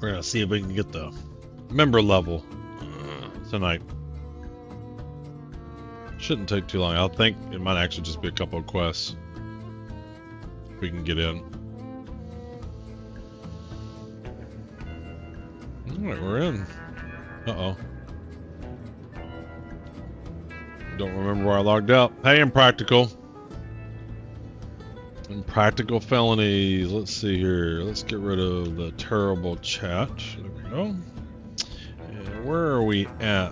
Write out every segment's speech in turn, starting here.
We're gonna see if we can get the member level tonight. Shouldn't take too long. I think it might actually just be a couple of quests. If we can get in. Alright, we're in. Uh-oh. Don't remember where I logged out. Hey, Impractical. Impractical felonies. Let's see here. Let's get rid of the terrible chat. There we go. And where are we at?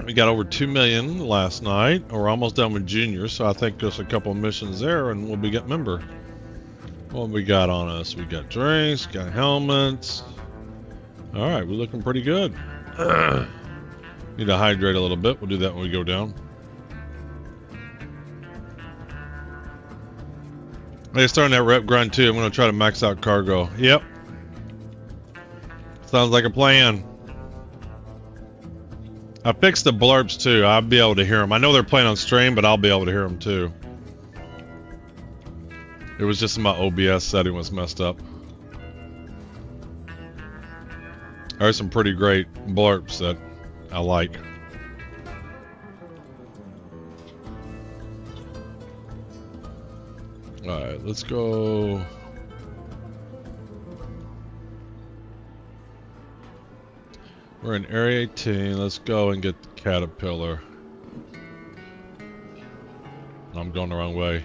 We got over 2 million last night. We're almost done with Junior, so I think just a couple of missions there and we'll be get member. What we got on us? We got drinks, got helmets. Alright, we're looking pretty good. Need to hydrate a little bit. We'll do that when we go down. Hey, starting that rep grind too. I'm going to try to max out cargo. Yep. Sounds like a plan. I fixed the blurbs too. I'll be able to hear them. I know they're playing on stream, but I'll be able to hear them too. It was just my OBS setting was messed up. There's some pretty great blurbs that I like. Alright, let's go. We're in Area 18. Let's go and get the Caterpillar. I'm going the wrong way.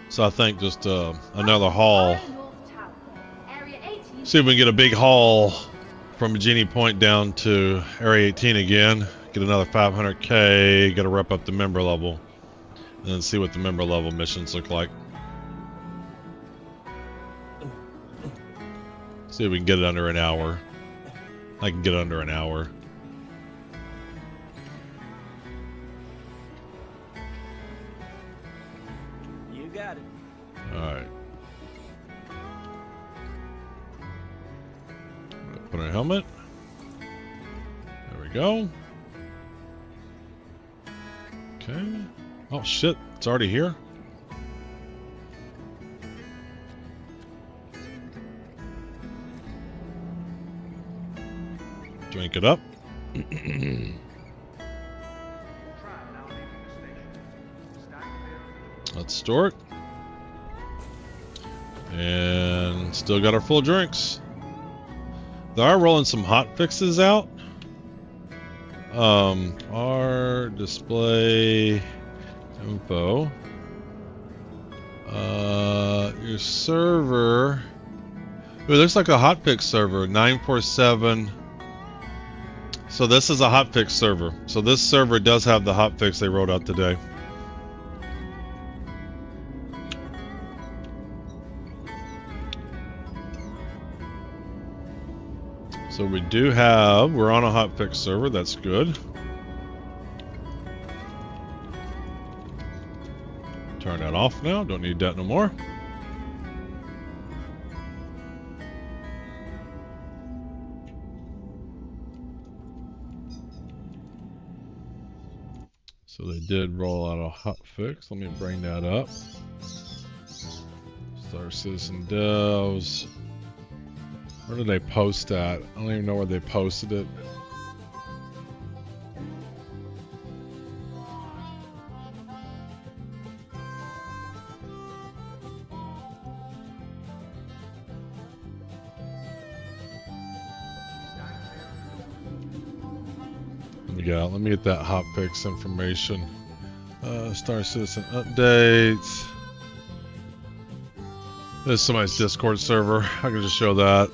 So I think just another haul. See if we can get a big haul from Genie Point down to Area 18 again. Get another 500k. Got to wrap up the member level, and then see what the member level missions look like. See if we can get it under an hour. I can get it under an hour. You got it. All right. Put on a helmet. There we go. Okay. Oh shit, it's already here. Drink it up. Let's store it. And still got our full drinks. They are rolling some hot fixes out. Our display info. Your server. Ooh, looks like a hotfix server. 947. So this is a hotfix server. So this server does have the hotfix they rolled out today. So we do have, we're on a hotfix server, that's good. Turn that off now, don't need that no more. So they did roll out a hotfix, let me bring that up. Star Citizen Devs. Where did they post that? I don't even know where they posted it. Let me get that hotfix information. Star Citizen updates. This is somebody's Discord server. I can just show that.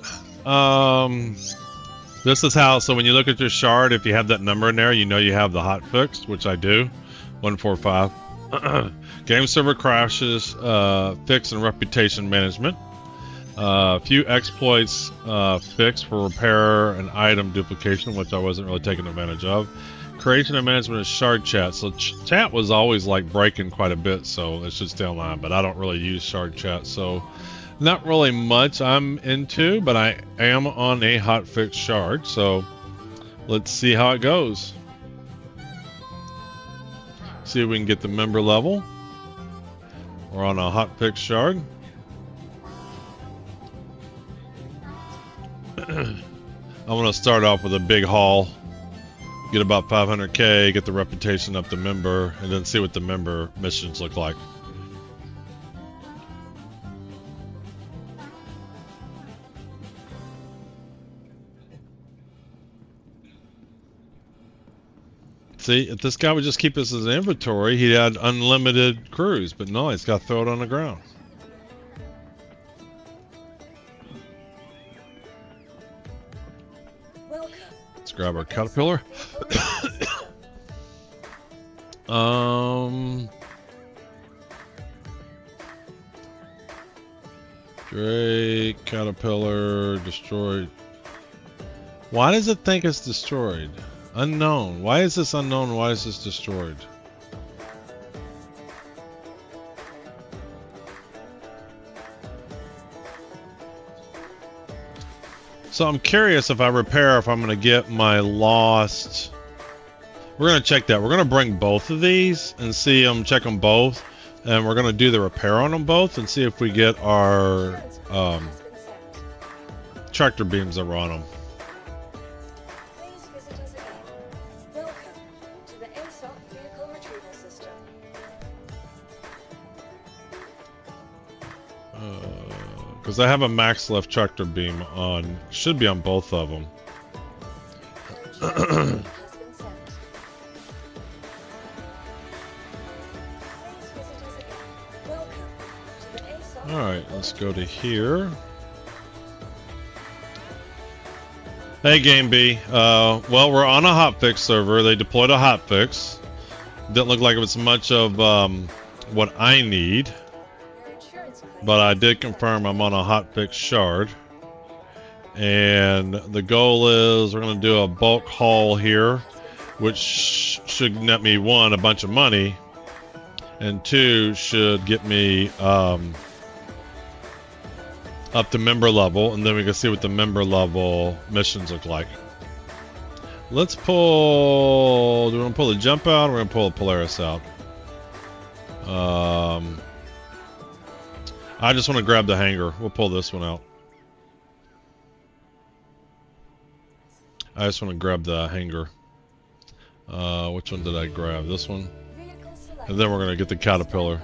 This is how, so when you look at your shard, if you have that number in there, you know you have the hotfix, which I do. 145. Game server crashes, fix and reputation management. Few exploits fixed for repair and item duplication, which I wasn't really taking advantage of. Creation and management of shard chat. So chat was always like breaking quite a bit, so it should stay online, but I don't really use shard chat, so not really much I'm into, but I am on a hotfix shard, so let's see how it goes. See if we can get the member level. We're on a hotfix shard. I'm gonna start off with a big haul, get about 500k, get the reputation up to member, and then see what the member missions look like. See, if this guy would just keep this as an inventory, he'd had unlimited crews, but no, he's got to throw it on the ground. Let's grab our caterpillar. Drake, caterpillar, destroyed. Why does it think it's destroyed? Unknown. Why is this unknown? Why is this destroyed? So I'm curious if I repair, if I'm going to get my lost. We're going to check that. We're going to bring both of these and see them, check them both. And we're going to do the repair on them both and see if we get our tractor beams that were on them. Because I have a max left tractor beam on, should be on both of them. Alright, let's go to here. Hey Game B, well, we're on a hotfix server. They deployed a hotfix. Didn't look like it was much of what I need. But I did confirm I'm on a hotfix shard. And the goal is we're going to do a bulk haul here, which should net me, one, a bunch of money, and two, should get me up to member level, and then we can see what the member level missions look like. Let's pull... Do we want to pull the jump out, or we're going to pull the Polaris out? I just want to grab the hangar. We'll pull this one out. I just want to grab the hangar. Which one did I grab? This one? And then we're going to get the caterpillar.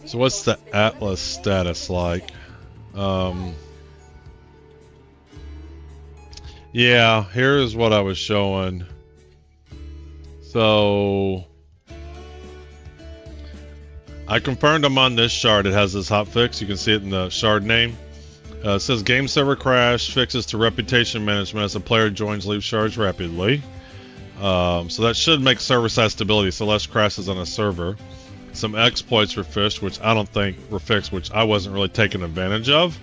So what's the Atlas status like? Yeah, here's what I was showing. So I confirmed I'm on this shard. It has this hotfix. You can see it in the shard name. It says game server crash, fixes to reputation management as a player joins leave shards rapidly. So that should make server side stability, so less crashes on a server. Some exploits were fixed, which I don't think were fixed, which I wasn't really taking advantage of.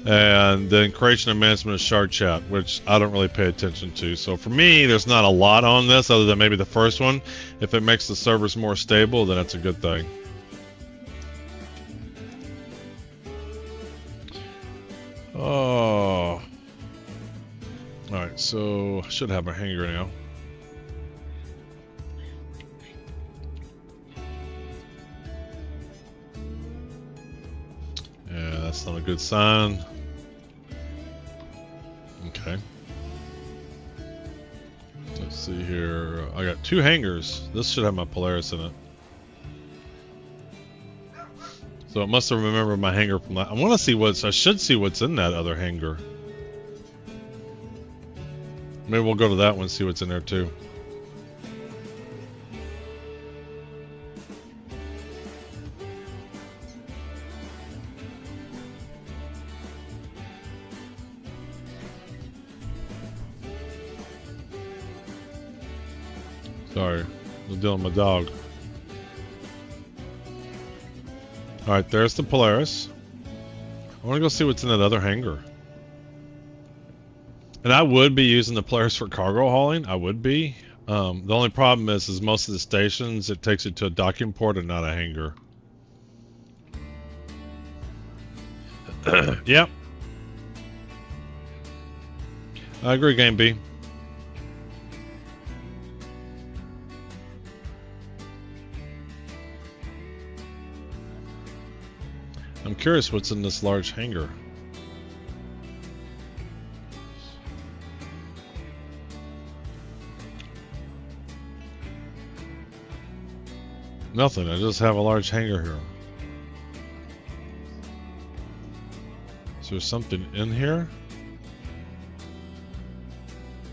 And then creation and management of shard chat, which I don't really pay attention to. So for me, there's not a lot on this other than maybe the first one. If it makes the servers more stable, then that's a good thing. Oh. Alright, so I should have my hangar now. Yeah, that's not a good sign. Okay. Let's see here. I got 2 hangars. This should have my Polaris in it. So it must have remembered my hangar from that. I want to see I should see what's in that other hangar. Maybe we'll go to that one and see what's in there too. Sorry, I was dealing with my dog. Alright, there's the Polaris. I want to go see what's in that other hangar. And I would be using the Polaris for cargo hauling. I would be. The only problem is most of the stations, it takes you to a docking port and not a hangar. Yep. I agree, Game B. I'm curious what's in this large hangar. Nothing, I just have a large hangar here. Is there something in here?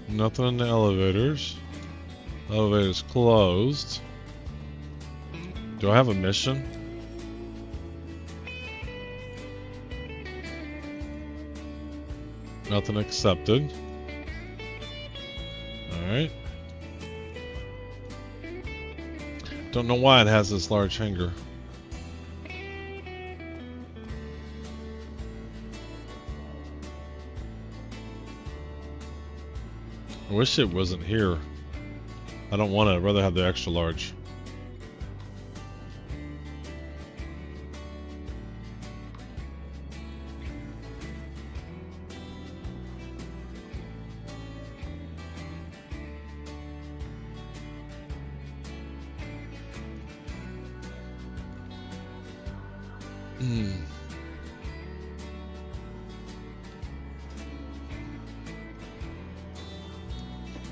Nothing in the elevators. Elevator's closed. Do I have a mission? Nothing accepted. Alright. Don't know why it has this large hangar. I wish it wasn't here. I don't want it. I'd rather have the extra large.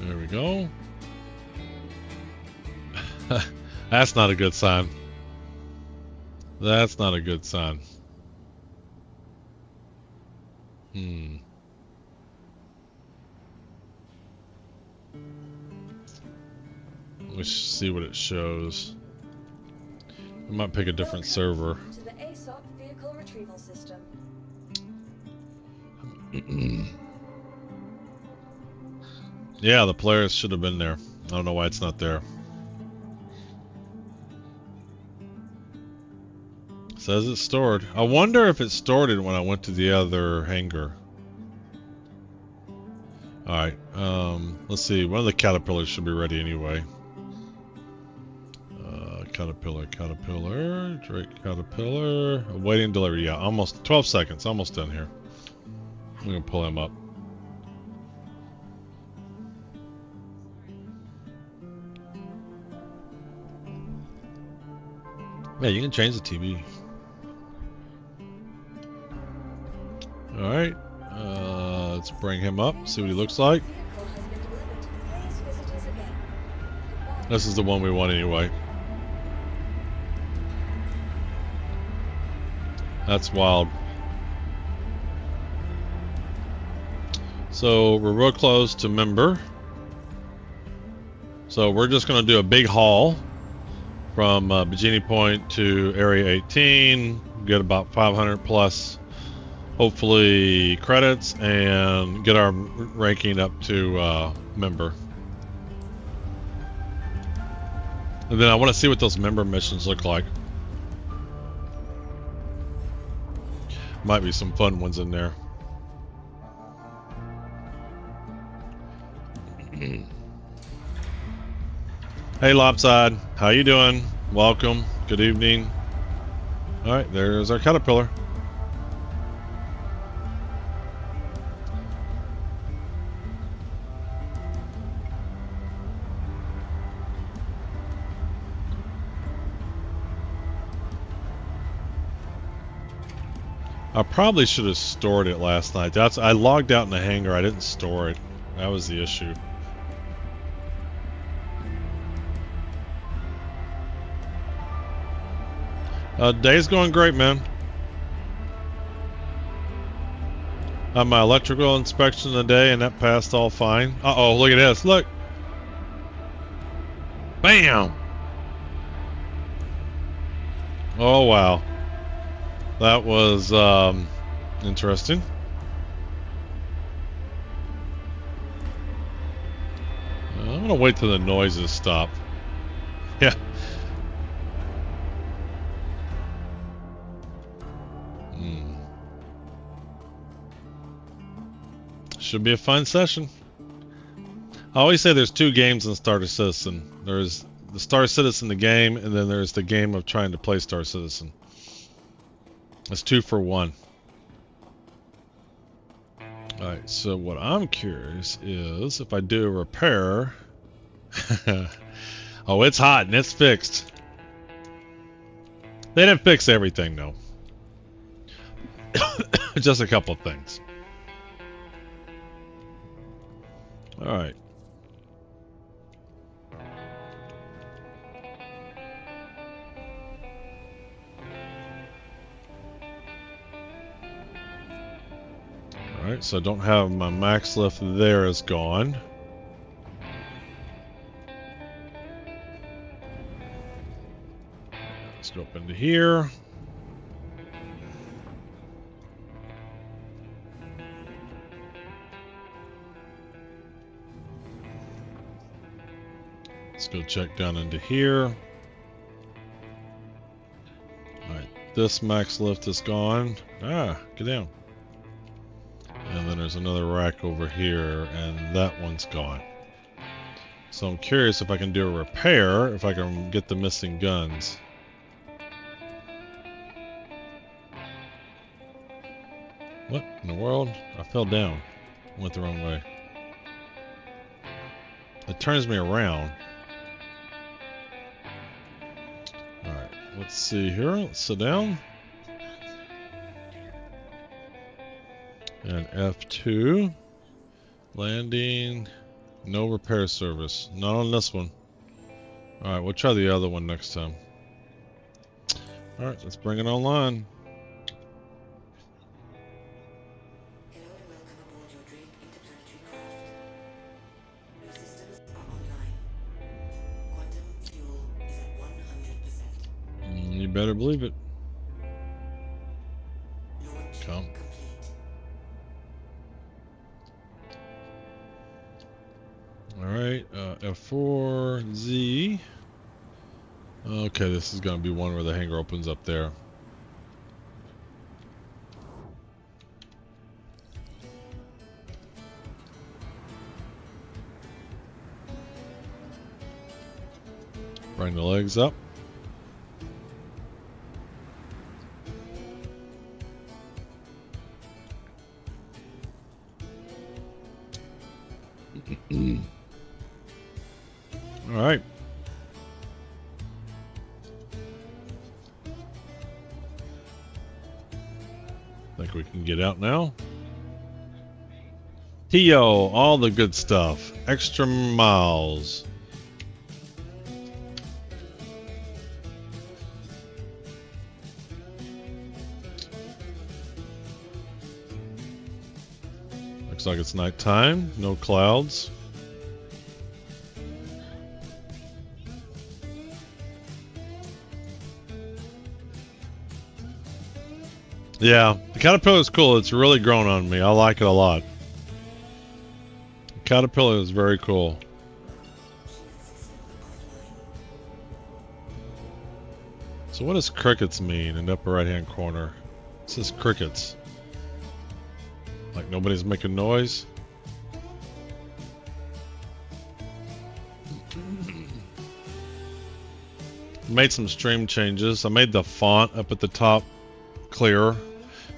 There we go. That's not a good sign. That's not a good sign. Let's see what it shows. I might pick a different server. To the ASOC vehicle retrieval system. Yeah, the players should have been there. I don't know why it's not there. Says it's stored. I wonder if it stored it when I went to the other hangar. Alright, let's see. One of the caterpillars should be ready anyway. Caterpillar, Drake caterpillar. Awaiting delivery. Yeah, almost 12 seconds. Almost done here. I'm gonna pull him up. Yeah, you can change the TV. Alright, let's bring him up, see what he looks like. This is the one we want anyway. That's wild. So we're real close to member. So we're just going to do a big haul from Bikini Point to Area 18. Get about 500 plus, hopefully, credits, and get our ranking up to member. And then I want to see what those member missions look like. Might be some fun ones in there. Hey Lopside, how you doing? Welcome, good evening. Alright, there's our caterpillar. I probably should have stored it last night. I logged out in the hangar, I didn't store it. That was the issue. Day's going great, man. My electrical inspection today, and that passed all fine. Uh-oh, look at this, look. Bam! Oh, wow. That was, interesting. I'm gonna wait till the noises stop. Yeah. Should be a fun session. I always say there's two games in Star Citizen. There's the Star Citizen the game, and then there's the game of trying to play Star Citizen. It's 2 for 1. Alright, So what I'm curious is if I do a repair. Oh, it's hot and it's fixed. They didn't fix everything though. Just a couple of things. All right. All right, so I don't have my max lift there is gone. Let's go up into here. Let's go check down into here. Alright, this max lift is gone. Ah, get down. And then there's another rack over here, and that one's gone. So I'm curious if I can do a repair, if I can get the missing guns. What in the world? I fell down. Went the wrong way. It turns me around. Alright, let's see here. Let's sit down. And F2. Landing. No repair service. Not on this one. Alright, we'll try the other one next time. Alright, let's bring it online. You better believe it. Come. Alright, F4Z. Okay, this is gonna be one where the hangar opens up there. Bring the legs up. All right. Think we can get out now. TO, all the good stuff. Extra miles. Looks like it's nighttime. No clouds. Yeah, the Caterpillar is cool. It's really grown on me. I like it a lot. The Caterpillar is very cool. So what does crickets mean in the upper right hand corner? It says crickets. Like nobody's making noise? Made some stream changes. I made the font up at the top clearer,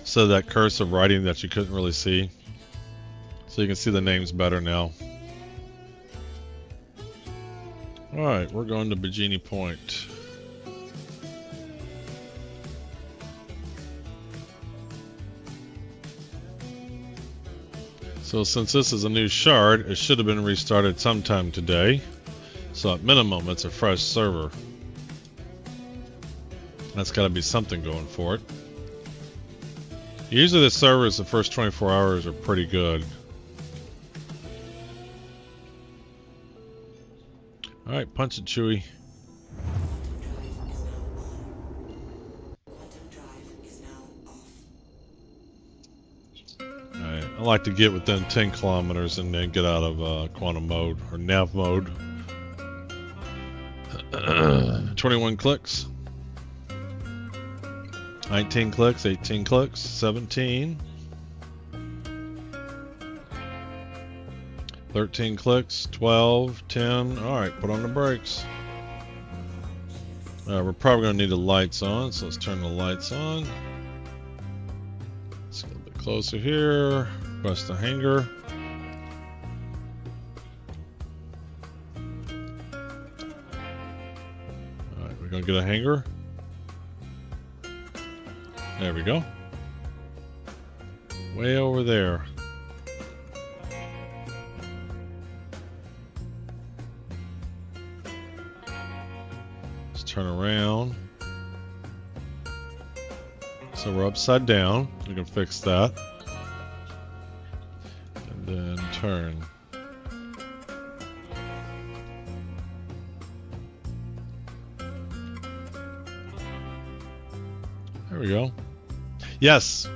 so that cursive writing that you couldn't really see, so you can see the names better now. Alright, we're going to Bikini Point. So since this is a new shard, it should have been restarted sometime today, so at minimum it's a fresh server. That's got to be something going for it. Usually the servers the first 24 hours are pretty good. Alright, punch it, Chewie. Alright, I like to get within 10 kilometers and then get out of quantum mode, or nav mode. 21 clicks. 19 clicks, 18 clicks, 17. 13 clicks, 12, 10. Alright, put on the brakes. We're probably going to need the lights on, so let's turn the lights on. Let's get a bit closer here. Press the hangar. Alright, we're gonna get a hangar. There we go. Way over there. Let's turn around. So we're upside down. We can fix that. And then turn. There we go. Yes.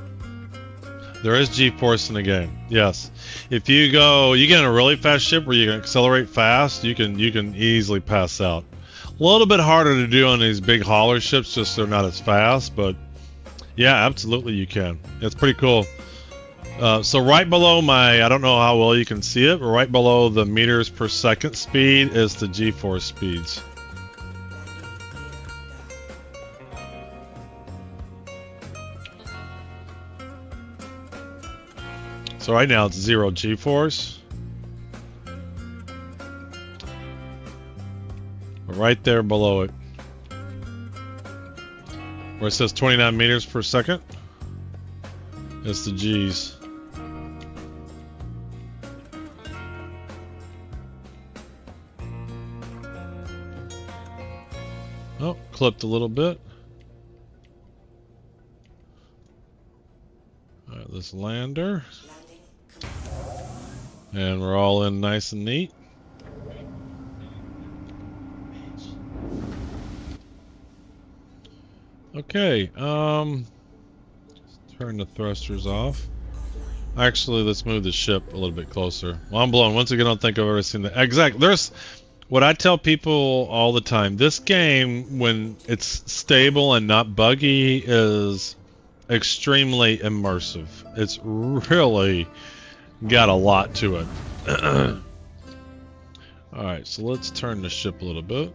There is G-force in the game. Yes. If you get in a really fast ship where you can accelerate fast, you can easily pass out. A little bit harder to do on these big hauler ships, just they're not as fast, but yeah, absolutely you can. It's pretty cool. So right below I don't know how well you can see it, but right below the meters per second speed is the G-force speeds. So right now it's 0 G-force. Right there below it, where it says 29 meters per second, it's the G's. Oh, clipped a little bit. All right, this lander. And we're all in nice and neat. Okay, turn the thrusters off. Actually, let's move the ship a little bit closer. Well, I'm blown. Once again, I don't think I've ever seen that. Exactly. There's what I tell people all the time. This game, when it's stable and not buggy, is extremely immersive. It's really got a lot to it. Alright, so let's turn the ship a little bit.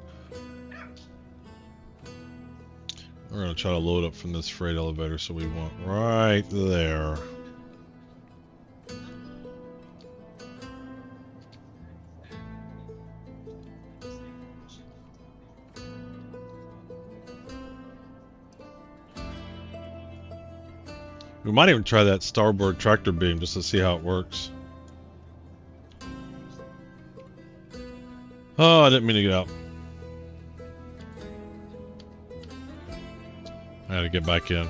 We're going to try to load up from this freight elevator, so we want right there. We might even try that starboard tractor beam just to see how it works. Oh, I didn't mean to get out. I had to get back in.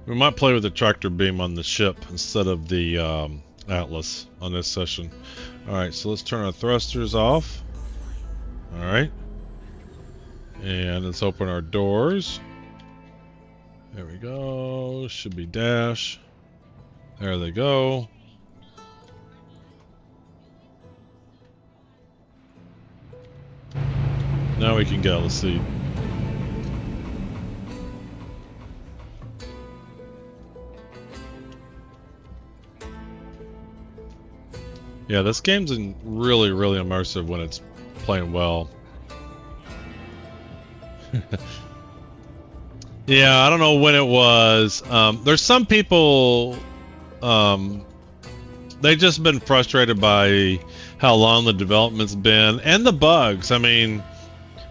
We might play with the tractor beam on the ship instead of the Atlas on this session. Alright, so let's turn our thrusters off. Alright. And let's open our doors. There we go. Should be dash. There they go. Now we can get out of the seat. Yeah, this game's really, really immersive when it's playing well. Yeah, I don't know when it was. There's some people, they've just been frustrated by how long the development's been and the bugs. I mean,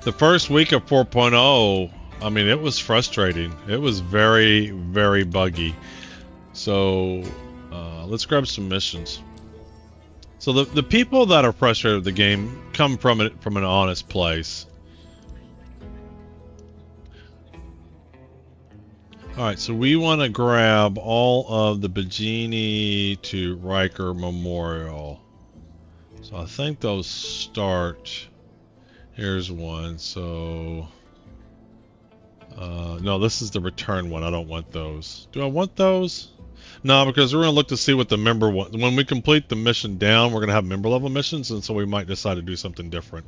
the first week of 4.0, I mean, it was frustrating. It was very, very buggy. So, let's grab some missions. So the people that are frustrated with the game come from an honest place. Alright, so we want to grab all of the Vini to Riker Memorial. So I think those start. Here's one. So no, this is the return one. I don't want those. Do I want those? No, because we're going to look to see what the member wants. When we complete the mission down, we're going to have member level missions, and so we might decide to do something different.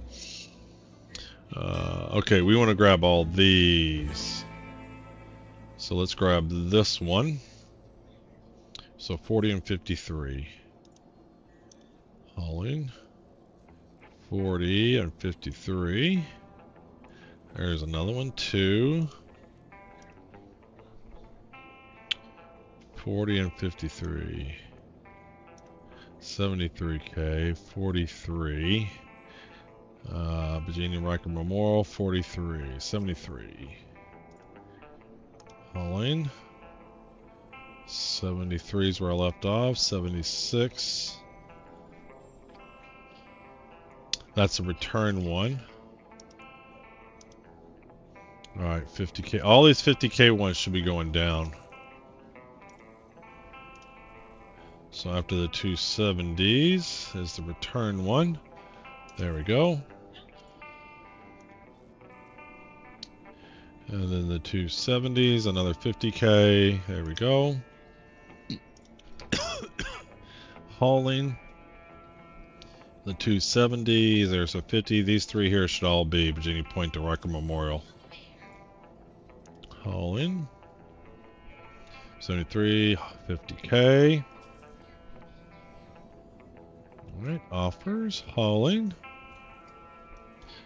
Okay, we want to grab all these. So let's grab this one. So 40 and 53. Hauling. 40 and 53. There's another one, 2. 40 and 53. 73K, 43. Virginia Riker Memorial, 43. 73. Hauling. 73 is where I left off. 76. That's a return one. Alright, 50K. All these 50K ones should be going down. So after the 270s is the return one. There we go. And then the 270s, another 50K. There we go. Hauling. The 270s, there's a 50. These three here should all be Virginia Point to Riker Memorial. Hauling. 73, 50K. Alright, offers, hauling.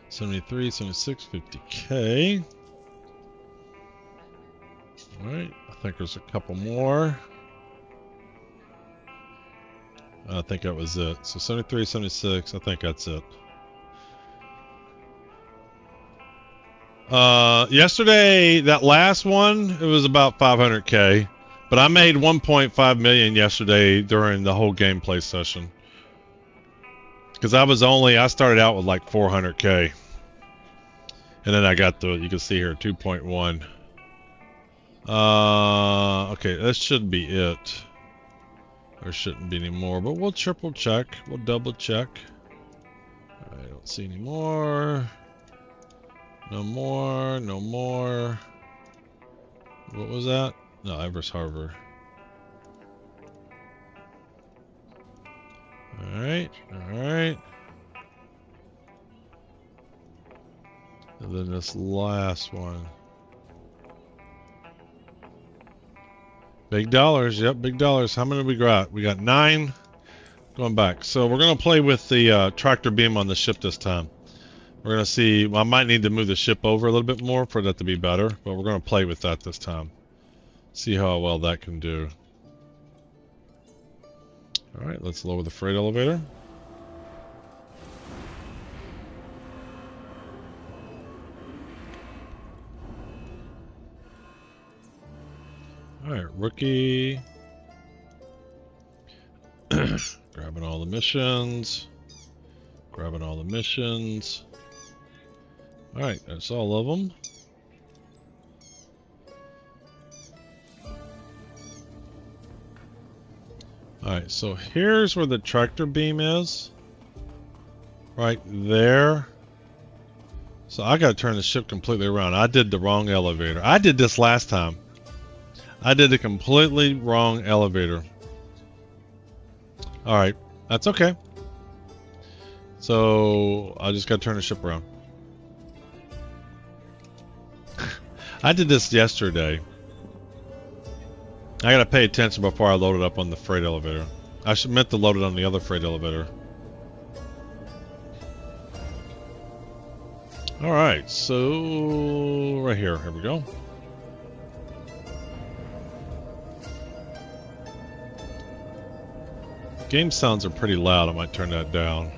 73, 76, 50K. Alright, I think there's a couple more. I think that was it. So 73, 76, I think that's it. Yesterday, that last one, it was about 500K. But I made 1.5 million yesterday during the whole gameplay session. Because I started out with like 400K. And then I got you can see here, 2.1. Okay, that should be it. There shouldn't be any more, but we'll triple check. We'll double check. I don't see any more. No more, no more. What was that? No, Everest Harbor. Alright, alright. And then this last one. Big dollars, yep, big dollars. How many we got? We got 9. Going back. So we're going to play with the tractor beam on the ship this time. We're going to see, well, I might need to move the ship over a little bit more for that to be better, but we're going to play with that this time. See how well that can do. Alright, let's lower the freight elevator. Alright, rookie. Grabbing all the missions. Grabbing all the missions. Alright, that's all of them. Alright, so here's where the tractor beam is. Right there. So I gotta turn the ship completely around. I did the wrong elevator. I did this last time. I did a completely wrong elevator. Alright, that's okay. So I just gotta turn the ship around. I did this yesterday. I gotta pay attention before I load it up on the freight elevator. I meant to load it on the other freight elevator. Alright, so right here we go. Game sounds are pretty loud. I might turn that down.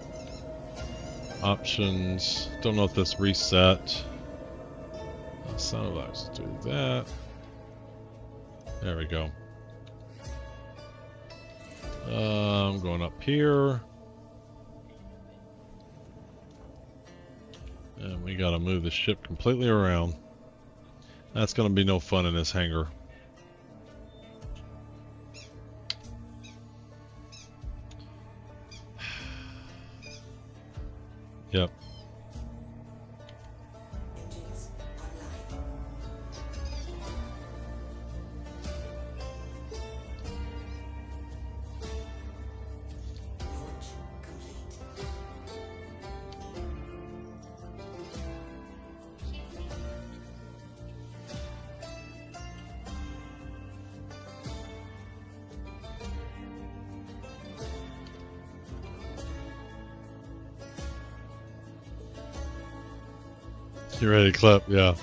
Options. Don't know if this reset. Sound effects. Do that. There we go. I'm going up here. And we gotta move the ship completely around. That's gonna be no fun in this hangar. Yep. You ready to clip? Yeah.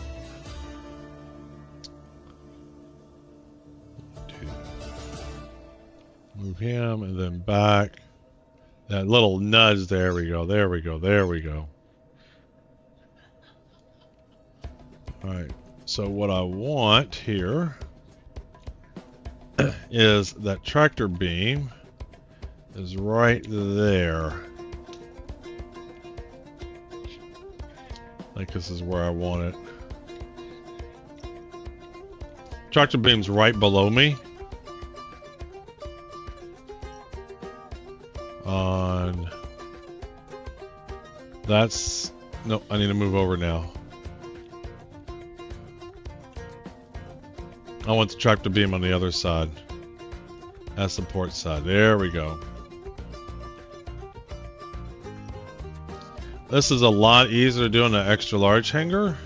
him and then back. That little nudge, there we go, there we go, there we go. Alright, so what I want here is that tractor beam is right there. I think this is where I want it. Tractor beam's right below me. On that's no, I need to move over now. I want the tractor beam on the other side. That's the port side. There we go. This is a lot easier doing an extra large hangar.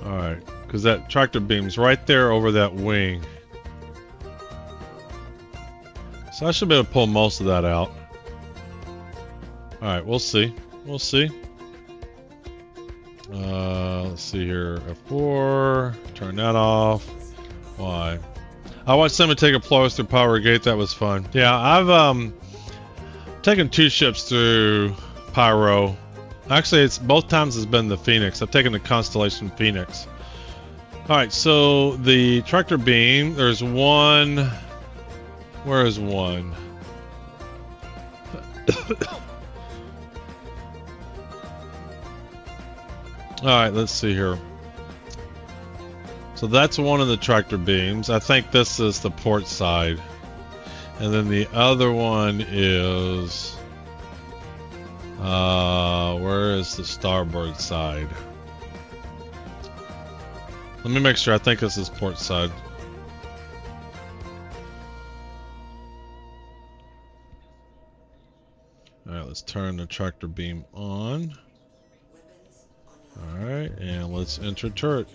Alright, because that tractor beam's right there over that wing. So I should be able to pull most of that out. Alright, we'll see. We'll see. Let's see here. F4. Turn that off. Why? I watched someone take a Ploys through Power Gate. That was fun. Yeah, I've taken 2 ships through Pyro. Actually, it's both times it's been the Phoenix. I've taken the Constellation Phoenix. Alright, so the tractor beam, there's one. Where is one? Alright, let's see here. So that's one of the tractor beams. I think this is the port side. And then the other one is... where is the starboard side? Let me make sure. I think this is port side. Alright, let's turn the tractor beam on. Alright, and let's enter turret.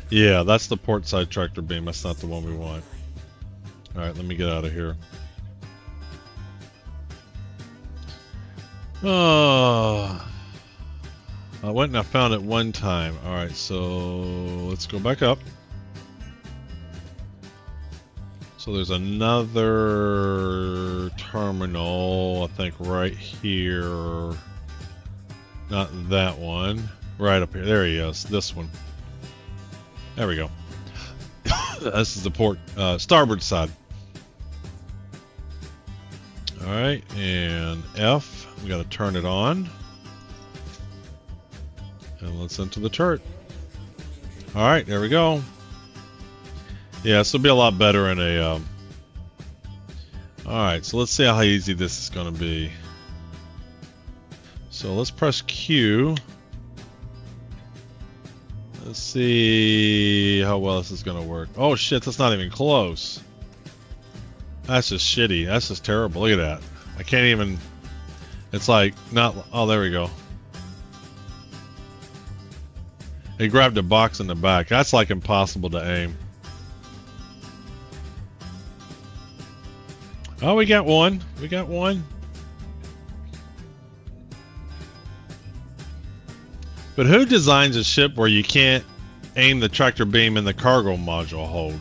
Yeah, that's the port side tractor beam. That's not the one we want. Alright, let me get out of here. Oh, I went and I found it one time. Alright, so let's go back up. So there's another terminal, I think right here. Not that one. Right up here. There he is. This one. There we go. This is the port, starboard side. Alright, and F. We gotta turn it on. And let's enter the turret. Alright, there we go. Yeah, this will be a lot better in a... Alright, so let's see how easy this is gonna be. So let's press Q. Let's see how well this is gonna work. Oh shit, that's not even close. That's just shitty. That's just terrible. Look at that. I can't even... It's like, not... Oh, there we go. He grabbed a box in the back. That's like impossible to aim. Oh, we got one. We got one. But who designs a ship where you can't aim the tractor beam in the cargo module hold?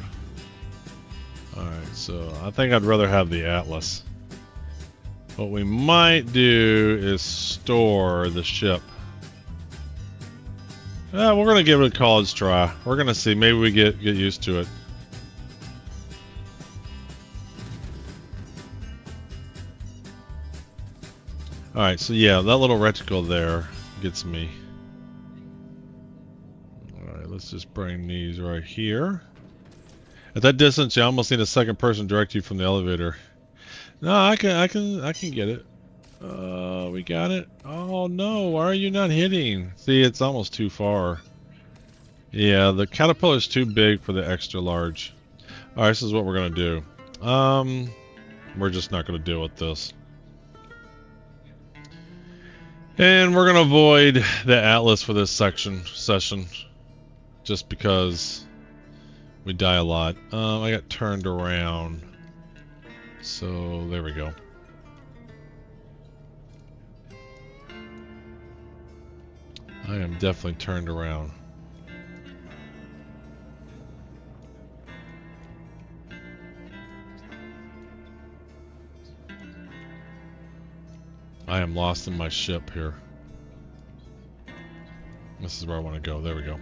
Alright, so I think I'd rather have the Atlas. What we might do is store the ship. We're going to give it a college try. We're going to see. Maybe we get used to it. Alright, so yeah, that little reticle there gets me. Alright, let's just bring these right here. At that distance, you almost need a second person to direct you from the elevator. No, I can get it. We got it. Oh no, why are you not hitting? See, it's almost too far. Yeah, the caterpillar's too big for the extra large. Alright, this is what we're gonna do. We're just not gonna deal with this. And we're gonna avoid the Atlas for this session. Just because we die a lot. I got turned around. So there we go. I am definitely turned around. I am lost in my ship here. This is where I want to go. There we go.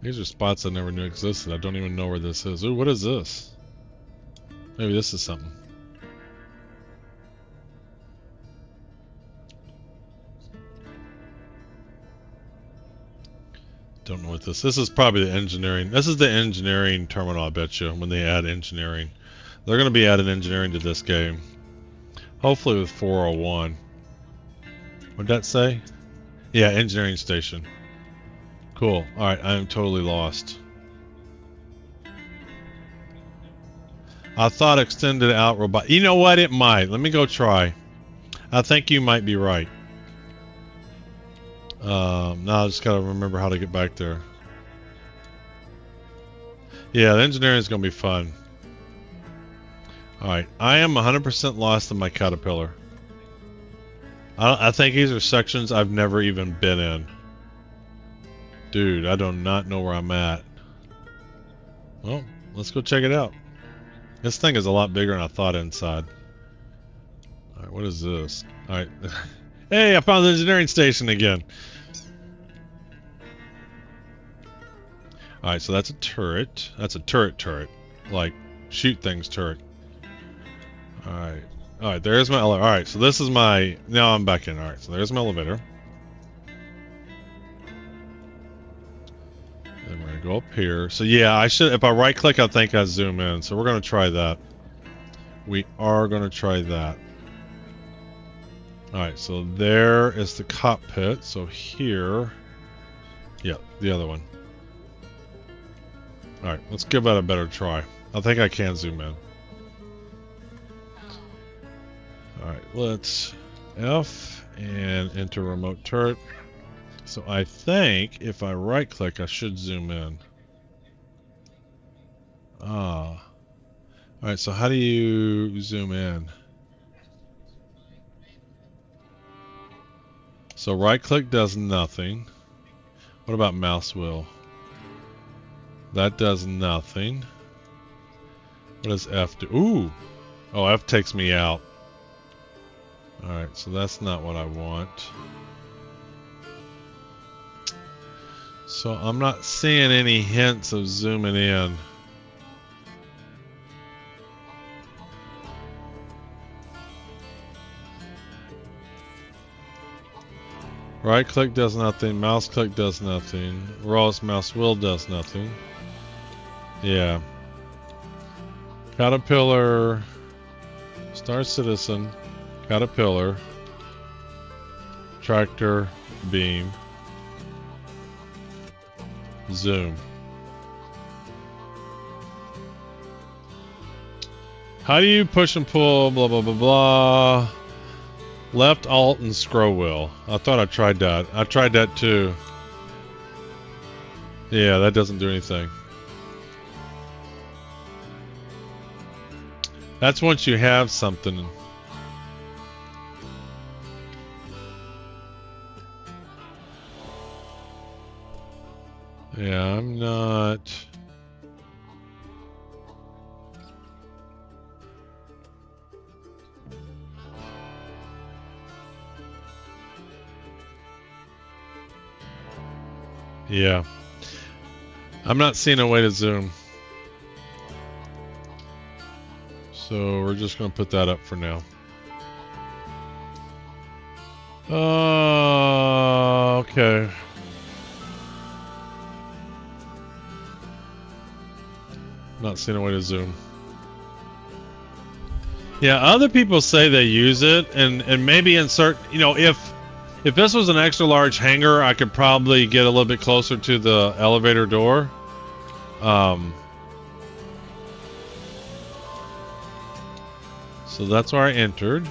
These are spots I never knew existed. I don't even know where this is. Ooh, what is this? Maybe this is something. Don't know what this is. This is probably the engineering. This is the engineering terminal, I bet you, when they add engineering. They're going to be adding engineering to this game. Hopefully with 401. What'd that say? Yeah, engineering station. Cool. Alright, I am totally lost. I thought extended out robot. You know what? It might. Let me go try. I think you might be right. Now I just gotta remember how to get back there. Yeah, the engineering is gonna be fun. Alright, I am 100% lost in my caterpillar. I think these are sections I've never even been in. Dude, I do not know where I'm at. Well, let's go check it out. This thing is a lot bigger than I thought inside. Alright, what is this? Alright. Hey, I found the engineering station again. Alright, so that's a turret. That's a turret. Like, shoot things turret. Alright. Alright, there's my elevator. Alright, so this is my... Now I'm back in. Alright, so there's my elevator. And we're gonna go up here. So yeah, I should... If I right click, I think I zoom in. So we're gonna try that. We are gonna try that. Alright, so there is the cockpit. So here... Yeah, the other one. Alright, let's give that a better try. I think I can zoom in. Alright, let's F and enter remote turret. So I think if I right click, I should zoom in. Ah. Alright, so how do you zoom in? So right click does nothing. What about mouse wheel? That does nothing. What does F do? Ooh! Oh, F takes me out. Alright, so that's not what I want. So I'm not seeing any hints of zooming in. Right click does nothing, mouse click does nothing, Raw's mouse wheel does nothing. Yeah. Caterpillar, Star Citizen, Caterpillar, tractor, beam, zoom. How do you push and pull, blah, blah, blah, blah. Left, alt, and scroll wheel. I thought I tried that. I tried that too. Yeah, that doesn't do anything. That's once you have something. Yeah, I'm not... Yeah. I'm not seeing a way to zoom. So we're just going to put that up for now. Okay. Not seeing a way to zoom. Yeah, other people say they use it and maybe insert, you know, if this was an extra large hangar, I could probably get a little bit closer to the elevator door. So that's where I entered.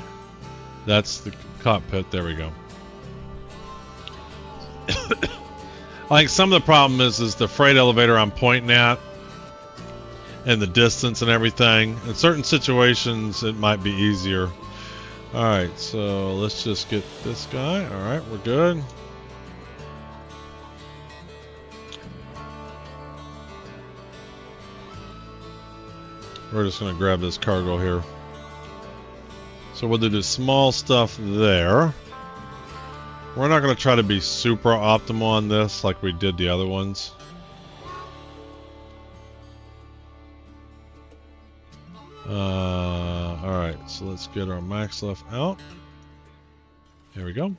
That's the cockpit. There we go. Like some of the problem is the freight elevator I'm pointing at and the distance and everything. In certain situations, it might be easier. Alright, so let's just get this guy. Alright, we're good. We're just going to grab this cargo here. So we'll do the small stuff there. We're not going to try to be super optimal on this like we did the other ones. Alright, so let's get our max left out. Here we go.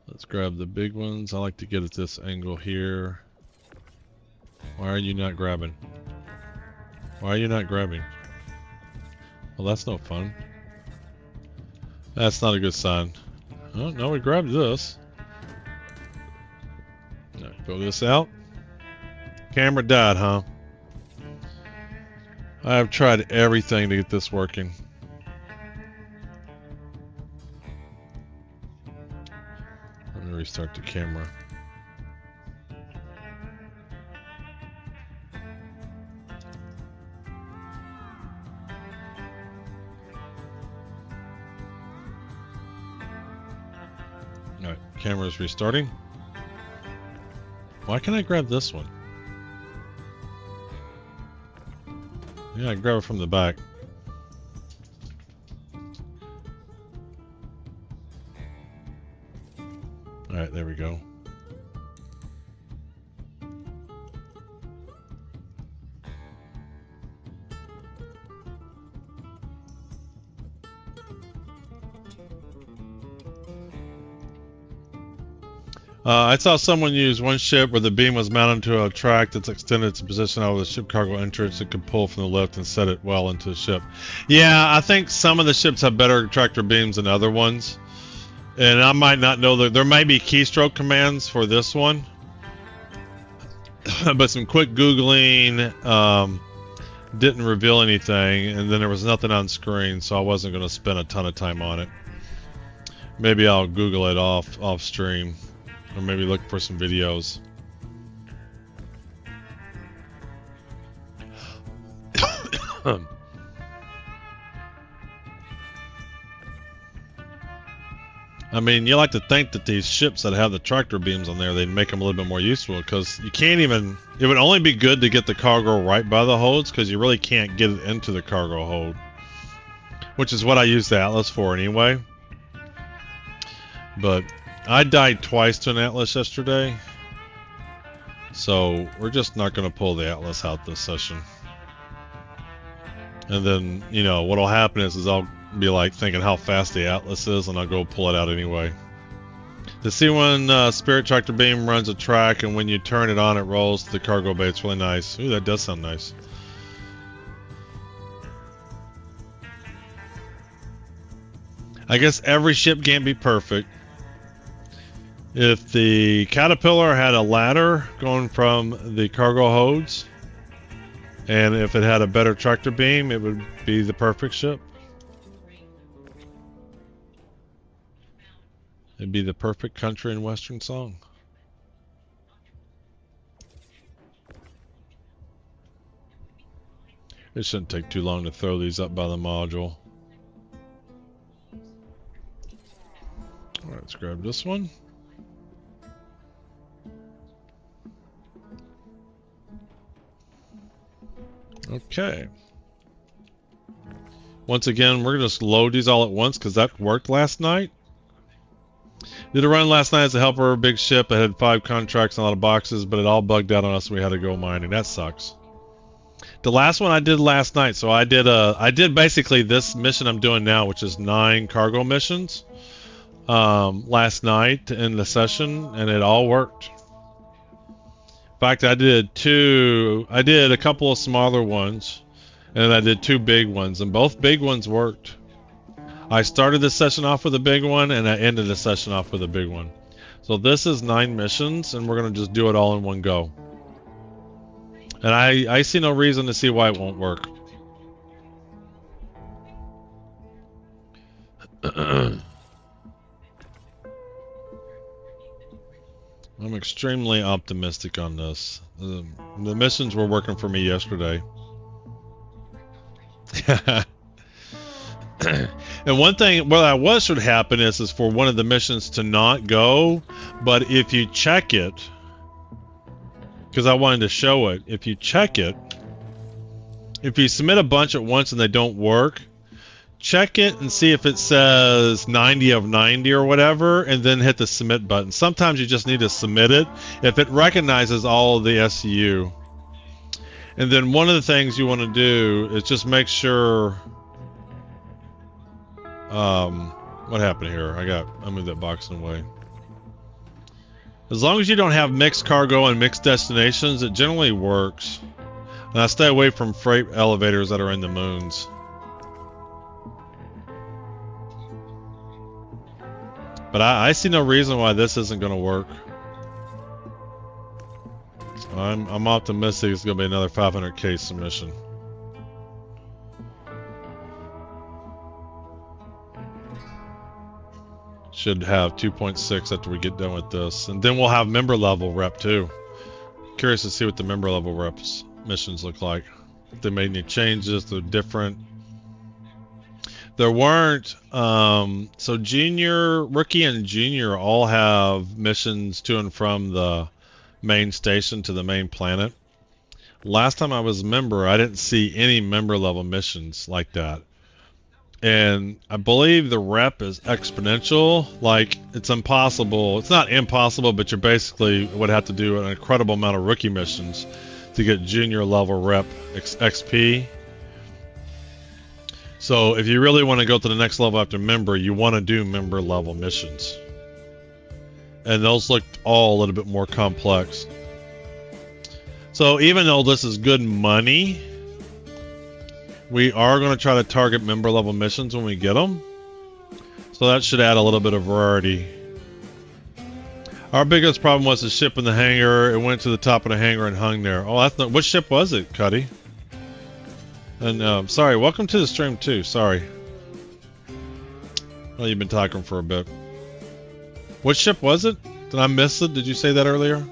Let's grab the big ones. I like to get at this angle here. Why are you not grabbing? Why are you not grabbing? Well, that's no fun. That's not a good sign. Oh, no, we grabbed this. Now, throw this out. Camera died, huh? I have tried everything to get this working. Let me restart the camera. Alright, camera's restarting. Why can't I grab this one? Yeah, I can grab it from the back. Alright, there we go. I saw someone use one ship where the beam was mounted to a track that's extended its position out of the ship cargo entrance. It could pull from the lift and set it well into the ship. Yeah, I think some of the ships have better tractor beams than other ones. And I might not know that there might be keystroke commands for this one. But some quick Googling didn't reveal anything. And then there was nothing on screen, so I wasn't going to spend a ton of time on it. Maybe I'll Google it off stream. Or maybe look for some videos. I mean, you like to think that these ships that have the tractor beams on there, they'd make them a little bit more useful, because you can't even... It would only be good to get the cargo right by the holds, because you really can't get it into the cargo hold. Which is what I use the Atlas for anyway. But... I died twice to an Atlas yesterday, so we're just not going to pull the Atlas out this session. And then, you know, what'll happen is I'll be like thinking how fast the Atlas is, and I'll go pull it out anyway. To see when Spirit Tractor Beam runs a track, and when you turn it on, it rolls to the cargo bay. It's really nice. Ooh, that does sound nice. I guess every ship can't be perfect. If the Caterpillar had a ladder going from the cargo holds, and if it had a better tractor beam, it would be the perfect ship. It'd be the perfect country and western song. It shouldn't take too long to throw these up by the module. Alright, let's grab this one. Okay. Once again, we're going to just load these all at once because that worked last night. Did a run last night as a helper, big ship. I had 5 contracts and a lot of boxes, but it all bugged out on us and we had to go mining. That sucks. The last one I did last night, so I did basically this mission I'm doing now, which is 9 cargo missions last night in the session, and it all worked. In fact, I did a couple of smaller ones, and I did 2 big ones, and both big ones worked. I started the session off with a big one, and I ended the session off with a big one. So this is 9 missions, and we're going to just do it all in one go. And I see no reason to see why it won't work. I'm extremely optimistic on this. The missions were working for me yesterday. And one thing, what I was should happen is for one of the missions to not go, but if you check it, because I wanted to show it, if you check it, if you submit a bunch at once and they don't work, check it and see if it says 90 of 90 or whatever, and then hit the submit button. Sometimes you just need to submit it if it recognizes all of the SCU. And then one of the things you want to do is just make sure. What happened here? I moved that box in the way. As long as you don't have mixed cargo and mixed destinations, it generally works. And I stay away from freight elevators that are in the moons. But I see no reason why this isn't going to work. I'm optimistic it's going to be another 500K submission. Should have 2.6 after we get done with this. And then we'll have member level rep too. Curious to see what the member level reps missions look like. If they made any changes, they're different. There weren't, so junior, rookie and junior all have missions to and from the main station to the main planet. Last time I was a member, I didn't see any member level missions like that. And I believe the rep is exponential. Like, it's impossible. It's not impossible, but you basically would have to do an incredible amount of rookie missions to get junior level rep XP. So if you really want to go to the next level after member, you want to do member level missions. And those look all a little bit more complex. So even though this is good money, we are going to try to target member level missions when we get them. So that should add a little bit of variety. Our biggest problem was the ship in the hangar. It went to the top of the hangar and hung there. Oh, that's not... What ship was it, Cuddy? And, sorry, welcome to the stream too. Sorry. Well, you've been talking for a bit. What ship was it? Did I miss it? Did you say that earlier?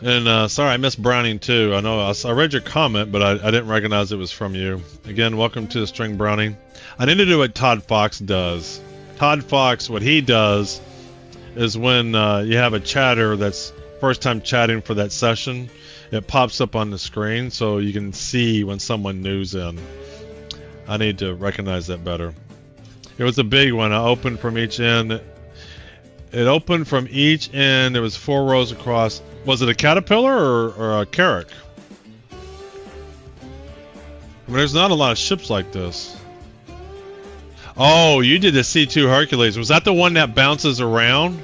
And sorry, I missed Browning too. I know I read your comment, but I didn't recognize it was from you. Again, welcome to the string, Browning. I need to do what Todd Fox does. Todd Fox, what he does is when you have a chatter that's first time chatting for that session, it pops up on the screen so you can see when someone new's in. I need to recognize that better. It was a big one. I opened from each end. It opened from each end. There was 4 rows across. Was it a caterpillar or a carrack? I mean, there's not a lot of ships like this. Oh, you did the C2 Hercules. Was that the one that bounces around?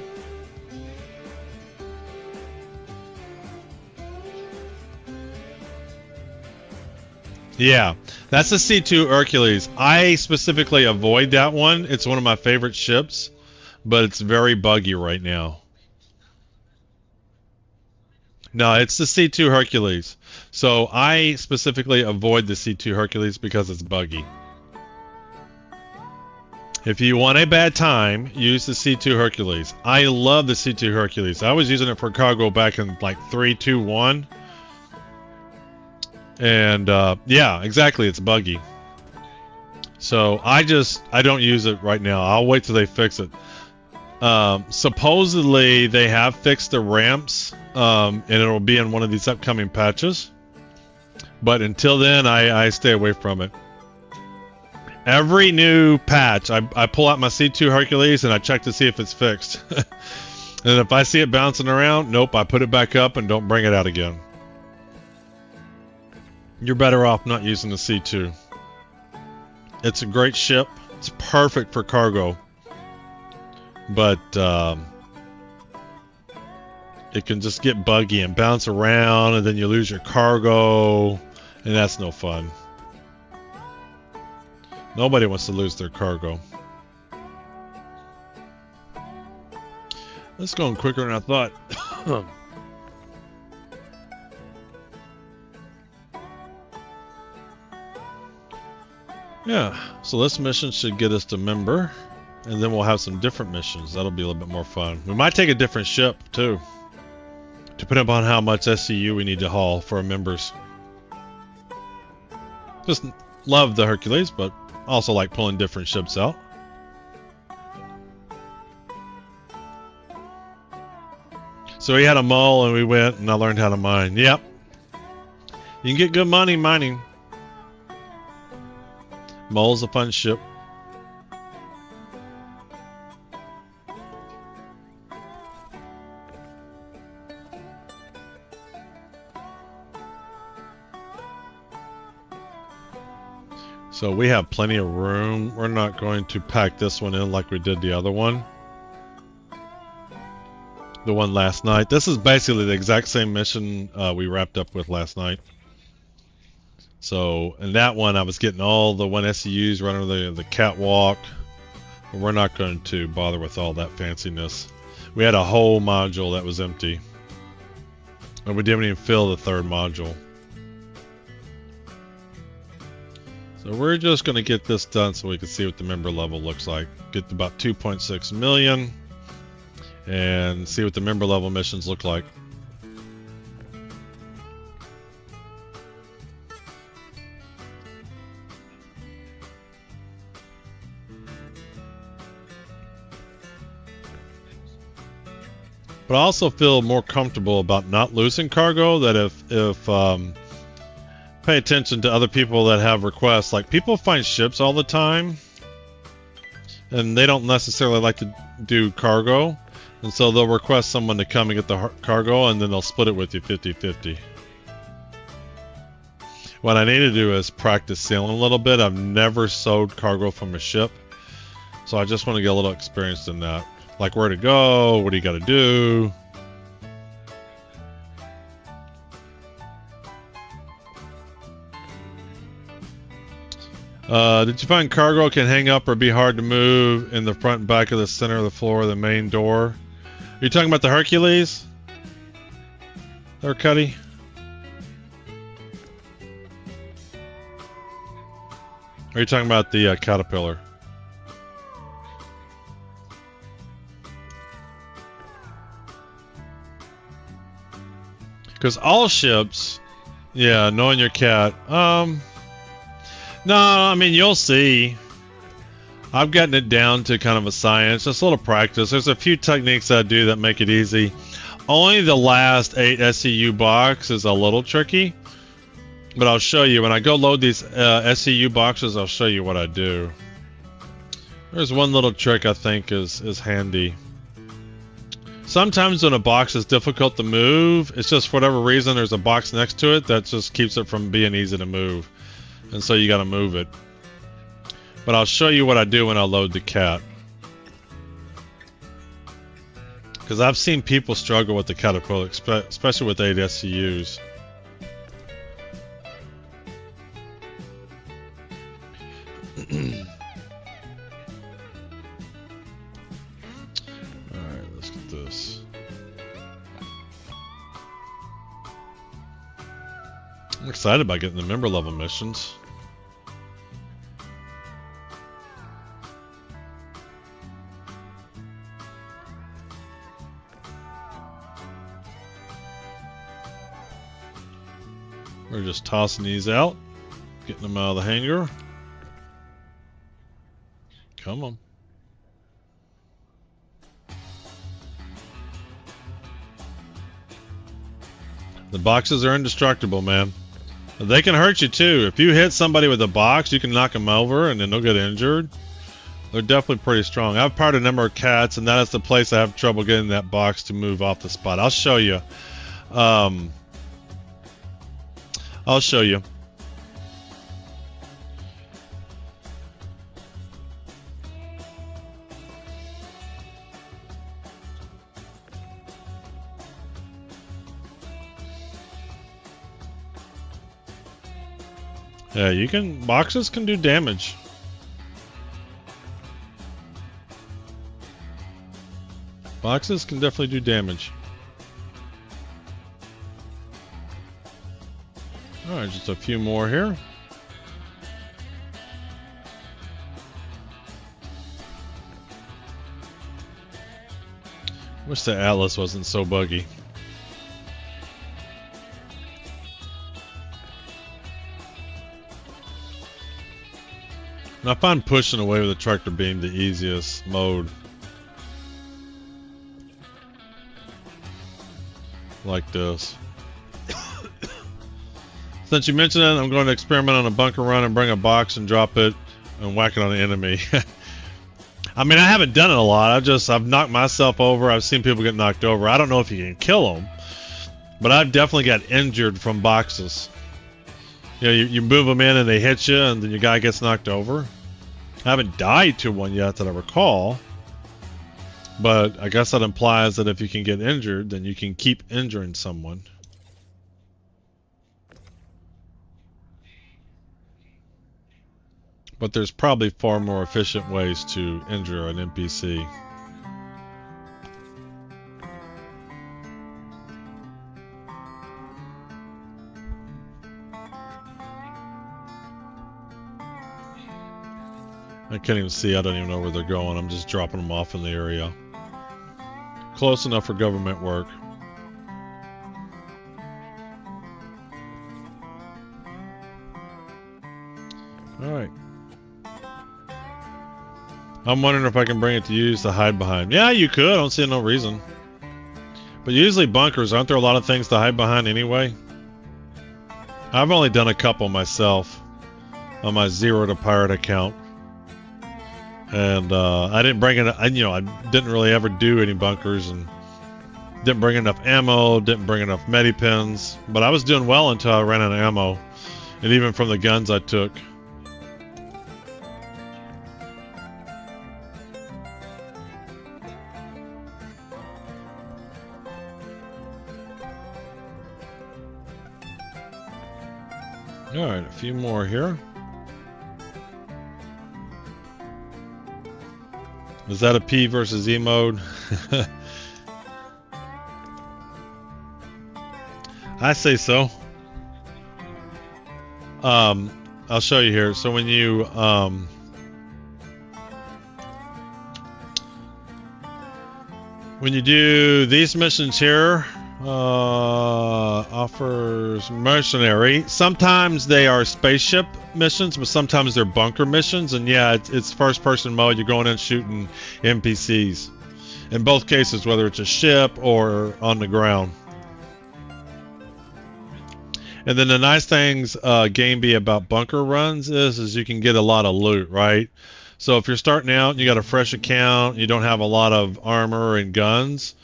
Yeah, that's the C2 Hercules. I specifically avoid that one. It's one of my favorite ships, but it's very buggy right now. No, it's the C2 Hercules. So I specifically avoid the C2 Hercules because it's buggy. If you want a bad time, use the C2 Hercules. I love the C2 Hercules. I was using it for cargo back in like 3.2.1. And yeah, exactly, it's buggy. So I don't use it right now. I'll wait till they fix it. Supposedly they have fixed the ramps, and it'll be in one of these upcoming patches. But until then, I stay away from it. Every new patch, I pull out my C2 Hercules and I check to see if it's fixed. And if I see it bouncing around, nope, I put it back up and don't bring it out again. You're better off not using the C2. It's a great ship. It's perfect for cargo. But it can just get buggy and bounce around, and then you lose your cargo, and that's no fun. Nobody wants to lose their cargo. It's going quicker than I thought. Yeah, so this mission should get us to member. and then we'll have some different missions. That'll be a little bit more fun. We might take a different ship too, depending upon how much SCU we need to haul for our members. Just love the Hercules, but also like pulling different ships out. So we had a mole and we went and I learned how to mine. Yep. You can get good money mining. Mole's a fun ship. So we have plenty of room. We're not going to pack this one in like we did the other one. The one last night. This is basically the exact same mission we wrapped up with last night. So in that one I was getting all the 1 SCUs running the catwalk. But we're not going to bother with all that fanciness. We had a whole module that was empty. And we didn't even fill the third module. So we're just going to get this done so we can see what the member level looks like. Get about 2.6 million and see what the member level missions look like. But I also feel more comfortable about not losing cargo, that if pay attention to other people that have requests. Like, people find ships all the time and they don't necessarily like to do cargo, and so they'll request someone to come and get the cargo and then they'll split it with you 50-50. What I need to do is practice sailing a little bit. I've never sold cargo from a ship, so I just want to get a little experience in that. Like, where to go, what do you got to do. Did you find cargo can hang up or be hard to move in the front and back of the center of the floor of the main door? Are you talking about the Hercules? Or Cuddy? Or are you talking about the Caterpillar? Because all ships, yeah, knowing your cat, no, I mean, you'll see. I've gotten it down to kind of a science, just a little practice. There's a few techniques that I do that make it easy. Only the last 8 SCU box is a little tricky, but I'll show you. When I go load these SCU boxes, I'll show you what I do. There's one little trick I think is handy. Sometimes when a box is difficult to move, it's just for whatever reason there's a box next to it that just keeps it from being easy to move. And so you got to move it. But I'll show you what I do when I load the cat. Because I've seen people struggle with the Caterpillar, especially with 8 SCUs. Alright, let's get this. I'm excited about getting the member level missions. We're just tossing these out, getting them out of the hangar. Come on. The boxes are indestructible, man. They can hurt you too. If you hit somebody with a box, you can knock them over and then they'll get injured. They're definitely pretty strong. I've powered a number of cats, and that is the place I have trouble getting that box to move off the spot. I'll show you. I'll show you. Yeah, you can, boxes can do damage. Boxes can definitely do damage. Alright, just a few more here. Wish the Atlas wasn't so buggy. And I find pushing away with a tractor beam the easiest mode. Like this. Since you mentioned it, I'm going to experiment on a bunker run and bring a box and drop it and whack it on the enemy. I mean, I haven't done it a lot. I've knocked myself over. I've seen people get knocked over. I don't know if you can kill them, but I've definitely got injured from boxes. You know, you move them in and they hit you, and then your guy gets knocked over. I haven't died to one yet that I recall, but I guess that implies that if you can get injured, then you can keep injuring someone. But there's probably far more efficient ways to injure an NPC. I can't even see. I don't even know where they're going. I'm just dropping them off in the area. Close enough for government work. Alright. I'm wondering if I can bring it to use to hide behind. Yeah, you could. I don't see no reason. But usually bunkers, aren't there a lot of things to hide behind anyway? I've only done a couple myself on my Zero to Pirate account. And I didn't bring it. I didn't really ever do any bunkers, and didn't bring enough ammo, didn't bring enough medipens. But I was doing well until I ran out of ammo, and even from the guns I took. All right, a few more here. Is that a P versus E mode? I say so. I'll show you here. So when you do these missions here, offers mercenary. Sometimes they are spaceship missions, but sometimes they're bunker missions. And yeah, it's first-person mode. You're going in shooting NPCs. In both cases, whether it's a ship or on the ground. And then the nice things Game B about bunker runs is you can get a lot of loot, right? So if you're starting out and you got a fresh account, you don't have a lot of armor and guns,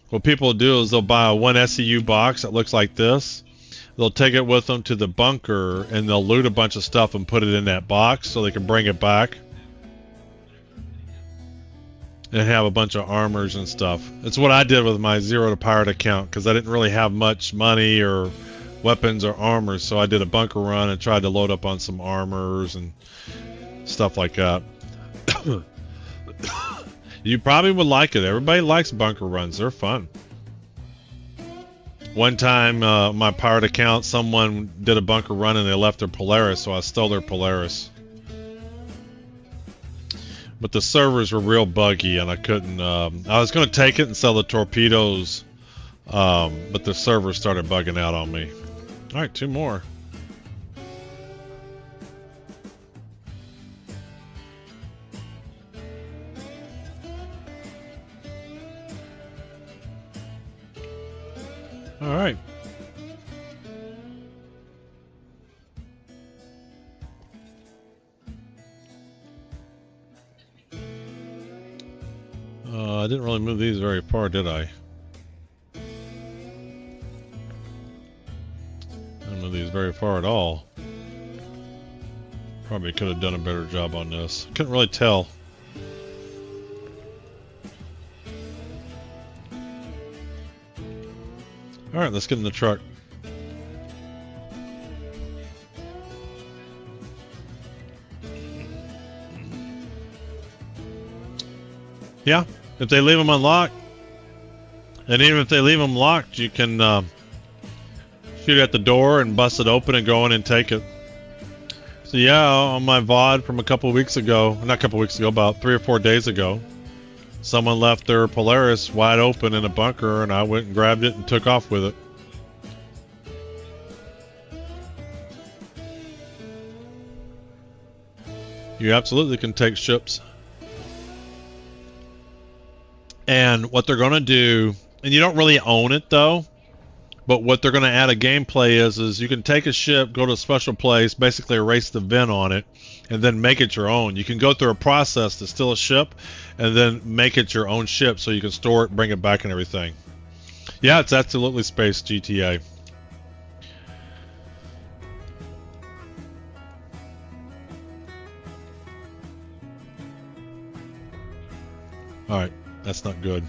what people do is they'll buy a 1 SCU box that looks like this. They'll take it with them to the bunker and they'll loot a bunch of stuff and put it in that box so they can bring it back and have a bunch of armors and stuff. It's what I did with my Zero to Pirate account because I didn't really have much money or weapons or armor, so I did a bunker run and tried to load up on some armors and stuff like that. You probably would like it. Everybody likes bunker runs. They're fun. One time, my pirate account, someone did a bunker run and they left their Polaris, so I stole their Polaris. But the servers were real buggy and I couldn't... I was going to take it and sell the torpedoes, but the servers started bugging out on me. Alright, 2 more. Alright. I didn't really move these very far, did I? Didn't move these very far at all. Probably could have done a better job on this. Couldn't really tell. Alright, let's get in the truck. Yeah, if they leave them unlocked, and even if they leave them locked, you can shoot at the door and bust it open and go in and take it. So yeah, on my VOD from a couple weeks ago, not a couple weeks ago, about 3 or 4 days ago, Someone left their Polaris wide open in a bunker, and I went and grabbed it and took off with it. You absolutely can take ships. And what they're going to do, and you don't really own it though, but what they're going to add a gameplay is you can take a ship, go to a special place, basically erase the VIN on it, and then make it your own. You can go through a process to steal a ship, and then make it your own ship so you can store it, bring it back and everything. Yeah, it's absolutely space GTA. Alright, that's not good.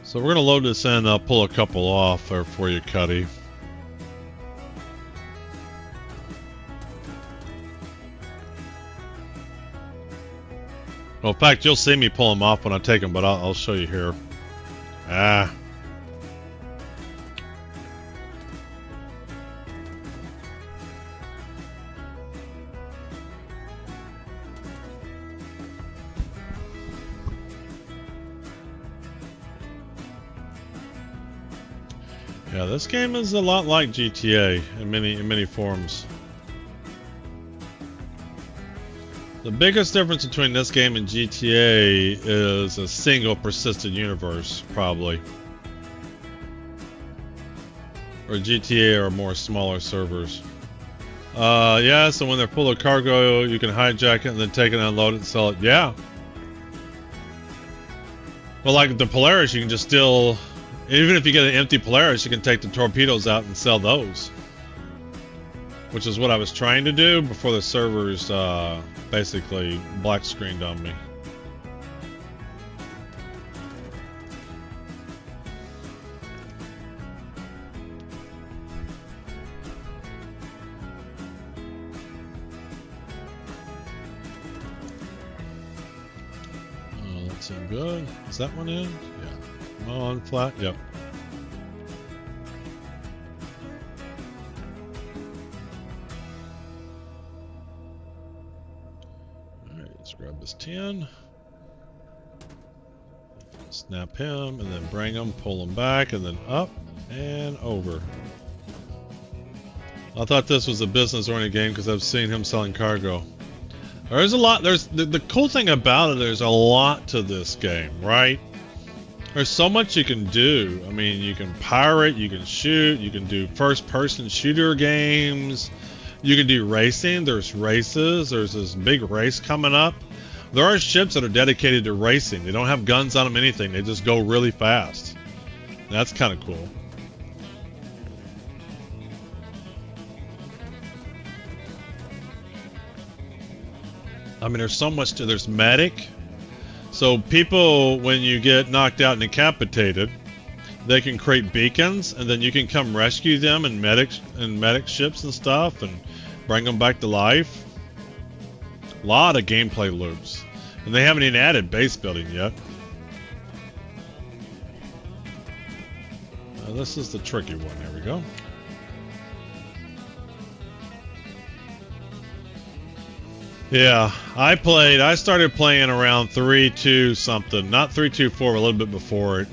So we're going to load this in, I'll pull a couple off there for you, Cuddy. Well, in fact, you'll see me pull them off when I take them, but I'll show you here. Ah. Yeah, this game is a lot like GTA in many forms. The biggest difference between this game and GTA is a single persistent universe, probably. Or GTA are more smaller servers. Yeah, so when they're full of cargo, you can hijack it and then take it, unload it, and sell it. Yeah. Well, like the Polaris, you can just steal. Even if you get an empty Polaris, you can take the torpedoes out and sell those. Which is what I was trying to do before the servers basically black screened on me. Oh, that sounds good. Is that one in? Yeah. Come on, flat. Yep. Grab this 10, snap him, and then bring him, pull him back, and then up and over. I thought this was a business-oriented game because I've seen him selling cargo. There's a lot. There's the cool thing about it. There's a lot to this game, right? There's so much you can do. I mean, you can pirate, you can shoot, you can do first-person shooter games. You can do racing. There's races. There's this big race coming up. There are ships that are dedicated to racing. They don't have guns on them, anything. They just go really fast. That's kind of cool. I mean, there's so much to. There's medic. So people, when you get knocked out and decapitated, they can create beacons, and then you can come rescue them in medic ships and stuff, and bring them back to life. A lot of gameplay loops, and they haven't even added base building yet. This is the tricky one. There we go. Yeah, I started playing around 3.2 something, not 3.2.4, a little bit before it.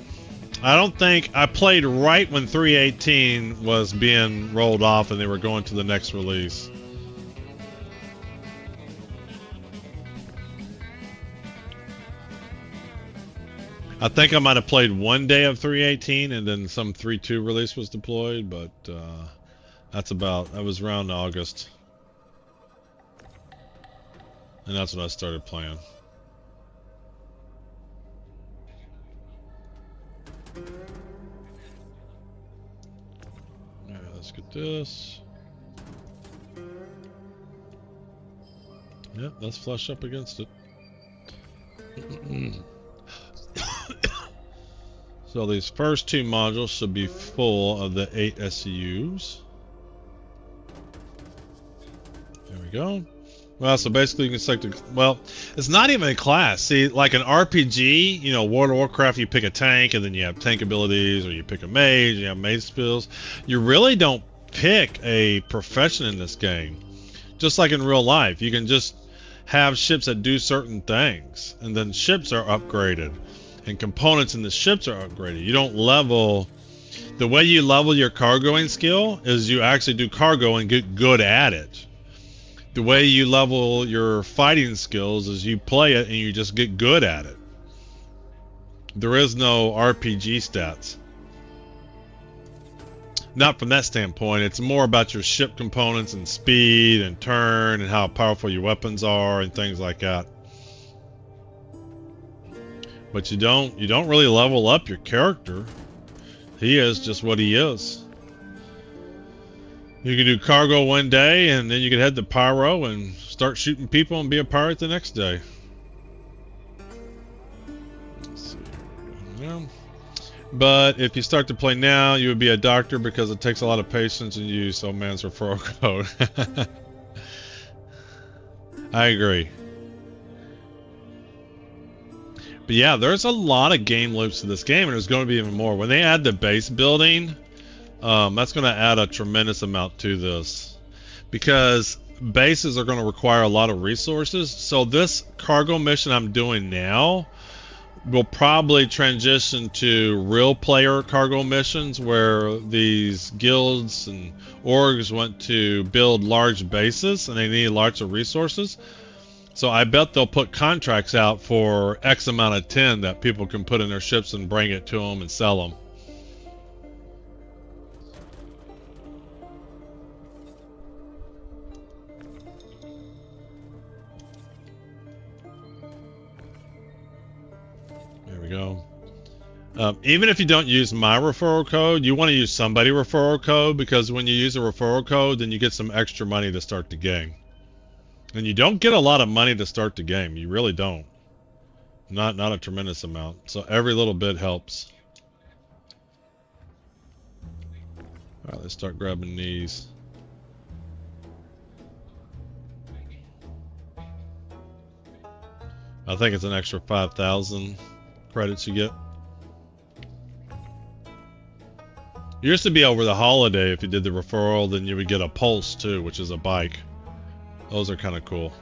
I don't think I played right when 3.18 was being rolled off and they were going to the next release. I think I might have played one day of 3.18 and then some 3.2 release was deployed, but that was around August. And that's when I started playing. Alright, let's get this. Yep, let's flush up against it. So these first two modules should be full of the 8 SCUs. There we go. Well, so basically you can select well, it's not even a class. See, like an RPG, you know, World of Warcraft, you pick a tank and then you have tank abilities, or you pick a mage, you have mage skills. You really don't pick a profession in this game. Just like in real life, you can just have ships that do certain things, and then ships are upgraded, and components in the ships are upgraded. You don't level. The way you level your cargoing skill is you actually do cargo and get good at it. The way you level your fighting skills is you play it and you just get good at it. There is no RPG stats. Not from that standpoint. It's more about your ship components and speed and turn and how powerful your weapons are and things like that. But you don't really level up your character. He is just what he is. You can do cargo one day, and then you can head to Pyro and start shooting people and be a pirate the next day. Let's see. Yeah. But if you start to play now, you would be a doctor because it takes a lot of patience and you use some man's referral code. I agree. But yeah, there's a lot of game loops to this game, and there's going to be even more. When they add the base building, that's going to add a tremendous amount to this, because bases are going to require a lot of resources. So this cargo mission I'm doing now will probably transition to real player cargo missions where these guilds and orgs want to build large bases and they need lots of resources. So I bet they'll put contracts out for X amount of tin that people can put in their ships and bring it to them and sell them. There we go. Even if you don't use my referral code, you want to use somebody's referral code, because when you use a referral code, then you get some extra money to start the game. And you don't get a lot of money to start the game. You really don't. Not a tremendous amount. So every little bit helps. Alright, let's start grabbing these. I think it's an extra 5,000 credits you get. It used to be over the holiday, if you did the referral, then you would get a pulse too, which is a bike. Those are kind of cool.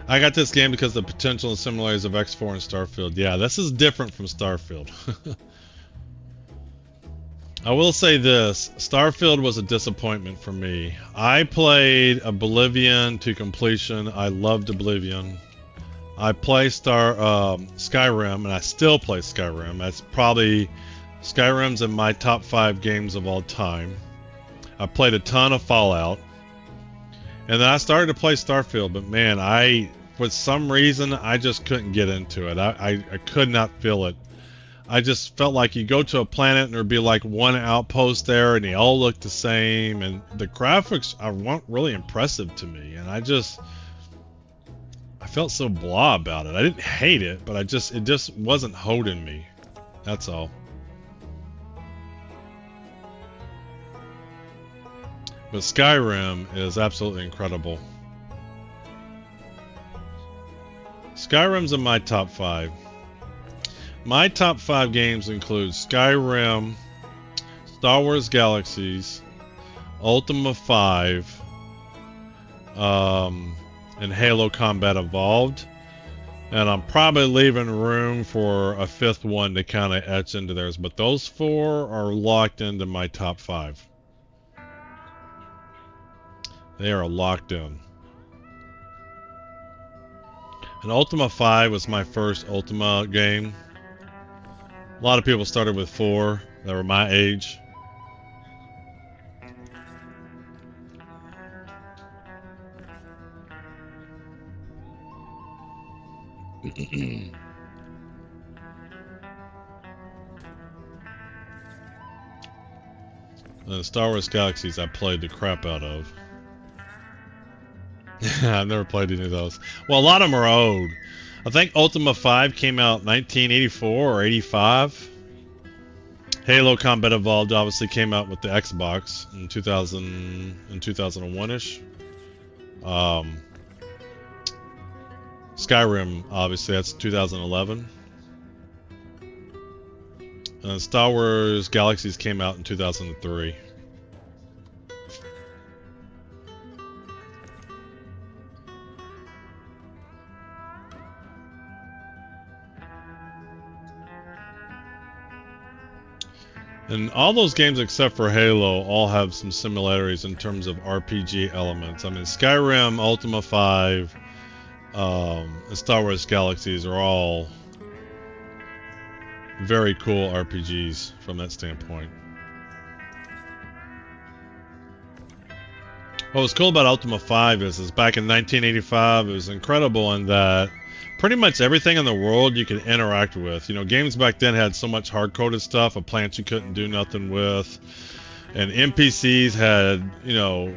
I got this game because of the potential and similarities of X4 and Starfield. Yeah, this is different from Starfield. I will say this, Starfield was a disappointment for me. I played Oblivion to completion. I loved Oblivion. I play Skyrim, and I still play Skyrim. That's probably, Skyrim's in my top 5 games of all time. I played a ton of Fallout. And then I started to play Starfield, but man, for some reason, I just couldn't get into it. I could not feel it. I just felt like you go to a planet and there'd be like one outpost there and they all look the same, and the graphics weren't really impressive to me, and I felt so blah about it. I didn't hate it, but it just wasn't holding me. That's all. But Skyrim is absolutely incredible. Skyrim's in my top 5. My top 5 games include Skyrim, Star Wars Galaxies, Ultima 5, and Halo Combat Evolved. And I'm probably leaving room for a 5th one to kind of etch into theirs, but those 4 are locked into my top 5. They are locked in. And Ultima 5 was my first Ultima game. A lot of people started with 4 that were my age. The Star Wars Galaxies I played the crap out of. I've never played any of those. Well, a lot of them are old. I think Ultima 5 came out 1984 or 85. Halo Combat Evolved obviously came out with the Xbox in 2001-ish. Skyrim, obviously, that's 2011. Star Wars Galaxies came out in 2003. And all those games except for Halo all have some similarities in terms of RPG elements. I mean, Skyrim, Ultima 5, and Star Wars Galaxies are all very cool RPGs from that standpoint. What was cool about Ultima 5 is back in 1985, it was incredible in that pretty much everything in the world you could interact with. You know, games back then had so much hard-coded stuff, a plant you couldn't do nothing with, and NPCs had, you know,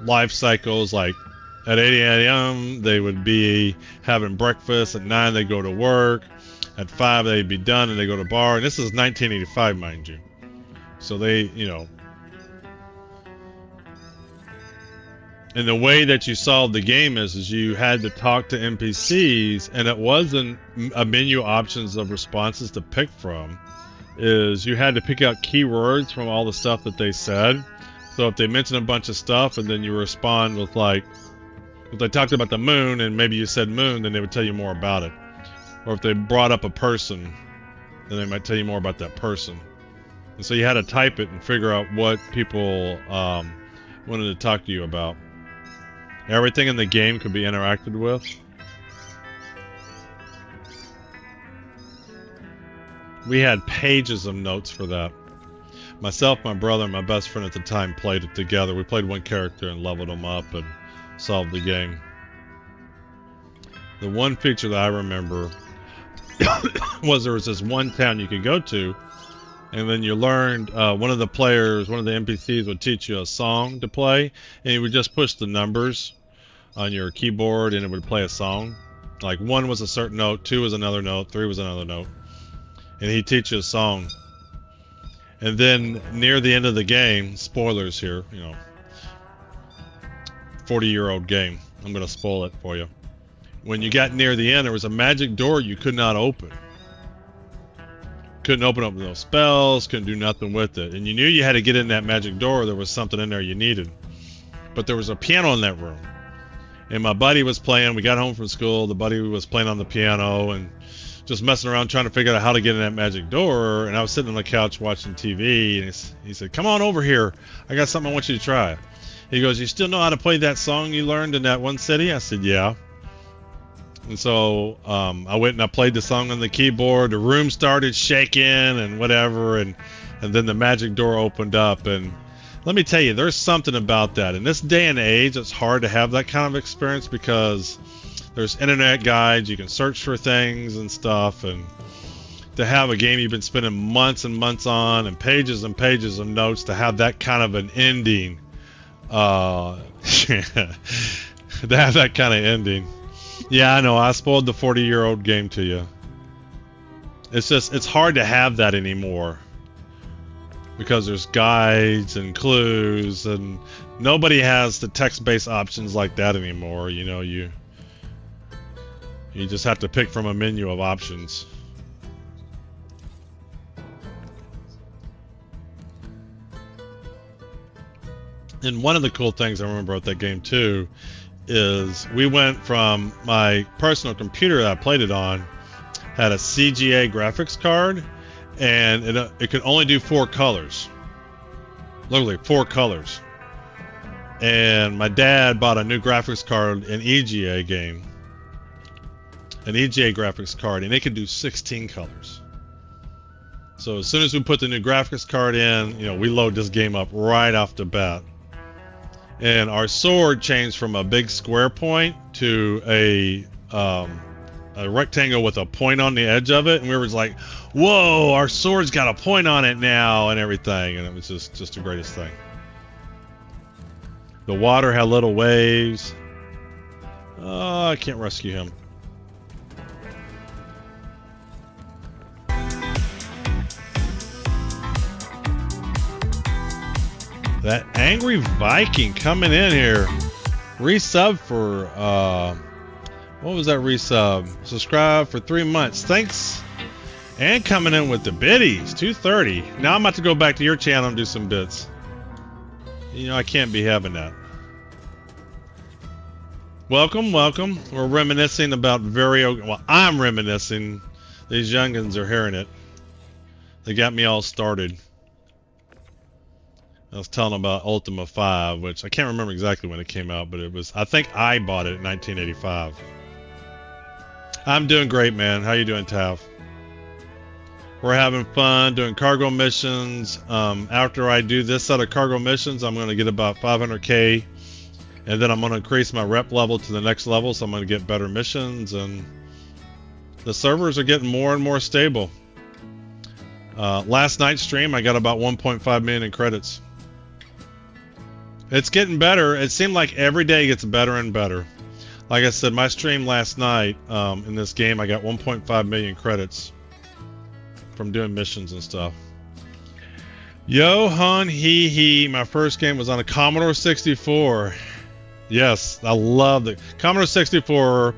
life cycles. Like at 8 a.m. they would be having breakfast, at 9 they go to work, at 5 they'd be done and they go to bar. And this is 1985, mind you. So they, you know, and the way that you solved the game is you had to talk to NPCs, and it wasn't a menu options of responses to pick from. Is you had to pick out keywords from all the stuff that they said. So if they mentioned a bunch of stuff and then you respond with, like, if they talked about the moon and maybe you said moon, then they would tell you more about it. Or if they brought up a person, then they might tell you more about that person. And so you had to type it and figure out what people wanted to talk to you about. Everything in the game could be interacted with. We had pages of notes for that. Myself, my brother, and my best friend at the time played it together. We played one character and leveled them up and solved the game. The one feature that I remember was there was this one town you could go to, and then you learned one of the players, one of the NPCs would teach you a song to play, and you would just push the numbers on your keyboard and it would play a song. Like 1 was a certain note, 2 was another note, 3 was another note, and he'd teach you a song. And then near the end of the game, spoilers here, you know, 40-year-old game, I'm gonna spoil it for you. When you got near the end, there was a magic door you could not open. Couldn't open up with no spells, couldn't do nothing with it. And you knew you had to get in that magic door, there was something in there you needed. But there was a piano in that room. And my buddy was playing, we got home from school, the buddy was playing on the piano and just messing around trying to figure out how to get in that magic door. And I was sitting on the couch watching TV, and he said, "Come on over here, I got something I want you to try." He goes, "You still know how to play that song you learned in that one city?" I said, "Yeah." And so I went and I played the song on the keyboard, the room started shaking and whatever, and then the magic door opened up. And let me tell you, there's something about that. In this day and age, it's hard to have that kind of experience because there's internet guides, you can search for things and stuff, and to have a game you've been spending months and months on and pages of notes, to have that kind of an ending, to have that kind of ending. Yeah, I know, I spoiled the 40-year-old game to you. It's just, it's hard to have that anymore, because there's guides and clues, and nobody has the text-based options like that anymore. You know, you just have to pick from a menu of options. And one of the cool things I remember about that game too is we went from my personal computer that I played it on had a CGA graphics card, and it could only do 4 colors. Literally 4 colors. And my dad bought a new graphics card, an EGA game. An EGA graphics card, and it could do 16 colors. So as soon as we put the new graphics card in, you know, we load this game up right off the bat. And our sword changed from a big square point to a rectangle with a point on the edge of it, and we were just like, whoa, our sword's got a point on it now and everything, and it was just the greatest thing. The water had little waves. Oh, I can't rescue him. That Angry Viking coming in here. Resub for, what was that resub? Subscribe for 3 months. Thanks. And coming in with the biddies, 230. Now I'm about to go back to your channel and do some bits. You know, I can't be having that. Welcome, welcome. We're reminiscing about well, I'm reminiscing. These youngins are hearing it. They got me all started. I was telling them about Ultima 5, which I can't remember exactly when it came out, but it was, I think I bought it in 1985. I'm doing great, man. How you doing, Tav? We're having fun doing cargo missions. After I do this set of cargo missions, I'm going to get about 500k, and then I'm going to increase my rep level to the next level, so I'm going to get better missions, and the servers are getting more and more stable. Last night's stream, I got about 1.5 million in credits. It's getting better. It seemed like every day gets better and better. Like I said, my stream last night in this game, I got 1.5 million credits from doing missions and stuff. Yo, hun, he. My first game was on a Commodore 64. Yes, I love it. Commodore 64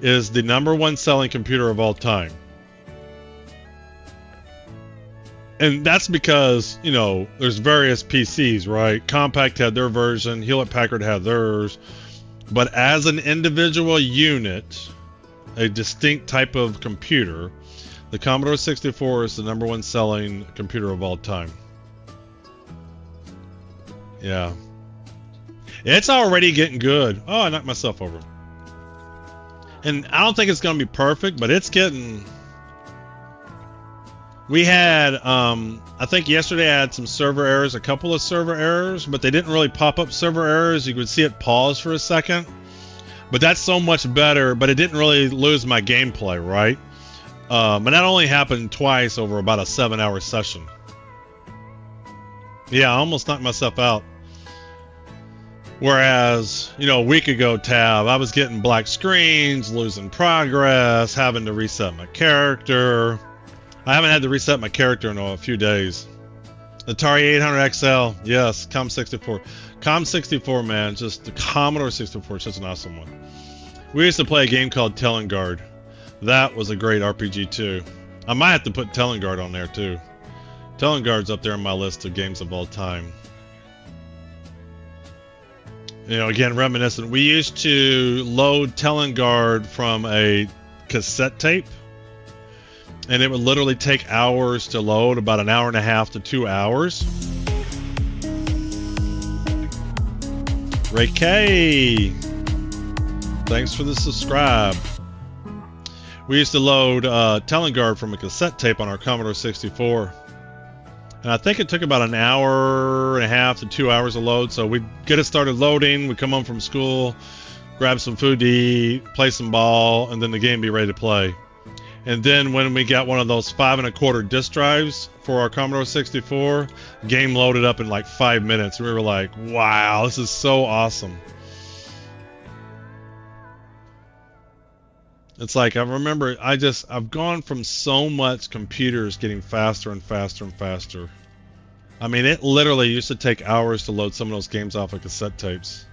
is the #1 selling computer of all time. And that's because, you know, there's various PCs, right? Compaq had their version, Hewlett-Packard had theirs. But as an individual unit, a distinct type of computer, the Commodore 64 is the #1 selling computer of all time. Yeah. It's already getting good. Oh, I knocked myself over. And I don't think it's going to be perfect, but it's getting... We had, I think yesterday I had some server errors, a couple of server errors, but they didn't really pop up server errors. You could see it pause for a second. But that's so much better, but it didn't really lose my gameplay, right? And that only happened twice over about a 7-hour session. Yeah, I almost knocked myself out. Whereas, you know, a week ago, Tab, I was getting black screens, losing progress, having to reset my character. I haven't had to reset my character in a few days. Atari 800 XL, yes, COM64. COM64, man, just the Commodore 64 is just an awesome one. We used to play a game called Telengard. That was a great RPG too. I might have to put Telengard on there too. Telengard's up there on my list of games of all time. You know, again, reminiscent. We used to load Telengard from a cassette tape. And it would literally take hours to load, about an hour and a half to 2 hours. Ray K, thanks for the subscribe. We used to load Telengard from a cassette tape on our Commodore 64. And I think it took about an hour and a half to 2 hours to load. So we'd get it started loading, we'd come home from school, grab some food to eat, play some ball, and then the game be ready to play. And then when we got one of those 5 1/4 disk drives for our Commodore 64, game loaded up in like 5 minutes. We were like, wow, this is so awesome. It's like, I remember, I've gone from so much computers getting faster and faster and faster. I mean, it literally used to take hours to load some of those games off of cassette tapes.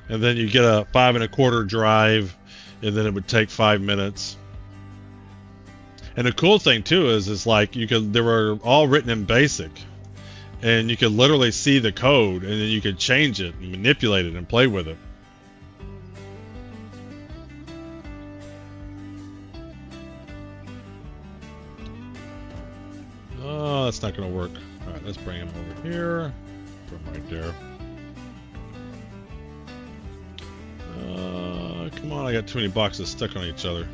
And then you get a 5 1/4 drive, and then it would take 5 minutes. And the cool thing too is like they were all written in BASIC, and you could literally see the code, and then you could change it and manipulate it and play with it. Oh, that's not going to work. All right, let's bring him over here. Put him right there. Come on, I got too many boxes stuck on each other.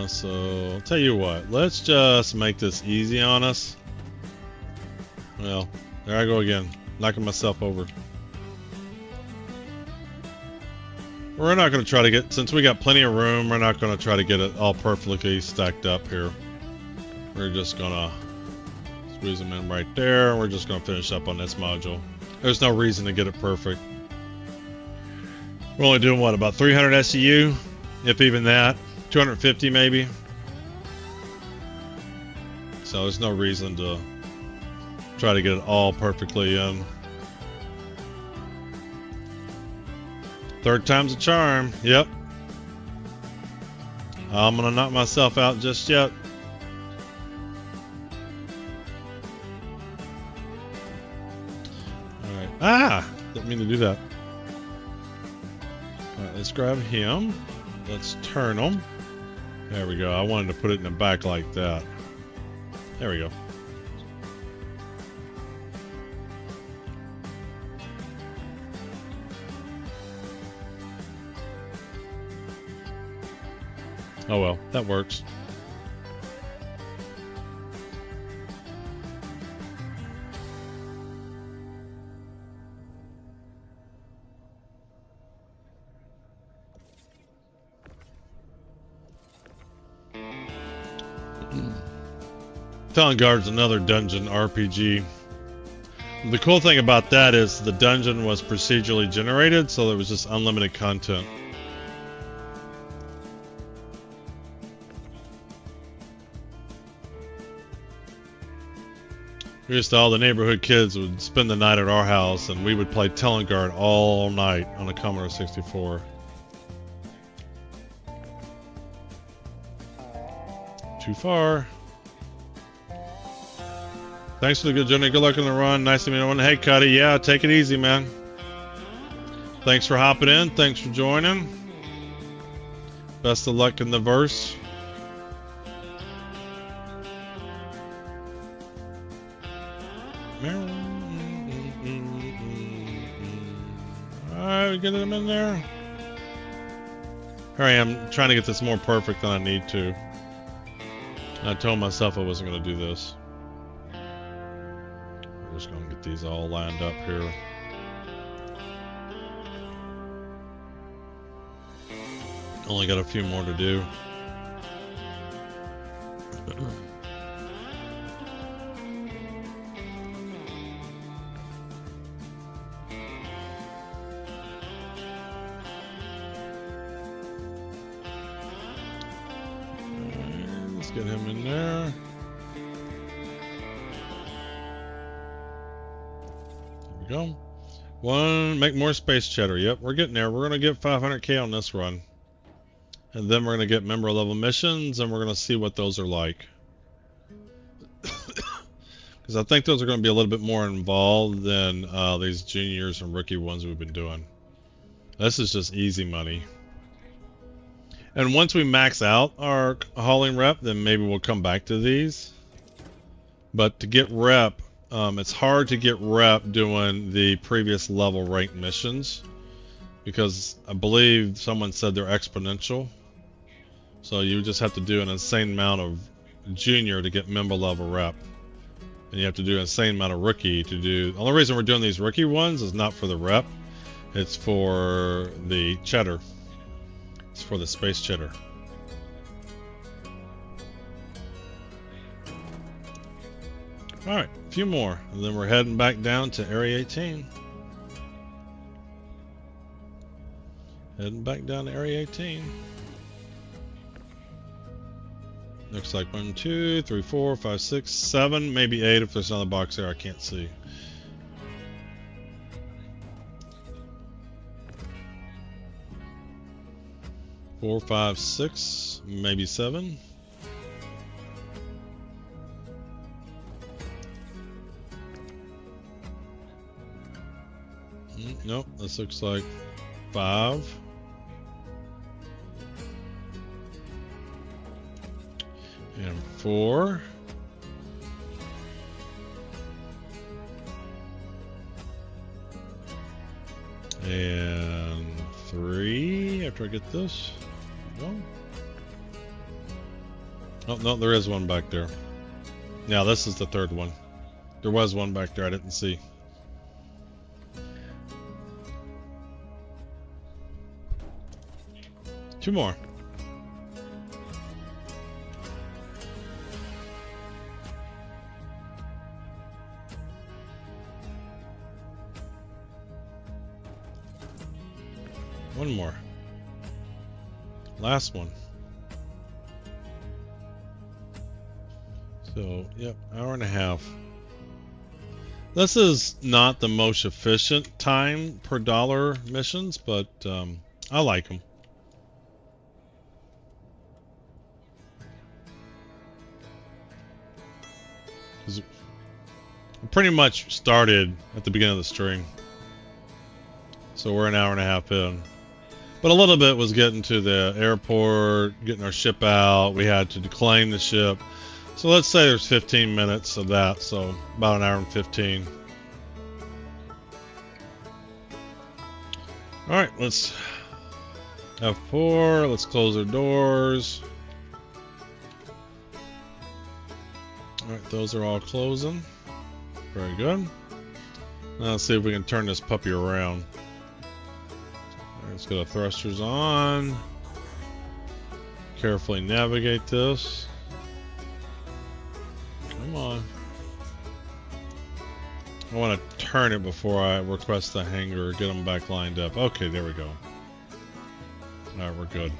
So I'll tell you what, let's just make this easy on us. Well, there I go again, knocking myself over. We're not going to try to get, since we got plenty of room, we're not going to try to get it all perfectly stacked up here. We're just going to squeeze them in right there. We're just going to finish up on this module. There's no reason to get it perfect. We're only doing what, about 300 SEU, if even that, 250 maybe. So there's no reason to try to get it all perfectly in. Third time's a charm. Yep. I'm gonna knock myself out just yet. Alright. Ah! Didn't mean to do that. Alright, let's grab him. Let's turn him. There we go. I wanted to put it in the back like that. There we go. Oh well, that works. Telling another dungeon RPG. The cool thing about that is the dungeon was procedurally generated, so there was just unlimited content. All the neighborhood kids would spend the night at our house, and we would play Telling all night on a Commodore 64. Too far. Thanks for the good journey. Good luck on the run. Nice to meet everyone. Hey, Cuddy. Yeah, take it easy, man. Thanks for hopping in. Thanks for joining. Best of luck in the verse. Alright, get him in there. Here I am trying to get this more perfect than I need to. I told myself I wasn't going to do this. I'm just going to get these all lined up here. Only got a few more to do. Get him in there. There we go. Make more space cheddar. Yep, we're getting there. We're going to get 500k on this run. And then we're going to get member level missions, and we're going to see what those are like. Because I think those are going to be a little bit more involved than these juniors and rookie ones we've been doing. This is just easy money. And once we max out our hauling rep, then maybe we'll come back to these. But to get rep, it's hard to get rep doing the previous level ranked missions. Because I believe someone said they're exponential. So you just have to do an insane amount of junior to get member level rep. And you have to do an insane amount of rookie to do... The only reason we're doing these rookie ones is not for the rep. It's for the cheddar. It's for the space cheddar. Alright, a few more. And then we're heading back down to Area 18. Heading back down to Area 18. Looks like 1, 2, 3, 4, 5, 6, 7, maybe 8 if there's another box there I can't see. Four, 5, 6, maybe 7. Nope, this looks like 5. And 4. And 3 after I get this. No. Oh, no, there is one back there. Yeah, this is the third one. There was one back there I didn't see. Two more. One more. Last one. So, yep, hour and a half. This is not the most efficient time per dollar missions, but I like them. I pretty much started at the beginning of the string. So we're an hour and a half in. But a little bit was getting to the airport, getting our ship out. We had to claim the ship. So let's say there's 15 minutes of that. So about an hour and 15. Alright, let's F4. Let's close our doors. Alright, those are all closing. Very good. Now let's see if we can turn this puppy around. Let's get our thrusters on. Carefully navigate this. Come on. I want to turn it before I request the hangar, get them back lined up. Okay, there we go. Alright, we're good.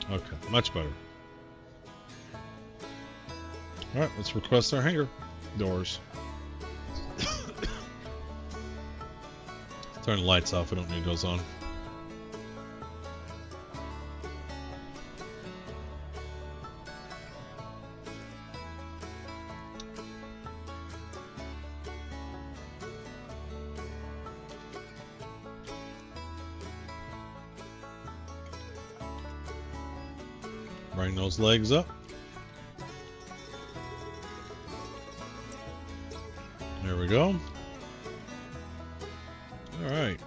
Okay, much better. Alright, let's request our hangar doors. Turn the lights off, we don't need those on. Bring those legs up. There we go. All right.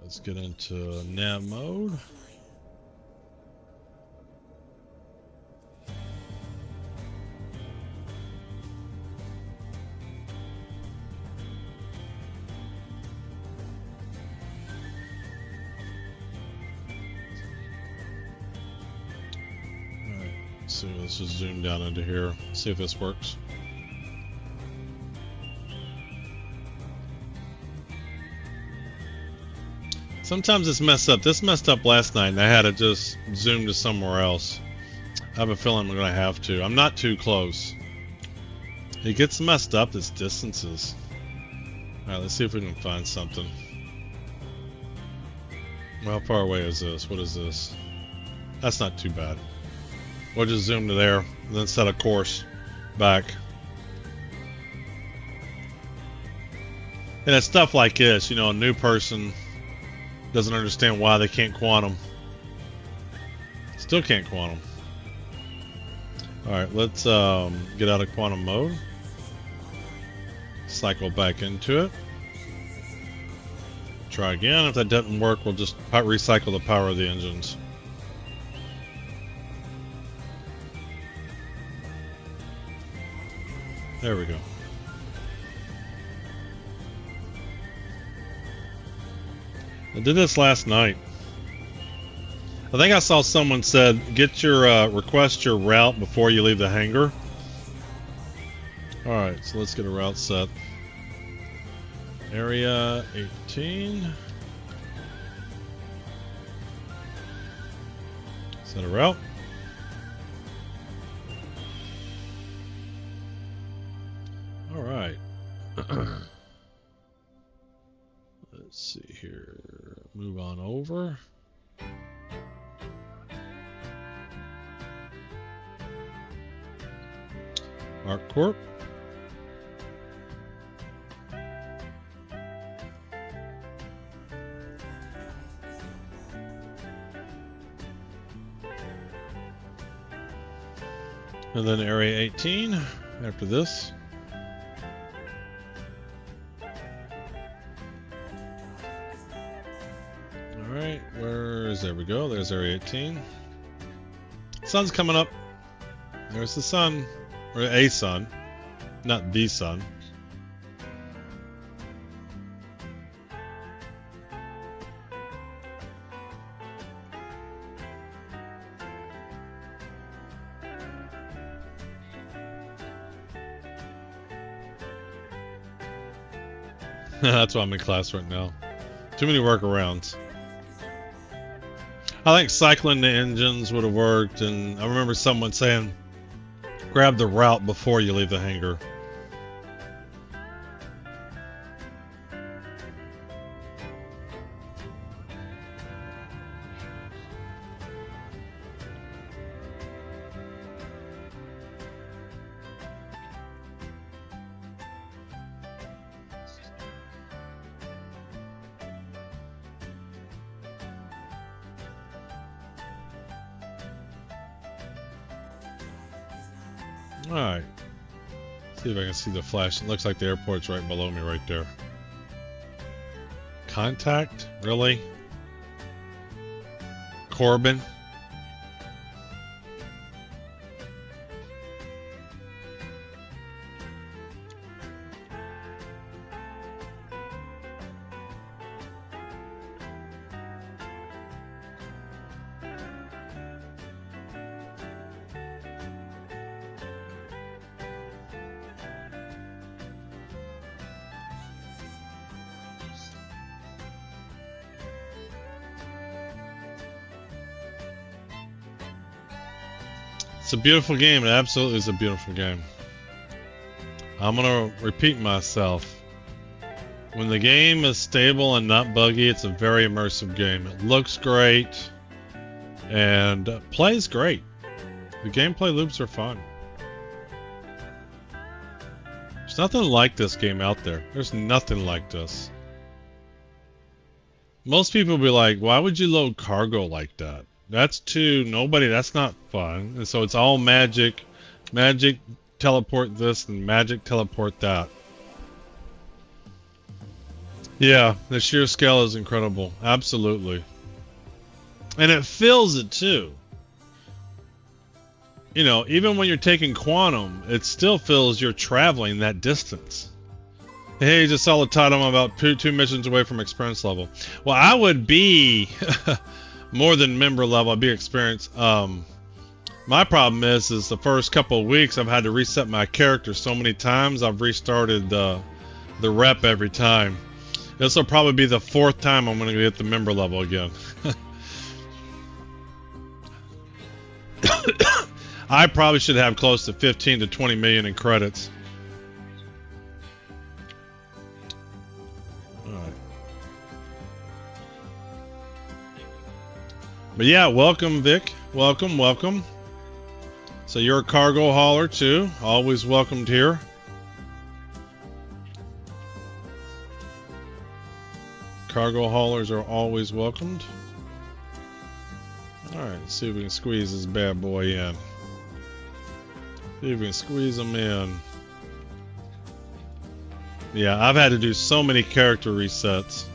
Let's get into nav mode. So let's just zoom down into here, see if this works. Sometimes it's messed up. This messed up last night and I had to just zoom to somewhere else. I have a feeling I'm going to have to. I'm not too close. It gets messed up, its distances. Alright, let's see if we can find something. How far away is this? What is this? That's not too bad. We'll just zoom to there, and then set a course back. And it's stuff like this, you know, a new person doesn't understand why they can't quantum. Still can't quantum. Alright, let's get out of quantum mode. Cycle back into it. Try again. If that doesn't work, we'll just recycle the power of the engines. There we go. I did this last night. I think I saw someone said, get your request your route before you leave the hangar. Alright, so let's get a route set. Area 18. Set a route. Alright. Let's see here. Move on over. ArcCorp. And then Area 18 after this. Alright, there we go, there's Area 18. Sun's coming up. There's the sun. Or a sun. Not the sun. That's why I'm in class right now. Too many workarounds. I think cycling the engines would have worked, and I remember someone saying, grab the route before you leave the hangar. Alright. See if I can see the flash. It looks like the airport's right below me right there. Contact? Really? Corbin? It's a beautiful game. It absolutely is a beautiful game. I'm gonna repeat myself. When the game is stable and not buggy, it's a very immersive game. It looks great and plays great. The gameplay loops are fun. There's nothing like this game out there. There's nothing like this. Most people be like, why would you load cargo like that? That's that's not fun. And so it's all magic. Magic teleport this and magic teleport that. Yeah, the sheer scale is incredible. Absolutely. And it fills it too. You know, even when you're taking quantum, it still feels you're traveling that distance. Hey, just saw the title. I'm about two missions away from experience level. Well, I would be more than member level. I'd be experienced. My problem is the first couple of weeks I've had to reset my character so many times. I've restarted the rep every time. This will probably be the 4th time I'm going to get the member level again. I probably should have close to 15 to 20 million in credits. Alright. But yeah, welcome Vic. Welcome, welcome. So you're a cargo hauler too. Always welcomed here. Cargo haulers are always welcomed. Alright, let's see if we can squeeze this bad boy in. See if we can squeeze them in. Yeah, I've had to do so many character resets.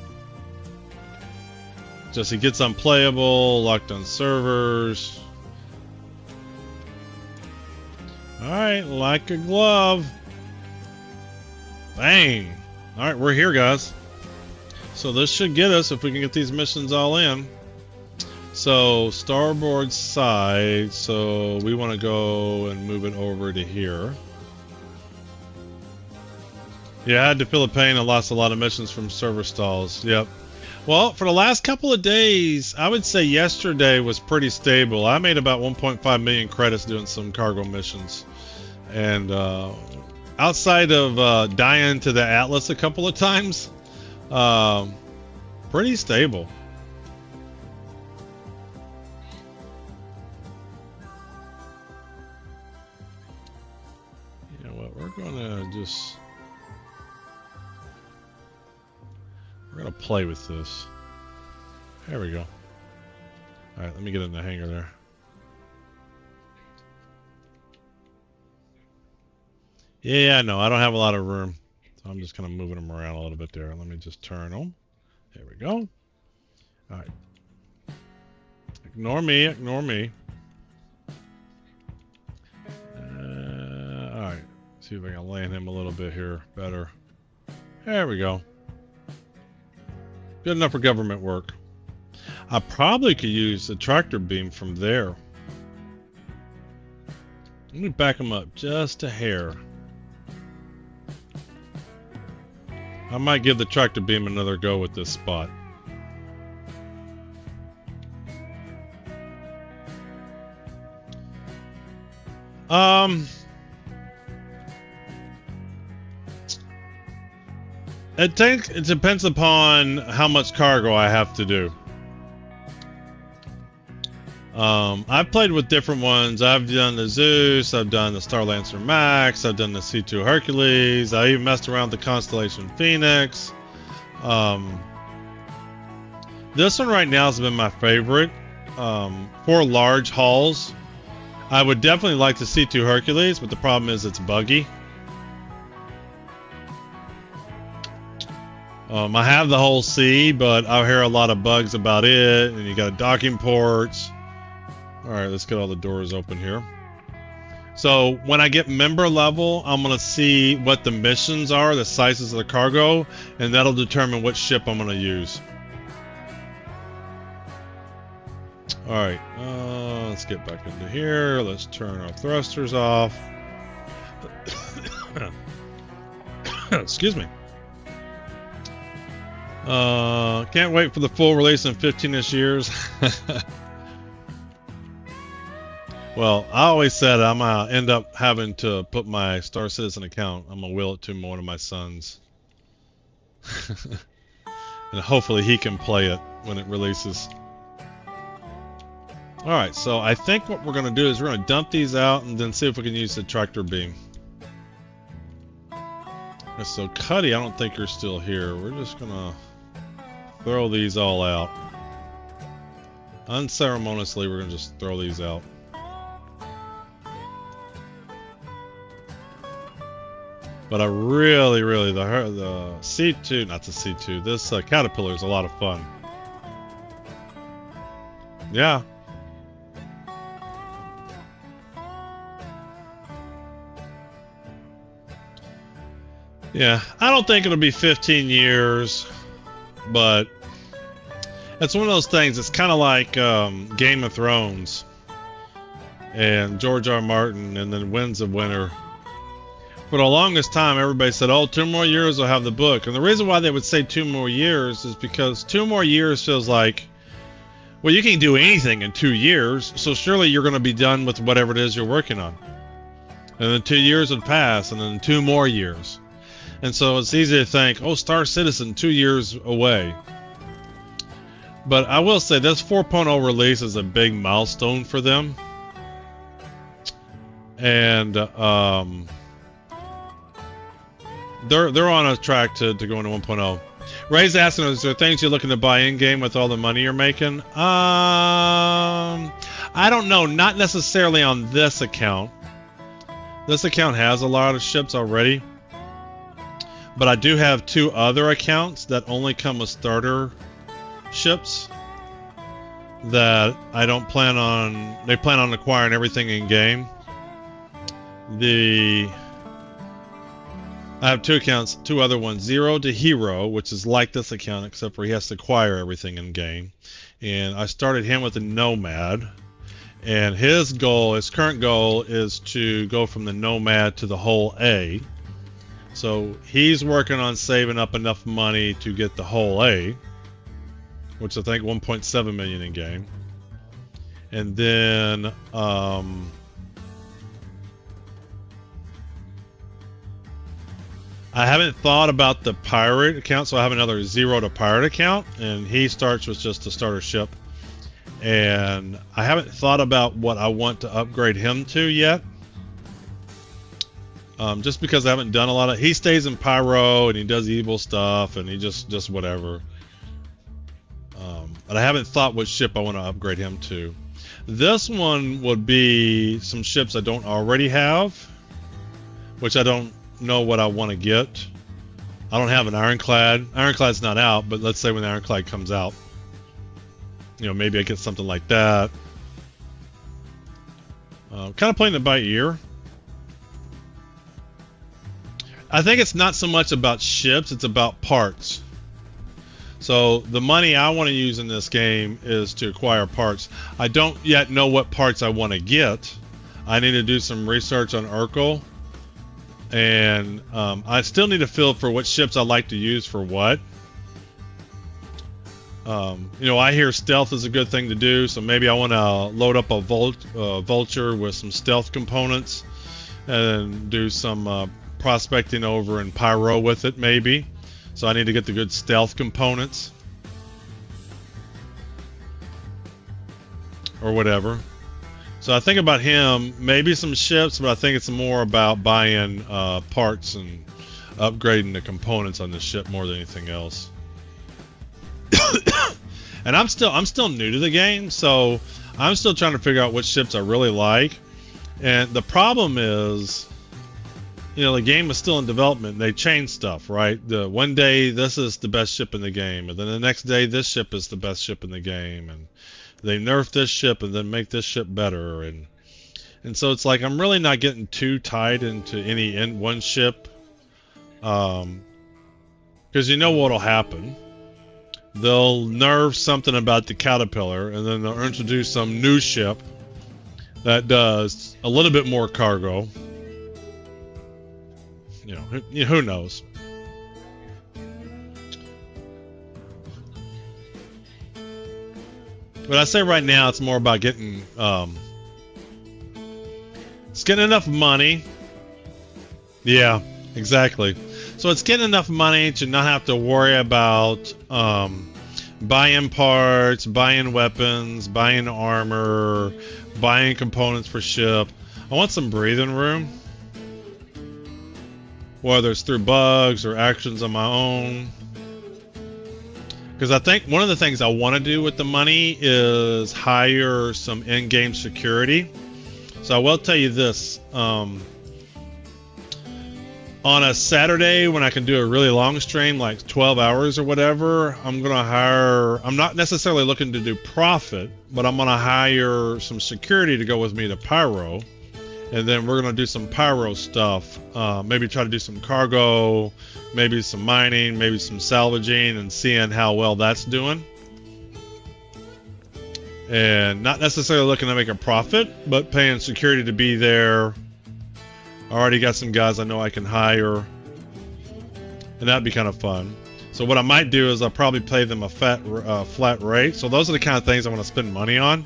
Just he gets unplayable, locked on servers. Alright, like a glove. Bang! Alright, we're here, guys. So this should get us if we can get these missions all in. So starboard side, so we want to go and move it over to here. Yeah, I had to feel the pain. I lost a lot of missions from server stalls. Yep. Well, for the last couple of days, I would say yesterday was pretty stable. I made about 1.5 million credits doing some cargo missions. And outside of dying to the Atlas a couple of times, pretty stable. You know what? We're gonna play with this. There we go. All right, let me get in the hangar there. Yeah, no, I don't have a lot of room, so I'm just kind of moving them around a little bit there. Let me just turn them. There we go. All right. Ignore me. Ignore me. All right. See if I can land him a little bit here better. There we go. Good enough for government work. I probably could use the tractor beam from there. Let me back him up just a hair. I might give the tractor beam another go with this spot. It depends upon how much cargo I have to do. I've played with different ones. I've done the Zeus, I've done the Star Lancer Max, I've done the C2 Hercules, I even messed around with the Constellation Phoenix. This one right now has been my favorite. For large hauls, I would definitely like the C2 Hercules, but the problem is it's buggy. I have the whole C, but I hear a lot of bugs about it, and you got docking ports. Alright, let's get all the doors open here. So when I get member level, I'm going to see what the missions are, the sizes of the cargo, and that'll determine what ship I'm going to use. Alright, let's get back into here. Let's turn our thrusters off. Excuse me. Can't wait for the full release in 15-ish years. Well, I always said I'm going to end up having to put my Star Citizen account. I'm going to will it to one of my sons. And hopefully he can play it when it releases. Alright, so I think what we're going to do is we're going to dump these out and then see if we can use the tractor beam. So Cuddy, I don't think you're still here. We're just going to throw these all out. Unceremoniously, we're going to just throw these out. But I really, the C2, not the C2, this Caterpillar is a lot of fun. Yeah. Yeah, I don't think it'll be 15 years, but it's one of those things. It's kind of like Game of Thrones and George R. Martin and then Winds of Winter. For the longest time, everybody said, oh, 2 more years will have the book. And the reason why they would say 2 more years is because 2 more years feels like, well, you can do anything in 2 years, so surely you're going to be done with whatever it is you're working on. And then 2 years would pass, and then 2 more years. And so it's easy to think, oh, Star Citizen, 2 years away. But I will say this 4.0 release is a big milestone for them. And they're on a track to go into 1.0. Ray's asking, is there things you're looking to buy in-game with all the money you're making? I don't know. Not necessarily on this account. This account has a lot of ships already. But I do have 2 other accounts that only come with starter ships that I don't plan on. They plan on acquiring everything in game. I have 2 accounts, 2 other ones. Zero to Hero, which is like this account, except for he has to acquire everything in game. And I started him with a Nomad. And his current goal is to go from the Nomad to the whole A. So he's working on saving up enough money to get the whole A, which I think 1.7 million in game. And then I haven't thought about the pirate account, so I have another Zero to pirate account, and he starts with just a starter ship. And I haven't thought about what I want to upgrade him to yet. Just because I haven't done a lot of... He stays in Pyro, and he does evil stuff, and he just whatever. But I haven't thought what ship I want to upgrade him to. This one would be some ships I don't already have, which I don't know what I want to get. I don't have an Ironclad. Ironclad's not out, but let's say when the Ironclad comes out, you know, maybe I get something like that. Kind of playing it by ear. I think it's not so much about ships, it's about parts. So the money I want to use in this game is to acquire parts. I don't yet know what parts I want to get. I need to do some research on Urkel And I still need a feel for what ships I like to use for what. You know, I hear stealth is a good thing to do, so maybe I want to load up a vulture with some stealth components and do some prospecting over in pyro with it, maybe. So I need to get the good stealth components or whatever. So I think about him, maybe some ships, but I think it's more about buying parts and upgrading the components on the ship more than anything else. And I'm still new to the game, so I'm still trying to figure out which ships I really like. And the problem is, you know, the game is still in development. They change stuff, right? One day this is the best ship in the game, and then the next day this ship is the best ship in the game, and they nerf this ship and then make this ship better, and so it's like I'm really not getting too tied into any one ship, because you know what'll happen. They'll nerf something about the Caterpillar, and then they'll introduce some new ship that does a little bit more cargo. You know, who knows? But I say right now, it's more about getting, it's getting enough money. Yeah, exactly. So it's getting enough money to not have to worry about buying parts, buying weapons, buying armor, buying components for ship. I want some breathing room, whether it's through bugs or actions on my own. Because I think one of the things I want to do with the money is hire some in-game security. So I will tell you this. On a Saturday when I can do a really long stream, like 12 hours or whatever, I'm going to hire... I'm not necessarily looking to do profit, but I'm going to hire some security to go with me to Pyro. And then we're going to do some Pyro stuff. Maybe try to do some cargo, maybe some mining, maybe some salvaging, and seeing how well that's doing. And not necessarily looking to make a profit, but paying security to be there. I already got some guys I know I can hire, and that'd be kind of fun. So what I might do is I'll probably pay them a flat rate. So those are the kind of things I want to spend money on.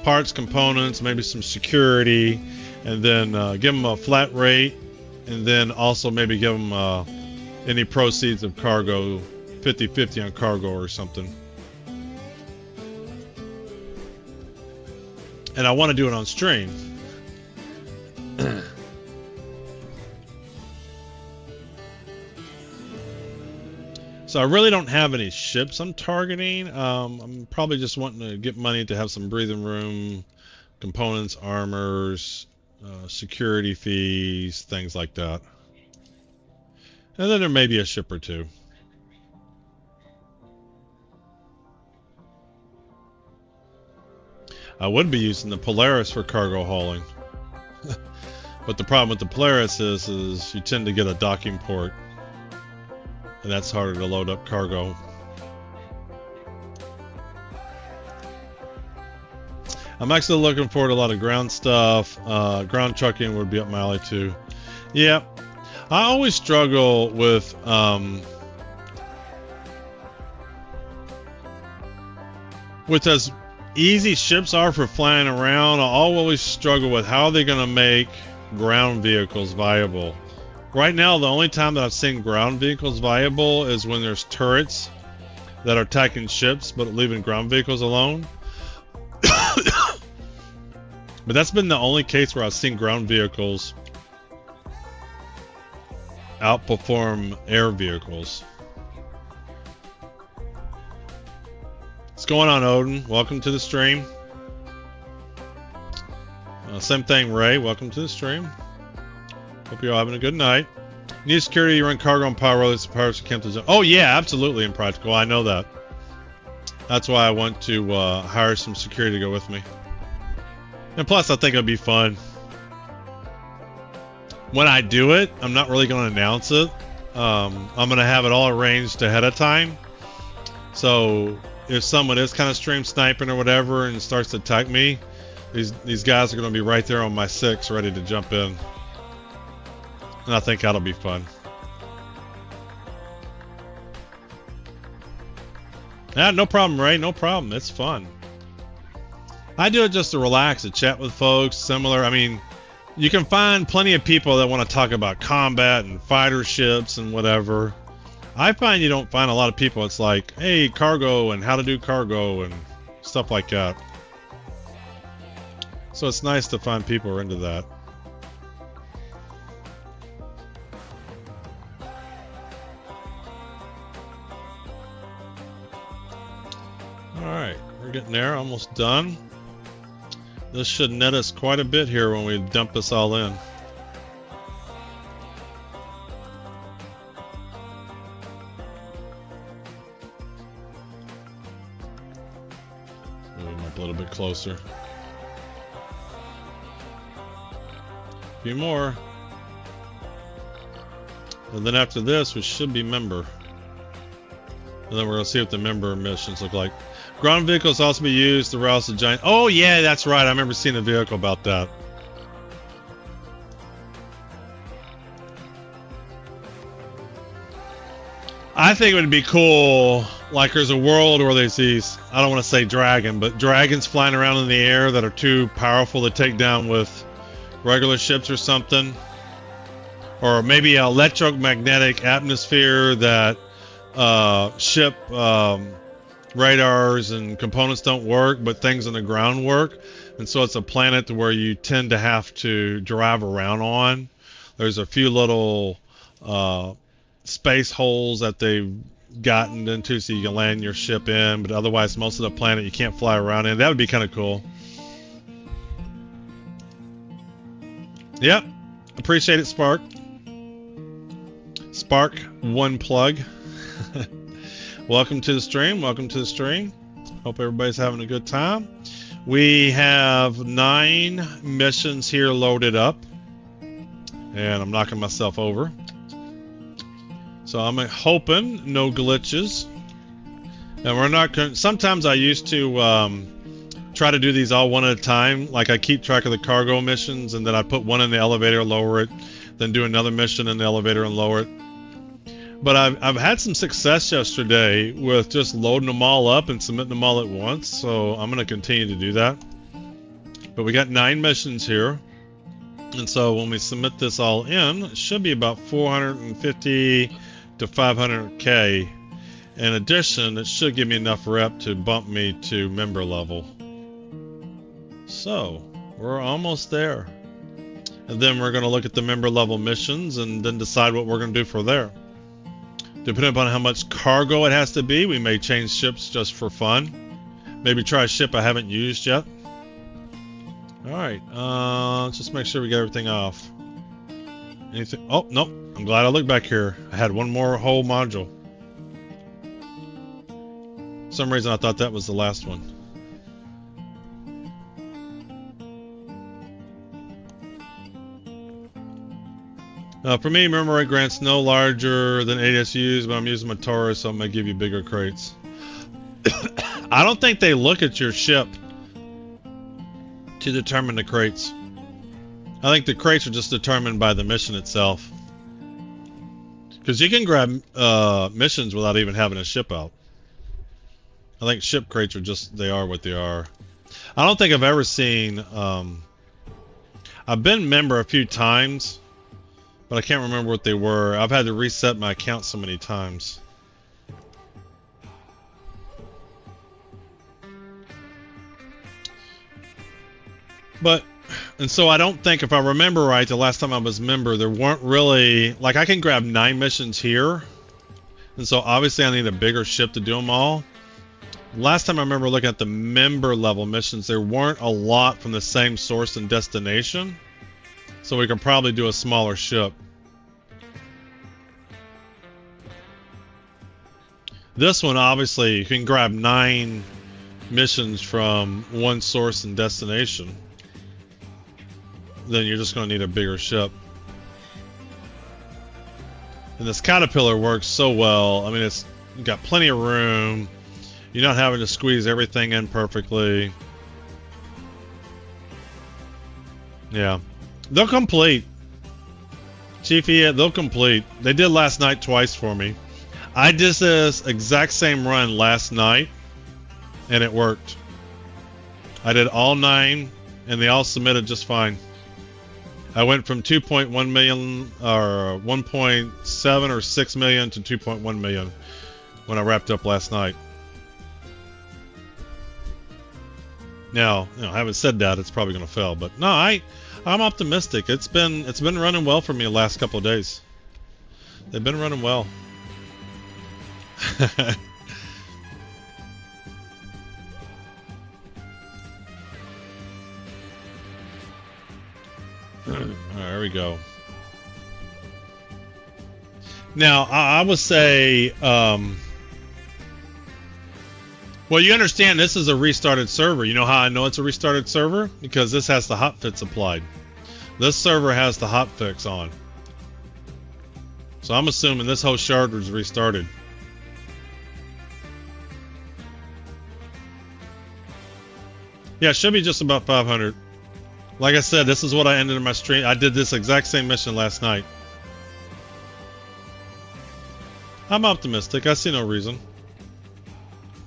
Parts, components, maybe some security, and then give them a flat rate, and then also maybe give them any proceeds of cargo, 50-50 on cargo or something. And I want to do it on stream. So I really don't have any ships I'm targeting. I'm probably just wanting to get money to have some breathing room, components, armors, security fees, things like that. And then there may be a ship or two. I would be using the Polaris for cargo hauling. But the problem with the Polaris is you tend to get a docking port. And that's harder to load up cargo. I'm actually looking forward to a lot of ground stuff. Ground trucking would be up my alley too. Yeah. I always struggle with... with as easy ships are for flying around, I always struggle with how they're going to make ground vehicles viable. Right now, the only time that I've seen ground vehicles viable is when there's turrets that are attacking ships but leaving ground vehicles alone. But that's been the only case where I've seen ground vehicles outperform air vehicles. What's going on, Odin? Welcome to the stream. Same thing, Ray. Welcome to the stream. Hope you're all having a good night. Need security, you run cargo on Pyro, it's pirates camp to zone. Oh yeah, absolutely impractical. I know that. That's why I want to hire some security to go with me. And plus, I think it'll be fun. When I do it, I'm not really going to announce it. I'm going to have it all arranged ahead of time. So if someone is kind of stream sniping or whatever and starts to attack me, These guys are going to be right there on my 6, ready to jump in. And I think that'll be fun. Yeah, no problem, Ray. No problem. It's fun. I do it just to relax, to chat with folks. Similar. I mean, you can find plenty of people that want to talk about combat and fighter ships and whatever. I find you don't find a lot of people. It's like, hey, cargo and how to do cargo and stuff like that. So it's nice to find people who are into that. Alright, we're getting there, almost done. This should net us quite a bit here when we dump this all in. Move them up a little bit closer. A few more. And then after this, we should be member. And then we're going to see what the member missions look like. Ground vehicles also be used to rouse the giant. Oh, yeah, that's right. I remember seeing a vehicle about that. I think it would be cool. Like, there's a world where there's these, I don't want to say dragon, but dragons flying around in the air that are too powerful to take down with regular ships or something. Or maybe an electromagnetic atmosphere that ship radars and components don't work, but things on the ground work. And so it's a planet where you tend to have to drive around on. There's a few little space holes that they've gotten into so you can land your ship in, but otherwise most of the planet you can't fly around in. That would be kind of cool. Yep. Appreciate it, Spark. Spark one plug. Welcome to the stream. Welcome to the stream. Hope everybody's having a good time. We have 9 missions here loaded up. And I'm knocking myself over. So I'm hoping no glitches. And we're not going. Sometimes I used to try to do these all one at a time. Like I keep track of the cargo missions, and then I put one in the elevator, lower it, then do another mission in the elevator and lower it. But I've had some success yesterday with just loading them all up and submitting them all at once. So I'm going to continue to do that. But we got 9 missions here. And so when we submit this all in, it should be about 450 to 500K. In addition, it should give me enough rep to bump me to member level. So we're almost there. And then we're going to look at the member level missions and then decide what we're going to do for there. Depending upon how much cargo it has to be, we may change ships just for fun. Maybe try a ship I haven't used yet. Alright, let's just make sure we get everything off. Anything? Oh, nope. I'm glad I looked back here. I had one more whole module. For some reason I thought that was the last one. For me, memory rate grants no larger than 8 SUs, but I'm using my Taurus, so I'm going to give you bigger crates. I don't think they look at your ship to determine the crates. I think the crates are just determined by the mission itself. Because you can grab missions without even having a ship out. I think ship crates are just, they are what they are. I don't think I've ever seen, I've been member a few times, but I can't remember what they were. I've had to reset my account so many times. But, and so I don't think, if I remember right, the last time I was member, there weren't really, like I can grab 9 missions here. And so obviously I need a bigger ship to do them all. Last time I remember looking at the member level missions, there weren't a lot from the same source and destination. So we can probably do a smaller ship. This one, obviously, you can grab 9 missions from one source and destination. Then you're just going to need a bigger ship. And this Caterpillar works so well. I mean, it's got plenty of room. You're not having to squeeze everything in perfectly. Yeah. They'll complete. Chiefy, they'll complete. They did last night twice for me. I did this exact same run last night, and it worked. I did all 9, and they all submitted just fine. I went from 2.1 million, or 1.7 or 6 million to 2.1 million when I wrapped up last night. Now, having said that, it's probably going to fail, but no, I'm optimistic. It's been running well for me the last couple of days. They've been running well. Alright, there we go. Now, I would say, well, you understand this is a restarted server. You know how I know it's a restarted server? Because this has the hotfix applied. This server has the hotfix on. So I'm assuming this whole shard was restarted. Yeah, it should be just about 500. Like I said, this is what I ended in my stream. I did this exact same mission last night. I'm optimistic. I see no reason.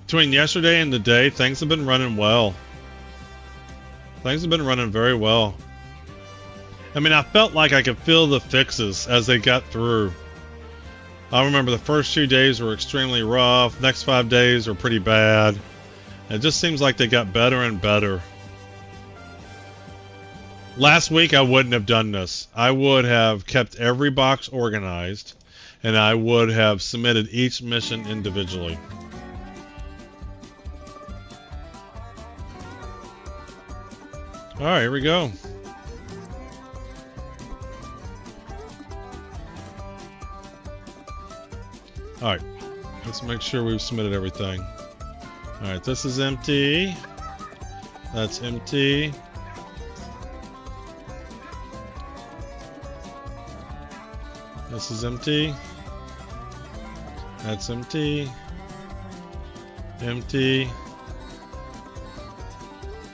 Between yesterday and today, things have been running well. Things have been running very well. I mean, I felt like I could feel the fixes as they got through. I remember the first few days were extremely rough. Next 5 days were pretty bad. It just seems like they got better and better. Last week, I wouldn't have done this. I would have kept every box organized, and I would have submitted each mission individually. Alright, here we go. Alright, let's make sure we've submitted everything. Alright, this is empty. That's empty. This is empty. That's empty. Empty.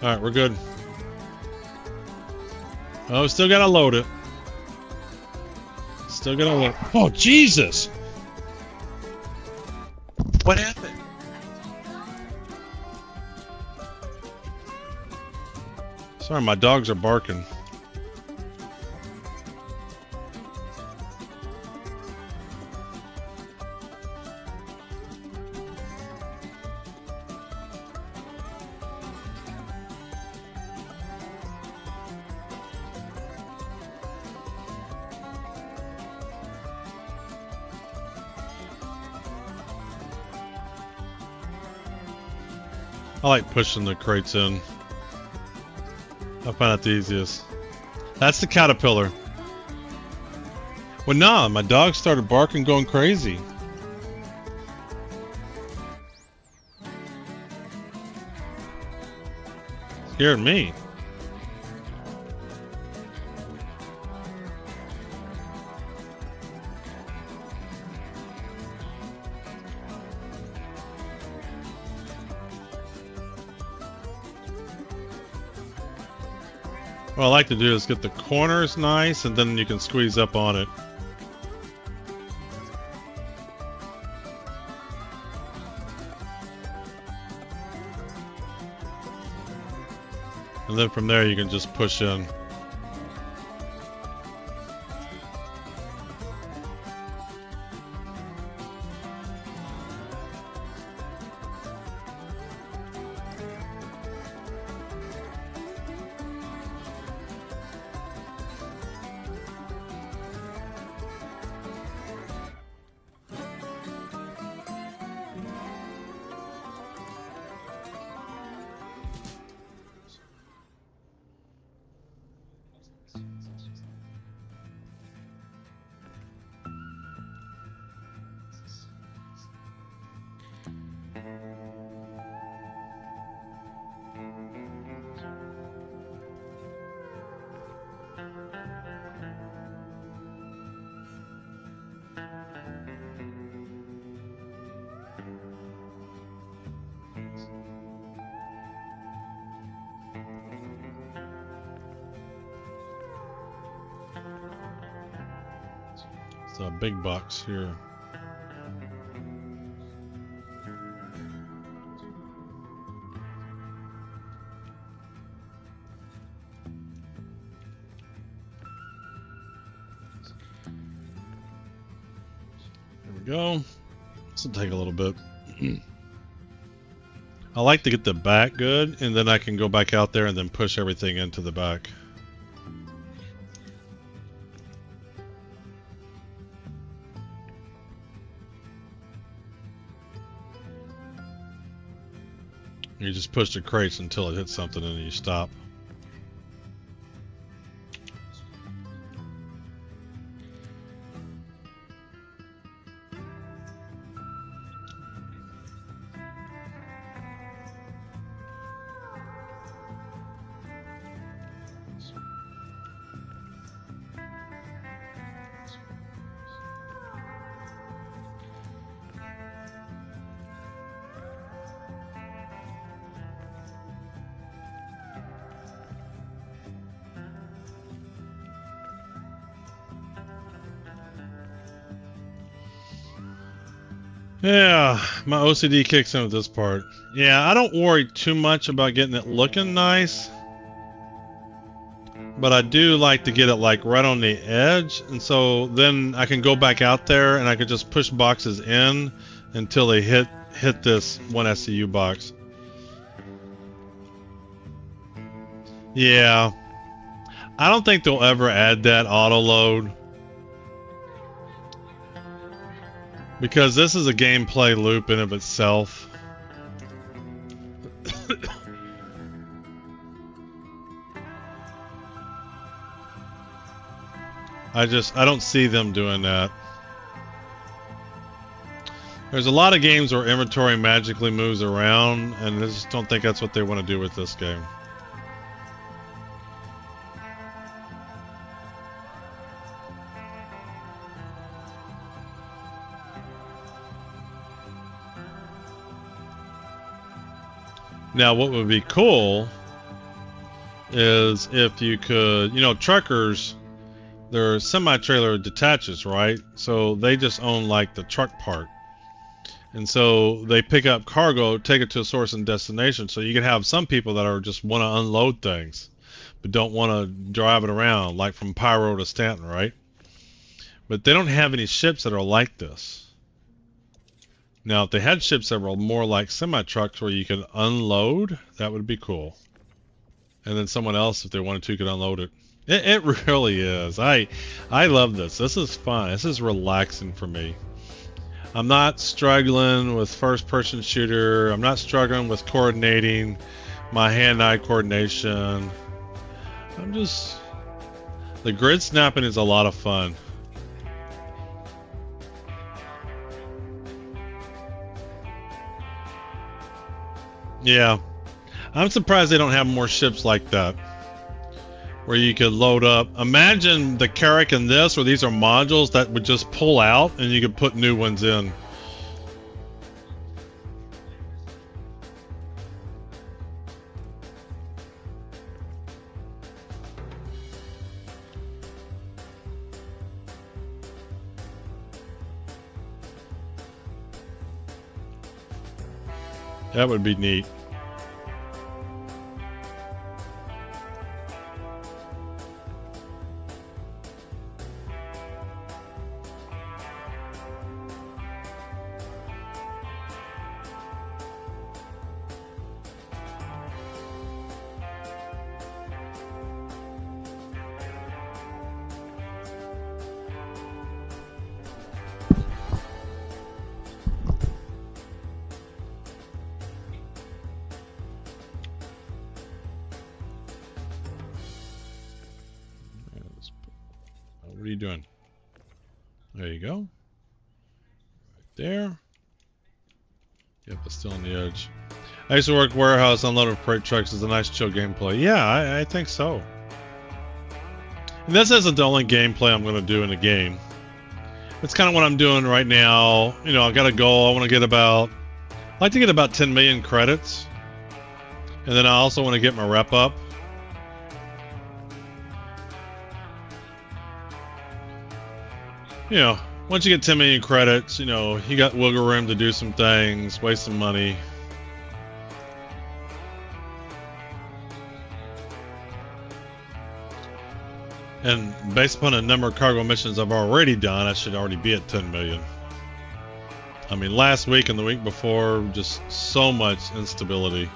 Alright, we're good. Oh, still gotta load it. Still gotta load. Oh, Jesus! What happened? Sorry, my dogs are barking. I like pushing the crates in. I find that the easiest. That's the caterpillar. Well, nah, my dog started barking, going crazy. Scared me. What I like to do is get the corners nice, and then you can squeeze up on it. And then from there you can just push in. It's a big box here. There we go. This will take a little bit. I like to get the back good, and then I can go back out there and then push everything into the back. You just push the crates until it hits something and then you stop. Yeah, my OCD kicks in with this part. Yeah, I don't worry too much about getting it looking nice, but I do like to get it like right on the edge, and so then I can go back out there and I could just push boxes in until they hit this one SCU box. Yeah, I don't think they'll ever add that auto load, because this is a gameplay loop in of itself. I don't see them doing that. There's a lot of games where inventory magically moves around, and I just don't think that's what they want to do with this game. Now, what would be cool is if you could, you know, truckers, they're semi-trailer detaches, right? So they just own like the truck part. And so they pick up cargo, take it to a source and destination. So you can have some people that are just want to unload things, but don't want to drive it around, like from Pyro to Stanton, right? But they don't have any ships that are like this. Now, if they had ships that were more like semi-trucks where you could unload, that would be cool. And then someone else, if they wanted to, could unload it. It really is. I love this. This is fun. This is relaxing for me. I'm not struggling with first-person shooter. I'm not struggling with coordinating my hand-eye coordination. The grid snapping is a lot of fun. Yeah, I'm surprised they don't have more ships like that, where you could load up. Imagine the Carrack in this, where these are modules that would just pull out and you could put new ones in. That would be neat. What are you doing? There you go. Right there. Yep, it's still on the edge. I used to work warehouse, unloading freight trucks. Is a nice chill gameplay. Yeah, I think so. And this isn't the only gameplay I'm going to do in the game. It's kind of what I'm doing right now. You know, I got a goal. I want to get I'd like to get about 10 million credits. And then I also want to get my rep up. you know, once you get 10 million credits, you know, you got wiggle room to do some things, waste some money. And based upon the number of cargo missions I've already done, I should already be at 10 million. I mean, last week and the week before, just so much instability.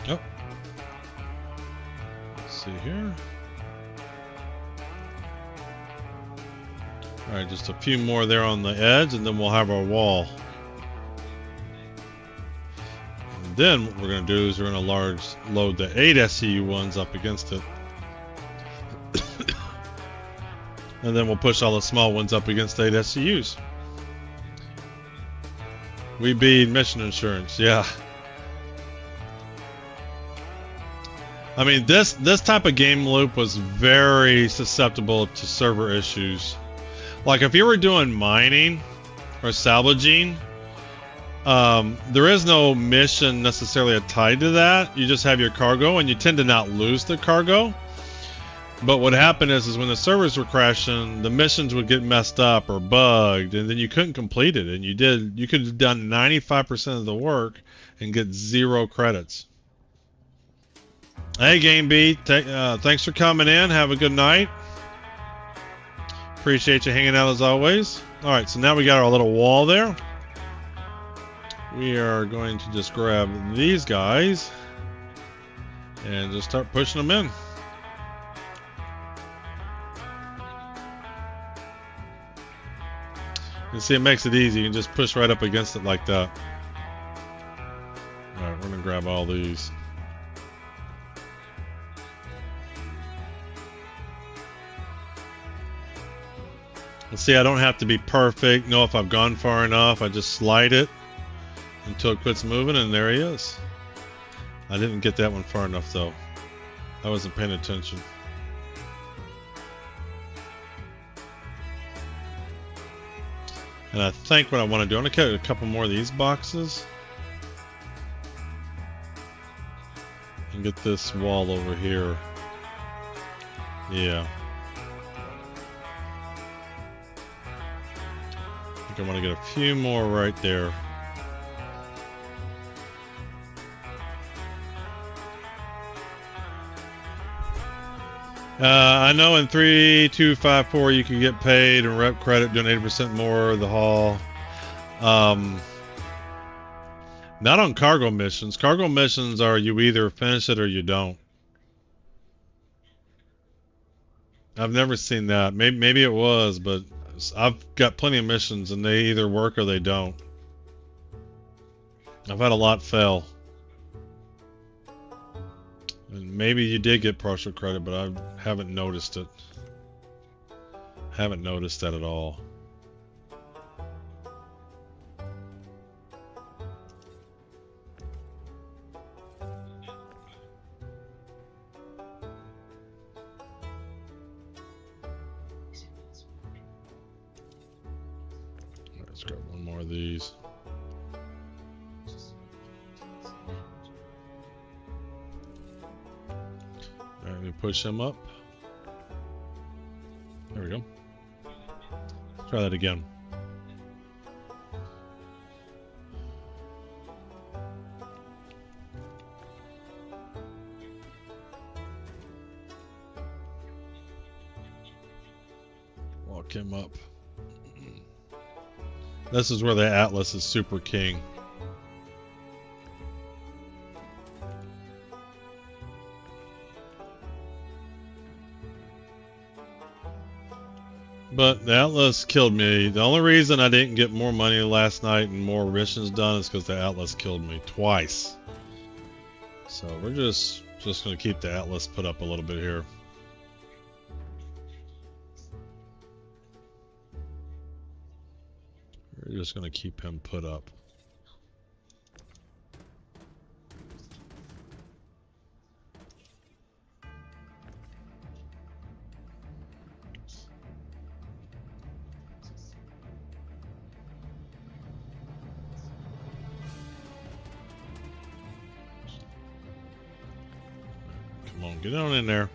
Oh. Let's see here. Alright, just a few more there on the edge, and then we'll have our wall. And then what we're going to do is we're going to load the 8 SCU ones up against it. And then we'll push all the small ones up against the 8 SCUs. We beat mission insurance, yeah. I mean, this type of game loop was very susceptible to server issues. Like if you were doing mining or salvaging, there is no mission necessarily tied to that. You just have your cargo, and you tend to not lose the cargo. But what happened is when the servers were crashing, the missions would get messed up or bugged, and then you couldn't complete it. And you could have done 95% of the work and get 0 credits. Hey, Game B, thanks for coming in. Have a good night. Appreciate you hanging out as always. All right, so now we got our little wall there. We are going to just grab these guys and just start pushing them in. You see, it makes it easy. You can just push right up against it like that. All right, we're gonna grab all these. Let's see, I don't have to be perfect. Know if I've gone far enough. I just slide it until it quits moving, and there he is. I didn't get that one far enough, though. I wasn't paying attention. And I think what I want to do, I'm going to cut a couple more of these boxes. And get this wall over here. Yeah. I think I want to get a few more right there. I know in 3254 you can get paid and rep credit doing 80% more of the haul. Not on cargo missions. Cargo missions are you either finish it or you don't. I've never seen that. Maybe it was, but I've got plenty of missions and they either work or they don't. I've had a lot fail. And maybe you did get partial credit, but I haven't noticed it. Haven't noticed that at all. Let's grab one more of these. Let me push him up. There we go. Let's try that again. Walk him up. This is where the Atlas is super king. But the Atlas killed me. The only reason I didn't get more money last night and more missions done is because the Atlas killed me twice. So we're just going to keep the Atlas put up a little bit here. We're just going to keep him put up. Come on, get on in there.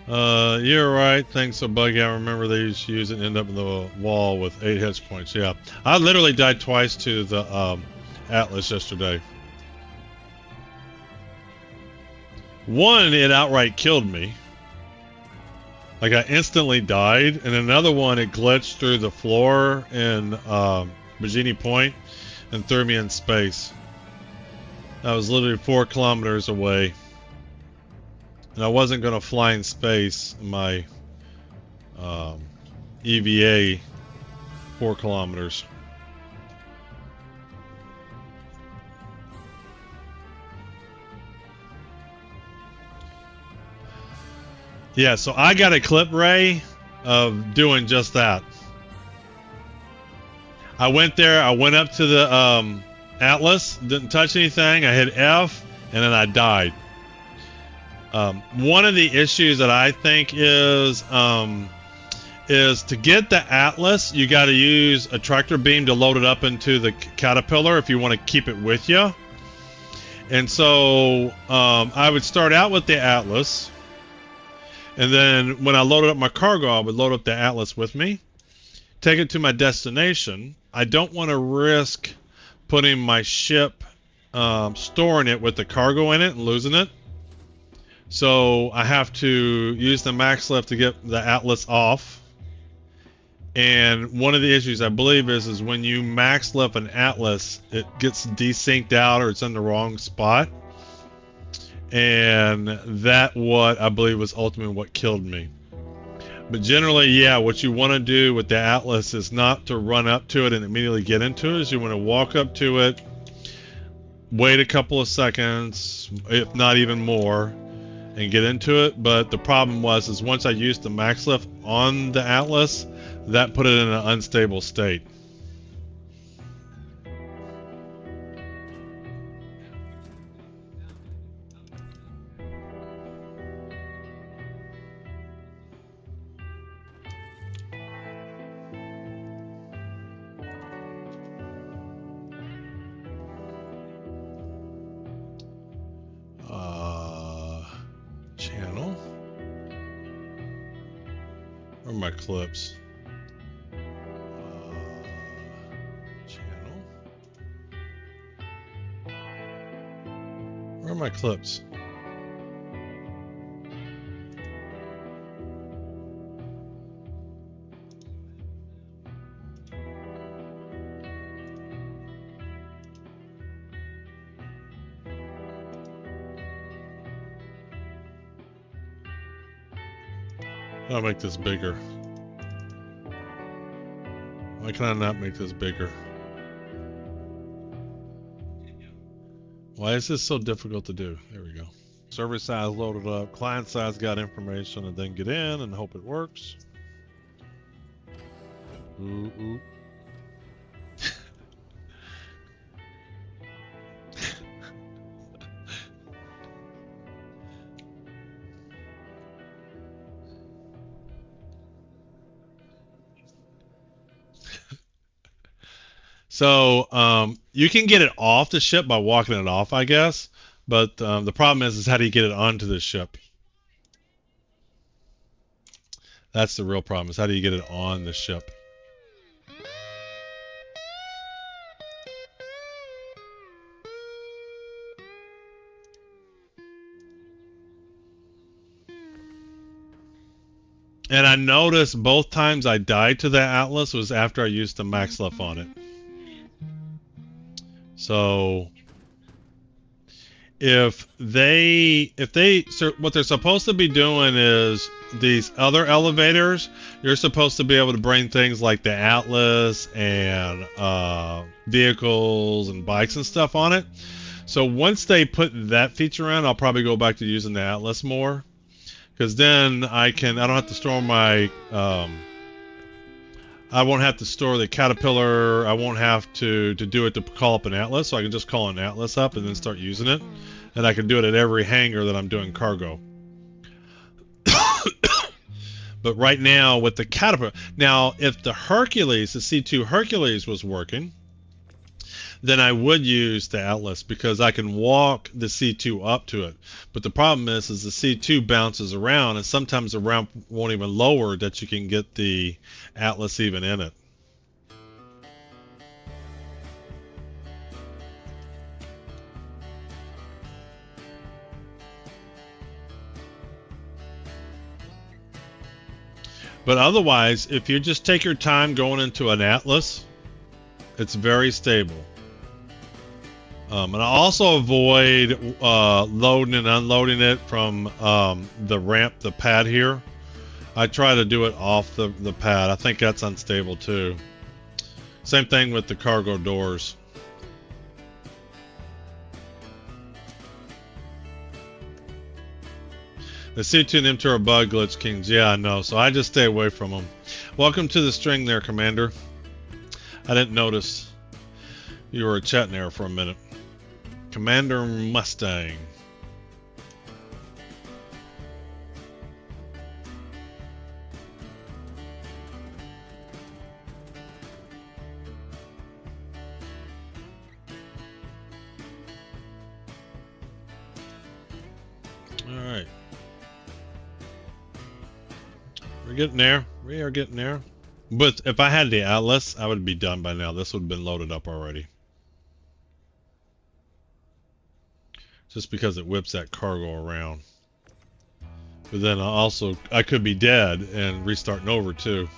You're right. Things so buggy. I remember they used to use it and end up in the wall with 8 hit points. Yeah. I literally died twice to the Atlas yesterday. One, it outright killed me. Like, I instantly died. And another one, it glitched through the floor in Vini Point and threw me in space. I was literally 4 kilometers away. And I wasn't going to fly in space in my EVA 4 kilometers. Yeah, so I got a clip, Ray, of doing just that. I went there, I went up to the Atlas, didn't touch anything, I hit F, and then I died. One of the issues that I think is to get the Atlas, you got to use a tractor beam to load it up into the Caterpillar if you want to keep it with you. And so I would start out with the Atlas, and then when I loaded up my cargo, I would load up the Atlas with me, take it to my destination. I don't want to risk putting my ship, storing it with the cargo in it and losing it. So I have to use the max lift to get the Atlas off. And one of the issues I believe is when you max lift an Atlas, it gets desynced out or it's in the wrong spot. And that what I believe was ultimately what killed me. But generally, yeah, what you want to do with the Atlas is not to run up to it and immediately get into it. Is you want to walk up to it, wait a couple of seconds, if not even more, and get into it. But the problem is once I used the max lift on the Atlas, that put it in an unstable state. Channel. Where are my clips? Channel. Where are my clips? I'll make this bigger. Why can I not make this bigger? Why is this so difficult to do? There we go. Server size loaded up, client size got information, and then get in and hope it works. Ooh, ooh. So you can get it off the ship by walking it off, I guess. But the problem is how do you get it onto the ship? That's the real problem, is how do you get it on the ship? And I noticed both times I died to the Atlas was after I used the max lift on it. So what they're supposed to be doing is these other elevators, you're supposed to be able to bring things like the Atlas and vehicles and bikes and stuff on it. So once they put that feature in, I'll probably go back to using the Atlas more, because then I don't have to store my I won't have to store the Caterpillar. I won't have to do it to call up an Atlas, so I can just call an Atlas up and then start using it. And I can do it at every hangar that I'm doing cargo. But right now with the Caterpillar, now if the Hercules, the C2 Hercules was working, then I would use the Atlas because I can walk the C2 up to it. But the problem is the C2 bounces around, and sometimes the ramp won't even lower that you can get the Atlas even in it. But otherwise, if you just take your time going into an Atlas, it's very stable. And I also avoid loading and unloading it from the ramp, the pad here. I try to do it off the pad. I think that's unstable too. Same thing with the cargo doors. The C2 and M2 are bug glitch kings. Yeah, I know. So I just stay away from them. Welcome to the string there, Commander. I didn't notice you were chatting there for a minute. Commander Mustang. All right. We're getting there. We are getting there. But if I had the Atlas, I would be done by now. This would have been loaded up already. Just because it whips that cargo around. But then I could be dead and restarting over too.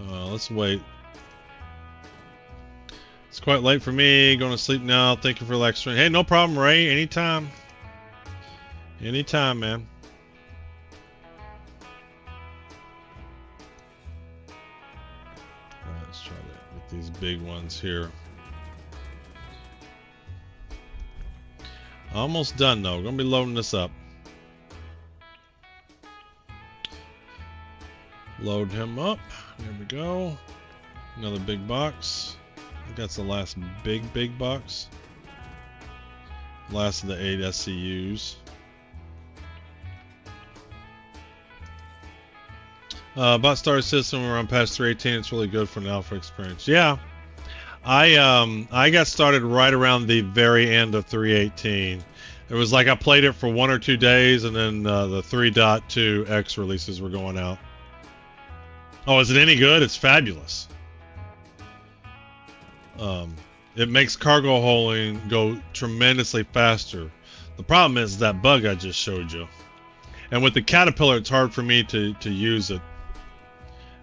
Let's wait. It's quite late for me. Going to sleep now. Thank you for the extra. Hey, no problem, Ray. Anytime. Anytime, man. Alright, let's try to get these big ones here. Almost done though. Gonna be loading this up. Load him up. There we go. Another big box. I think that's the last big box. Last of the 8 SCUs. Bot Star System, we're on past 318. It's really good for an alpha experience. Yeah. I got started right around the very end of 318. It was like I played it for 1 or 2 days, and then the 3.2X releases were going out. Oh, is it any good? It's fabulous. It makes cargo hauling go tremendously faster. The problem is that bug I just showed you. And with the Caterpillar, it's hard for me to use it.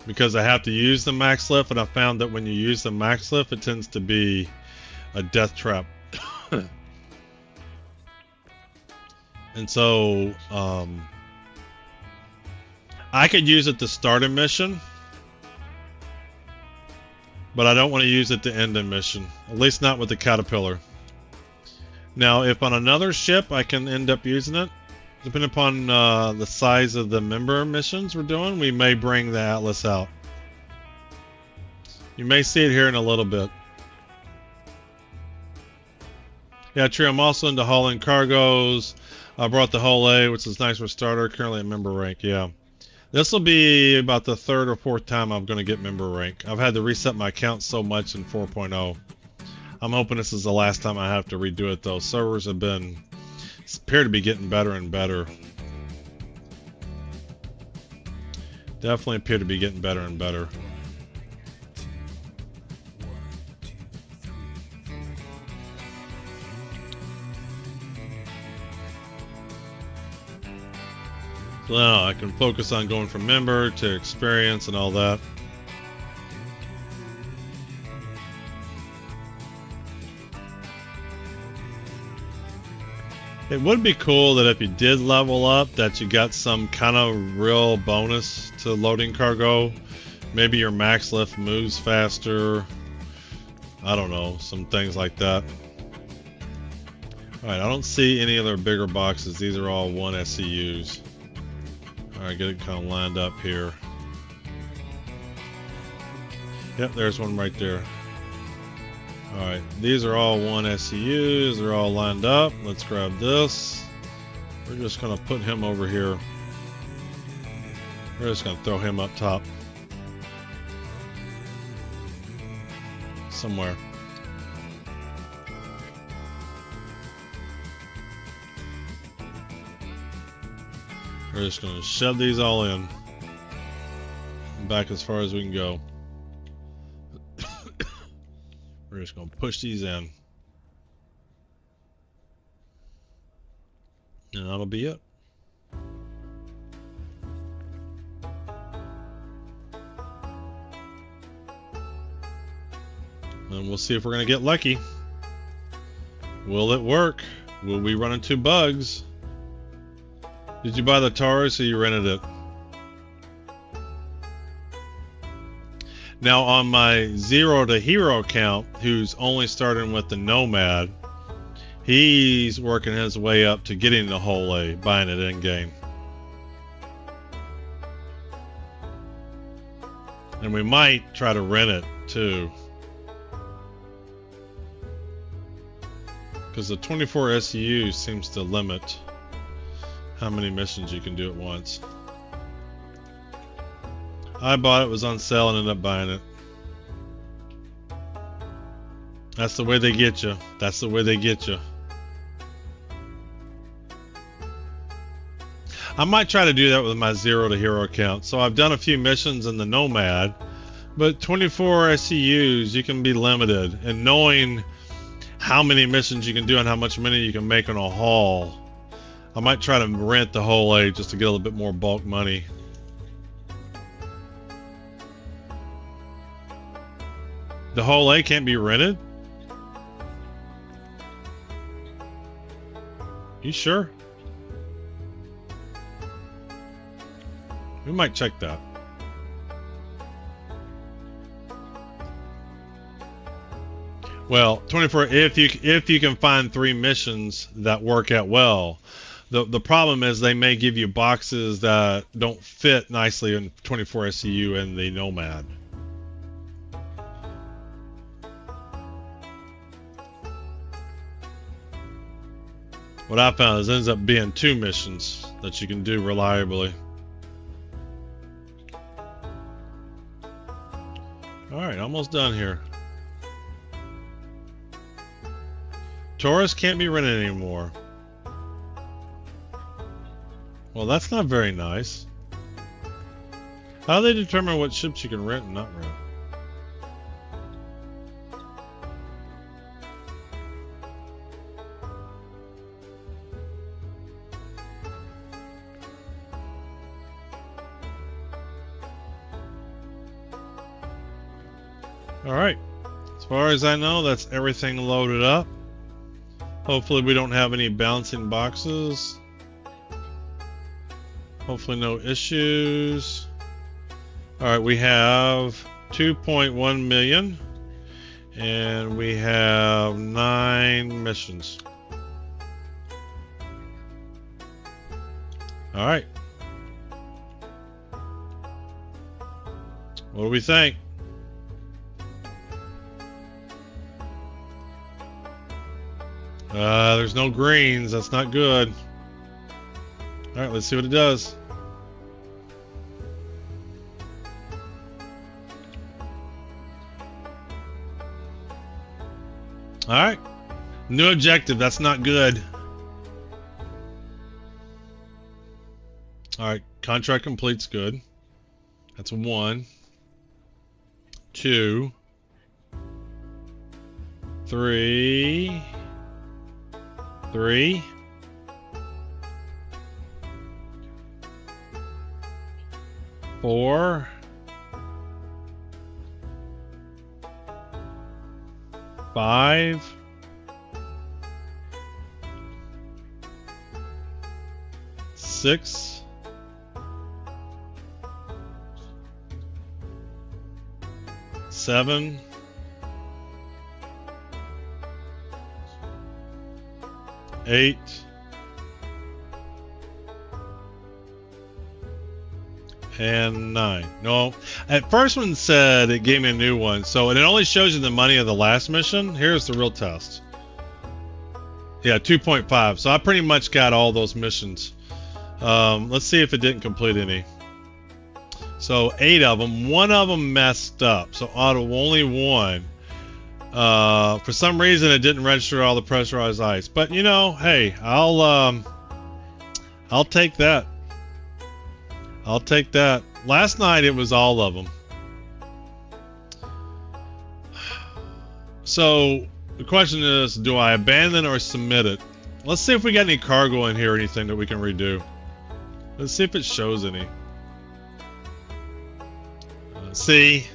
Because I have to use the max lift, and I found that when you use the max lift, it tends to be a death trap. And so, I could use it to start a mission, but I don't want to use it to end a mission. At least not with the Caterpillar. Now, if on another ship I can end up using it, depending upon the size of the member missions we're doing, we may bring the Atlas out. You may see it here in a little bit. Yeah, true. I'm also into hauling cargoes. I brought the Hull A, which is nice for starter. Currently at member rank, yeah. This will be about the 3rd or 4th time I'm going to get member rank. I've had to reset my account so much in 4.0. I'm hoping this is the last time I have to redo it, though. Servers have been... appear to be getting better and better. Definitely appear to be getting better and better. So now I can focus on going from member to experience and all that. It would be cool that if you did level up, that you got some kind of real bonus to loading cargo. Maybe your max lift moves faster. I don't know, some things like that. Alright, I don't see any other bigger boxes. These are all 1 SCUs. Alright, get it kind of lined up here. Yep, there's one right there. Alright, these are all 1 SCUs. They're all lined up. Let's grab this. We're just going to put him over here. We're just going to throw him up top. Somewhere. We're just going to shove these all in. Back as far as we can go. We're just going to push these in. And that'll be it. And we'll see if we're going to get lucky. Will it work? Will we run into bugs? Did you buy the Taurus or you rented it? Now on my 0 to hero account, who's only starting with the Nomad, he's working his way up to getting the whole A, buying it in game. And we might try to rent it too. Because the 24 SEU seems to limit how many missions you can do at once. I bought it, was on sale, and ended up buying it. That's the way they get you. That's the way they get you. I might try to do that with my 0 to hero account. So I've done a few missions in the Nomad, but 24 SEUs, you can be limited. And knowing how many missions you can do and how much money you can make on a haul, I might try to rent the whole A just to get a little bit more bulk money. The whole A can't be rented? You sure? We might check that. Well, 24 if you can find 3 missions that work out well. The problem is they may give you boxes that don't fit nicely in 24 SEU and the Nomad. What I found is it ends up being 2 missions that you can do reliably. Alright, almost done here. Taurus can't be rented anymore. Well, that's not very nice. How do they determine what ships you can rent and not rent? Alright, as far as I know, that's everything loaded up. Hopefully we don't have any bouncing boxes. Hopefully no issues. Alright, we have 2.1 million. And we have 9 missions. Alright. What do we think? There's no greens. That's not good. Alright, let's see what it does. Alright. New objective. That's not good. Alright. Contract complete's good. That's 1, 2, 3, 4, 5, 6, 7, 8, and 9. No, at first one said it gave me a new one, so it only shows you the money of the last mission. Here's the real test. Yeah, 2.5. So I pretty much got all those missions. Let's see if it didn't complete any. So 8 of them. 1 of them messed up. So out of only 1. For some reason it didn't register all the pressurized ice. But you know, hey, I'll take that. I'll take that. Last night it was all of them. So the question is, do I abandon or submit it? Let's see if we got any cargo in here or anything that we can redo. Let's see if it shows any. See,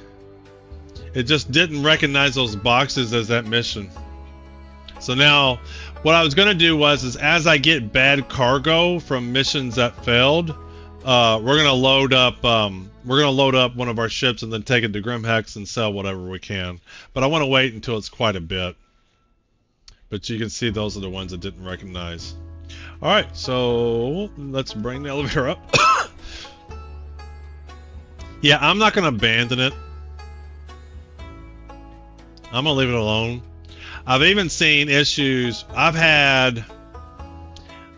it just didn't recognize those boxes as that mission. So now what I was going to do is as I get bad cargo from missions that failed, we're going to load up one of our ships and then take it to Grimhex and sell whatever we can. But I want to wait until it's quite a bit. But you can see those are the ones that didn't recognize. All right, so let's bring the elevator up. Yeah, I'm not going to abandon it. I'm going to leave it alone. I've even seen issues. I've had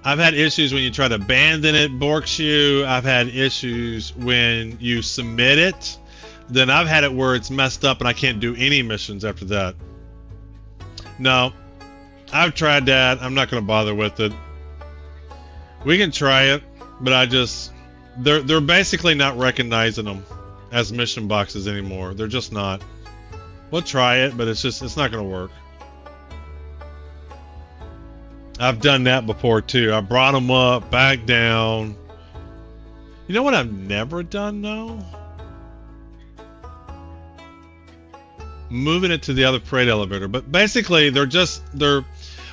issues when you try to abandon it, borks you. I've had issues when you submit it. Then I've had it where it's messed up and I can't do any missions after that. No, I've tried that. I'm not going to bother with it. We can try it, but they're basically not recognizing them as mission boxes anymore. They're just not. We'll try it, but it's not going to work. I've done that before too. I brought them up, back down. You know what I've never done though? Moving it to the other freight elevator. But basically they're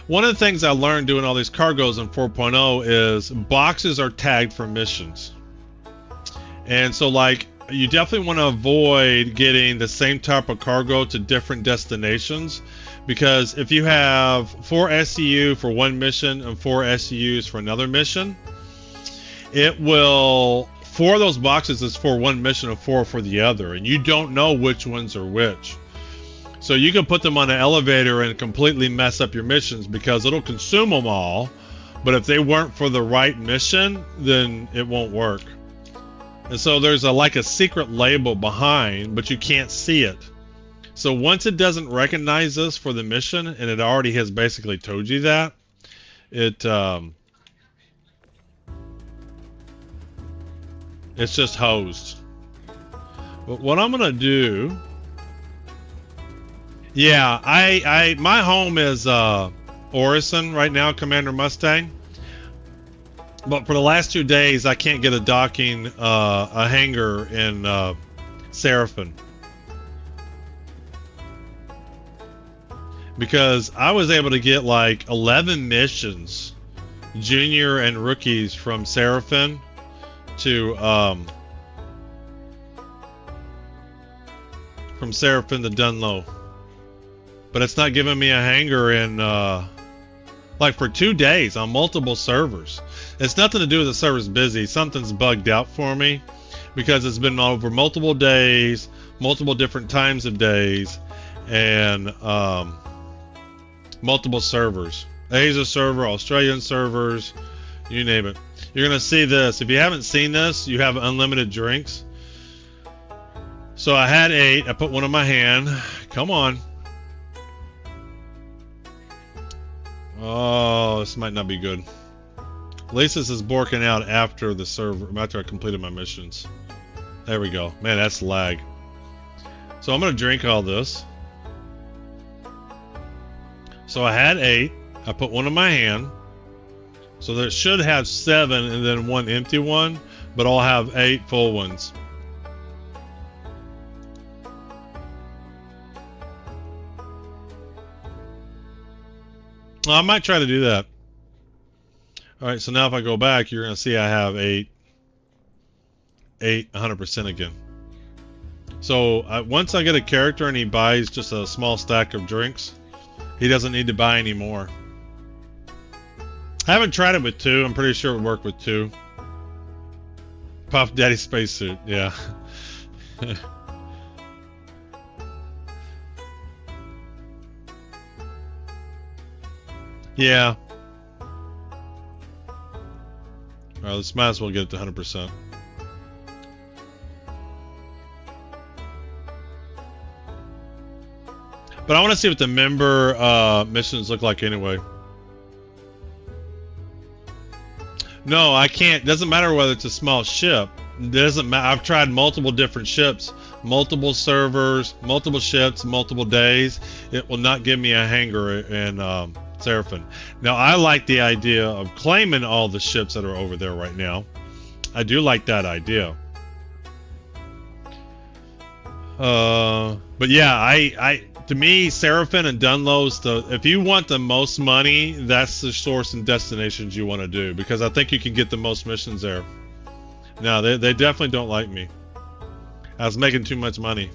one of the things I learned doing all these cargoes in 4.0 is boxes are tagged for missions. And so like you definitely want to avoid getting the same type of cargo to different destinations, because if you have 4 SCU for one mission and 4 SCUs for another mission, it will 4 of those boxes is for one mission and 4 for the other, and you don't know which ones are which. So you can put them on an elevator and completely mess up your missions because it'll consume them all, but if they weren't for the right mission, then it won't work. And so there's like a secret label behind, but you can't see it. So once it doesn't recognize this for the mission, and it already has basically told you that, it's just hosed. But what I'm gonna do, yeah, my home is Orison right now, Commander Mustang. But for the last 2 days, I can't get a docking, a hangar in Seraphim. Because I was able to get like 11 missions, junior and rookies, from Seraphim to Dunlow. But it's not giving me a hangar in like for 2 days on multiple servers. It's nothing to do with the server's busy. Something's bugged out for me because it's been over multiple days, multiple different times of days, and multiple servers. Asia server, Australian servers, you name it. You're gonna see this. If you haven't seen this, you have unlimited drinks. So I had 8. I put one in my hand. Come on. Oh, this might not be good. At least this is borking out after the server, after I completed my missions. There we go. Man, that's lag. So I'm gonna drink all this. So I had 8. I put one in my hand. So that should have 7 and then 1 empty one, but I'll have 8 full ones. Well, I might try to do that. Alright, so now if I go back, you're going to see I have 8, 100% again. So once I get a character and he buys just a small stack of drinks, he doesn't need to buy any more. I haven't tried it with 2. I'm pretty sure it would work with 2. Puff Daddy spacesuit, yeah. Yeah. Alright, let's might as well get it to 100%. But I want to see what the member missions look like anyway. No, I can't. Doesn't matter whether it's a small ship. doesn't matter. I've tried multiple different ships, multiple servers, multiple ships, multiple days. It will not give me a hangar in Seraphim. Now, I like the idea of claiming all the ships that are over there right now. I do like that idea. But yeah, to me, Seraphim and Dunlow's if you want the most money, that's the source and destinations you want to do, because I think you can get the most missions there. No, they definitely don't like me. I was making too much money.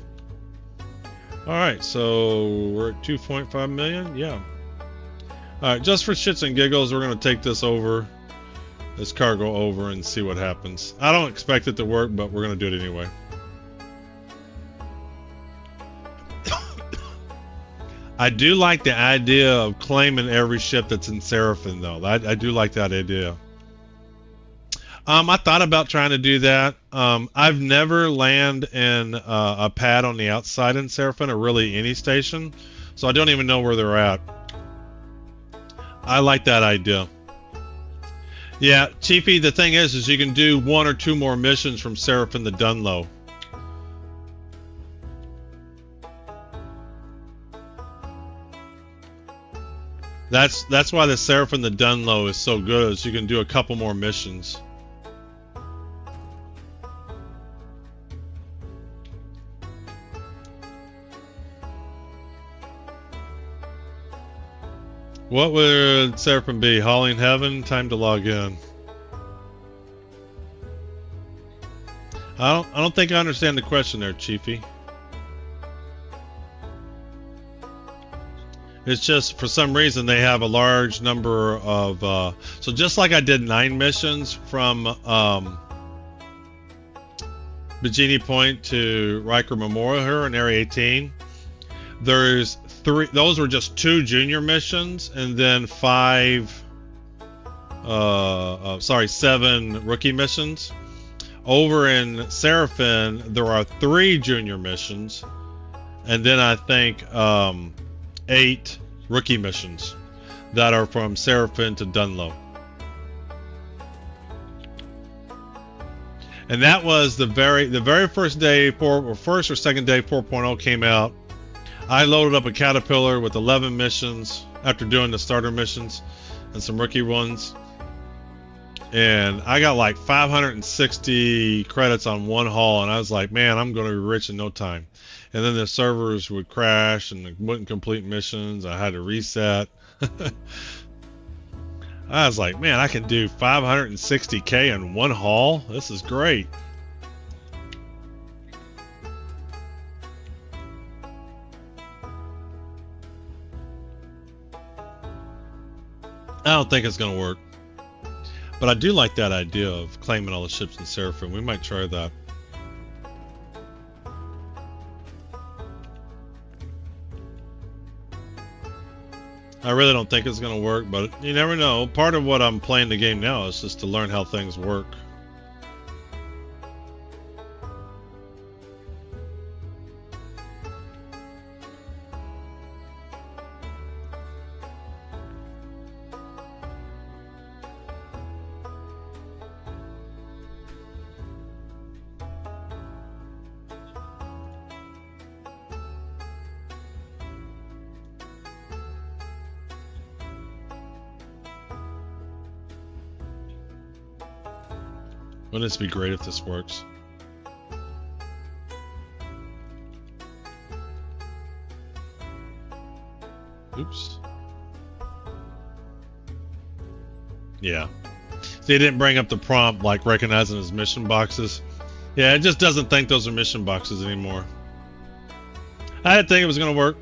Alright, so we're at 2.5 million? Yeah. Alright, just for shits and giggles, we're going to take this cargo over and see what happens. I don't expect it to work, but we're going to do it anyway. I do like the idea of claiming every ship that's in Seraphim, though. I do like that idea. I thought about trying to do that. I've never landed in a pad on the outside in Seraphim, or really any station, so I don't even know where they're at. I like that idea. Yeah, Chiefy, the thing is you can do 1 or 2 more missions from Seraphim to Dunlow. That's why the Seraphim to Dunlow is so good, is you can do a couple more missions. What would Seraphim be? Hauling Heaven? Time to log in. I don't think I understand the question there, Chiefy. It's just, for some reason, they have a large number of... so just like I did 9 missions from Bikini Point to Riker Memorial here in Area 18, there's 3... Those were just 2 junior missions, and then 7 rookie missions. Over in Seraphim, there are 3 junior missions, and then I think 8 rookie missions that are from Seraphim to Dunlow. And that was the very first day, first or second day 4.0 came out. I loaded up a Caterpillar with 11 missions after doing the starter missions and some rookie ones. And I got like 560 credits on one haul, and I was like, man, I'm going to be rich in no time. And then the servers would crash and wouldn't complete missions. I had to reset. I was like, man, I can do 560K in one haul. This is great. I don't think it's going to work. But I do like that idea of claiming all the ships in Seraphim. We might try that. I really don't think it's going to work, but you never know. Part of what I'm playing the game now is just to learn how things work. Wouldn't this be great if this works? Oops. Yeah. They didn't bring up the prompt like recognizing his mission boxes. Yeah, it just doesn't think those are mission boxes anymore. I didn't think it was going to work.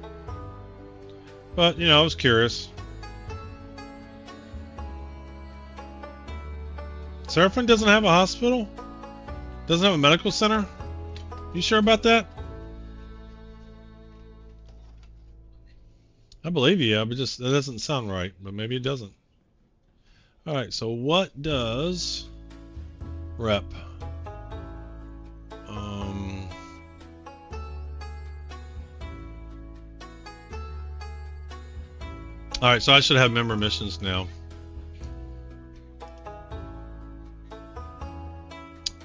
But, you know, I was curious. Seraphim doesn't have a hospital? Doesn't have a medical center? You sure about that? I believe you, yeah, but just that doesn't sound right. But maybe it doesn't. Alright, so what does rep? Alright, so I should have member missions now.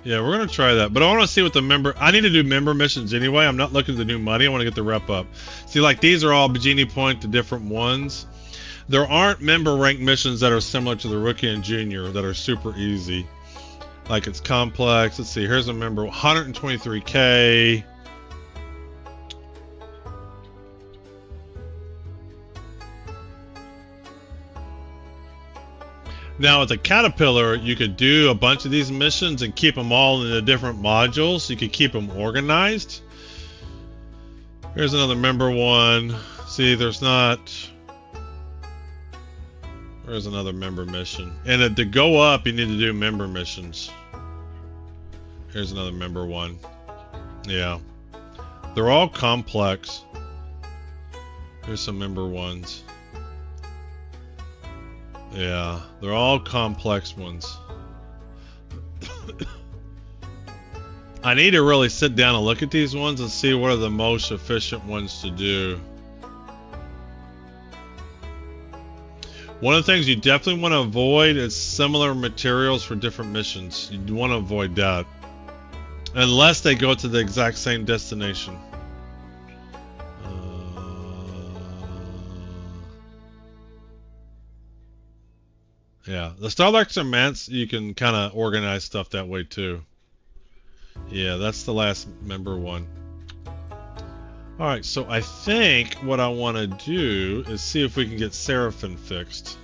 Yeah, we're gonna try that, but I want to see what the member. I need to do member missions anyway. I'm not looking to do money. I want to get the rep up. See, like these are all Genie point to different ones. There aren't member rank missions that are similar to the rookie and junior that are super easy. Like it's complex. Let's see. Here's a member, 123K. Now with a caterpillar, you could do a bunch of these missions and keep them all in the different modules. You could keep them organized. Here's another member one. See, there's not. There's another member mission. And to go up, you need to do member missions. Here's another member one. Yeah. They're all complex. Here's some member ones. Yeah, they're all complex ones. I need to really sit down and look at these ones and see what are the most efficient ones to do. One of the things you definitely want to avoid is similar materials for different missions. You want to avoid that. Unless they go to the exact same destination. Yeah, the Starlights and Mants, you can kind of organize stuff that way too. Yeah, that's the last member one. Alright, so I think what I want to do is see if we can get Seraphim fixed.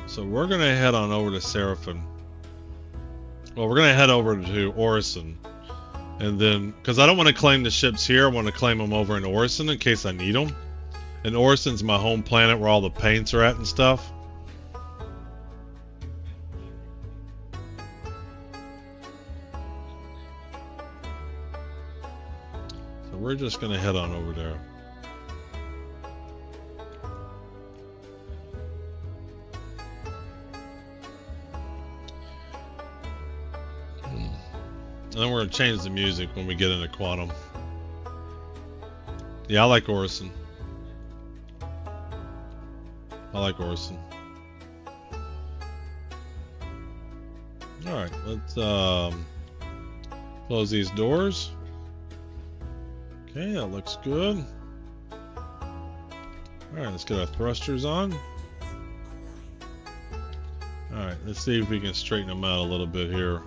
So we're going to head on over to Seraphim. Well, we're going to head over to Orison. And then, because I don't want to claim the ships here, I want to claim them over in Orison in case I need them. And Orison's my home planet where all the paints are at and stuff. We're just going to head on over there. And then we're going to change the music when we get into Quantum. Yeah, I like Orison. I like Orison. Alright, let's close these doors. Okay, that looks good. Alright, let's get our thrusters on. Alright, let's see if we can straighten them out a little bit here.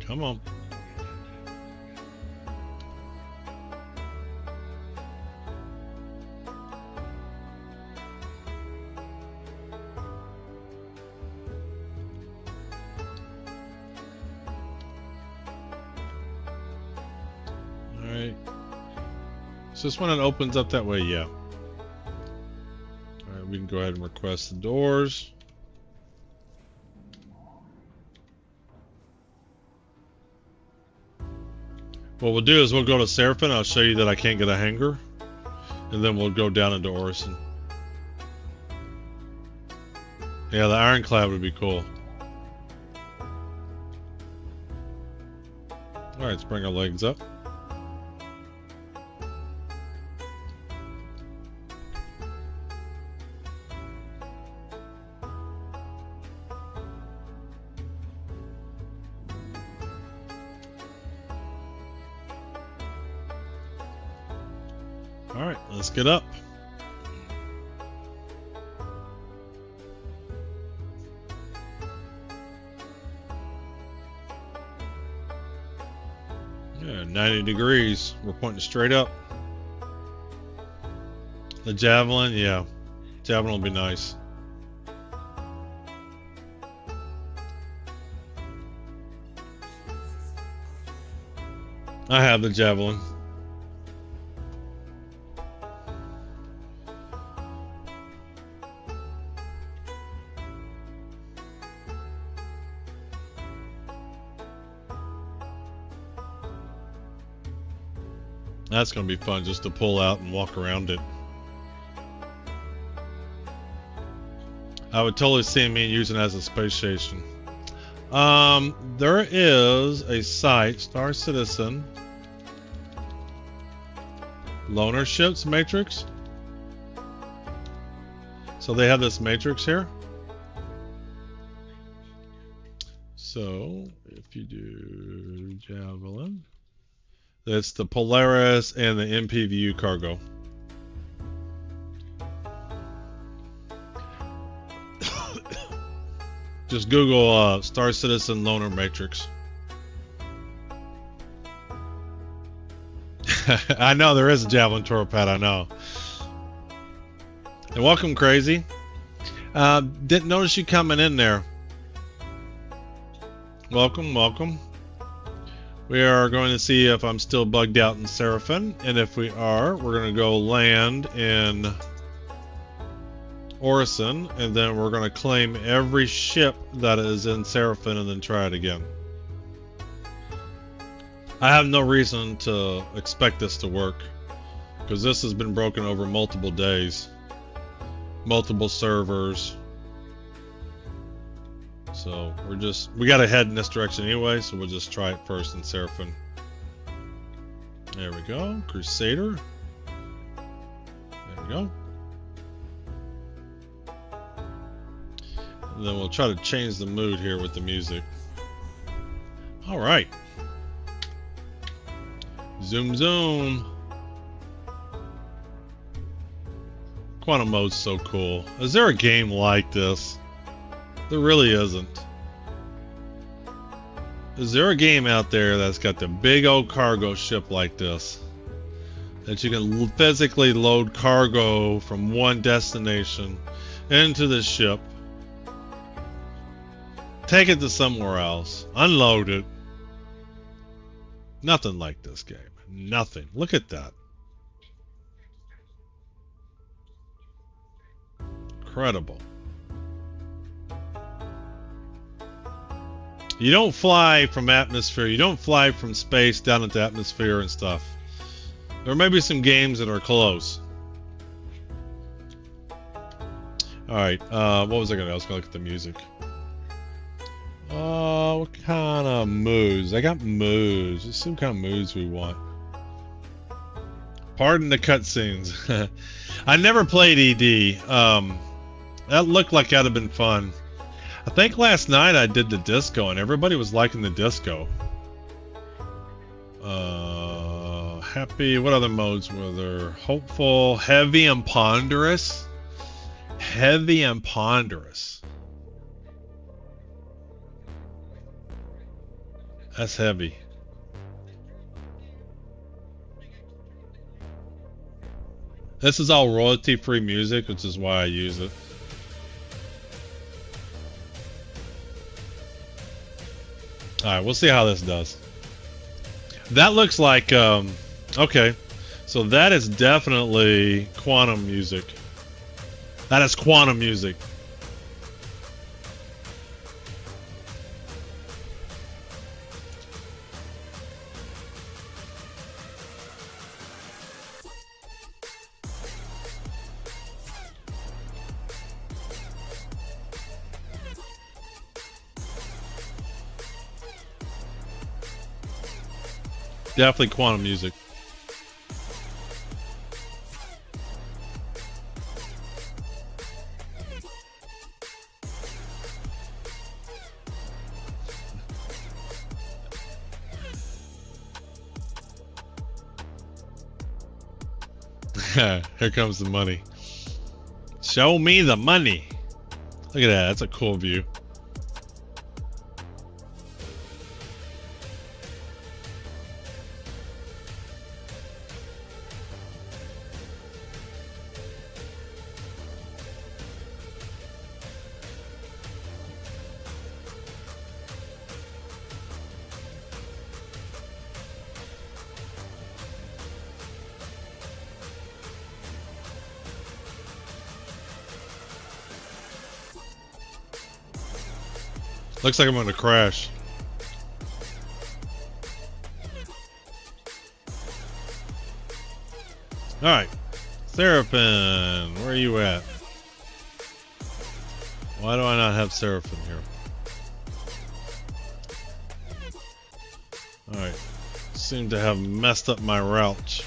Come on. Is this when it opens up that way? Yeah. Alright, we can go ahead and request the doors. What we'll do is we'll go to Seraphim. I'll show you that I can't get a hangar. And then we'll go down into Orison. Yeah, the ironclad would be cool. Alright, let's bring our legs up. Alright, let's get up. Yeah, 90 degrees. We're pointing straight up. The javelin, yeah. Javelin will be nice. I have the javelin. That's going to be fun just to pull out and walk around it. I would totally see me using it as a space station. There is a site, Star Citizen, Loner Ships Matrix. So they have this matrix here. So if you do Javelin, that's the Polaris and the MPVU cargo. Just Google Star Citizen Loner Matrix. I know there is a Javelin turret pad, I know. And welcome, Crazy. Didn't notice you coming in there. Welcome, welcome. We are going to see if I'm still bugged out in Seraphim, and if we are, we're going to go land in Orison, and then we're going to claim every ship that is in Seraphim and then try it again. I have no reason to expect this to work, because this has been broken over multiple days, multiple servers. So we gotta head in this direction anyway, so we'll just try it first in Seraphim. There we go, Crusader. There we go. And then we'll try to change the mood here with the music. Alright. Zoom zoom. Quantum mode's so cool. Is there a game like this? There really isn't. Is there a game out there that's got the big old cargo ship like this? That you can physically load cargo from one destination into the ship, take it to somewhere else, unload it. Nothing like this game. Nothing. Look at that. Incredible. You don't fly from atmosphere. You don't fly from space down into atmosphere and stuff. There may be some games that are close. Alright, what was I gonna do? I was gonna look at the music. What kind of moods? I got moods. Let's see what kind of moods we want. Pardon the cutscenes. I never played ED. That looked like that'd have been fun. I think last night I did the disco and everybody was liking the disco. Happy. What other modes were there? Hopeful, heavy, and ponderous. Heavy and ponderous. That's heavy. This is all royalty-free music, which is why I use it. Alright, we'll see how this does. That looks like, okay. So that is definitely quantum music. That is quantum music. Definitely quantum music. Here comes the money. Show me the money. Look at that. That's a cool view. Looks like I'm going to crash. Alright. Seraphim, where are you at? Why do I not have Seraphim here? Alright. Seem to have messed up my route.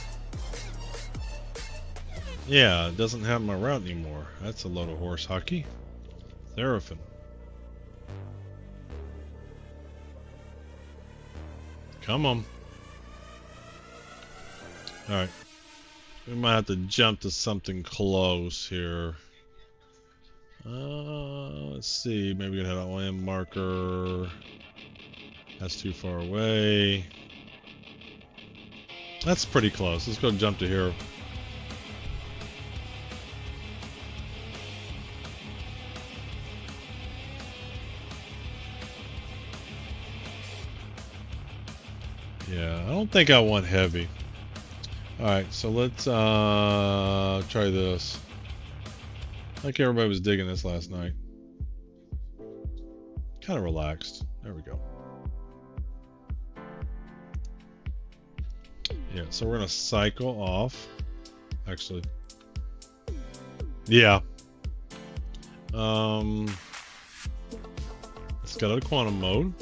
Yeah, it doesn't have my route anymore. That's a load of horse hockey. Seraphim. Come on. Alright. We might have to jump to something close here. Let's see. Maybe we can have a land marker. That's too far away. That's pretty close. Let's go jump to here. Yeah, I don't think I want heavy. Alright, so let's try this. I think everybody was digging this last night. Kind of relaxed. There we go. Yeah, so we're gonna cycle off. Actually. Yeah. Let's get out of quantum mode.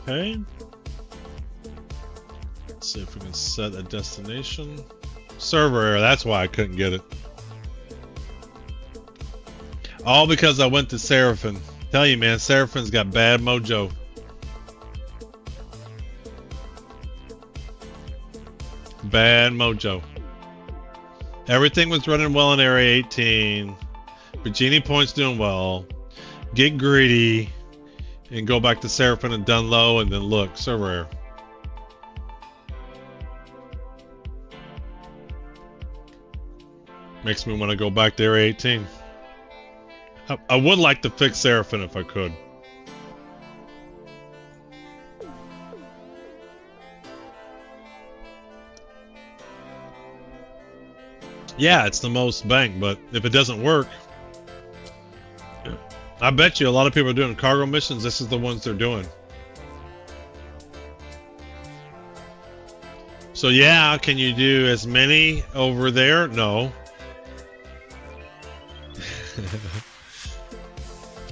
Okay. Let's see if we can set a destination. Server error, that's why I couldn't get it. All because I went to Seraphim. Tell you, man, Seraphim's got bad mojo. Bad mojo. Everything was running well in Area 18. Vini Point's doing well. Get greedy. And go back to Seraphim and Dunlow, and then look, server error. Makes me want to go back to Area 18. I would like to fix Seraphim if I could. Yeah, it's the most bang, but if it doesn't work, I bet you a lot of people are doing cargo missions. This is the ones they're doing. So yeah, can you do as many over there? No.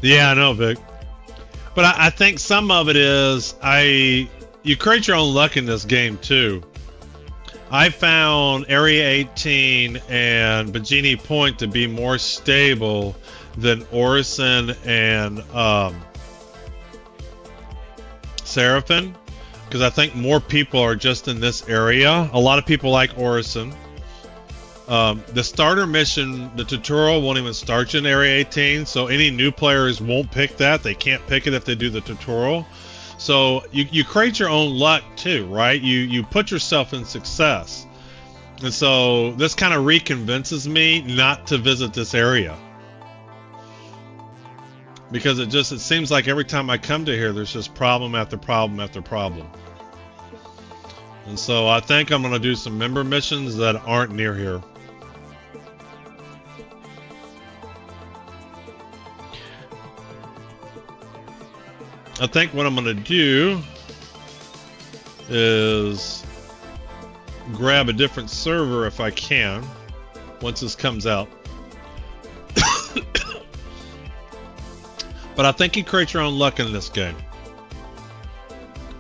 Yeah, I know, Vic. But I think some of it is you create your own luck in this game too. I found Area 18 and Vini Point to be more stable than Orison and Seraphim, because I think more people are just in this area. A lot of people like Orison. The starter mission, the tutorial won't even start you in Area 18, so any new players won't pick that. They can't pick it if they do the tutorial. So you create your own luck too, right? You put yourself in success. And so this kind of reconvinces me not to visit this area. Because it seems like every time I come to here, there's just problem after problem after problem. And so I think I'm going to do some member missions that aren't near here. I think what I'm going to do is grab a different server if I can, once this comes out. But I think you create your own luck in this game.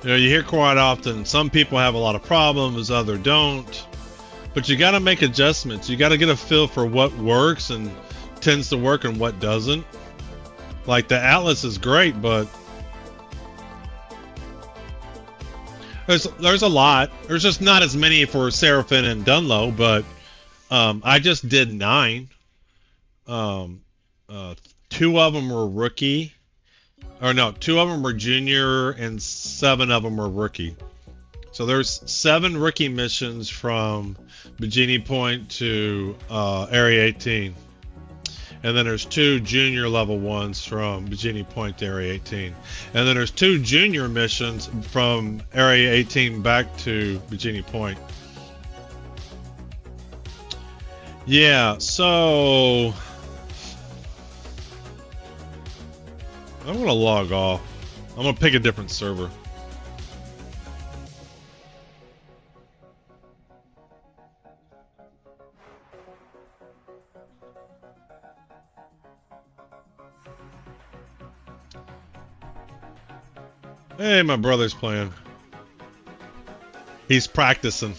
You know, you hear quite often some people have a lot of problems, others don't. But you got to make adjustments. You got to get a feel for what works and tends to work and what doesn't. Like the Atlas is great, but there's a lot. There's just not as many for Seraphim and Dunlow, but I just did 9. 2 of them were rookie. Or no, 2 of them were junior and 7 of them were rookie. So there's 7 rookie missions from Vini Point to Area 18. And then there's 2 junior level ones from Vini Point to Area 18. And then there's 2 junior missions from Area 18 back to Vini Point. Yeah, so I'm going to log off. I'm going to pick a different server. Hey, my brother's playing. He's practicing.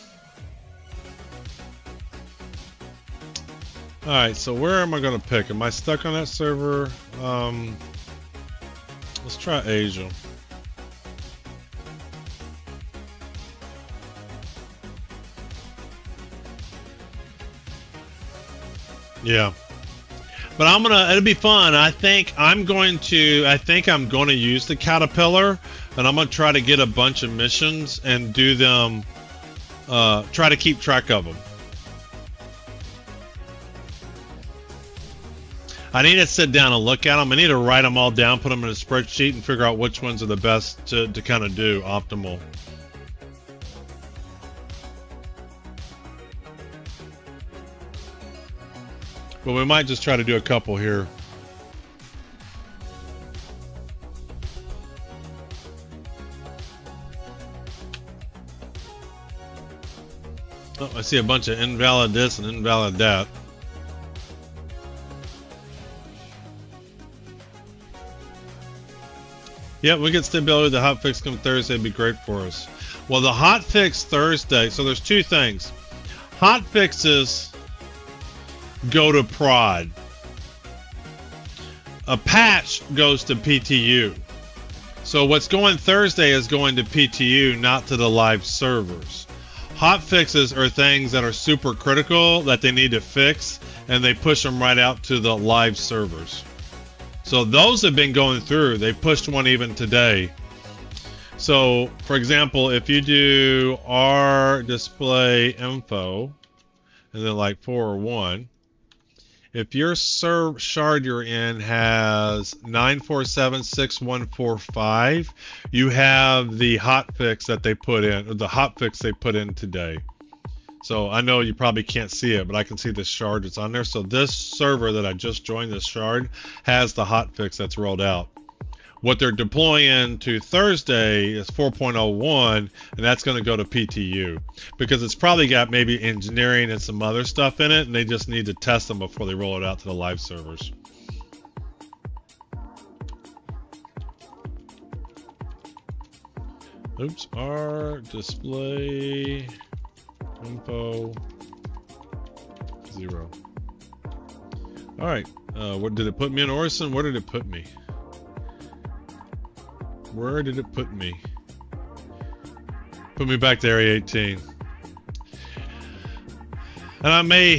Alright, so where am I going to pick? Am I stuck on that server? Let's try Asia. Yeah. But it'll be fun. I think I'm going to use the caterpillar, and I'm going to try to get a bunch of missions and do them, try to keep track of them. I need to sit down and look at them. I need to write them all down, put them in a spreadsheet, and figure out which ones are the best to kind of do optimal. But we might just try to do a couple here. Oh, I see a bunch of invalid this and invalid that. Yeah, we get stability. The hotfix come Thursday. It'd be great for us. Well, the hotfix Thursday. So there's two things. Hotfixes go to prod. A patch goes to PTU. So what's going Thursday is going to PTU, not to the live servers. Hotfixes are things that are super critical that they need to fix, and they push them right out to the live servers. So those have been going through. They pushed one even today. So, for example, if you do R display info, and then like 401, if your shard you're in has 9476145, you have the hotfix that they put in, or the hotfix they put in today. So I know you probably can't see it, but I can see the shard that's on there. So this server that I just joined, this shard, has the hotfix that's rolled out. What they're deploying to Thursday is 4.01, and that's going to go to PTU because it's probably got maybe engineering and some other stuff in it, and they just need to test them before they roll it out to the live servers. Oops, R display info 0. All right, what did it put me in Orison? Where did it put me? Where did it put me? Put me back to Area 18. And I may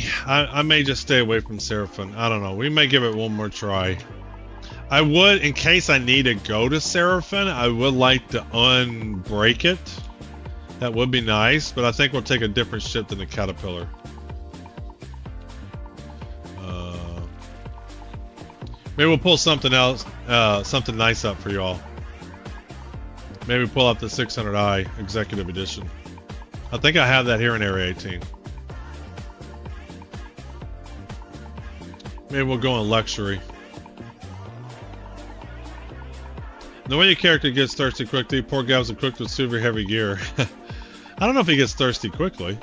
just stay away from Seraphim. I don't know. We may give it one more try. I would, in case I need to go to Seraphim, I would like to unbreak it. That would be nice, but I think we'll take a different ship than the Caterpillar. Maybe we'll pull something else, something nice up for y'all. Maybe pull up the 600i Executive Edition. I think I have that here in Area 18. Maybe we'll go in Luxury. The way your character gets thirsty quickly, poor Gav's equipped with super heavy gear. I don't know if he gets thirsty quickly.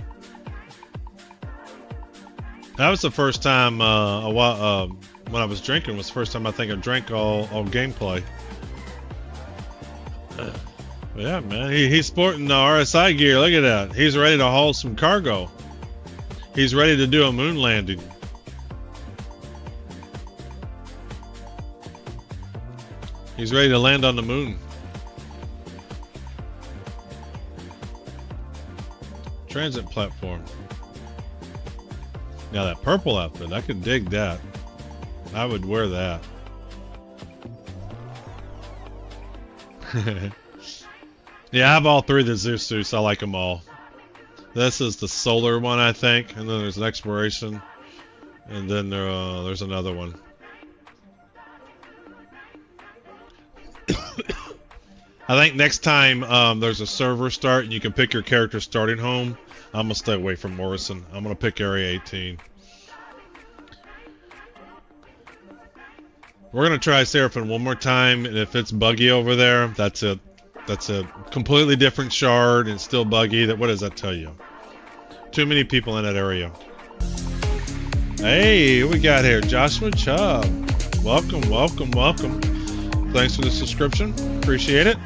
That was the first time when I was drinking, was the first time I think I drank all gameplay. Yeah, man, he's sporting the RSI gear. Look at that. He's ready to haul some cargo. He's ready to do a moon landing. He's ready to land on the moon. Transit platform. Now that purple outfit, I could dig that. I would wear that. Yeah, I have all three of the Zeus suits. I like them all. This is the solar one, I think, and then there's an exploration, and then there's another one. I think next time there's a server start and you can pick your character starting home, I'm gonna stay away from Orison. I'm gonna pick Area 18. We're gonna try Seraphim one more time, and if it's buggy over there, that's it. That's a completely different shard and still buggy. What does that tell you? Too many people in that area. Hey, who we got here? Joshua Chubb. Welcome, welcome, welcome. Thanks for the subscription. Appreciate it.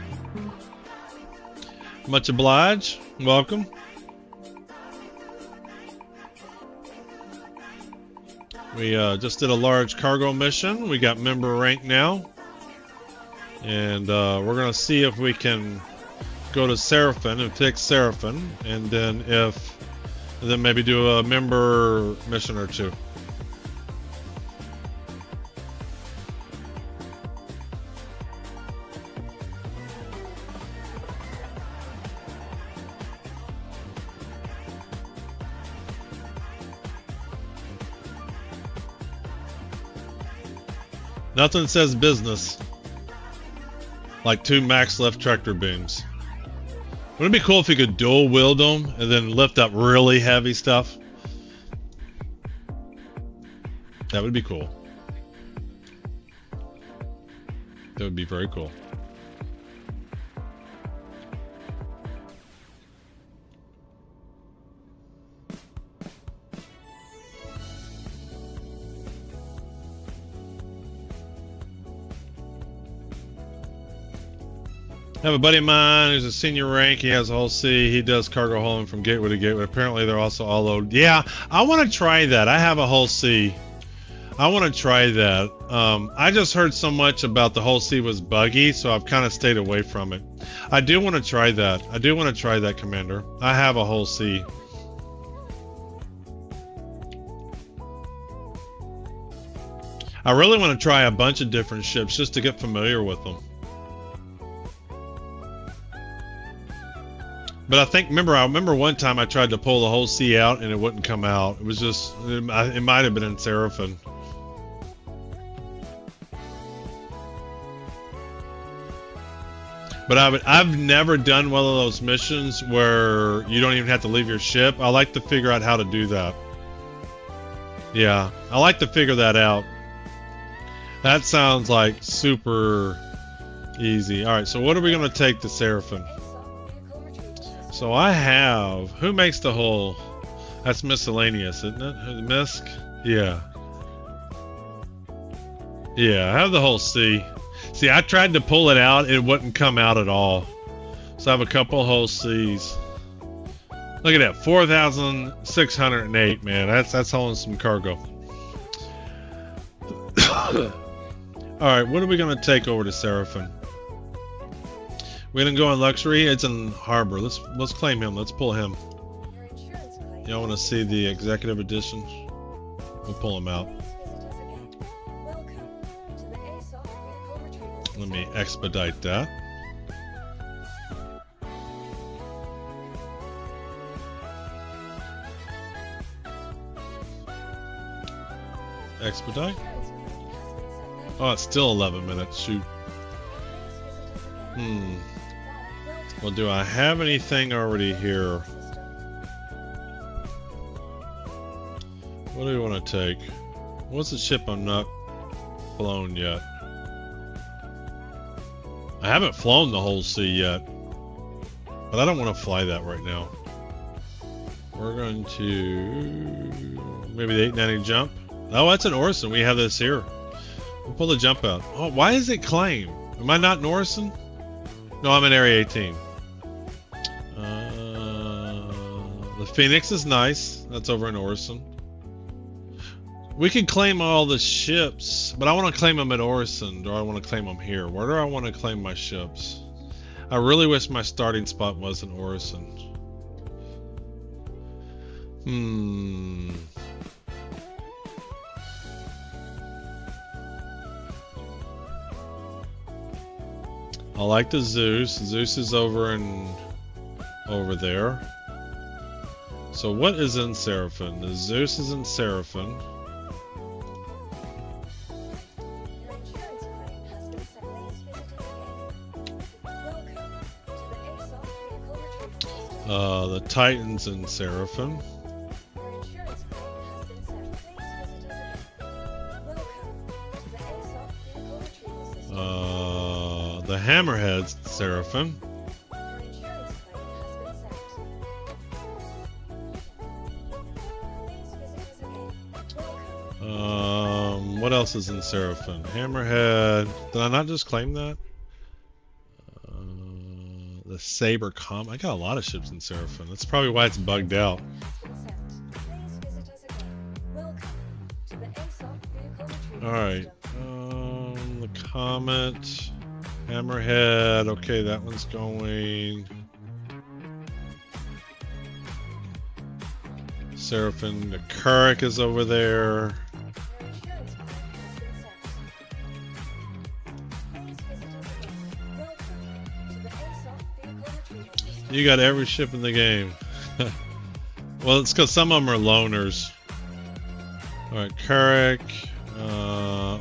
Much obliged. Welcome. We just did a large cargo mission. We got member rank now. And we're going to see if we can go to Seraphim and fix Seraphim. And then maybe do a member mission or two. Nothing says business like 2 max lift tractor beams. Wouldn't it be cool if you could dual wield them and then lift up really heavy stuff? That would be cool. That would be very cool. I have a buddy of mine who's a senior rank. He has a whole C. He does cargo hauling from gateway to gateway. Apparently, they're also all load. Yeah, I want to try that. I have a whole C. I want to try that. I just heard so much about the whole C was buggy, so I've kind of stayed away from it. I do want to try that. I do want to try that, Commander. I have a whole C. I really want to try a bunch of different ships just to get familiar with them. But I remember one time I tried to pull the whole C out and it wouldn't come out. It was just, it might have been in Seraphim. But I've never done one of those missions where you don't even have to leave your ship. I like to figure out how to do that. Yeah, I like to figure that out. That sounds like super easy. All right, so what are we going to take to Seraphim? So I have, who makes the hull? That's miscellaneous, isn't it? Misk? Yeah. Yeah, I have the whole C. See, I tried to pull it out, it wouldn't come out at all. So I have a couple whole C's. Look at that, 4,608, man. That's hauling some cargo. Alright, what are we gonna take over to Seraphim? We're gonna go on luxury. It's in harbor. Let's claim him. Let's pull him. Y'all want to see the executive edition? We'll pull him out. Let me expedite that. Expedite. Oh, it's still 11 minutes. Shoot. Well, do I have anything already here? What do we want to take? What's the ship I'm not flown yet? I haven't flown the whole sea yet, but I don't want to fly that right now. We're going to maybe the 890 jump. Oh, that's an Orison. We have this here. We'll pull the jump out. Oh, why is it claim? Am I not in Orison? No, I'm in Area 18. The Phoenix is nice. That's over in Orison. We could claim all the ships, but I want to claim them at Orison. Do I want to claim them here? Where do I want to claim my ships? I really wish my starting spot was in Orison. I like the Zeus. Zeus is over there. So what is in Seraphim? The Zeus is in Seraphim. The Titan's in Seraphim. The Hammerhead's Seraphim. What else is in Seraphim? Hammerhead. Did I not just claim that? The Saber Com. I got a lot of ships in Seraphim. That's probably why it's bugged out. Please visit us again. Welcome to the Alright. The Comet. Hammerhead. Okay, that one's going. Seraphim. The Kurek is over there. You got every ship in the game. Well, it's because some of them are loners. Alright, Kurek,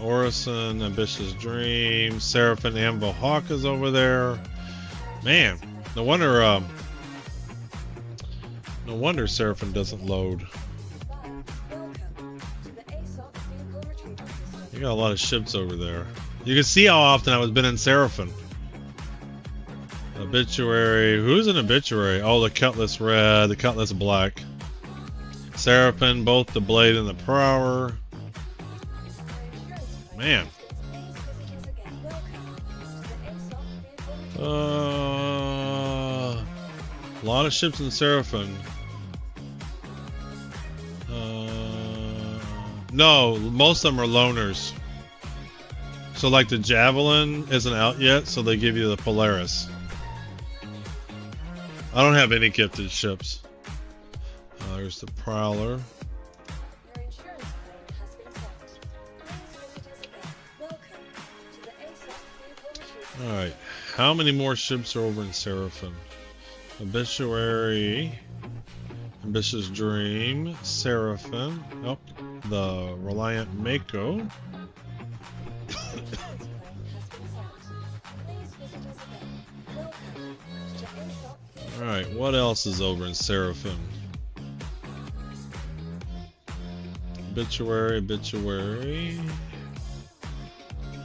Orison, Ambitious Dream, Seraphim, Anvil Hawk is over there. Man, no wonder Seraphim doesn't load. You got a lot of ships over there. You can see how often I was been in Seraphim. Obituary. Who's an obituary? Oh, the Cutlass Red, the Cutlass Black. Seraphim, both the Blade and the Prower. Man. A lot of ships in Seraphim. No, most of them are loners. So like the Javelin isn't out yet, so they give you the Polaris. I don't have any gifted ships. There's the Prowler. Alright, how many more ships are over in Seraphim? Obituary, Ambitious Dream, Seraphim, oh, the Reliant Mako. Alright, what else is over in Seraphim? Obituary.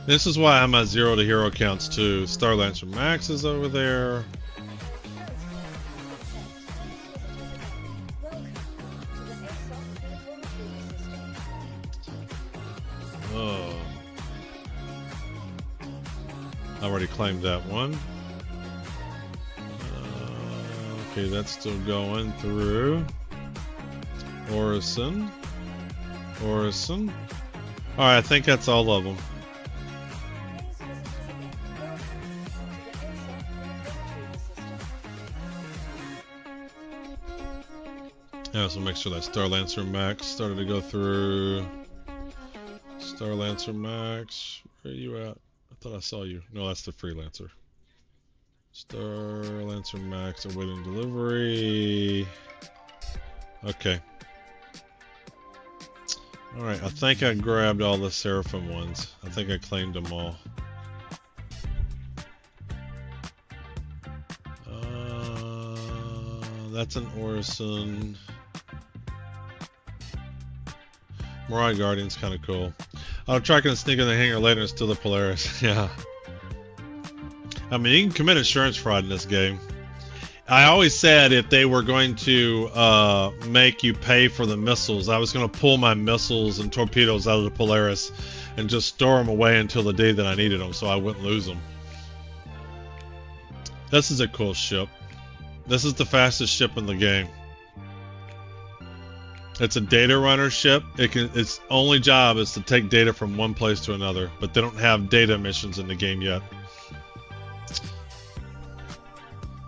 This is why I'm at 0 to hero counts too. Star Lancer Max is over there. Oh. I already claimed that one. Okay, that's still going through. Orison. Alright, I think that's all of them. Yeah, so make sure that Star Lancer Max started to go through. Star Lancer Max, where are you at? I thought I saw you. No, that's the Freelancer. Star Lancer Max, awaiting delivery. Okay. Alright, I think I grabbed all the Seraphim ones. I think I claimed them all. That's an Orison. Mirai Guardian's kind of cool. I'll try to sneak in the hangar later and steal the Polaris. Yeah. I mean, you can commit insurance fraud in this game. I always said if they were going to make you pay for the missiles, I was going to pull my missiles and torpedoes out of the Polaris and just store them away until the day that I needed them so I wouldn't lose them. This is a cool ship. This is the fastest ship in the game. It's a data runner ship. Its only job is to take data from one place to another, but they don't have data missions in the game yet.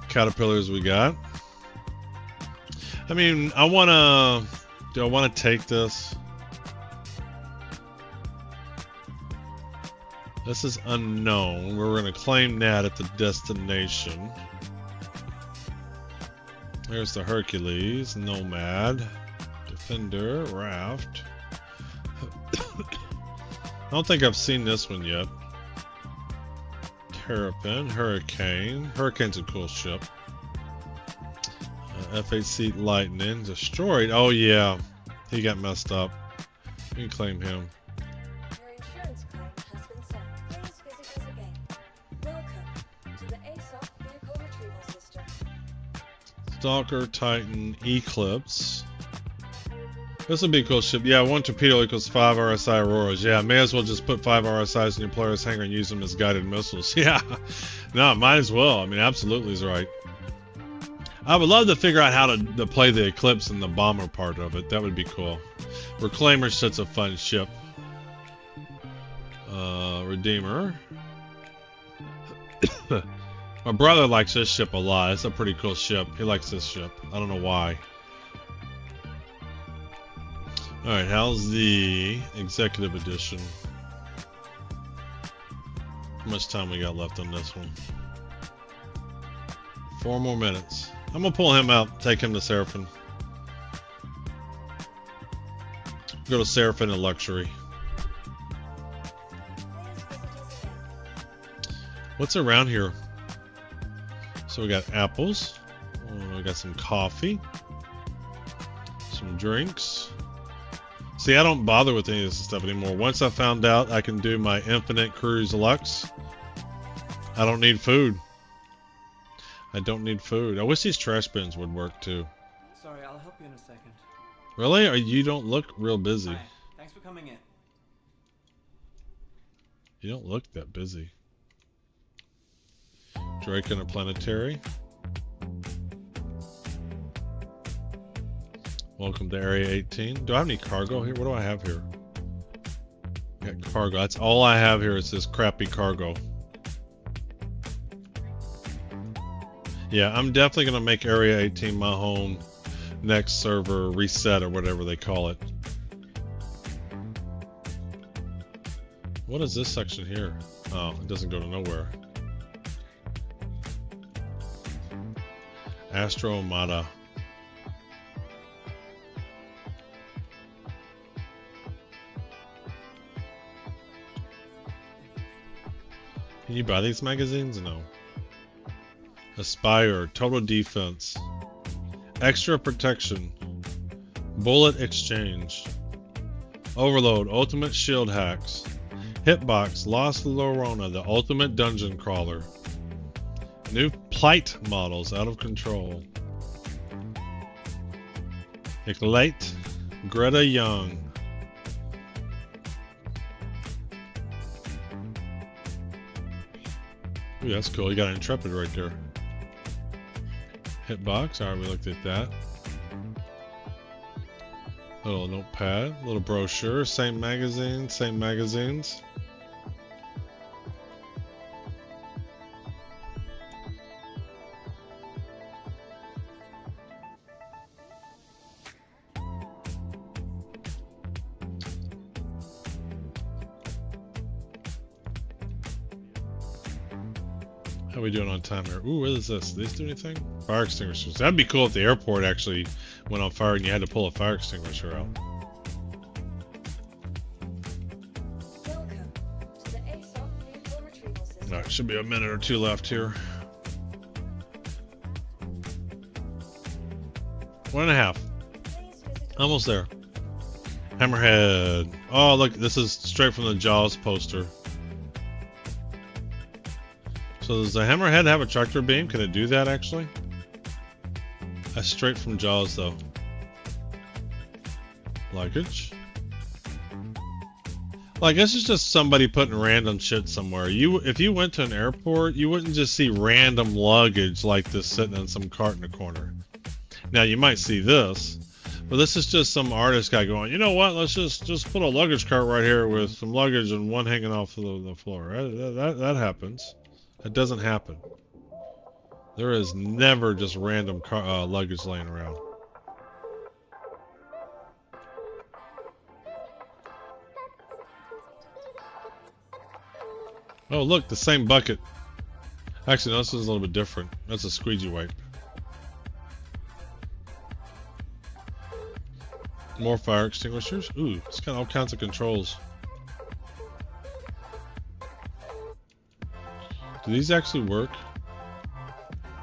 Caterpillars we got. I mean, do I want to take this? This is unknown. We're going to claim that at the destination. There's the Hercules, Nomad, Defender, Raft. I don't think I've seen this one yet. Terrapin, Hurricane. Hurricane's a cool ship. F8 Seat Lightning. Destroyed. Oh, yeah. He got messed up. You can claim him. Your insurance claim has been sent. Please visit us again. Welcome to the ASOP Vehicle Retrieval System. Stalker, Titan, Eclipse. This would be a cool ship. Yeah, 1 torpedo equals 5 RSI Auroras. Yeah, may as well just put 5 RSIs in your Polaris hangar and use them as guided missiles. Yeah, no, might as well. I mean, absolutely is right. I would love to figure out how to play the Eclipse and the bomber part of it. That would be cool. Reclaimer's such a fun ship. Redeemer. My brother likes this ship a lot. It's a pretty cool ship. He likes this ship. I don't know why. Alright, how's the Executive Edition? How much time we got left on this one? 4 more minutes. I'm gonna pull him out, take him to Seraphim. Go to Seraphim and Luxury. What's around here? So we got apples. We got some coffee. Some drinks. See, I don't bother with any of this stuff anymore. Once I found out I can do my Infinite Cruise Lux, I don't need food. I don't need food. I wish these trash bins would work too. Sorry, I'll help you in a second. Really? Or you don't look real busy. Hi, thanks for coming in. You don't look that busy. Drake Interplanetary. Welcome to Area 18. Do I have any cargo here? What do I have here? I got cargo. That's all I have here is this crappy cargo. Yeah, I'm definitely going to make Area 18 my home. Next server reset or whatever they call it. What is this section here? Oh, it doesn't go to nowhere. Astro Amata. Can you buy these magazines? No. Aspire, total defense, extra protection, bullet exchange, overload, ultimate shield hacks, hitbox, Lost Lorona, the ultimate dungeon crawler, new plight models out of control, Ignite, Greta Young. Ooh, that's cool. You got an Intrepid right there. Hitbox. Alright, we looked at that. Little notepad, little brochure, same magazine, same magazines. How are we doing on time here? Ooh, what is this? Do these do anything? Fire extinguishers. That'd be cool if the airport actually went on fire and you had to pull a fire extinguisher out. Welcome to the ASOP vehicle retrieval system. Alright, should be a minute or two left here. 1.5. Please visit Almost there. Hammerhead. Oh, look, this is straight from the Jaws poster. So does the Hammerhead have a tractor beam? Can it do that actually? That's straight from Jaws though. Luggage. Well, I guess it's just somebody putting random shit somewhere. If you went to an airport, you wouldn't just see random luggage like this sitting in some cart in the corner. Now you might see this, but this is just some artist guy going, you know what? Let's just put a luggage cart right here with some luggage and one hanging off the floor. That happens. That doesn't happen. There is never just random luggage laying around. Oh, look, the same bucket. Actually, no, this is a little bit different. That's a squeegee wipe. More fire extinguishers. Ooh, it's got all kinds of controls. Do these actually work?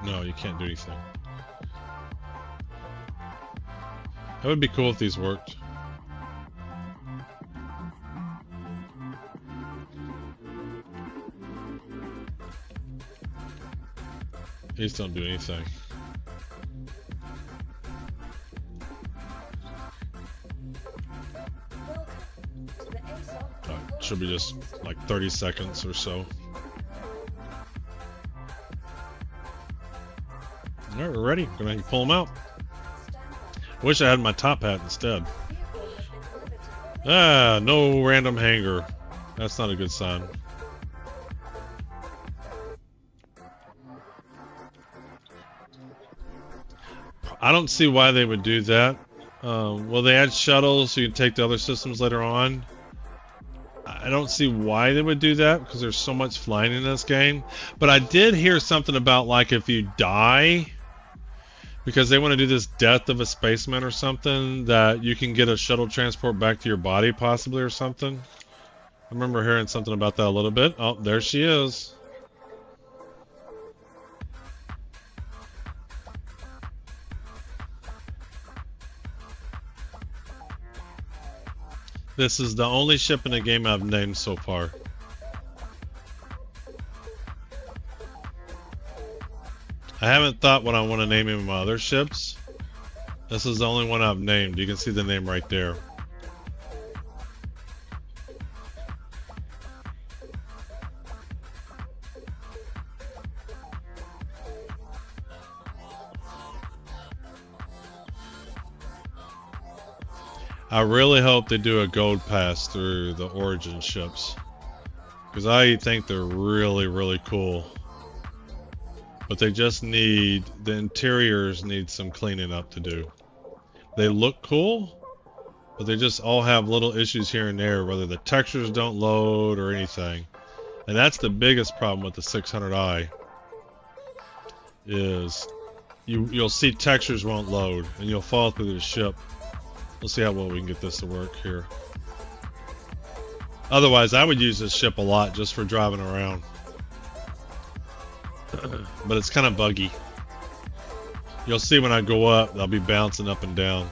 No, you can't do anything. That would be cool if these worked. These don't do anything. welcome to the ASOP It should be just like 30 seconds or so. Alright, we're ready. Gonna pull them out. Wish I had my top hat instead. Ah, no random hangar. That's not a good sign. I don't see why they would do that. Will they add shuttles so you can take the other systems later on? I don't see why they would do that because there's so much flying in this game. But I did hear something about like if you die, because they want to do this death of a spaceman or something, that you can get a shuttle transport back to your body possibly or something. I remember hearing something about that a little bit. Oh, there she is. This is the only ship in the game I've named so far. I haven't thought what I want to name any of my other ships. This is the only one I've named. You can see the name right there. I really hope they do a gold pass through the Origin ships, because I think they're really, really cool. But they just need, the interiors need some cleaning up to do. They look cool, but they just all have little issues here and there, whether the textures don't load or anything. And that's the biggest problem with the 600i, is you'll see textures won't load, and you'll fall through the ship. We'll see how well we can get this to work here. Otherwise, I would use this ship a lot just for driving around. But it's kind of buggy. You'll see when I go up, I'll be bouncing up and down.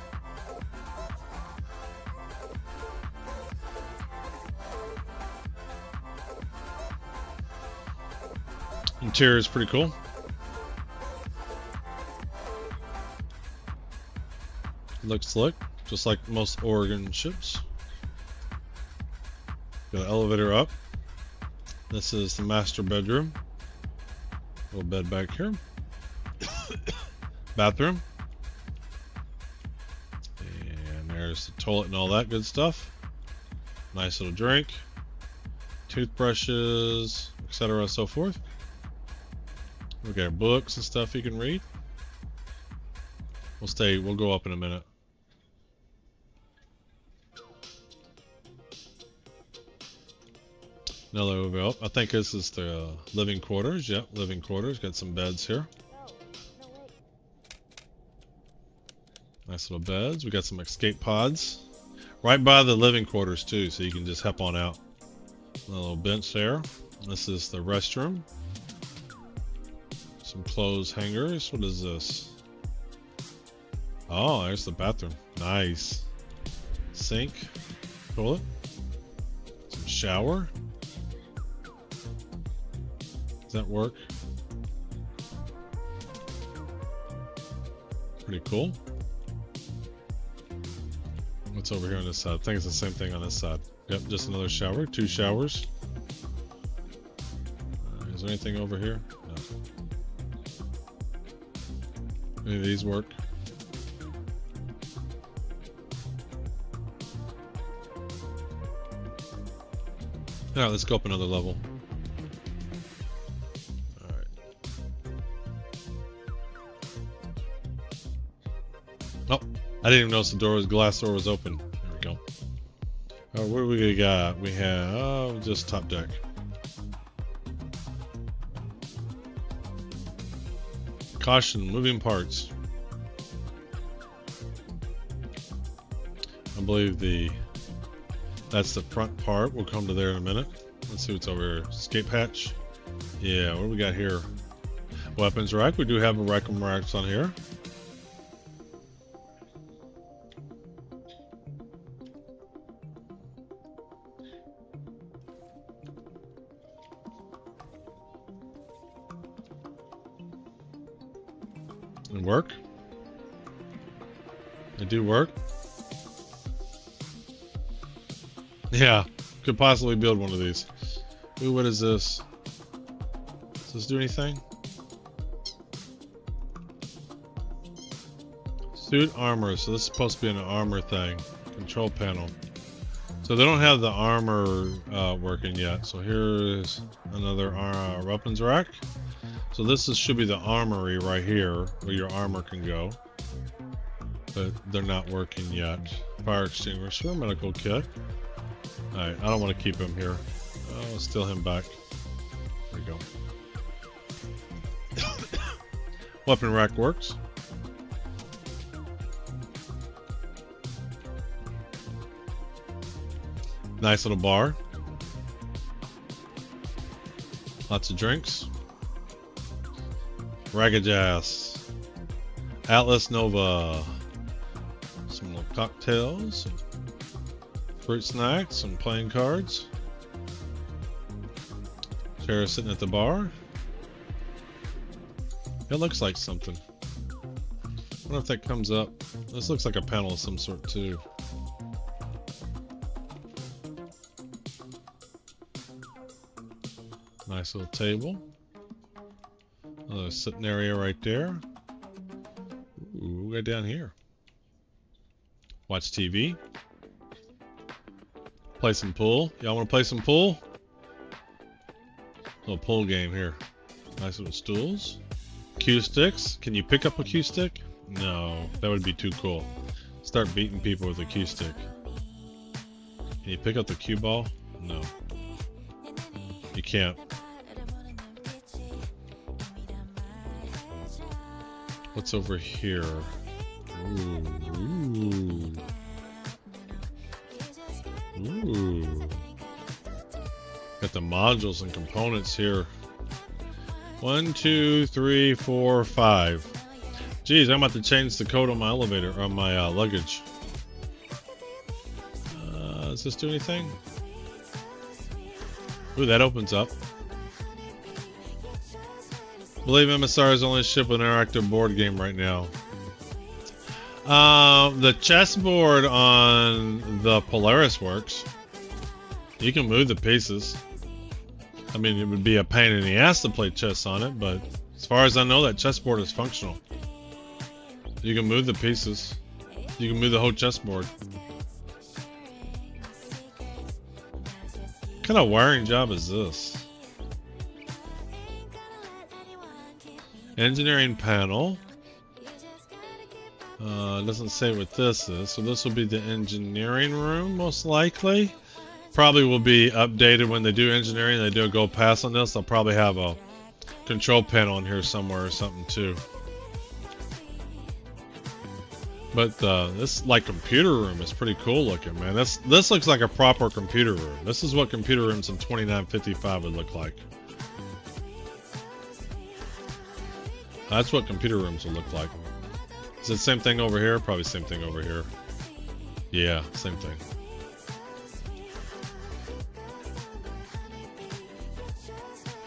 Interior is pretty cool. Looks slick, just like most Oregon ships. Got an elevator up. This is the master bedroom. Little bed back here. Bathroom. And there's the toilet and all that good stuff. Nice little drink. Toothbrushes, etc. so forth. We got books and stuff you can read. We'll go up in a minute. Another over up. I think this is the living quarters. Yep, living quarters. Got some beds here. Nice little beds. We got some escape pods right by the living quarters too, so you can just hop on out. A little bench there. This is the restroom. Some clothes hangers. What is this? Oh, there's the bathroom. Nice. Sink. Toilet. Some shower. Does that work? Pretty cool. What's over here on this side? I think it's the same thing on this side. Yep, just another shower. 2 showers. Is there anything over here? No. Any of these work? Alright, let's go up another level. Alright. Oh, I didn't even notice the glass door was open. There we go. Alright, what do we got? We have, just top deck. Caution, moving parts. I believe that's the front part. We'll come to there in a minute. Let's see what's over here. Escape hatch. Yeah, what do we got here? Weapons rack. We do have a rack of racks on here. And work. They do work. Yeah, could possibly build one of these. Ooh, what is this? Does this do anything? Suit armor. So this is supposed to be an armor thing. Control panel. So they don't have the armor working yet. So here's another weapons rack. So this should be the armory right here, where your armor can go. But they're not working yet. Fire extinguisher, medical kit. Alright, I don't want to keep him here. I'll steal him back. There we go. Weapon rack works. Nice little bar. Lots of drinks. Ragged Ass. Atlas Nova. Some little cocktails. Some fruit snacks. Some playing cards. Chair sitting at the bar. It looks like something. I wonder if that comes up. This looks like a panel of some sort too. Nice little table. Another sitting area right there. Ooh, right down here. Watch TV. Play some pool. Y'all want to play some pool? Little pool game here. Nice little stools. Cue sticks. Can you pick up a cue stick? No, that would be too cool. Start beating people with a cue stick. Can you pick up the cue ball? No. You can't. What's over here? Ooh. Ooh. Got the modules and components here. 1, 2, 3, 4, 5. Geez, I'm about to change the code on my elevator, on my luggage. Does this do anything? Ooh, that opens up. I believe MSR is only shipped with an interactive board game right now. The chessboard on the Polaris works. You can move the pieces. I mean, it would be a pain in the ass to play chess on it, but as far as I know, that chessboard is functional. You can move the pieces. You can move the whole chessboard. What kind of wiring job is this? Engineering panel. Doesn't say what this is, so this will be the engineering room, most likely. Probably will be updated when they do engineering. They do a go pass on this. They'll probably have a control panel in here somewhere or something too. But this like computer room is pretty cool looking, man. This looks like a proper computer room. This is what computer rooms in 2955 would look like. That's what computer rooms will look like. Is it the same thing over here? Probably same thing over here. Yeah, same thing.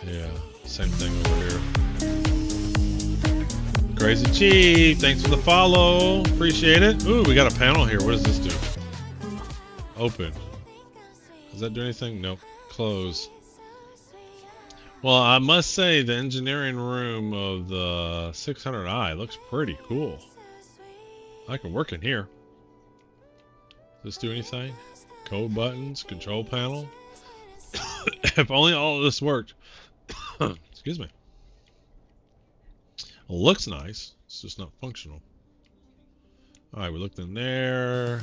Yeah, same thing over here. Crazy Chief, thanks for the follow. Appreciate it. Ooh, we got a panel here. What does this do? Open. Does that do anything? Nope. Close. Well, I must say the engineering room of the 600i looks pretty cool. I can work in here. Does this do anything? Code buttons, control panel. If only all of this worked. Excuse me. It looks nice. It's just not functional. Alright, we looked in there.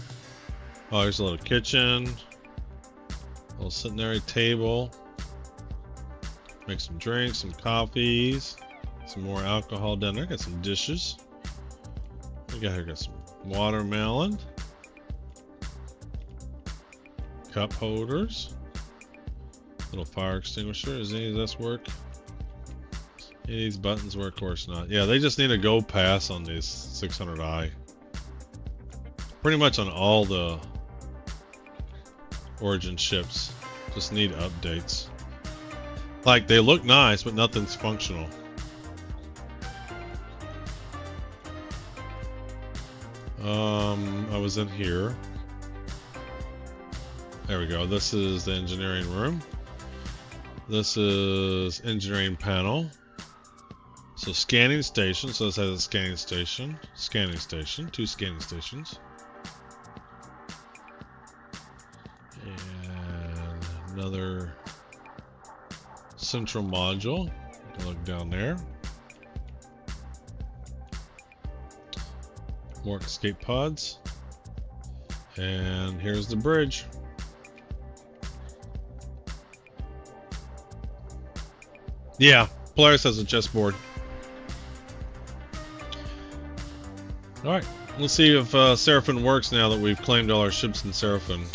Oh, here's a little kitchen. A little sitting area table. Make some drinks, some coffees. Some more alcohol down there. Got some dishes. We got here, got some watermelon. Cup holders. Little fire extinguisher. Does any of this work? Any of these buttons work? Of course not. Yeah, they just need a go pass on these 600i. Pretty much on all the Origin ships. Just need updates. Like, they look nice, but nothing's functional. I was in here. There we go. This is the engineering room. This is engineering panel. So scanning station. So this has a scanning station. Scanning station. 2 scanning stations. Another central module. Look down there. More escape pods. And here's the bridge. Yeah, Polaris has a chessboard. Alright, let's see if Seraphim works now that we've claimed all our ships in Seraphim.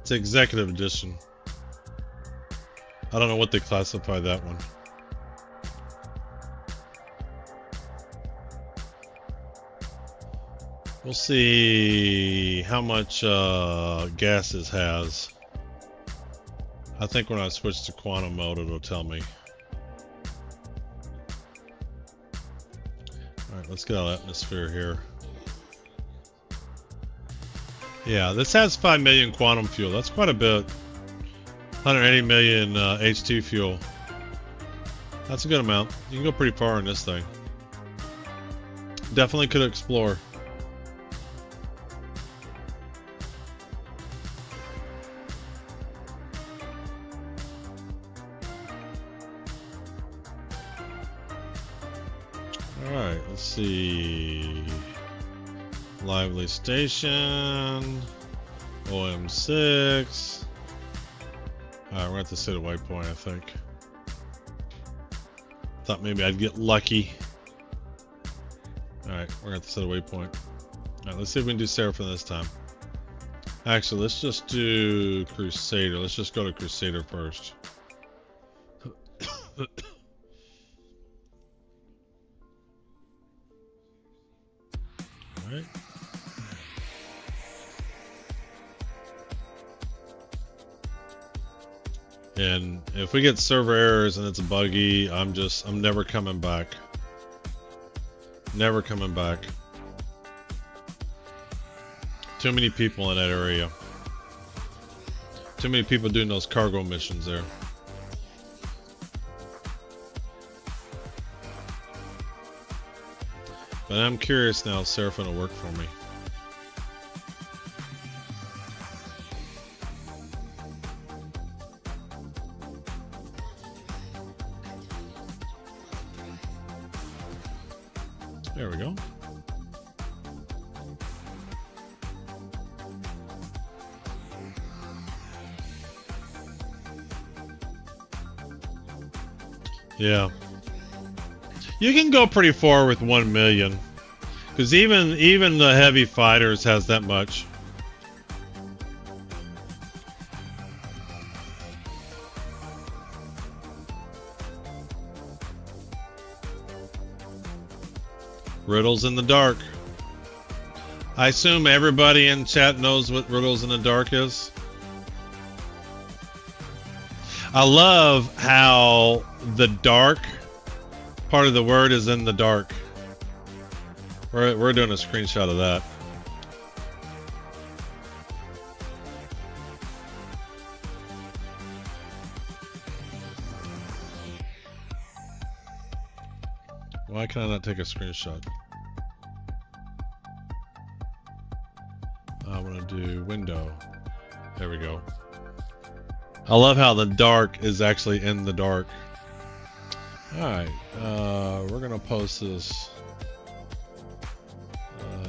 It's Executive Edition. I don't know what they classify that one. We'll see how much gases has. I think when I switch to quantum mode, it'll tell me. Alright, let's get out of atmosphere here. Yeah, this has 5 million quantum fuel. That's quite a bit. 180 million H2 fuel. That's a good amount. You can go pretty far in this thing. Definitely could explore. Alright, let's see. Lively Station, OM6. Alright, we're at the city waypoint, I think. Thought maybe I'd get lucky. Alright, we're at the city waypoint. Alright, let's see if we can do Seraphim this time. Actually, let's just do Crusader. Let's just go to Crusader first. Alright. And if we get server errors and it's buggy, I'm never coming back. Never coming back. Too many people in that area. Too many people doing those cargo missions there. But I'm curious now if Seraphim will work for me. There we go. Yeah. You can go pretty far with 1 million. Because even the heavy fighters has that much. Riddles in the dark. I assume everybody in chat knows what Riddles in the dark is. I love how the dark part of the word is in the dark. We're doing a screenshot of that. Why can I not take a screenshot? I want to do window. There we go. I love how the dark is actually in the dark. Alright, we're gonna post this.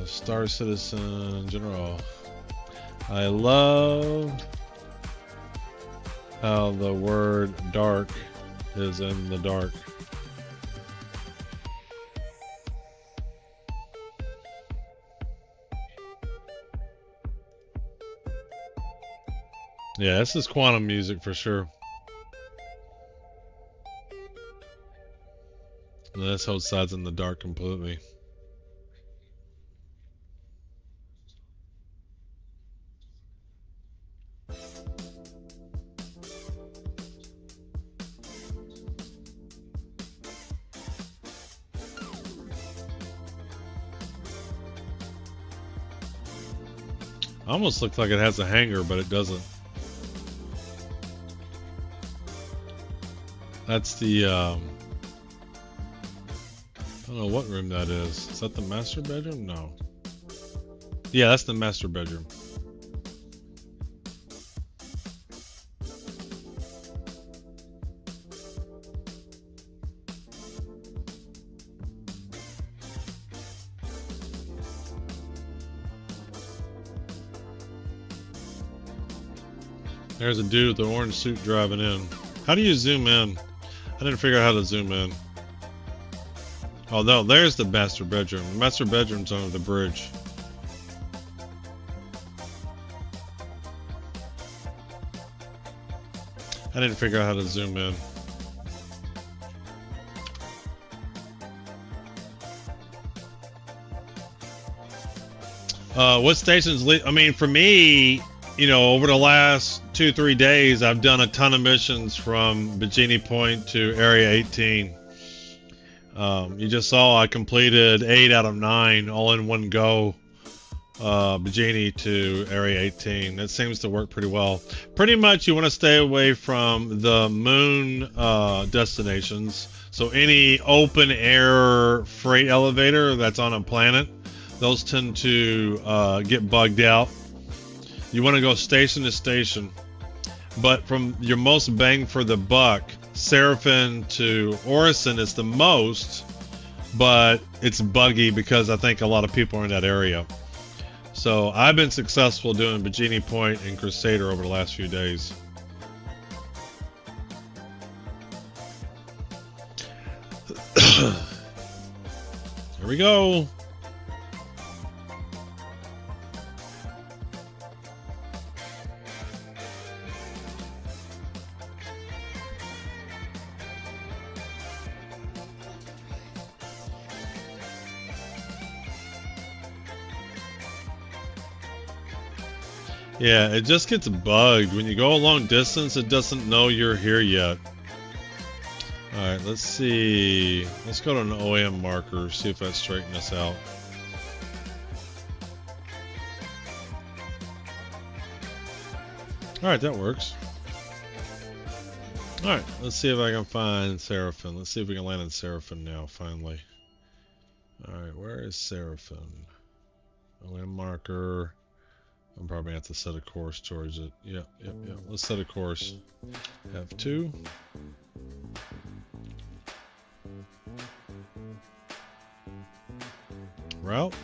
Star Citizen General. I love how the word dark is in the dark. Yeah, this is quantum music for sure. And this whole side's in the dark completely. Almost looks like it has a hangar, but it doesn't. That's the, I don't know what room that is. Is that the master bedroom? No. Yeah, that's the master bedroom. There's a dude with the orange suit driving in. How do you zoom in? I didn't figure out how to zoom in. Oh no, there's the master bedroom. The master bedroom's under the bridge. I didn't figure out how to zoom in. What stations? I mean, for me, you know, over the last 2-3 days, I've done a ton of missions from Vini Point to Area 18. You just saw I completed 8 out of 9 all in one go. Vini to Area 18. That seems to work pretty well. Pretty much, you want to stay away from the moon destinations. So any open air freight elevator that's on a planet, those tend to get bugged out. You want to go station to station, but from your most bang for the buck, Seraphim to Orison is the most, but it's buggy because I think a lot of people are in that area. So I've been successful doing Vini Point and Crusader over the last few days. Here we go. Yeah, it just gets bugged. When you go a long distance, it doesn't know you're here yet. Alright, let's see. Let's go to an OM marker, see if that straightens us out. Alright, that works. Alright, let's see if I can find Seraphim. Let's see if we can land in Seraphim now, finally. Alright, where is Seraphim? OM marker. I'm probably going to have to set a course towards it. Yep. Let's set a course. F2. Route.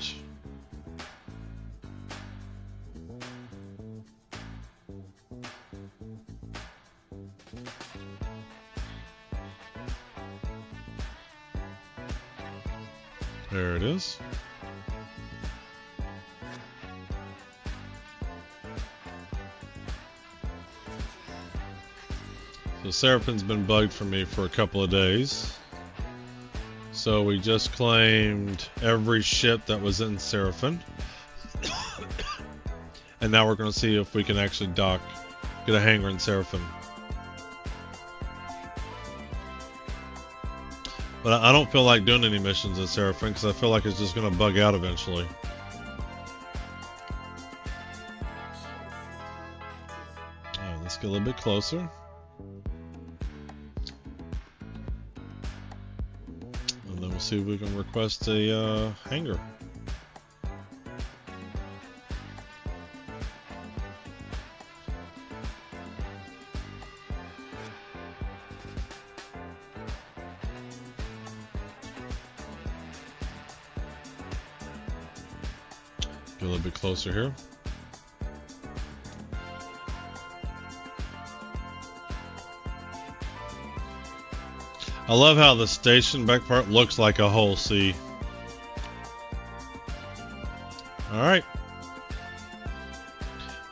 There it is. So Seraphim's been bugged for me for a couple of days. So we just claimed every ship that was in Seraphim. And now we're going to see if we can actually dock, get a hangar in Seraphim. But I don't feel like doing any missions in Seraphim because I feel like it's just going to bug out eventually. Alright, let's get a little bit closer. And then we'll see if we can request a hangar. Get a little bit closer here. I love how the station back part looks like a whole sea. Alright.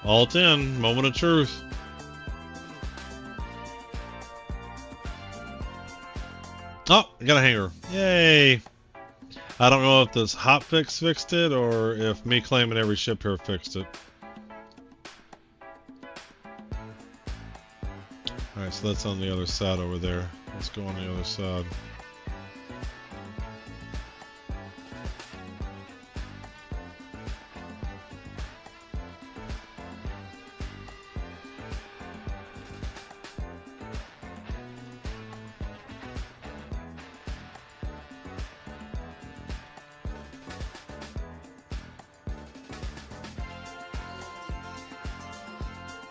Alt in, moment of truth. Oh, I got a hangar. Yay! I don't know if this hotfix fixed it or if me claiming every ship here fixed it. Alright, so that's on the other side over there. Let's go on the other side.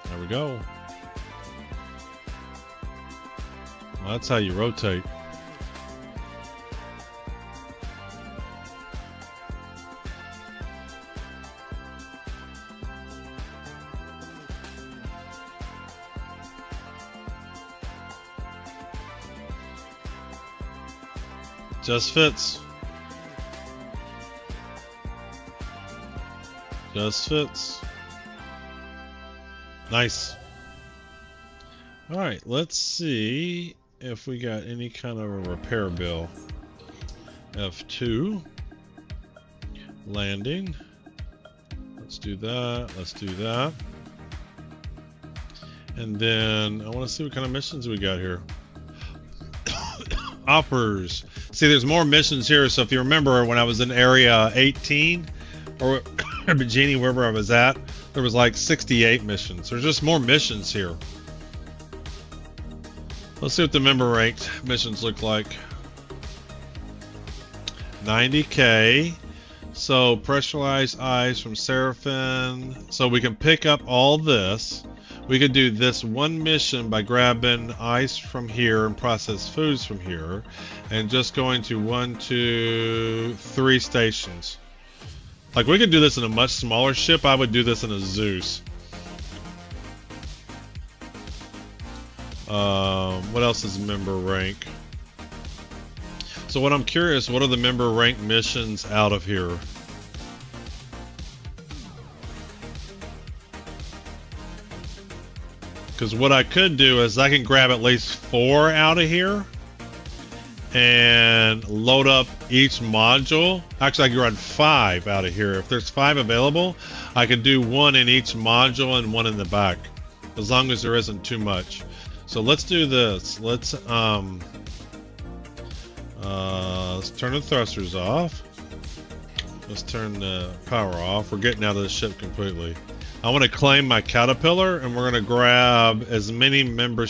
There we go. Well, that's how you rotate. Just fits. Just fits. Nice. All right, let's see if we got any kind of a repair bill. F2. Landing. Let's do that. Let's do that. And then I want to see what kind of missions we got here. Offers. See, there's more missions here. So if you remember when I was in area 18 or Vini, wherever I was at, there was like 68 missions. There's just more missions here. Let's see what the member ranked missions look like. 90K. So pressurized ice from Seraphim. So we can pick up all this. We could do this one mission by grabbing ice from here and processed foods from here, and just going to 1, 2, 3 stations. Like, we could do this in a much smaller ship. I would do this in a Zeus. What else is member rank? So what I'm curious, what are the member rank missions out of here? Because what I could do is I can grab at least 4 out of here and load up each module. Actually, I can run 5 out of here. If there's 5 available, I could do 1 in each module and 1 in the back, as long as there isn't too much. So let's do this. Let's turn the thrusters off. Let's turn the power off. We're getting out of the ship completely. I want to claim my caterpillar, and we're going to grab as many member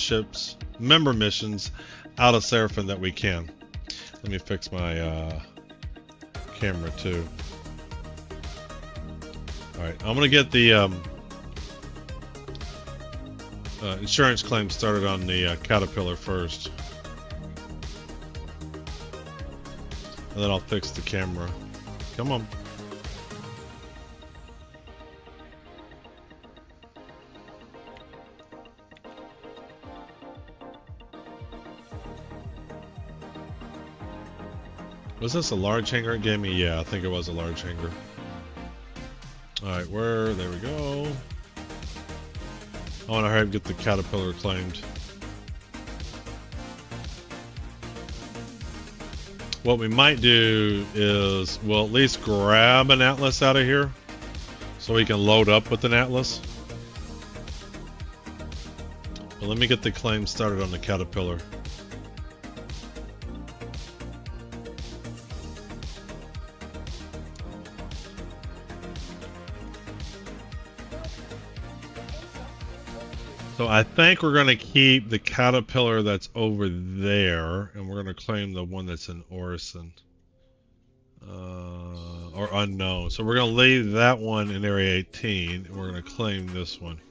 missions out of Seraphim that we can. Let me fix my camera too. Alright, I'm going to get the insurance claim started on the caterpillar first. And then I'll fix the camera. Come on. Was this a large hangar it gave me? Yeah, I think it was a large hangar. Alright, there we go. I want to hurry up and get the caterpillar claimed. What we might do is we'll at least grab an Atlas out of here so we can load up with an Atlas. But let me get the claim started on the caterpillar. So I think we're going to keep the caterpillar that's over there, and we're going to claim the one that's in Orison. Or unknown. So we're going to leave that one in area 18, and we're going to claim this one.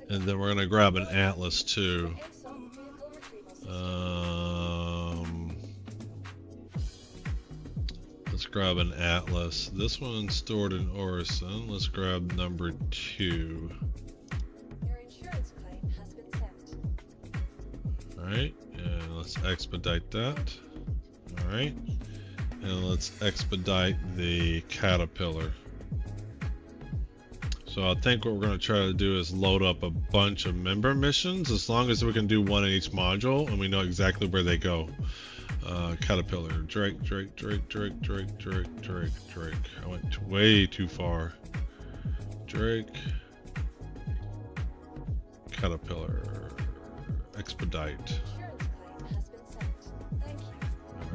And then we're going to grab an Atlas too. Let's grab an Atlas. This one's stored in Orison. Let's grab number 2. Your insurance claim has been sent. Alright, and let's expedite that. Alright, and let's expedite the caterpillar. So So I think what we're going to try to do is load up a bunch of member missions, as long as we can do one in each module and we know exactly where they go. Caterpillar, Drake. I went way too far. Drake, Caterpillar, expedite. Insurance claim has been sent. Thank you.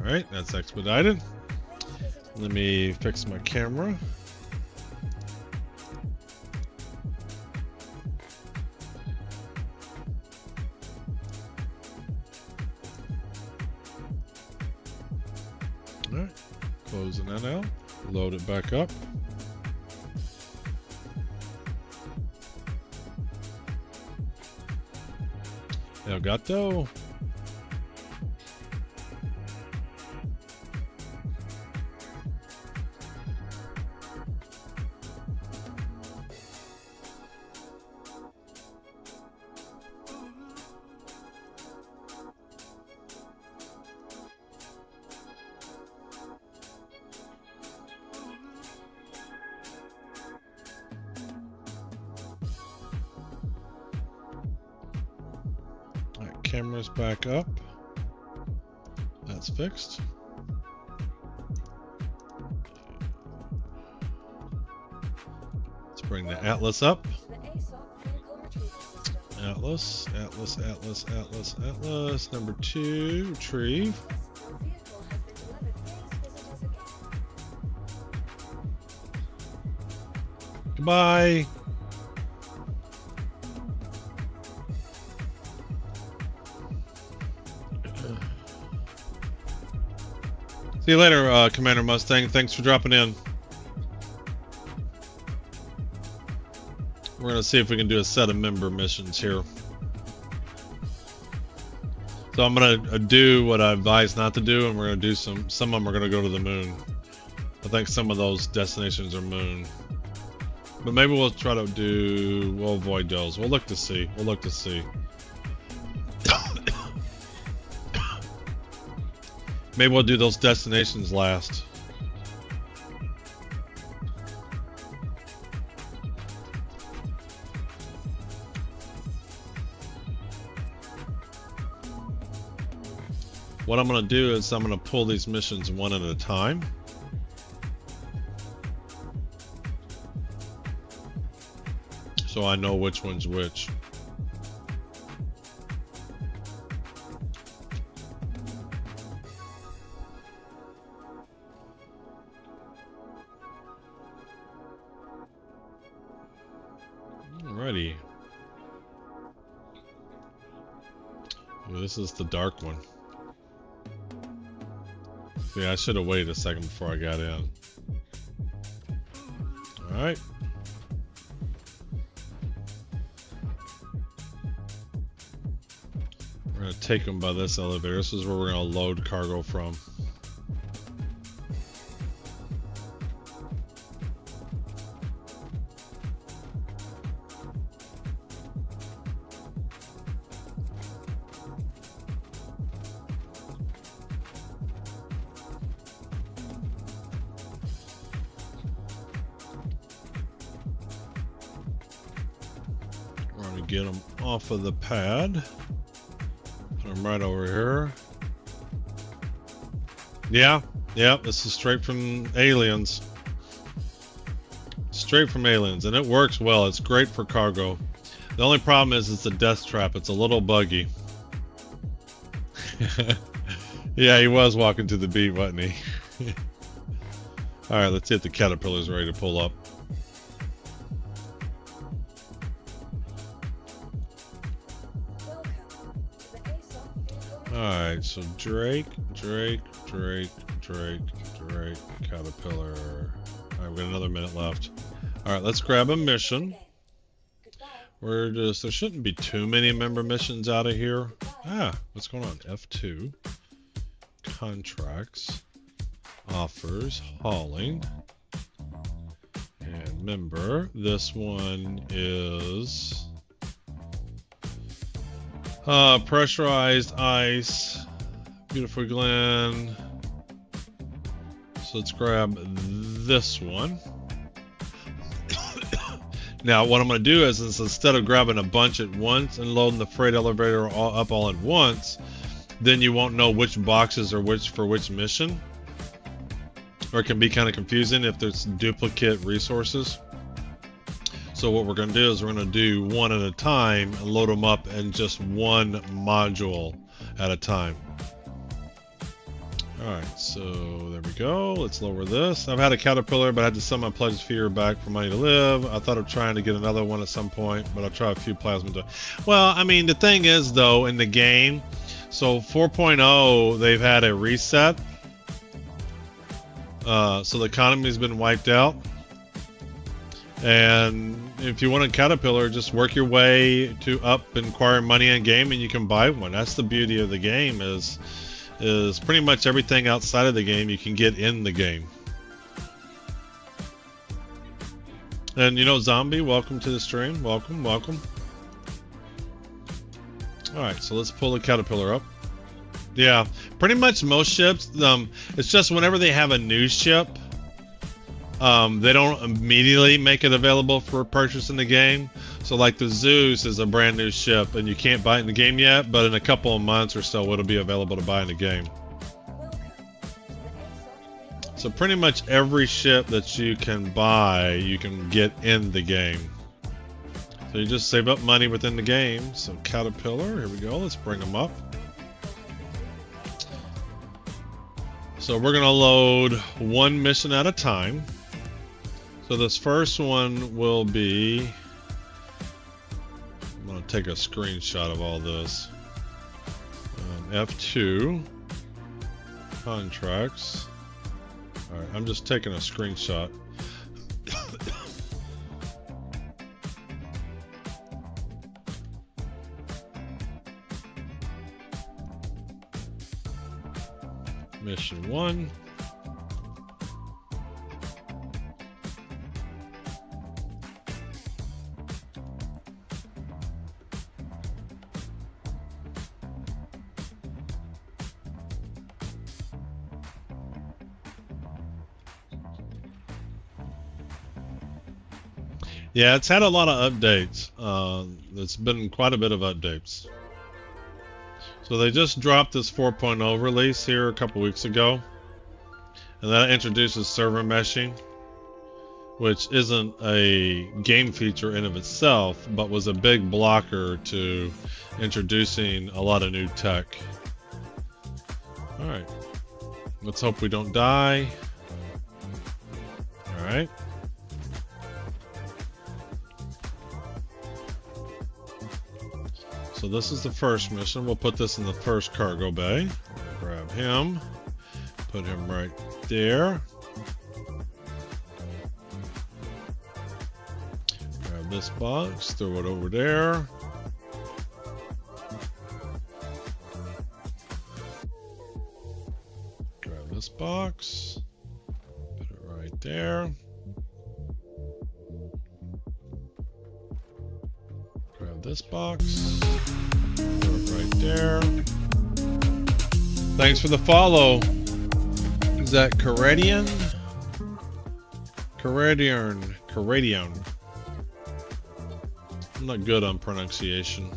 Alright, that's expedited. Please visit us. Let me fix my camera. Alright, closing that out. Load it back up. El Gato. Alright, camera's back up. That's fixed. Let's bring the Atlas up. To the ASOP vehicle retrieval system. Atlas. Number 2, retrieve. Your vehicle has been delivered. Please visit us again. Goodbye. See you later, Commander Mustang. Thanks for dropping in. We're going to see if we can do a set of member missions here. So I'm going to do what I advise not to do, and we're going to do some of them are going to go to the moon. I think some of those destinations are moon. But maybe we'll try to do, we'll avoid those. We'll look to see. Maybe we'll do those destinations last. What I'm going to do is I'm going to pull these missions one at a time. So I know which one's which. Alrighty. Ooh, this is the dark one. Yeah, I should have waited a second before I got in. Alright. We're going to take them by this elevator. This is where we're going to load cargo from. We're going to get them off of the pad. Put them right over here. Yeah, this is straight from Aliens. Straight from Aliens, and it works well. It's great for cargo. The only problem is it's a death trap. It's a little buggy. Yeah, he was walking to the beat, wasn't he? Alright, let's see if the Caterpillar's ready to pull up. Welcome to the ASOP vehicle. Alright, so Drake, Caterpillar. Alright, we've got another minute left. Alright, let's grab a mission. Goodbye. There shouldn't be too many member missions out of here. Ah, what's going on? F2. Contracts. Offers. Hauling. And member. This one is pressurized ice. Beautiful Glen. So let's grab this one. Now, what I'm going to do is instead of grabbing a bunch at once and loading the freight elevator up all at once, then you won't know which boxes are for which mission. Or it can be kind of confusing if there's duplicate resources. So what we're going to do is we're going to do one at a time and load them up in just one module at a time. Alright, so there we go. Let's lower this. I've had a caterpillar, but I had to sell my pledged fear back for money to live. I thought of trying to get another one at some point, but I'll try a few plasma. Well, I mean, the thing is, though, in the game, so 4.0, they've had a reset. So the economy's been wiped out. And if you want a caterpillar, just work your way to up and acquire money in game, and you can buy one. That's the beauty of the game is pretty much everything outside of the game you can get in the game. And you know, Zombie, welcome to the stream. Welcome. Alright, so let's pull the caterpillar up. Yeah, pretty much most ships, it's just whenever they have a new ship, they don't immediately make it available for purchase in the game. So like the Zeus is a brand new ship and you can't buy it in the game yet, but in a couple of months or so it'll be available to buy in the game. So pretty much every ship that you can buy, you can get in the game. So you just save up money within the game. So Caterpillar, here we go, let's bring them up. So we're gonna load one mission at a time. So this first one will be, I'm going to take a screenshot of all this. F2, contracts. Alright, I'm just taking a screenshot. Mission 1. Yeah, it's had a lot of updates. It's been quite a bit of updates. So they just dropped this 4.0 release here a couple weeks ago. And that introduces server meshing, which isn't a game feature in of itself, but was a big blocker to introducing a lot of new tech. Alright. Let's hope we don't die. Alright. So this is the first mission. We'll put this in the first cargo bay. Grab him. Put him right there. Grab this box. Throw it over there. Grab this box. Put it right there. Grab this box. Right there. Thanks for the follow. Is that Caradian? Caradian. I'm not good on pronunciation.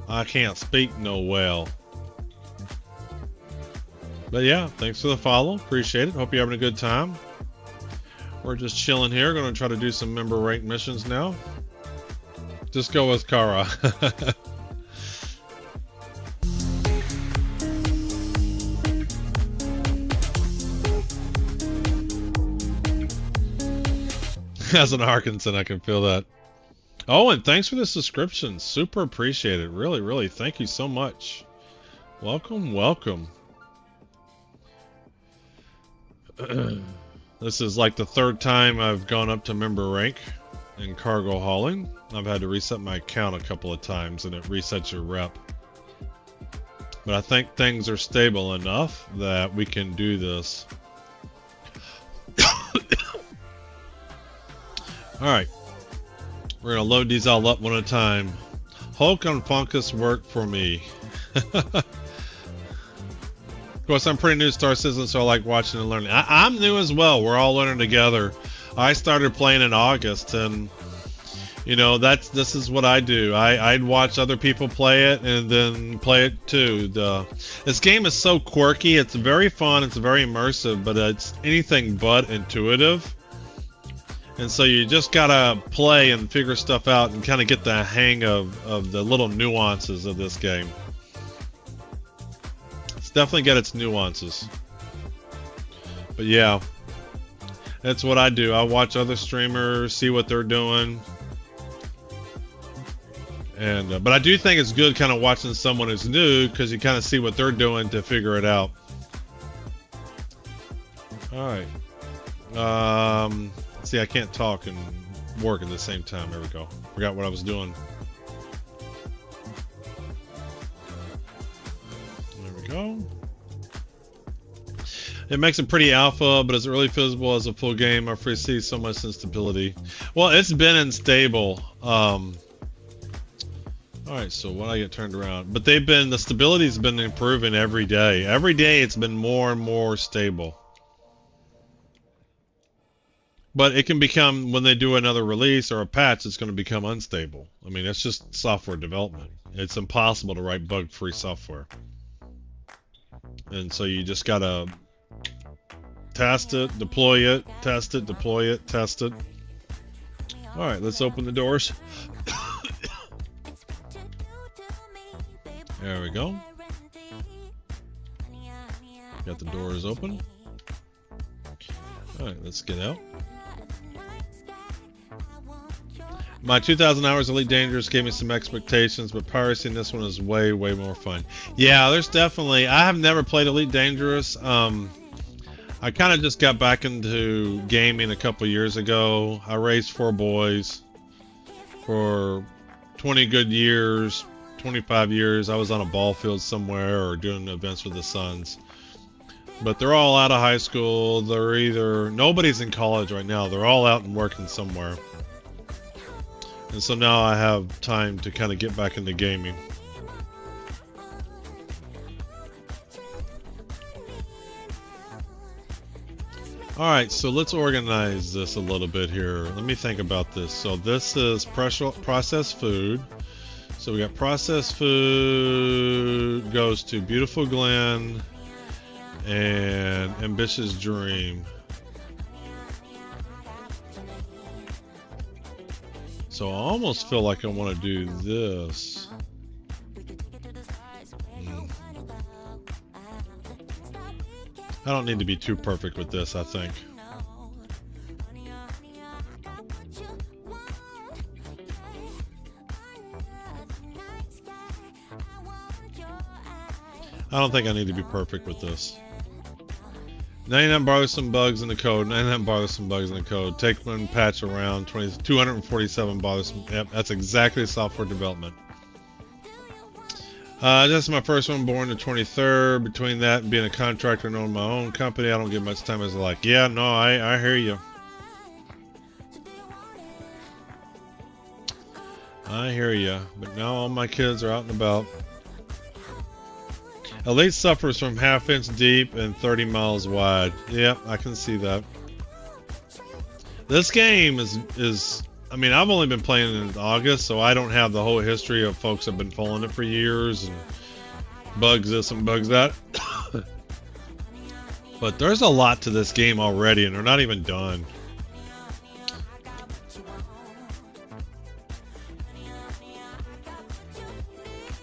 I can't speak no well. But yeah, thanks for the follow. Appreciate it. Hope you're having a good time. We're just chilling here. Going to try to do some member rank missions now. Just go with Kara. As an Arkansas, I can feel that. Oh, and thanks for the subscription. Super appreciate it. Really, really. Thank you so much. Welcome, welcome. This is like the third time I've gone up to member rank in cargo hauling. I've had to reset my account a couple of times and it resets your rep. But I think things are stable enough that we can do this. Alright. We're going to load these all up one at a time. Hulk and Funkus work for me. Of course, I'm pretty new to Star Citizen, so I like watching and learning. I'm new as well. We're all learning together. I started playing in August, and you know, this is what I do. I'd watch other people play it and then play it too. This game is so quirky. It's very fun. It's very immersive, but it's anything but intuitive. And so you just gotta play and figure stuff out and kind of get the hang of the little nuances of this game. It's definitely got its nuances. But yeah, that's what I do. I watch other streamers, see what they're doing. And but I do think it's good kind of watching someone who's new, because you kind of see what they're doing to figure it out. All right. See, I can't talk and work at the same time. There we go. Forgot what I was doing. There we go. It makes it pretty alpha, but is it really feasible as a full game? I foresee so much instability. Well, it's been unstable. Alright, so when I get turned around. But the stability's been improving every day. Every day it's been more and more stable. But it can become, when they do another release or a patch, it's going to become unstable. I mean, it's just software development. It's impossible to write bug-free software. And so you just gotta test it, deploy it, test it, deploy it, test it. Alright, let's open the doors. There we go. Got the doors open. Alright, let's get out. My 2,000 hours Elite Dangerous gave me some expectations, but piracy in this one is way, way more fun. Yeah, there's definitely... I have never played Elite Dangerous. I kind of just got back into gaming a couple years ago. I raised 4 boys for 20 good years. 25 years. I was on a ball field somewhere or doing events with the Suns. But they're all out of high school. They're either... Nobody's in college right now. They're all out and working somewhere. And so now I have time to kind of get back into gaming. Alright, so let's organize this a little bit here. Let me think about this. So this is processed food. So we got processed food goes to Beautiful Glen and Ambitious Dream. So I almost feel like I want to do this. I don't need to be too perfect with this, I think. I don't think I need to be perfect with this. 99 bothersome bugs in the code. 99 bothersome bugs in the code. Take one patch around. 247 bothersome. Yep, that's exactly software development. This is my first one, born the 23rd. Between that and being a contractor and owning my own company, I don't get much time as I like. Yeah, no, I hear you. I hear you. But now all my kids are out and about. Elite suffers from half-inch deep and 30 miles wide. Yep, I can see that. This game is I mean, I've only been playing in August, so I don't have the whole history of folks that have been following it for years and bugs this and bugs that. But there's a lot to this game already, and they're not even done.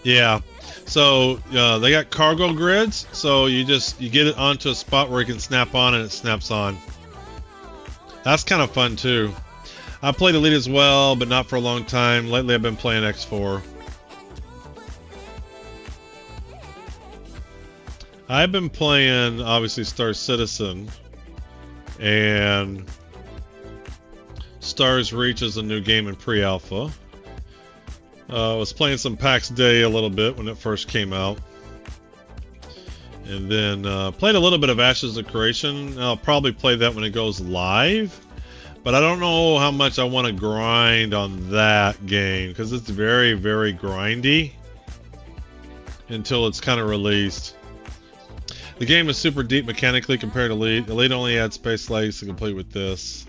Yeah. So they got cargo grids, so you get it onto a spot where it can snap on and it snaps on. That's kind of fun too. I played Elite as well, but not for a long time. Lately I've been playing X4. I've been playing obviously Star Citizen, and Stars Reach is a new game in pre-alpha. I was playing some PAX Day a little bit when it first came out. And then played a little bit of Ashes of Creation. I'll probably play that when it goes live. But I don't know how much I want to grind on that game, because it's very, very grindy until it's kind of released. The game is super deep mechanically compared to Elite. Elite only adds space legs to compete with this.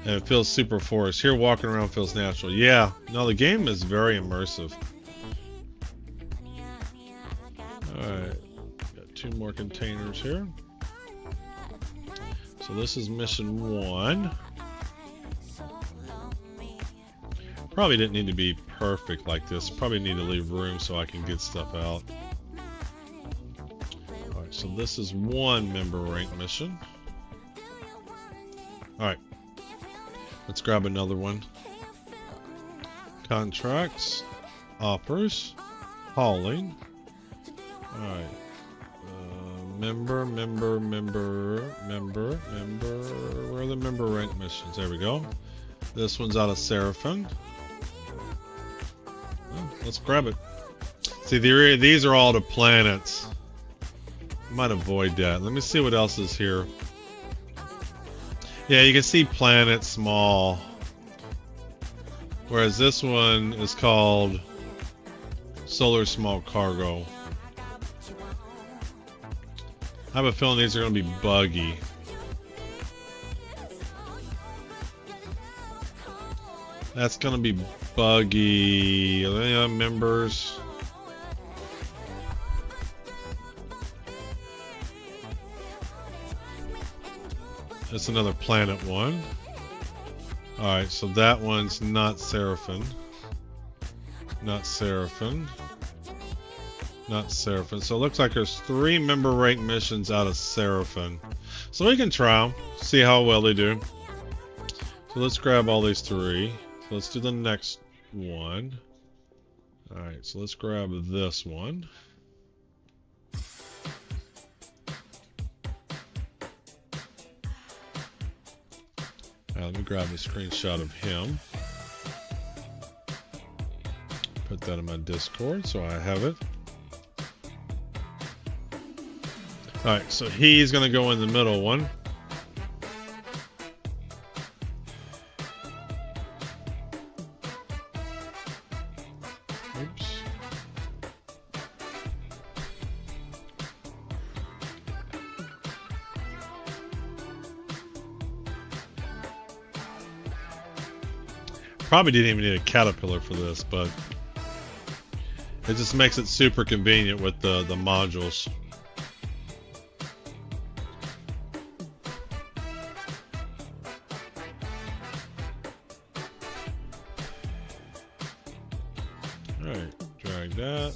And it feels super forced. Here, walking around feels natural. Yeah, no, the game is very immersive. Alright, got 2 more containers here. So this is mission 1. Probably didn't need to be perfect like this. Probably need to leave room so I can get stuff out. Alright, so this is 1 member rank mission. Alright. Let's grab another one. Contracts. Offers. Hauling. Alright. Member. Where are the member rank missions? There we go. This one's out of Seraphim. Oh, let's grab it. See, these are all the planets. I might avoid that. Let me see what else is here. Yeah, you can see planet small. Whereas this one is called Solar Small Cargo. I have a feeling these are going to be buggy. That's going to be buggy. Are they members? That's another planet one. Alright, so that one's not Seraphim. Not Seraphim. Not Seraphim. So it looks like there's 3 member rank missions out of Seraphim. So we can try them, see how well they do. So let's grab all these 3. So let's do the next one. Alright, so let's grab this one. Let me grab a screenshot of him. Put that in my Discord so I have it. Alright, so he's going to go in the middle one. Oops. Probably didn't even need a caterpillar for this, but it just makes it super convenient with the modules. Alright, drag that,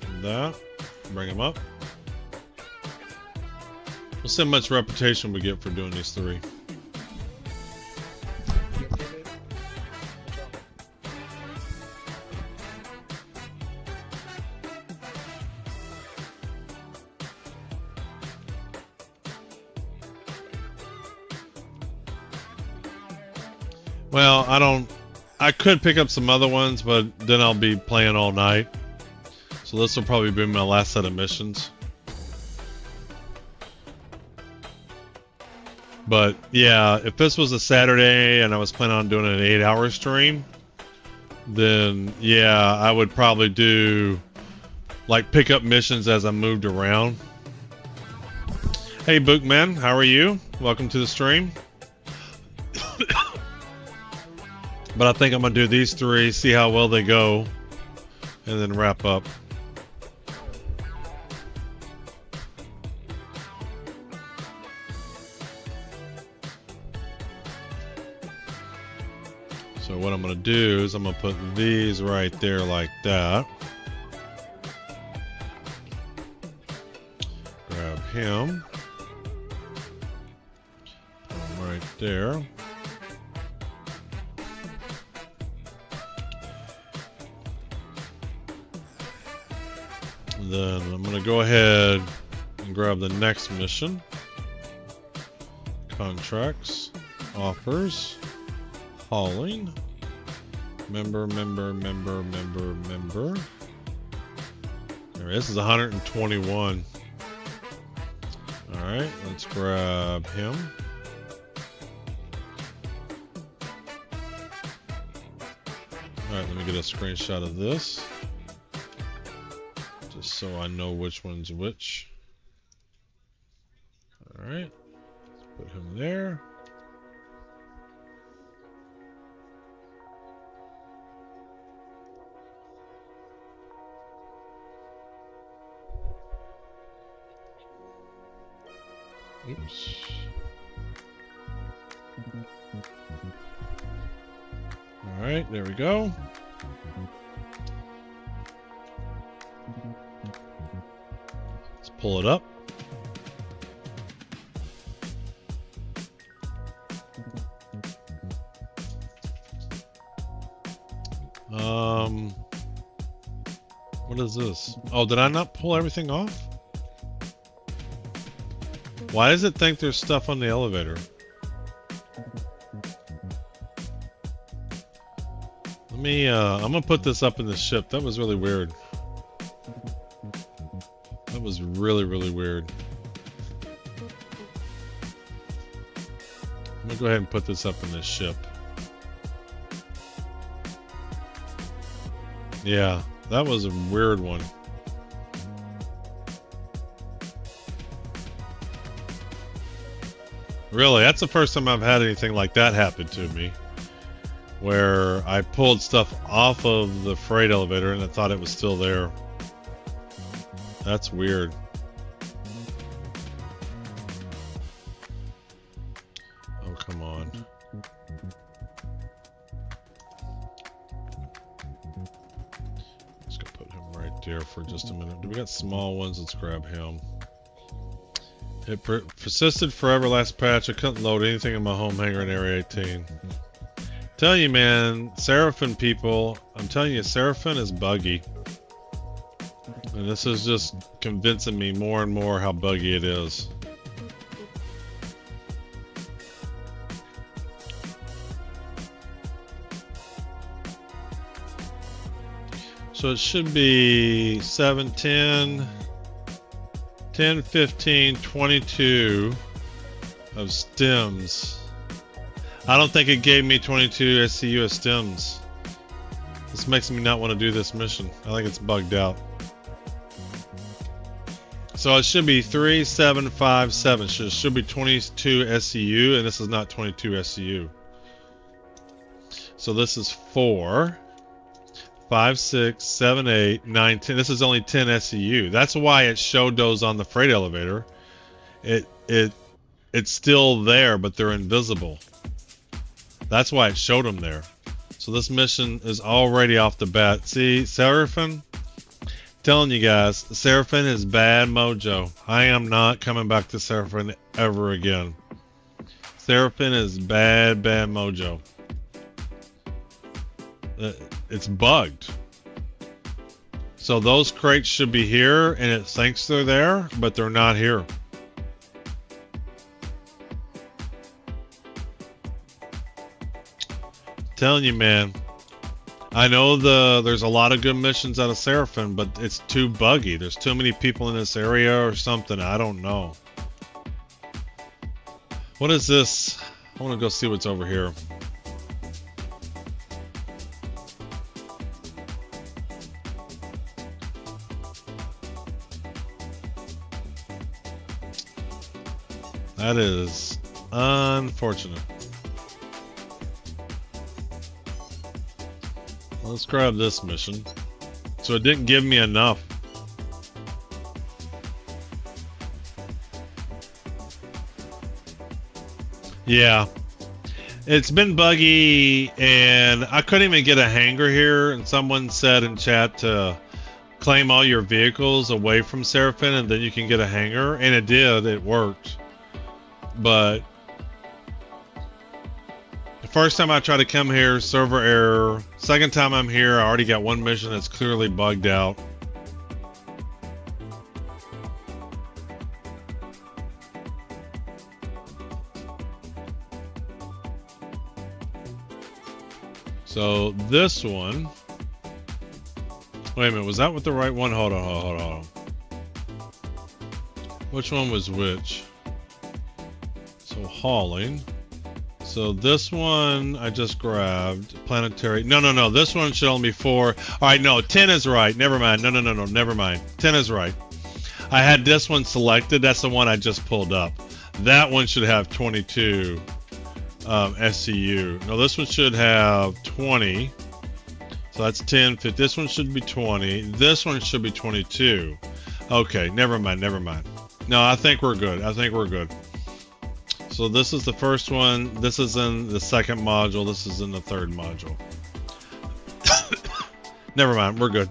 and that. Bring them up. We'll see how much reputation we get for doing these 3. Well, I could pick up some other ones, but then I'll be playing all night. So this will probably be my last set of missions. But yeah, if this was a Saturday and I was planning on doing an 8-hour stream, then yeah, I would probably do like pick up missions as I moved around. Hey Bookman, how are you? Welcome to the stream. But I think I'm going to do these 3, see how well they go, and then wrap up. So what I'm going to do is I'm going to put these right there like that. Grab him. Put him right there. Then I'm going to go ahead and grab the next mission. Contracts, offers, hauling, member. There, this is 121. Alright, let's grab him. Alright, let me get a screenshot of this. So I know which one's which. Alright. Put him there. Oops. Alright, there we go. Let's pull it up. What is this? Oh, did I not pull everything off? Why does it think there's stuff on the elevator? Let me, I'm gonna put this up in the ship. That was really weird. That was really, really weird. I'm gonna go ahead and put this up in this ship. Yeah, that was a weird one. Really, that's the first time I've had anything like that happen to me. Where I pulled stuff off of the freight elevator and I thought it was still there. That's weird. Oh, come on. Just gonna put him right there for just a minute. Do we got small ones? Let's grab him. It persisted forever last patch. I couldn't load anything in my home hangar in Area 18. Tell you, man, Seraphim people, I'm telling you, Seraphim is buggy. And this is just convincing me more and more how buggy it is. So it should be 7, 10, 10, 15, 22 of stems. I don't think it gave me 22 SCU as stems. This makes me not want to do this mission. I think it's bugged out. So it should be 3, 7, 5, 7. So it should be 22 SCU, and this is not 22 SCU. So this is 4, 5, 6, 7, 8, 9, 10. This is only 10 SCU. That's why it showed those on the freight elevator. It's still there, but they're invisible. That's why it showed them there. So this mission is already off the bat. See, Seraphim? Telling you guys, Seraphim is bad mojo. I am not coming back to Seraphim ever again. Seraphim is bad, bad mojo. It's bugged. So those crates should be here, and it thinks they're there, but they're not here. Telling you, man. I know there's a lot of good missions out of Seraphim, but it's too buggy. There's too many people in this area or something. I don't know. What is this? I want to go see what's over here. That is unfortunate. Let's grab this mission. So it didn't give me enough. Yeah. It's been buggy, and I couldn't even get a hangar here, and someone said in chat to claim all your vehicles away from Seraphim and then you can get a hangar, and it did. It worked. But first time I tried to come here, server error. Second time I'm here, I already got one mission that's clearly bugged out. So this one, wait a minute, was that with the right one? Hold on. Which one was which? So hauling. So this one I just grabbed. Planetary. No. This one should only be 4. All right, no. 10 is right. Never mind. No. Never mind. 10 is right. I had this one selected. That's the one I just pulled up. That one should have 22 SCU. No, this one should have 20. So that's 10, 50. This one should be 20. This one should be 22. Okay, never mind, never mind. No, I think we're good. I think we're good. So this is the first one. This is in the second module. This is in the third module. Never mind, we're good.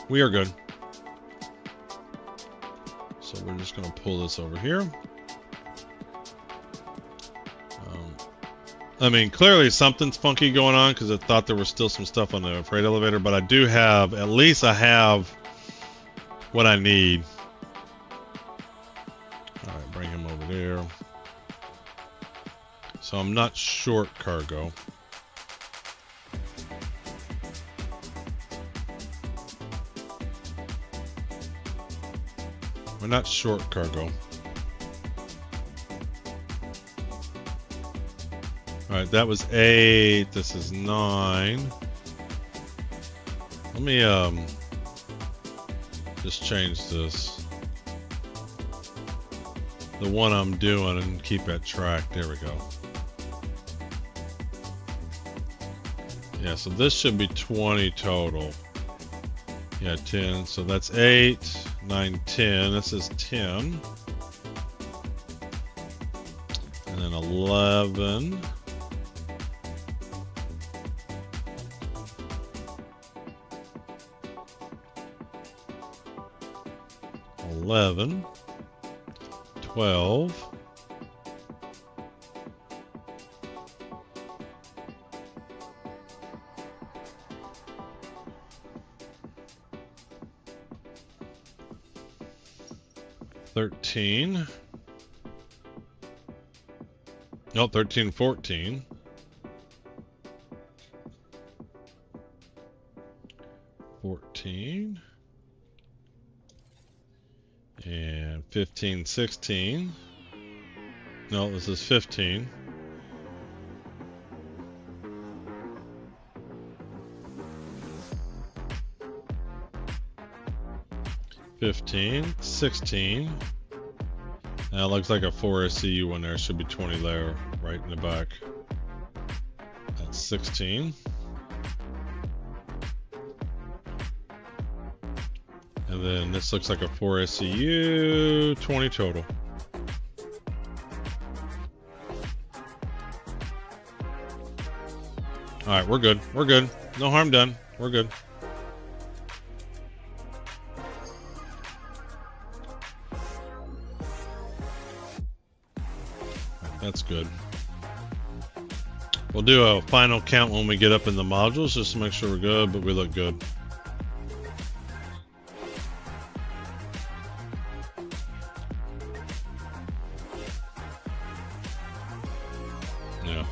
We are good. So we're just going to pull this over here. I mean, clearly something's funky going on because I thought there was still some stuff on the freight elevator, but I do have, at least I have what I need. All right, bring him over there. So I'm not short cargo. We're not short cargo. Alright, that was 8. This is 9. Let me just change this. The one I'm doing and keep at track. There we go. Yeah, so this should be 20 total. Yeah, 10. So that's 8, 9, 10. This is 10. And then 11. 11, 12, 13, no, 13, 14, 14, and 15, 16. No, this is 15. $15, 16. That looks like a 4 SCU one there. Should be 20 there, right in the back. That's 16. And then this looks like a 4 SCU, 20 total. Alright, we're good. We're good. No harm done. We're good. That's good. We'll do a final count when we get up in the modules just to make sure we're good, but we look good. Yeah.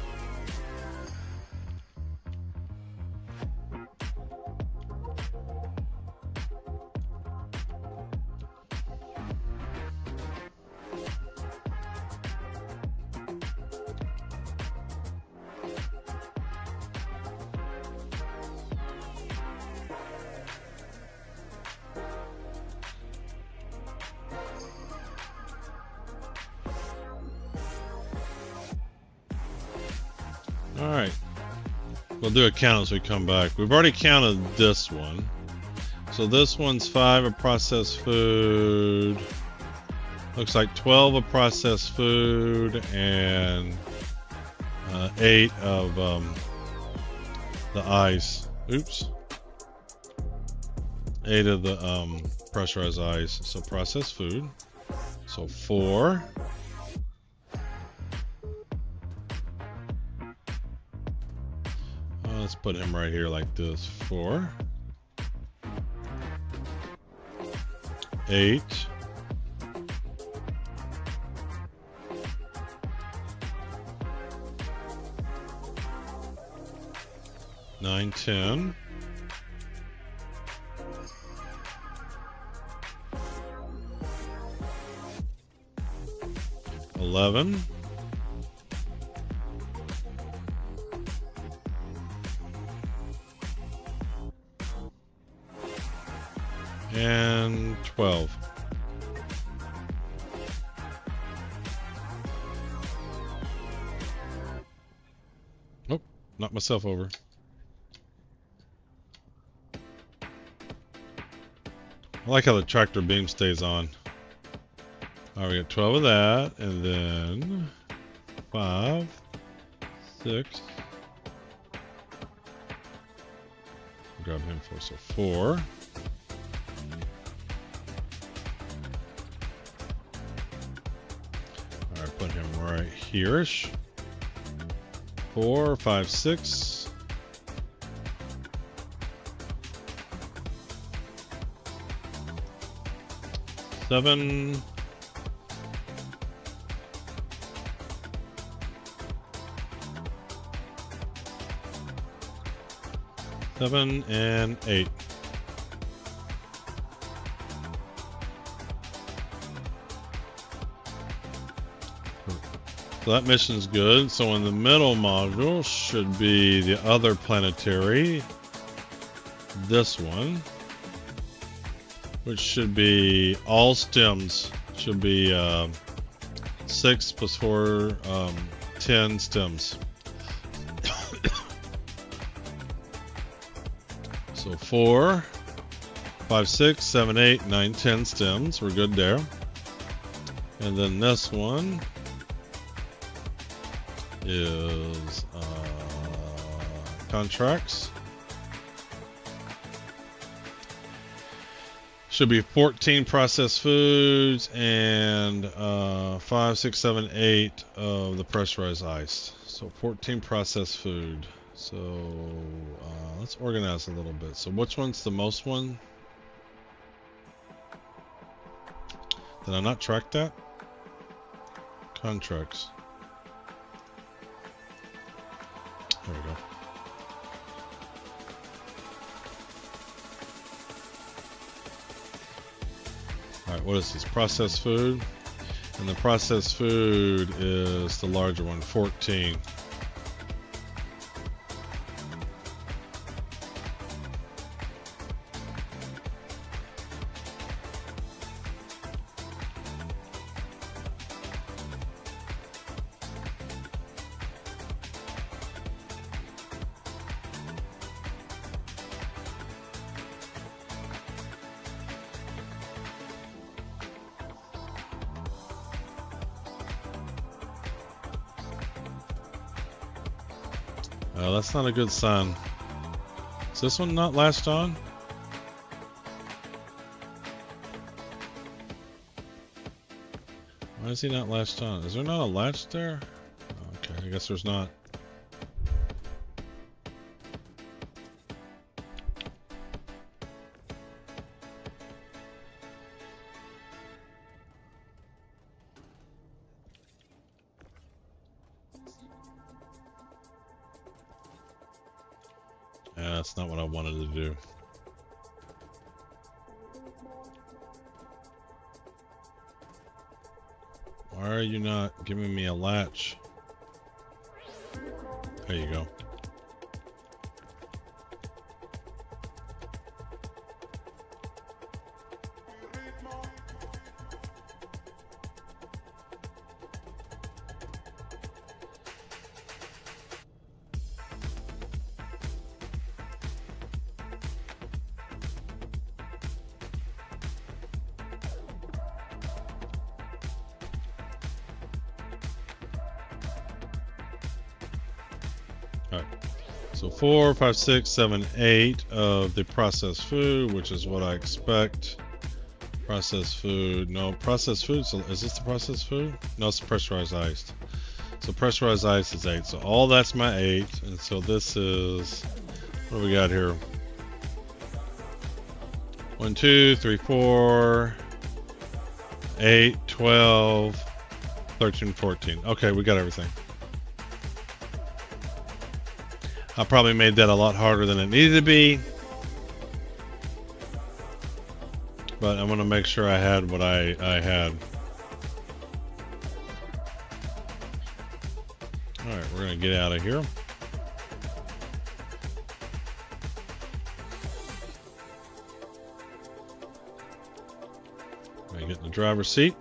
Alright, we'll do a count as we come back. We've already counted this one. So this one's 5 of processed food. Looks like 12 of processed food and 8 of the ice. Oops. 8 of the pressurized ice. So processed food. So 4. Let's put him right here like this. 4, 8, nine, 10, 11, and 12. knock myself over. I like how the tractor beam stays on. Alright, we got 12 of that, and then 5, 6. Grab him for so 4. Alright, put him right here-ish. 4, 5, 6. 7. 7 and 8. So that mission's good. So in the middle module should be the other planetary. This one. Which should be all stems. Should be 6 plus 4, 10 stems. So 4, 5, 6, 7, 8, 9, 10 stems. We're good there. And then this one is contracts. Should be 14 processed foods and 5, 6, 7, 8 of the pressurized ice. So 14 processed food. So let's organize a little bit. So which one's the most one? Did I not track that? Contracts. There we go. Alright, what is this? Processed food. And the processed food is the larger one, 14. That's not a good sign. Is this one not latched on? Why is he not latched on? Is there not a latch there? Okay, I guess there's not. Yeah, that's not what I wanted to do. Why are you not giving me a latch? There you go. Alright, so 4, 5, 6, 7, 8 of the processed food, which is what I expect. Processed food, no, processed food, so is this the processed food? No, it's pressurized ice. So pressurized ice is 8, so all that's my 8, and so this is, what do we got here? 1, 2, 3, 4, 8, 12, 13, 14. Okay, we got everything. I probably made that a lot harder than it needed to be. But I'm going to make sure I had what I had. Alright, we're going to get out of here. I'm going to get in the driver's seat.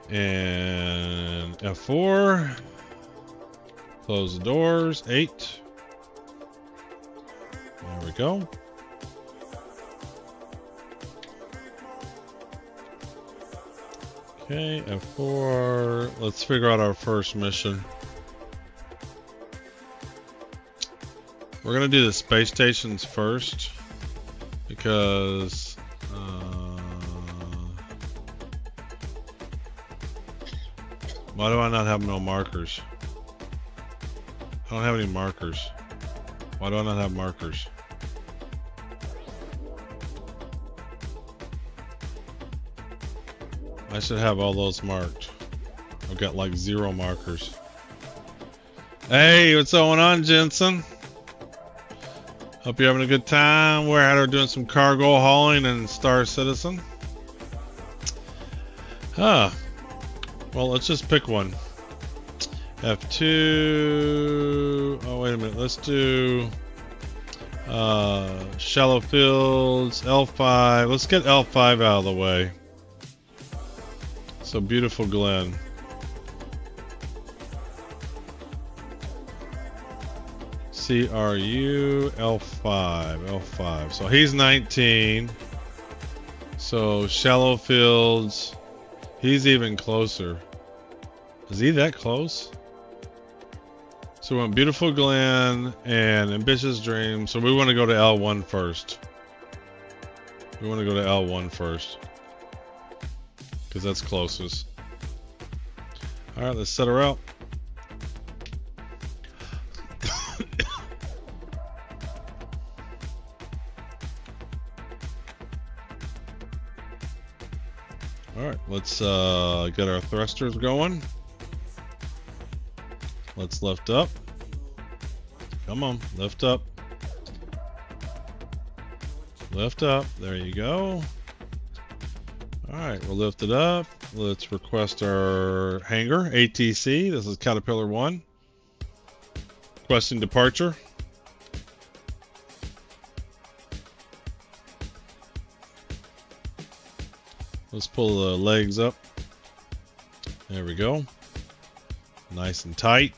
And F4. Close the doors. 8. There we go. Okay, F4. Let's figure out our first mission. We're gonna do the space stations first because why do I not have no markers? I don't have any markers. Why do I not have markers? I should have all those marked. I've got like 0 markers. Hey, what's going on, Jensen? Hope you're having a good time. We're out here doing some cargo hauling in Star Citizen. Well, let's just pick one. F2. Oh, wait a minute. Let's do shallow fields, L5. Let's get L5 out of the way. So beautiful Glen. CRU L5. So he's 19. So shallow fields. He's even closer. Is he that close? So we want Beautiful Glen and Ambitious Dream. So we want to go to L1 first. We want to go to L1 first. Because that's closest. Alright, let's set her out. Alright, let's get our thrusters going. Let's lift up. Come on, lift up. Lift up. There you go. Alright, we'll lift it up. Let's request our hangar, ATC. This is Caterpillar 1. Requesting departure. Let's pull the legs up. There we go. Nice and tight.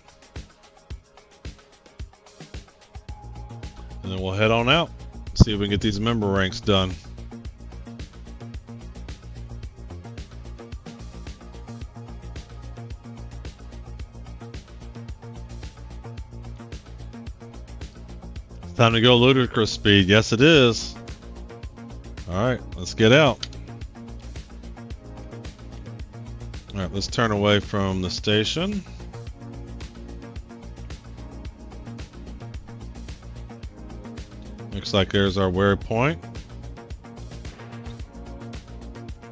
And then we'll head on out. See if we can get these member ranks done. Time to go ludicrous speed. Yes, it is. Alright, let's get out. Alright, let's turn away from the station. Looks like there's our waypoint.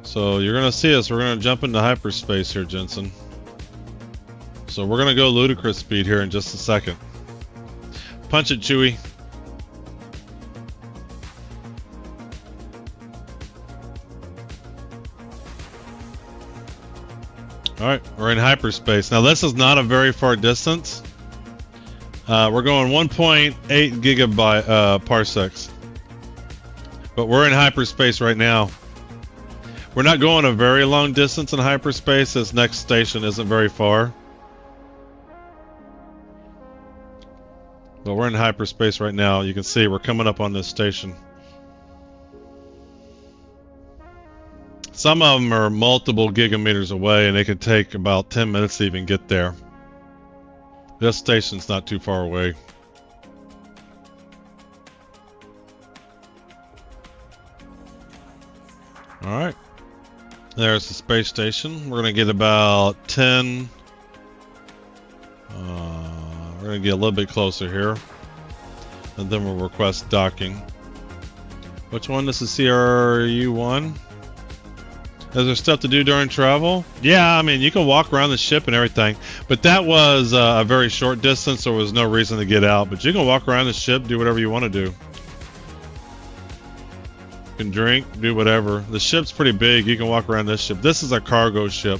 So you're going to see us. We're going to jump into hyperspace here, Jensen. So we're going to go ludicrous speed here in just a second. Punch it, Chewie. Alright, we're in hyperspace. Now this is not a very far distance. We're going 1.8 gigabyte parsecs. But we're in hyperspace right now. We're not going a very long distance in hyperspace. This next station isn't very far. But we're in hyperspace right now. You can see we're coming up on this station. Some of them are multiple gigameters away and they could take about 10 minutes to even get there. This station's not too far away. Alright. There's the space station. We're going to get about 10. We're going to get a little bit closer here. And then we'll request docking. Which one? This is CRU1. Is there stuff to do during travel? Yeah, I mean, you can walk around the ship and everything. But that was a very short distance, so there was no reason to get out. But you can walk around the ship, do whatever you want to do. You can drink, do whatever. The ship's pretty big. You can walk around this ship. This is a cargo ship.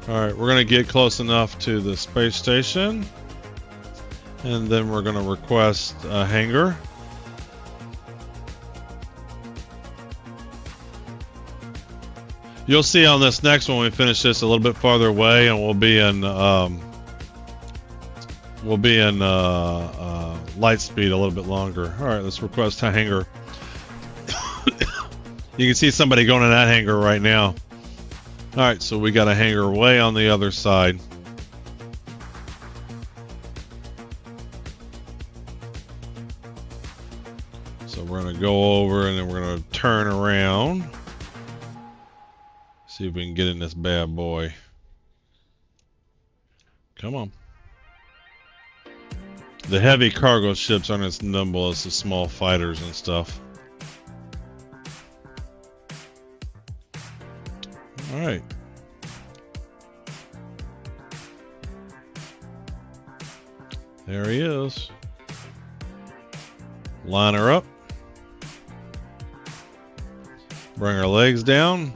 Alright, we're going to get close enough to the space station. And then we're going to request a hangar. You'll see on this next one we finish this a little bit farther away, and we'll be in light speed a little bit longer. All right, let's request a hangar. You can see somebody going in that hangar right now. All right, so we got a hangar way on the other side. So we're gonna go over and then we're gonna turn around. See if we can get in this bad boy. Come on. The heavy cargo ships aren't as nimble as the small fighters and stuff. All right. There he is. Line her up. Bring our legs down.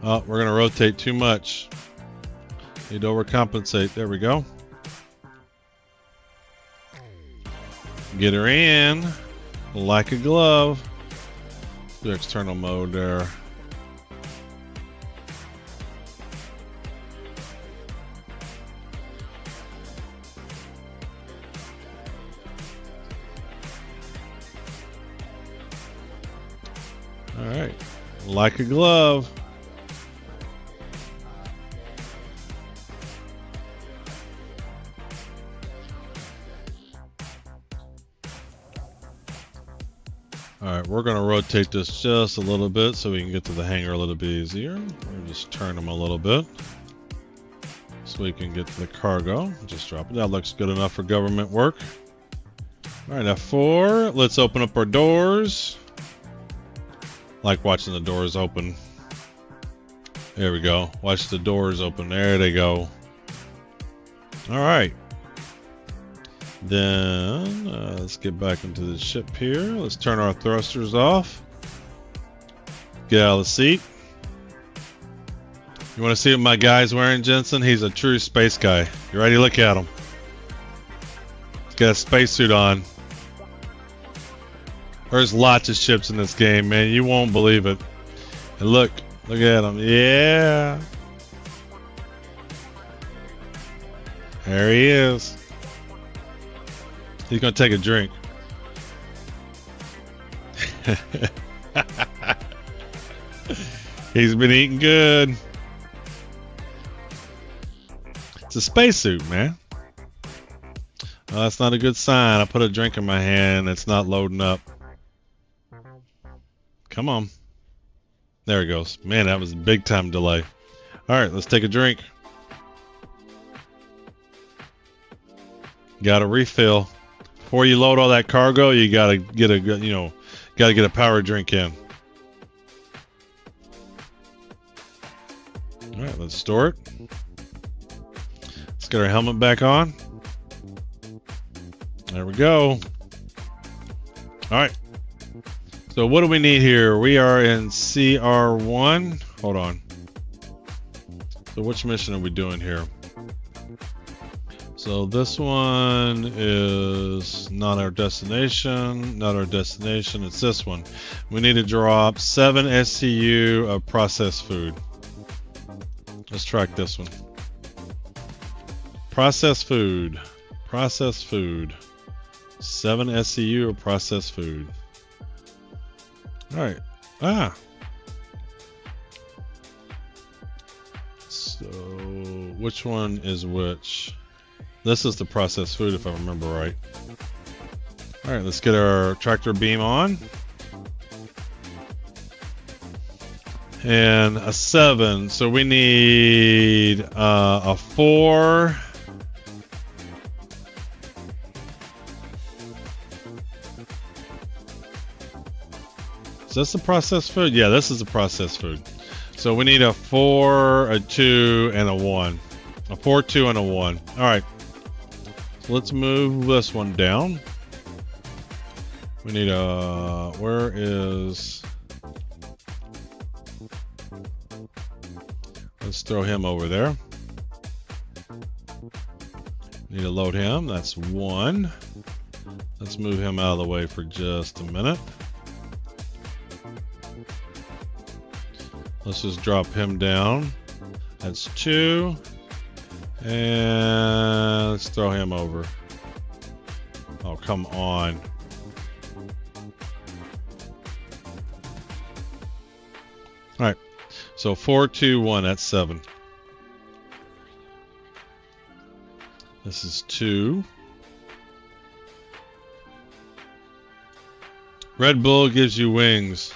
Oh, we're going to rotate too much. Need to overcompensate. There we go. Get her in like a glove. Do external mode there. All right, like a glove. Alright, we're going to rotate this just a little bit so we can get to the hangar a little bit easier. We'll just turn them a little bit so we can get to the cargo. Just drop it. That looks good enough for government work. Alright, F4. Let's open up our doors. Like watching the doors open. There we go. Watch the doors open. There they go. Alright. Then let's get back into the ship here. Let's turn our thrusters off. Get out of the seat. You want to see what my guy's wearing, Jensen? He's a true space guy. You ready? Look at him. He's got a spacesuit on. There's lots of ships in this game, man. You won't believe it. And look at him. Yeah. There he is. He's gonna take a drink. He's been eating good. It's a spacesuit, man. Oh, that's not a good sign. I put a drink in my hand. It's not loading up. Come on. There it goes. Man, that was a big time delay. All right, let's take a drink. Got to refill. Before you load all that cargo, you gotta get a power drink in. All right, let's store it. Let's get our helmet back on. There we go. All right. So what do we need here? We are in CR1. Hold on. So which mission are we doing here? So this one is not our destination, it's this one. We need to drop 7 SCU of processed food. Let's track this one. Processed food. 7 SCU of processed food. Alright. So which one is which? This is the processed food, if I remember right. All right, let's get our tractor beam on. And a 7. So we need a 4. Is this the processed food? Yeah, this is the processed food. So we need a 4, a 2, and a 1. A 4, 2, and a 1. All right. Let's move this one down. We need a... Where is... Let's throw him over there. Need to load him. That's 1. Let's move him out of the way for just a minute. Let's just drop him down. That's 2. And let's throw him over. Oh, come on. Alright. So 4, 2, 1, that's 7. This is 2. Red Bull gives you wings.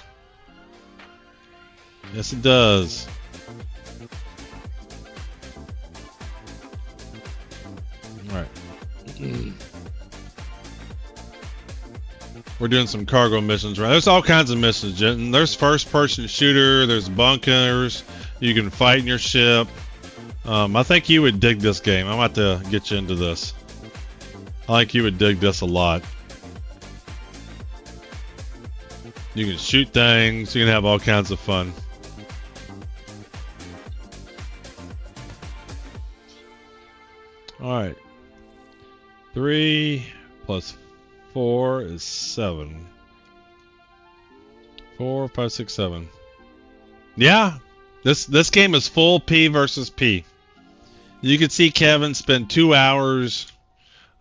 Yes, it does. Alright. We're doing some cargo missions, right? There's all kinds of missions, Jenton. There's first-person shooter, there's bunkers, you can fight in your ship. I think you would dig this game. I'm about to get you into this. I think you would dig this a lot. You can shoot things, you can have all kinds of fun. Alright. 3 plus 4 is 7. 4, 5, 6, 7. Yeah, this game is full P versus P. You can see Kevin spend 2 hours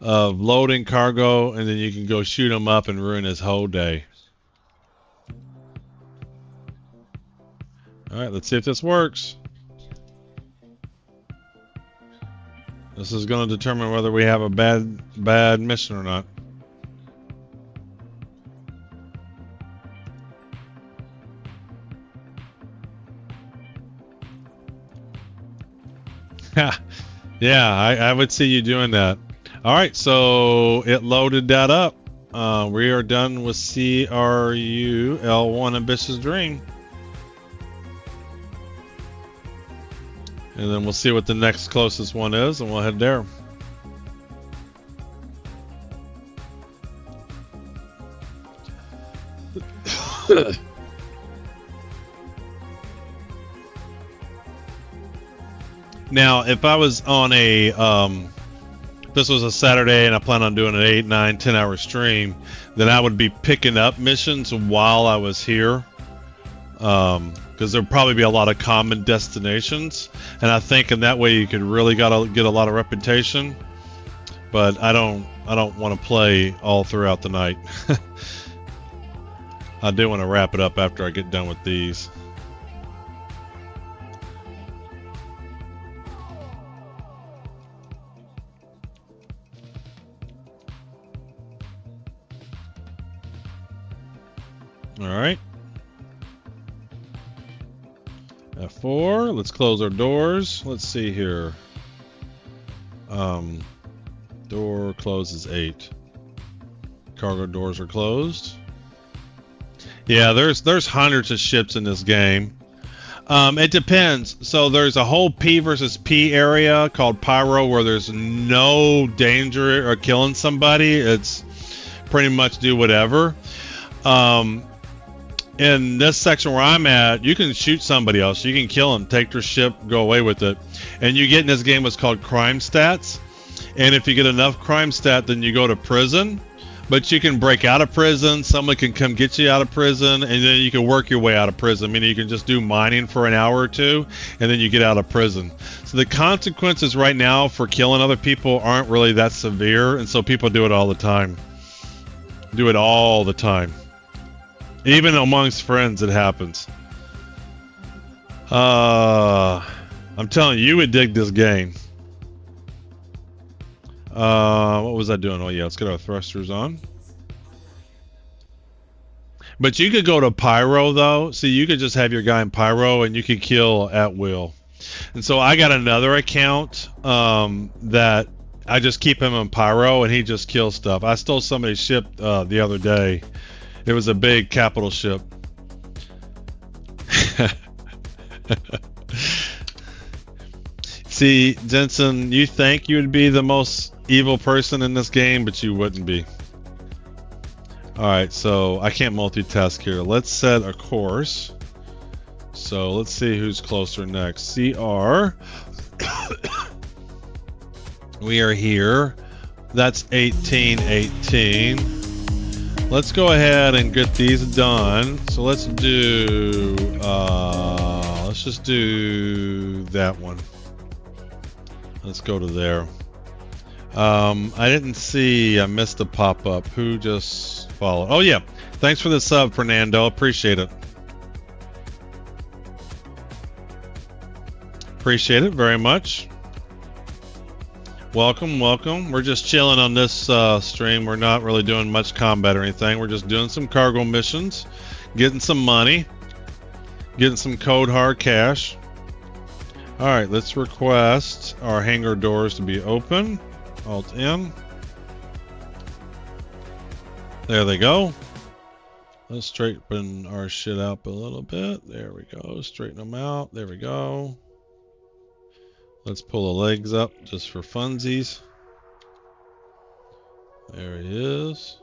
of loading cargo, and then you can go shoot him up and ruin his whole day. Alright, let's see if this works. This is going to determine whether we have a bad mission or not. Yeah, I would see you doing that. Alright, so it loaded that up. We are done with CRU L1 Ambitious Dream. And then we'll see what the next closest one is, and we'll head there. Now, if I was on a, this was a Saturday and I plan on doing an 8, 9, 10 hour stream, then I would be picking up missions while I was here. Because there'd probably be a lot of common destinations, and I think in that way you could really get a lot of reputation. But I don't want to play all throughout the night. I do want to wrap it up after I get done with these. All right. F4, let's close our doors. Let's see here. Door closes 8. Cargo doors are closed. Yeah, there's hundreds of ships in this game. It depends. So there's a whole P versus P area called Pyro where there's no danger or killing somebody. It's pretty much do whatever. In this section where I'm at, you can shoot somebody else. You can kill them, take their ship, go away with it. And you get in this game what's called crime stats. And if you get enough crime stat, then you go to prison. But you can break out of prison. Someone can come get you out of prison, and then you can work your way out of prison. Meaning you can just do mining for an hour or two, and then you get out of prison. So the consequences right now for killing other people aren't really that severe, and so people do it all the time. Do it all the time. Even amongst friends, it happens. I'm telling you, you would dig this game. What was I doing? Oh yeah, let's get our thrusters on. But you could go to Pyro though. See, you could just have your guy in Pyro and you could kill at will. And so I got another account that I just keep him in Pyro and he just kills stuff. I stole somebody's ship the other day. It was a big capital ship. See, Jensen, you think you would be the most evil person in this game, but you wouldn't be. Alright, so I can't multitask here. Let's set a course. So let's see who's closer next. CR. We are here. That's 1818. Let's go ahead and get these done. So let's do Let's just do that one. Let's go to there. I didn't see, I missed the pop-up. Who just followed? Oh yeah, thanks for the sub, Fernando. Appreciate it. Appreciate it very much. Welcome, welcome. We're just chilling on this stream. We're not really doing much combat or anything. We're just doing some cargo missions, getting some money, getting some code hard cash. All right, let's request our hangar doors to be open. Alt N. There they go. Let's straighten our shit up a little bit. There we go. Straighten them out. There we go. Let's pull the legs up just for funsies. There he is.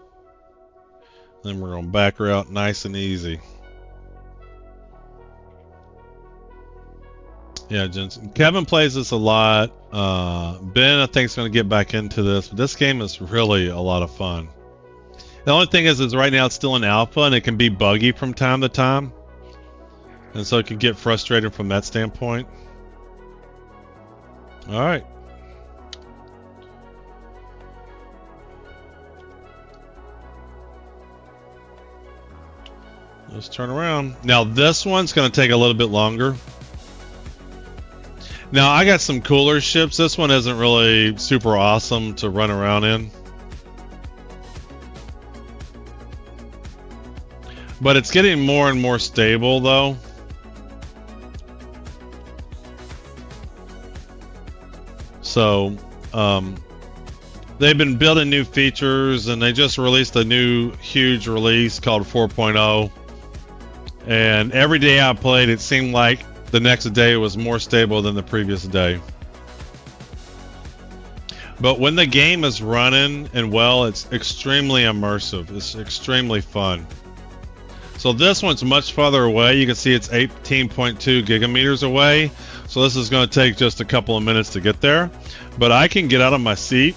Then we're going to back her out nice and easy. Yeah, Jensen. Kevin plays this a lot. Ben, I think, is going to get back into this. But this game is really a lot of fun. The only thing is right now it's still in alpha, and it can be buggy from time to time. And so it can get frustrating from that standpoint. All right. Let's turn around. Now this one's going to take a little bit longer. Now I got some cooler ships. This one isn't really super awesome to run around in. But it's getting more and more stable though. So, they've been building new features, and they just released a new huge release called 4.0. And every day I played, it seemed like the next day was more stable than the previous day. But when the game is running and well, it's extremely immersive. It's extremely fun. So this one's much farther away. You can see it's 18.2 gigameters away. So this is going to take just a couple of minutes to get there. But I can get out of my seat.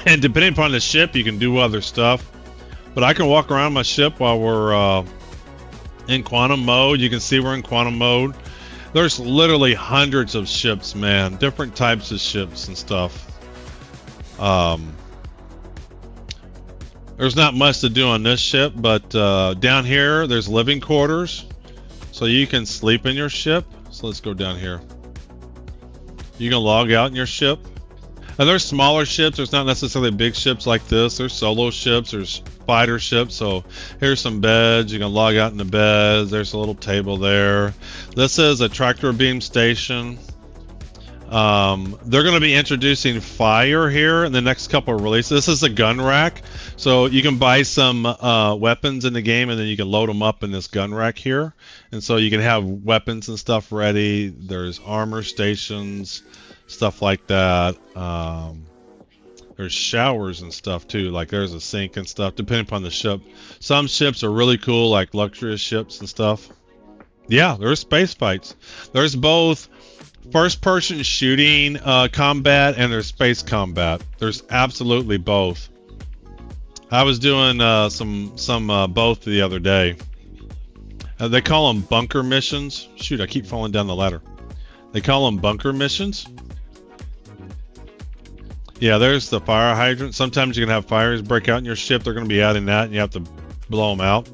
And depending upon the ship, you can do other stuff. But I can walk around my ship while we're in quantum mode. You can see we're in quantum mode. There's literally hundreds of ships, man. Different types of ships and stuff. There's not much to do on this ship, but down here there's living quarters. So you can sleep in your ship. So let's go down here. You can log out in your ship. And there's smaller ships. There's not necessarily big ships like this. There's solo ships. There's fighter ships. So here's some beds. You can log out in the beds. There's a little table there. This is a tractor beam station. They're going to be introducing fire here in the next couple of releases. This is a gun rack. So you can buy some weapons in the game, and then you can load them up in this gun rack here. And so you can have weapons and stuff ready. There's armor stations, stuff like that. There's showers and stuff too. Like there's a sink and stuff, depending upon the ship. Some ships are really cool, like luxurious ships and stuff. Yeah, there's space fights. There's both first-person shooting combat and there's space combat. There's absolutely both. I was doing some both the other day. They call them bunker missions. Shoot, I keep falling down the ladder. They call them bunker missions. Yeah, there's the fire hydrant. Sometimes you can have fires break out in your ship. They're going to be adding that, and you have to blow them out.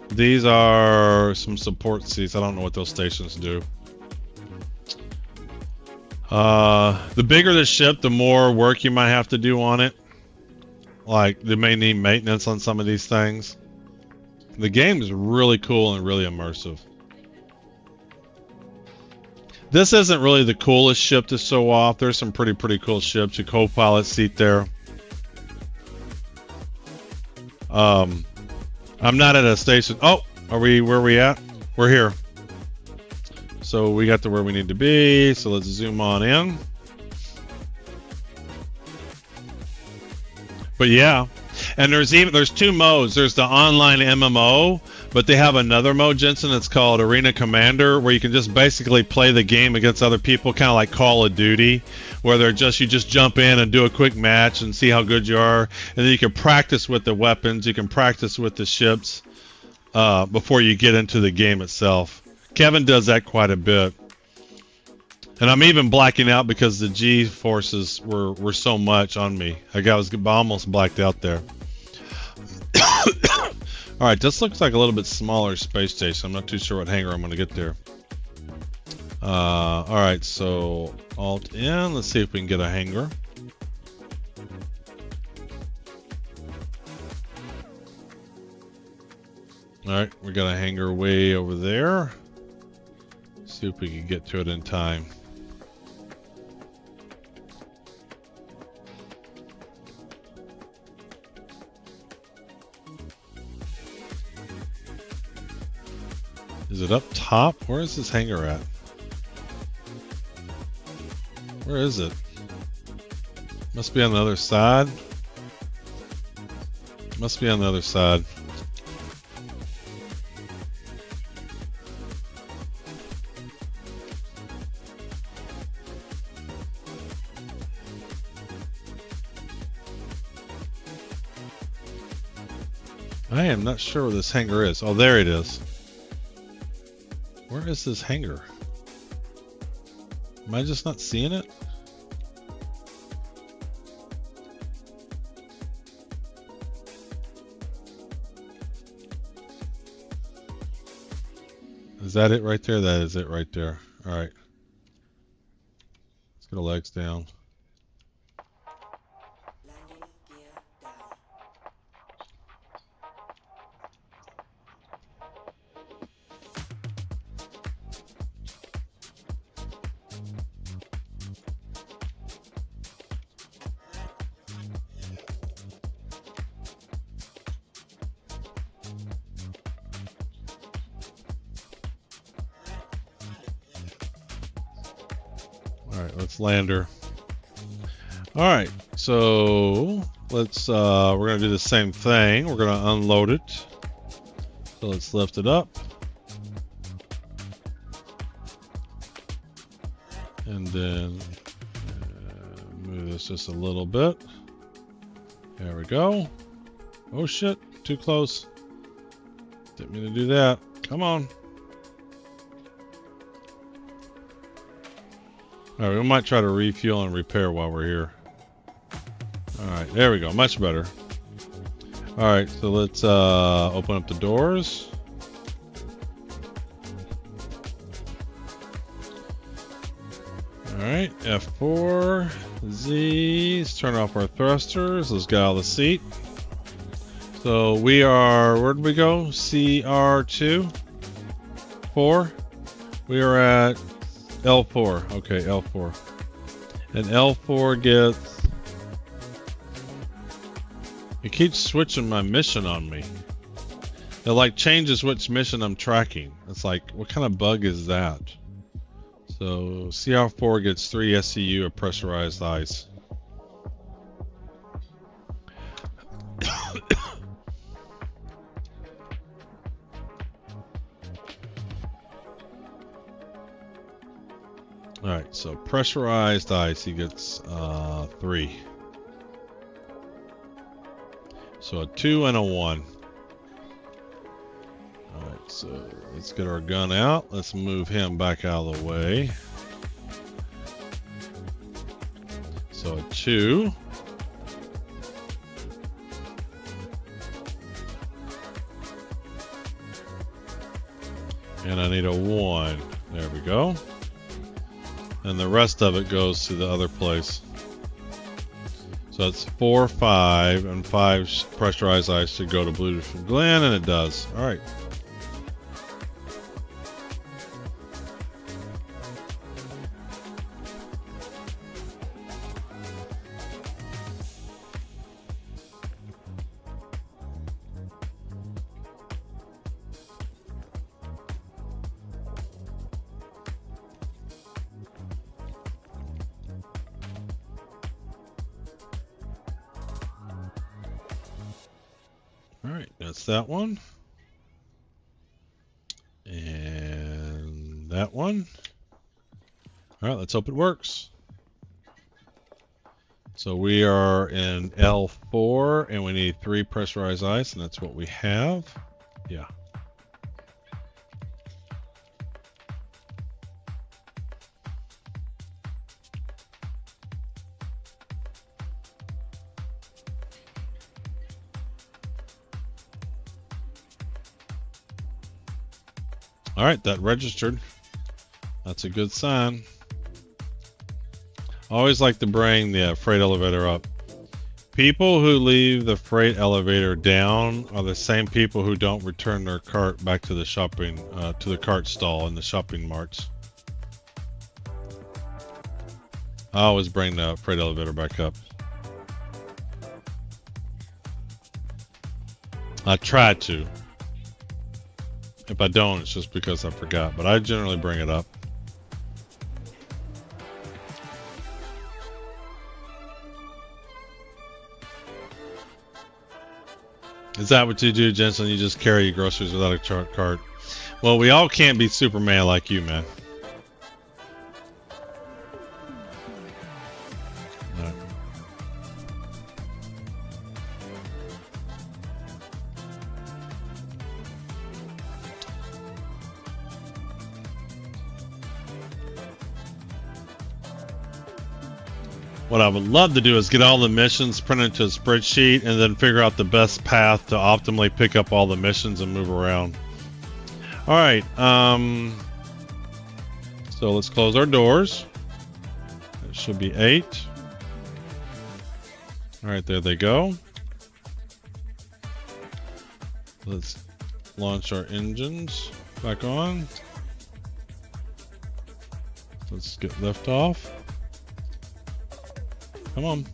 These are some support seats. I don't know what those stations do. The bigger the ship, the more work you might have to do on it. Like, they may need maintenance on some of these things. The game is really cool and really immersive. This isn't really the coolest ship to show off. There's some pretty cool ships. Your co-pilot seat there. I'm not at a station. Oh, are we where we at? We're here. So we got to where we need to be. So let's zoom on in. But yeah, and there's two modes. There's the online MMO, but they have another mode, Jensen. It's called Arena Commander, where you can just basically play the game against other people, kind of like Call of Duty, where you just jump in and do a quick match and see how good you are, and then you can practice with the weapons, you can practice with the ships before you get into the game itself. Kevin does that quite a bit. And I'm even blacking out because the G forces were so much on me. I was almost blacked out there. Alright, this looks like a little bit smaller space station. I'm not too sure what hangar I'm going to get there. Alright, so Alt N. Let's see if we can get a hangar. Alright, we got a hangar way over there. See if we can get to it in time. Is it up top? Where is this hangar at? Where is it? Must be on the other side. Must be on the other side. I am not sure where this hangar is. Oh, there it is. Where is this hangar? Am I just not seeing it? Is that it right there? That is it right there. All right. Let's get our legs down. Alright, let's land her. Alright, so let's we're gonna do the same thing. We're gonna unload it. So let's lift it up. And then move this just a little bit. There we go. Oh shit, too close. Didn't mean to do that. Come on. Alright, we might try to refuel and repair while we're here. Alright, there we go. Much better. Alright, so let's open up the doors. Alright, F4, Z, let's turn off our thrusters. Let's get out of the seat. So we are, where did we go? CR2? 4? We are at L4. Okay, L4. And L4 gets... It keeps switching my mission on me. It like changes which mission I'm tracking. It's like, what kind of bug is that? So CR4 gets 3 SCU of pressurized ice. Alright, so pressurized ice, he gets 3. So a 2 and a 1. Alright, so let's get our gun out. Let's move him back out of the way. So a 2. And I need a 1. There we go. And the rest of it goes to the other place. So it's 4, 5, and 5 pressurized ice should go to Blue from Glen, and it does. All right. Alright, that's that one. And that one. Alright, let's hope it works. So we are in L4 and we need 3 pressurized ice, and that's what we have. Yeah. All right, that registered. That's a good sign. I always like to bring the freight elevator up. People who leave the freight elevator down are the same people who don't return their cart back to the shopping, to the cart stall in the shopping marts. I always bring the freight elevator back up. I try to. If I don't, it's just because I forgot, but I generally bring it up. Is that what you do, Jensen? You just carry your groceries without a cart? Well, we all can't be Superman like you, man. All right. What I would love to do is get all the missions printed into a spreadsheet and then figure out the best path to optimally pick up all the missions and move around. All right. So let's close our doors. It should be 8. All right, there they go. Let's launch our engines back on. Let's get lift off. Come on.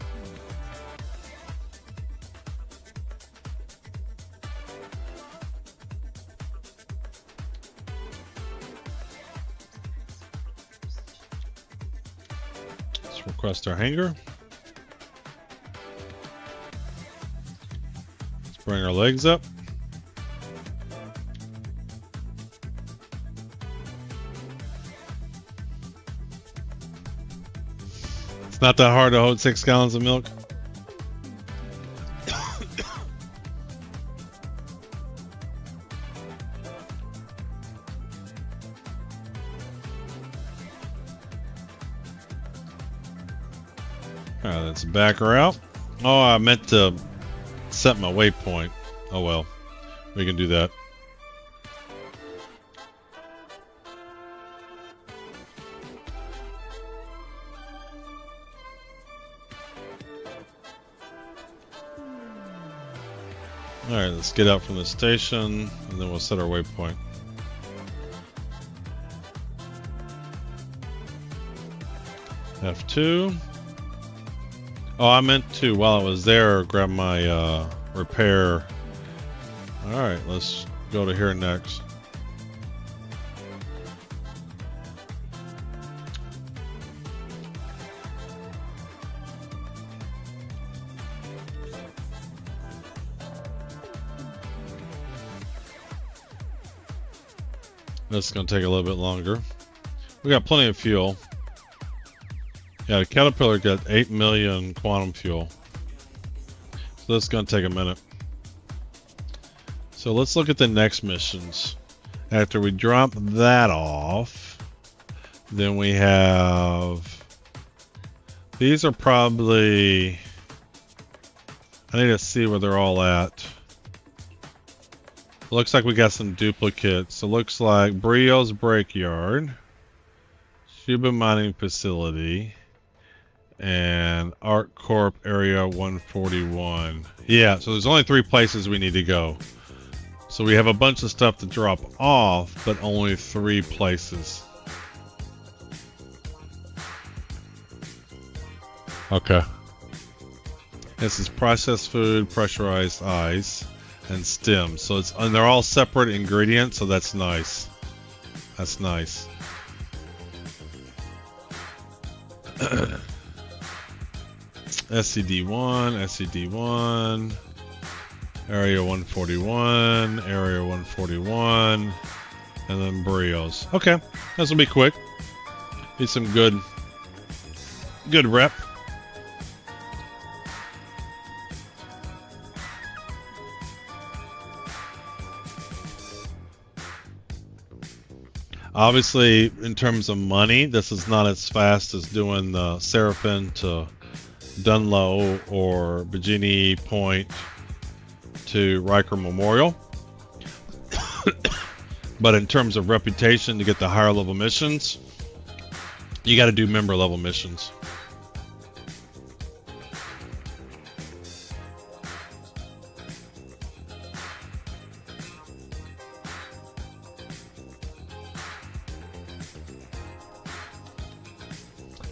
Let's request our hangar. Let's bring our legs up. It's not that hard to hold 6 gallons of milk. Alright, let's back her out. Oh, I meant to set my waypoint. Oh well, we can do that. Alright, let's get out from the station, and then we'll set our waypoint. F2. Oh, I meant to, while I was there, grab my repair. Alright, let's go to here next. This is going to take a little bit longer. We got plenty of fuel. Yeah, the Caterpillar got 8 million quantum fuel. So this is going to take a minute. So let's look at the next missions. After we drop that off, then we have... These are probably... I need to see where they're all at. Looks like we got some duplicates. So looks like Brio's Brickyard, Shuba Mining Facility, and Art Corp Area 141. Yeah, so there's only 3 places we need to go. So we have a bunch of stuff to drop off, but only 3 places. Okay. This is processed food, pressurized ice, and stem. So it's, and they're all separate ingredients, so that's nice. That's nice. SCD1, SCD1, Area 141, Area 141, and then Brios. Okay, this will be quick. Need some good rep. Obviously, in terms of money, this is not as fast as doing the Seraphim to Dunlow or Virginia Point to Riker Memorial. But in terms of reputation to get the higher level missions, you got to do member level missions.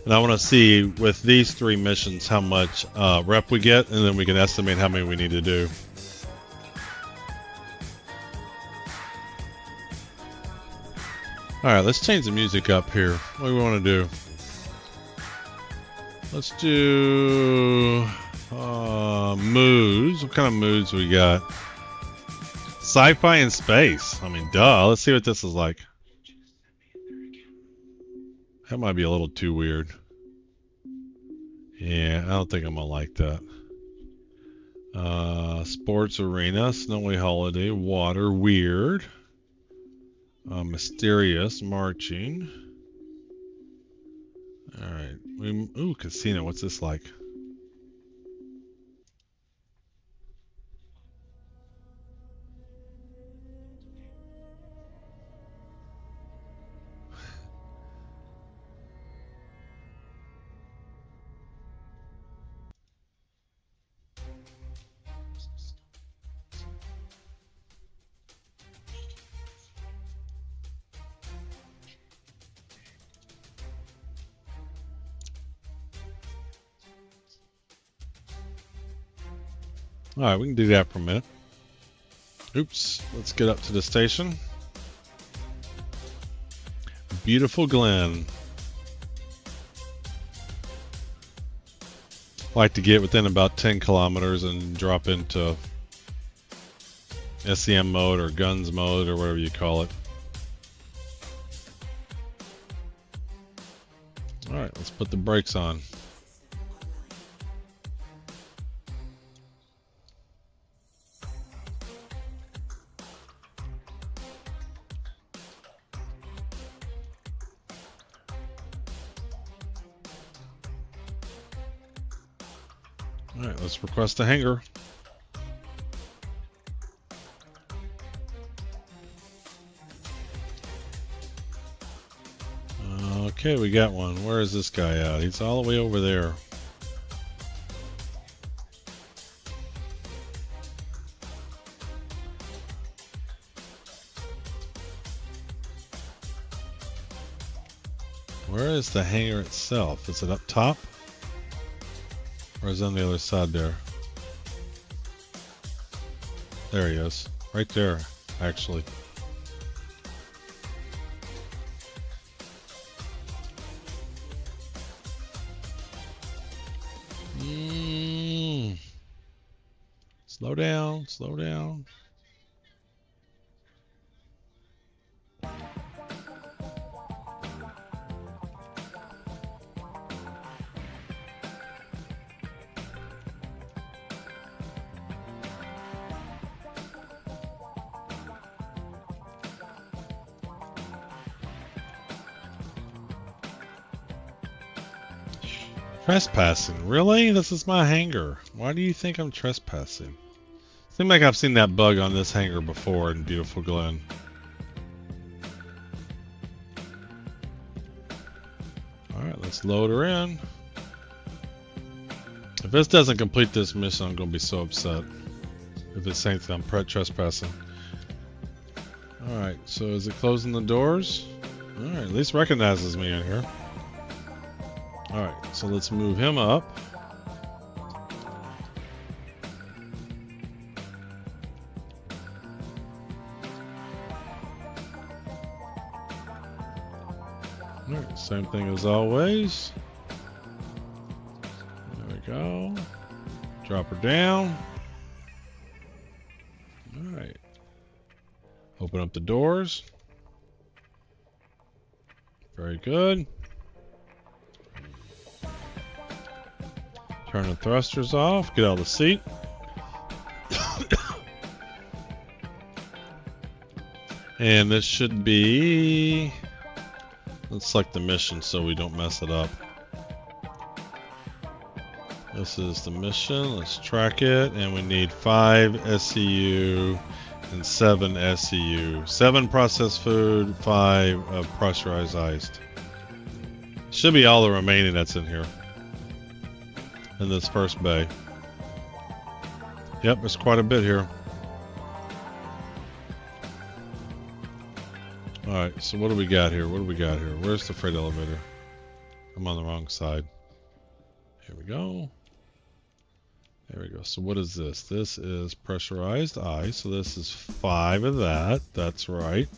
And I want to see with these 3 missions how much rep we get, and then we can estimate how many we need to do. Alright, let's change the music up here. What do we want to do? Let's do moods. What kind of moods we got? Sci-fi and space. I mean, duh. Let's see what this is like. That might be a little too weird. Yeah, I don't think I'm gonna like that. Sports arena, snowy holiday, water, weird. Mysterious, marching. Alright. Ooh, casino. What's this like? Alright, we can do that for a minute. Oops, let's get up to the station. Beautiful Glen. Like to get within about 10 kilometers and drop into SEM mode or guns mode or whatever you call it. Alright, let's put the brakes on. Alright, let's request a hangar. Okay, we got one. Where is this guy at? He's all the way over there. Where is the hangar itself? Is it up top? Or is it on the other side there? There he is. Right there, actually. Slow down, slow down. Trespassing? Really? This is my hangar. Why do you think I'm trespassing? Seems like I've seen that bug on this hangar before in Beautiful Glen. Alright, let's load her in. If this doesn't complete this mission, I'm going to be so upset. If it's saying that I'm trespassing. Alright, so is it closing the doors? Alright, at least recognizes me in here. Alright, so let's move him up. Alright, same thing as always. There we go. Drop her down. Alright. Open up the doors. Very good. Turn the thrusters off, get out of the seat. And this should be... Let's select the mission so we don't mess it up. This is the mission, let's track it, and we need 5 SCU and 7 SCU. 7 processed food, 5 pressurized iced. Should be all the remaining that's in here. In this first bay. Yep, there's quite a bit here. Alright, so what do we got here? What do we got here? Where's the freight elevator? I'm on the wrong side. Here we go. There we go. So what is this? This is pressurized ice. So this is 5 of that. That's right.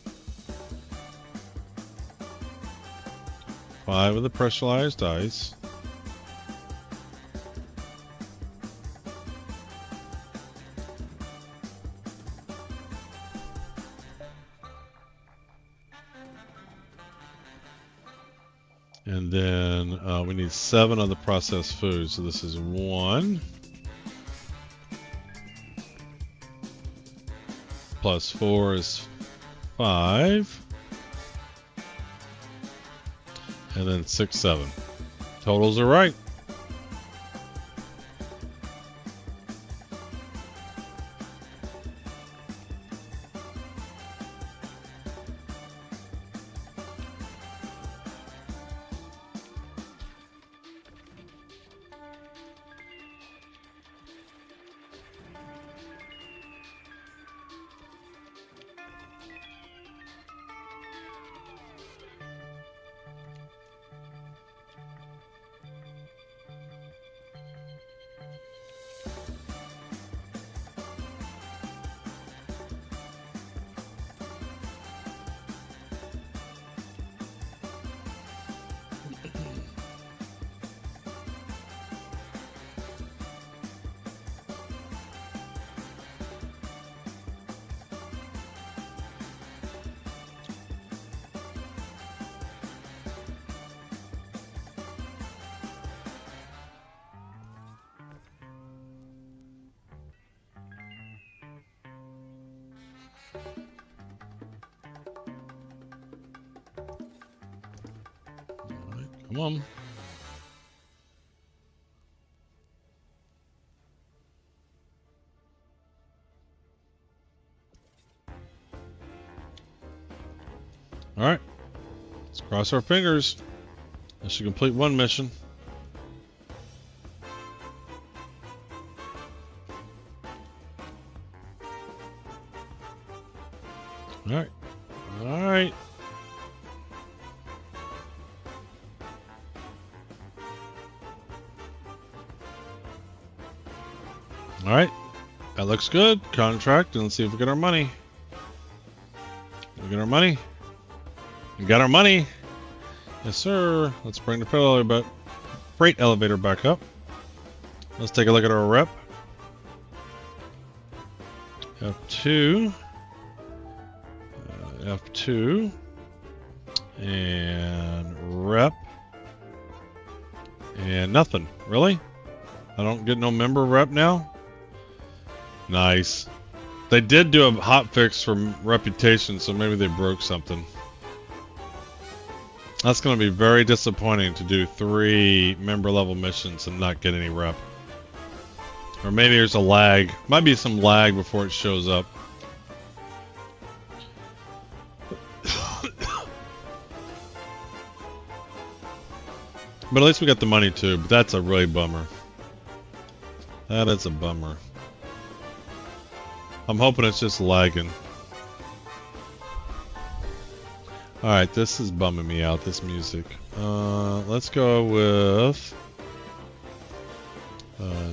5 of the pressurized ice. And then we need 7 of the processed food. So this is 1 plus 4 is 5. And then 6, 7. Totals are right. Come on. All right. Let's cross our fingers. That should complete one mission. All right. All right. All right, that looks good. Contract, and let's see if we get our money. We get our money. We got our money. Yes, sir. Let's bring the freight elevator back up. Let's take a look at our rep. F2. F2. And rep. And nothing. Really? I don't get no member rep now? Nice. They did do a hotfix for reputation, so maybe they broke something. That's going to be very disappointing to do 3 member level missions and not get any rep. Or maybe there's a lag. Might be some lag before it shows up. But at least we got the money too, but that's a really bummer. That is a bummer. I'm hoping it's just lagging. Alright, this is bumming me out, this music. Let's go with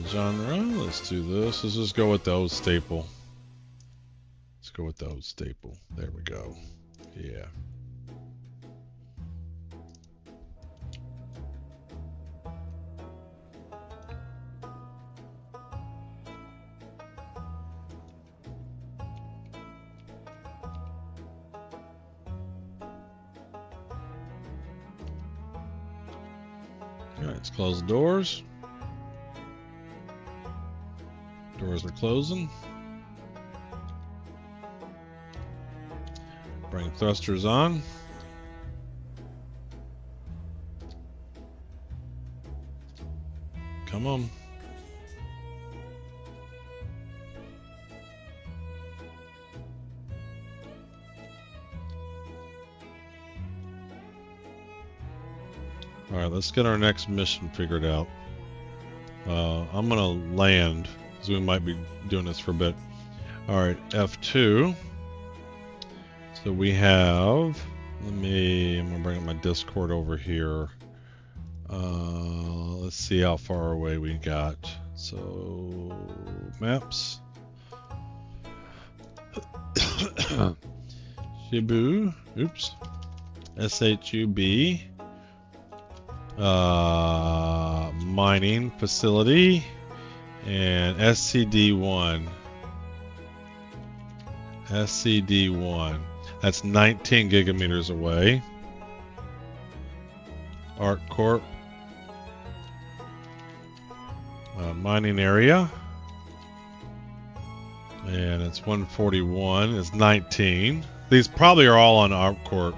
genre. Let's do this. Let's just go with the old staple. Let's go with the old staple. There we go. Yeah. Alright, let's close the doors. Doors are closing. Bring thrusters on. Come on. Alright, let's get our next mission figured out. I'm gonna land, because we might be doing this for a bit. Alright, F2. So we have... I'm gonna bring up my Discord over here. Let's see how far away we got. So, maps. Shibu, oops. SHUB. Mining facility. And SCD1. SCD1. That's 19 gigameters away. Arc Corp. Mining area. And it's 141. It's 19. These probably are all on Arc Corp.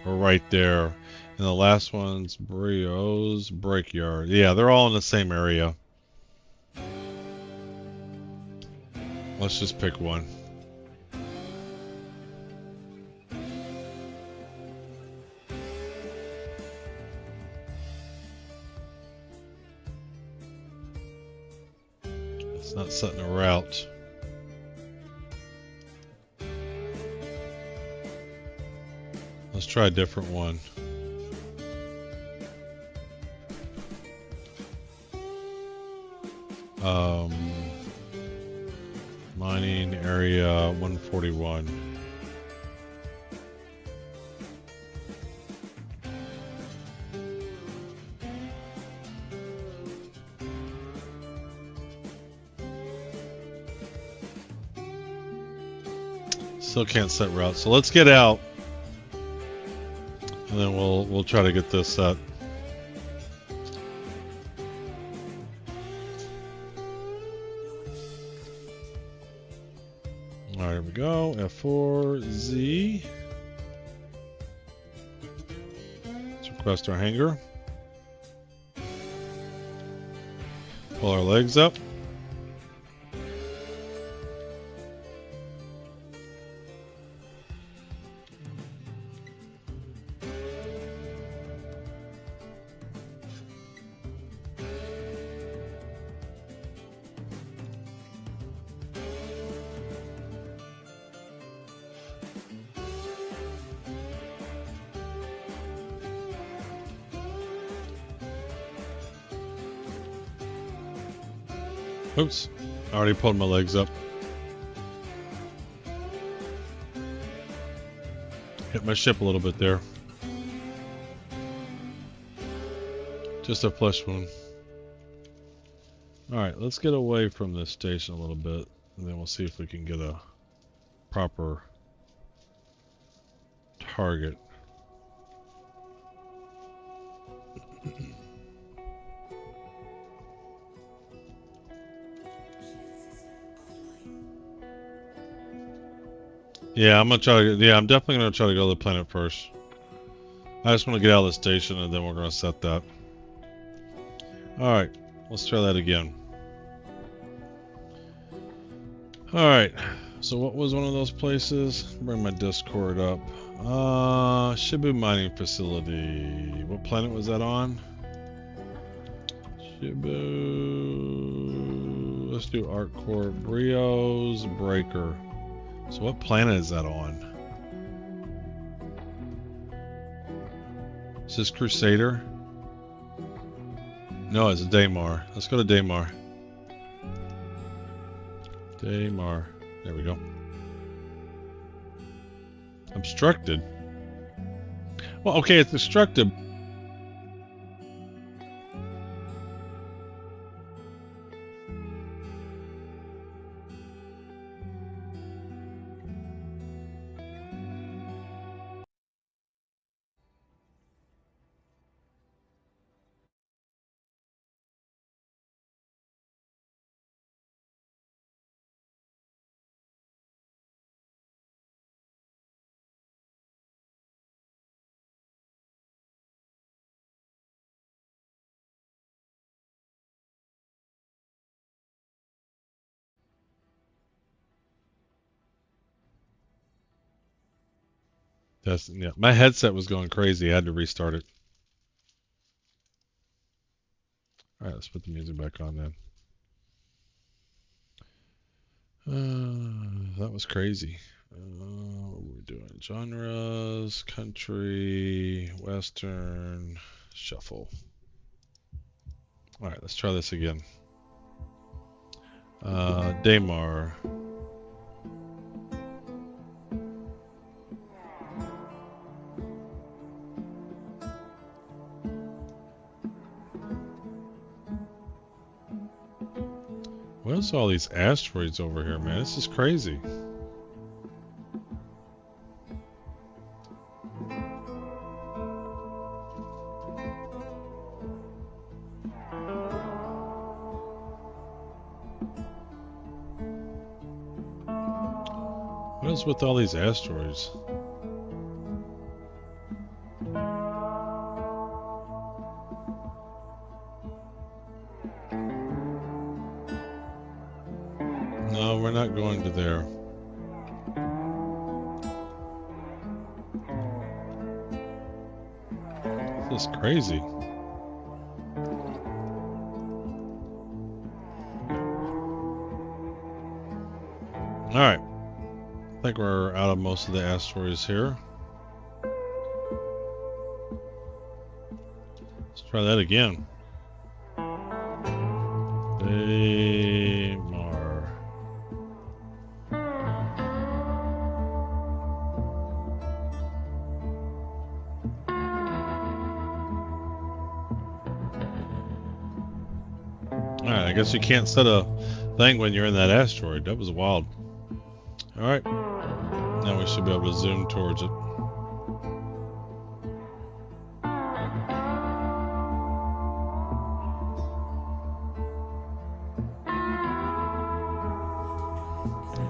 Or right there. And the last one's Brio's Breakyard. Yeah, they're all in the same area. Let's just pick one. It's not setting a route. Let's try a different one. Mining area 141. Still can't set route, so let's get out, and then we'll try to get this set. All right, here we go. F4Z. Let's request our hangar. Pull our legs up. Oops, I already pulled my legs up. Hit my ship a little bit there. Just a flesh wound. Alright, let's get away from this station a little bit, and then we'll see if we can get a proper target. Yeah, I'm definitely gonna try to go to the planet first. I just want to get out of the station, and then we're gonna set that. Alright, let's try that again. Alright, so what was one of those places? Bring my Discord up. Shibu Mining Facility. What planet was that on? Shibu. Let's do Arc Core. Brio's Breaker. So what planet is that on? Is this Crusader? No, it's Daymar. Let's go to Daymar. Daymar. There we go. Obstructed? Well, okay, it's obstructed. Yeah, my headset was going crazy. I had to restart it. Alright, let's put the music back on then. That was crazy. What were we doing? Genres, country, western, shuffle. Alright, let's try this again. Daymar. What is all these asteroids over here, man? This is crazy. What is with all these asteroids? No, we're not going to there. This is crazy. Alright. I think we're out of most of the asteroids here. Let's try that again. Daymar. Alright, I guess you can't set a thing when you're in that asteroid. That was wild. Alright. Now we should be able to zoom towards it.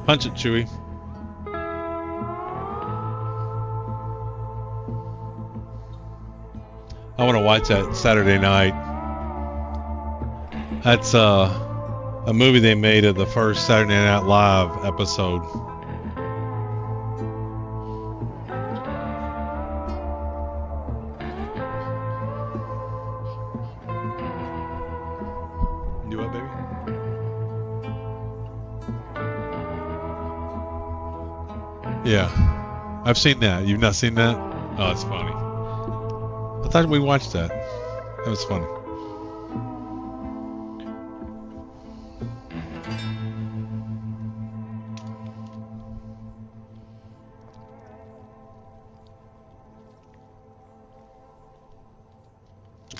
Punch it, Chewie. I want to watch that Saturday night. That's a movie they made of the first Saturday Night Live episode. Do what, baby? Yeah, I've seen that. You've not seen that? Oh, it's funny. I thought we watched that. That was funny.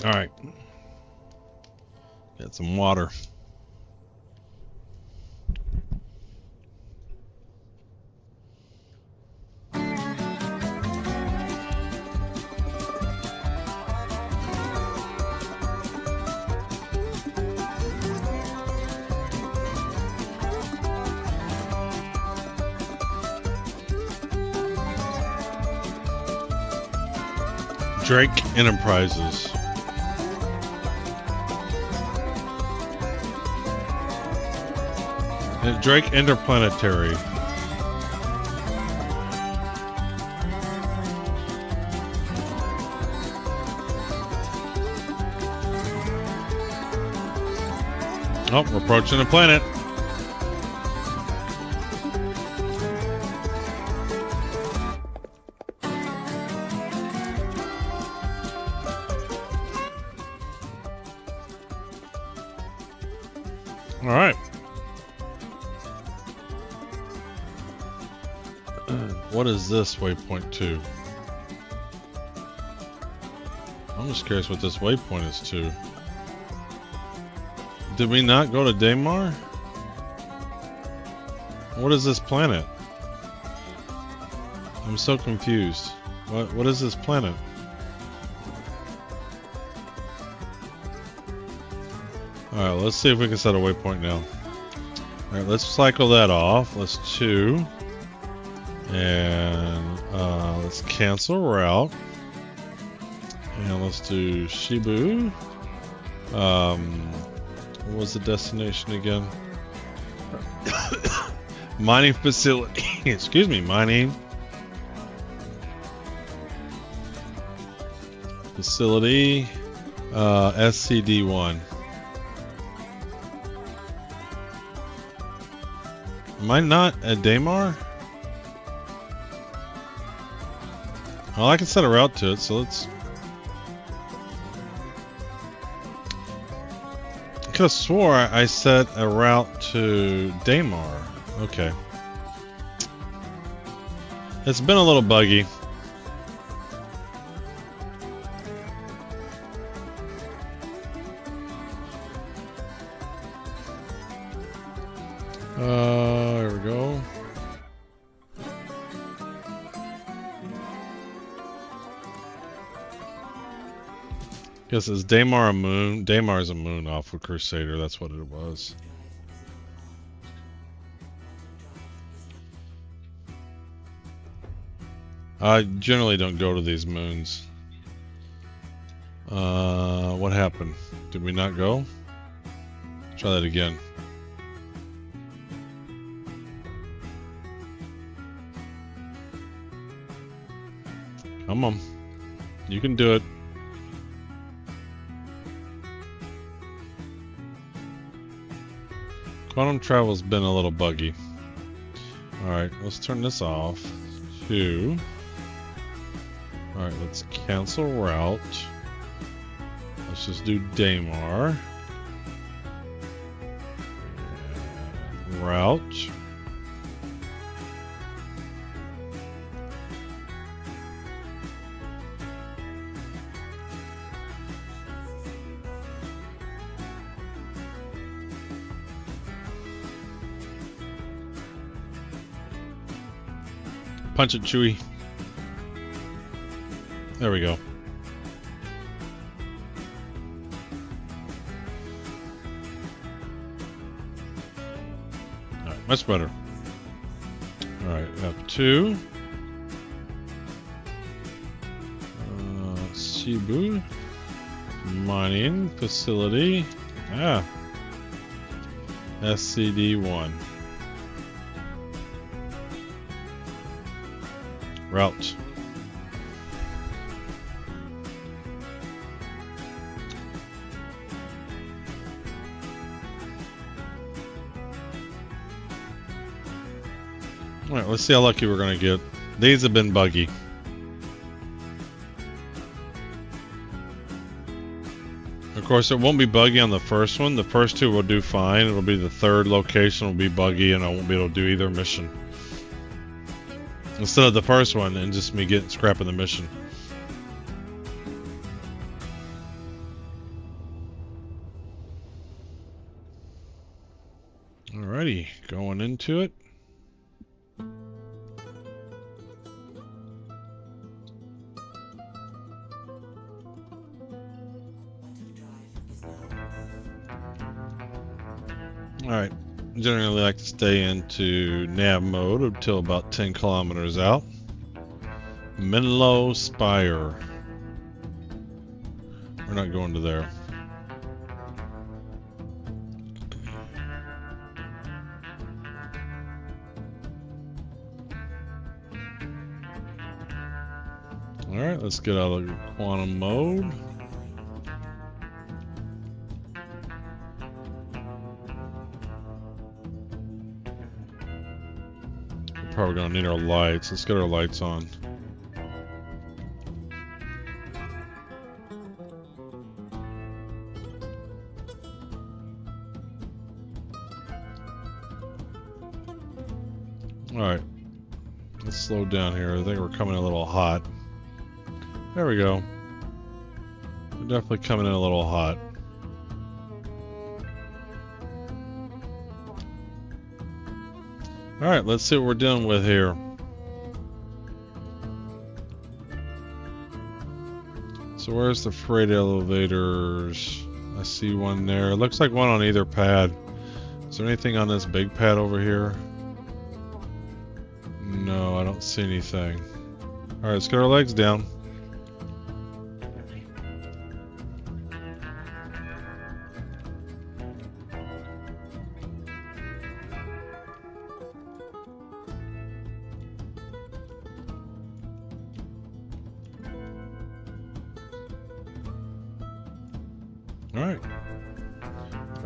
All right. Got some water. Drake Enterprises. Drake Interplanetary. Oh, we're approaching the planet. All right. What is this waypoint 2? I'm just curious what this waypoint is to. Did we not go to Daymar? What is this planet? I'm so confused. What is this planet? Alright, let's see if we can set a waypoint now. Alright, let's cycle that off. Let's chew. And let's cancel route. And let's do Shibu. What was the destination again? Mining facility. Excuse me, mining facility. SCD1. Am I not at Daymar? Well, I can set a route to it, so let's... I could have swore I set a route to Daymar. Okay. It's been a little buggy. There we go. Guess is Daymar a moon? Daymar is a moon off with Crusader. That's what it was. I generally don't go to these moons. What happened? Did we not go? Try that again. Come on. You can do it. Quantum travel's been a little buggy. Alright, let's turn this off. Alright, let's cancel route. Let's just do Daymar. Route. Punch it, Chewie. There we go. Alright, much better. Alright, F2. Cebu. Mining facility. SCD-1. Route. Alright, let's see how lucky we're gonna get. These have been buggy. Of course, it won't be buggy on the first one. The first two will do fine. It'll be the third location will be buggy, and I won't be able to do either mission. Instead of the first one and just me getting scrapping the mission. Alrighty, going into it. Alright, generally like to stay into nav mode until about 10 kilometers out. Menlo Spire. We're not going to there. Alright, let's get out of quantum mode. Probably gonna need our lights. Let's get our lights on. Alright. Let's slow down here. I think we're coming in a little hot. There we go. We're definitely coming in a little hot. Alright, let's see what we're dealing with here. So where's the freight elevators? I see one there. It looks like one on either pad. Is there anything on this big pad over here? No, I don't see anything. Alright, let's get our legs down. Alright.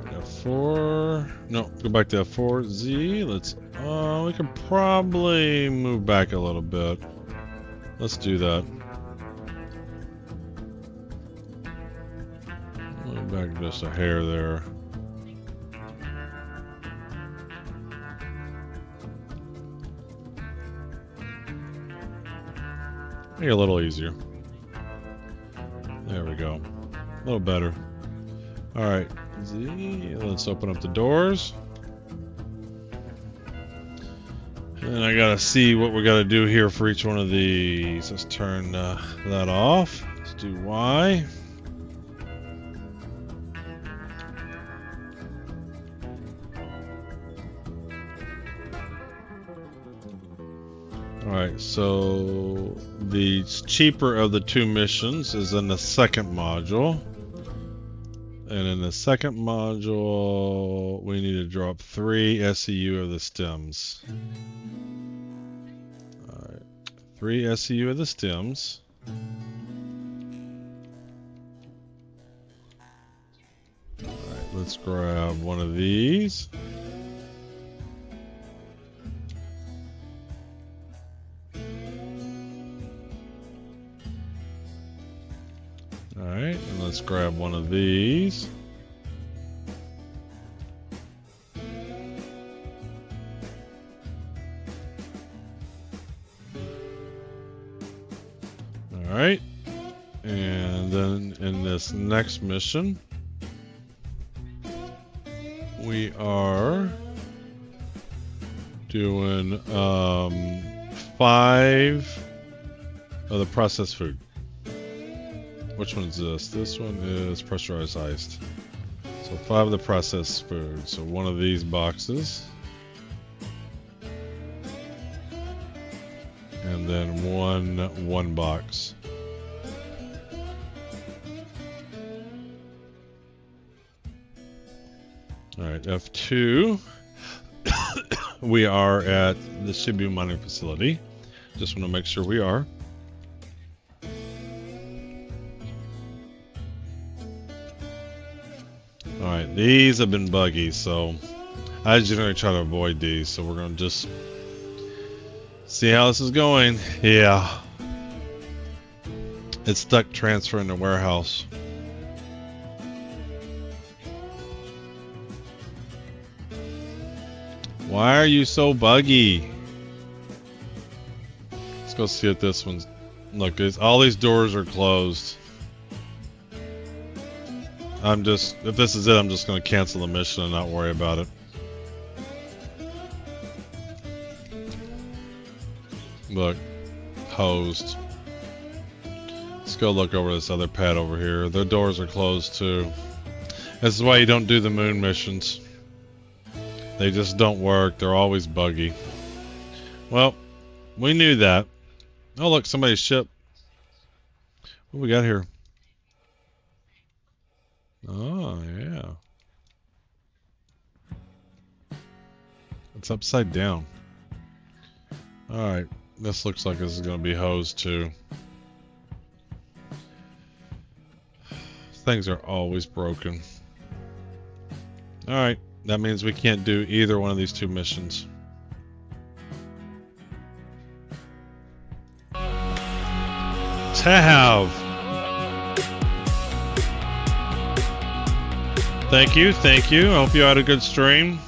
F4. No, go back to F4Z. Let's We could probably move back a little bit. Let's do that. Move back just a hair there. Make it a little easier. There we go. A little better. Alright. Let's open up the doors. And I gotta see what we gotta do here for each one of these. Let's turn that off. Let's do Y. Alright, so the cheaper of the two missions is in the second module. And in the second module, we need to drop 3 SEU of the stems. Alright, 3 SEU of the stems. Alright, let's grab one of these. Alright, and let's grab one of these. Alright, and then in this next mission, we are doing 5 of the processed food. Which one is this? This one is pressurized iced. So 5 of the processed food. So one of these boxes. And then one box. Alright, F2. We are at the Shibu mining facility. Just want to make sure we are. Alright, these have been buggy, so I generally try to avoid these, so we're going to just see how this is going. Yeah. It's stuck transferring the warehouse. Why are you so buggy? Let's go see if this one's... Look, all these doors are closed. If this is it, I'm just going to cancel the mission and not worry about it. Look, hosed. Let's go look over this other pad over here. Their doors are closed too. This is why you don't do the moon missions. They just don't work. They're always buggy. Well, we knew that. Oh, look, somebody's ship. What we got here? Oh, yeah. It's upside down. Alright, this looks like this is going to be hosed too. Things are always broken. Alright, that means we can't do either one of these 2 missions. Tav! Thank you. I hope you had a good stream.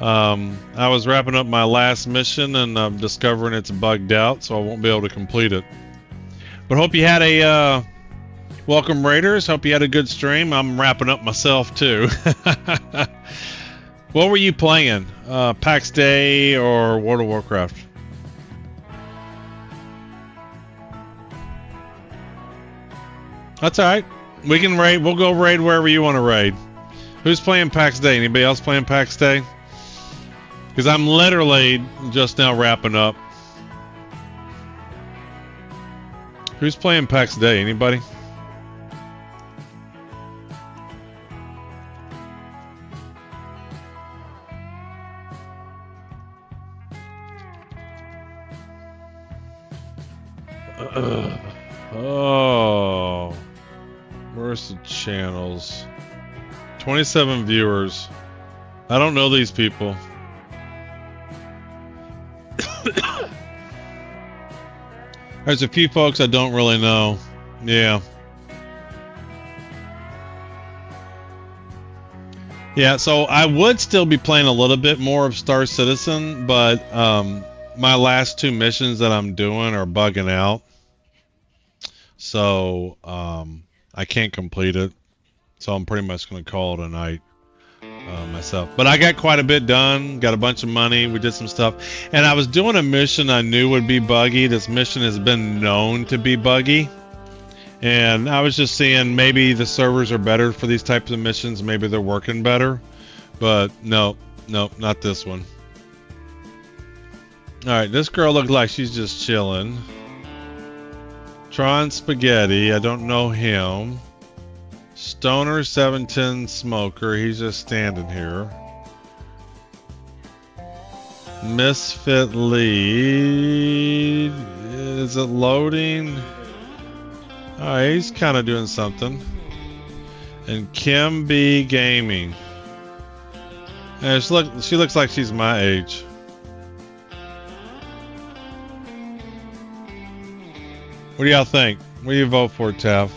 I was wrapping up my last mission and I'm discovering it's bugged out, so I won't be able to complete it. But hope you had a welcome raiders. Hope you had a good stream. I'm wrapping up myself too. What were you playing? PAX Day or World of Warcraft? That's alright. We can raid. We'll go raid wherever you want to raid. Who's playing PAX Day? Anybody else playing PAX Day? Because I'm literally just now wrapping up. Who's playing PAX Day? Anybody? Oh. Where's the channels? 27 viewers. I don't know these people. There's a few folks I don't really know. Yeah. Yeah, so I would still be playing a little bit more of Star Citizen, but my last 2 missions that I'm doing are bugging out. So I can't complete it. So I'm pretty much going to call it a night myself. But I got quite a bit done, got a bunch of money, we did some stuff. And I was doing a mission I knew would be buggy. This mission has been known to be buggy. And I was just seeing maybe the servers are better for these types of missions. Maybe they're working better. But no, not this one. Alright, this girl looked like she's just chilling. Tron Spaghetti, I don't know him. Stoner 710 Smoker, he's just standing here. Misfit Lead, is it loading? Alright, he's kind of doing something. And Kim B Gaming. And she looks like she's my age. What do y'all think? What do you vote for, Tav?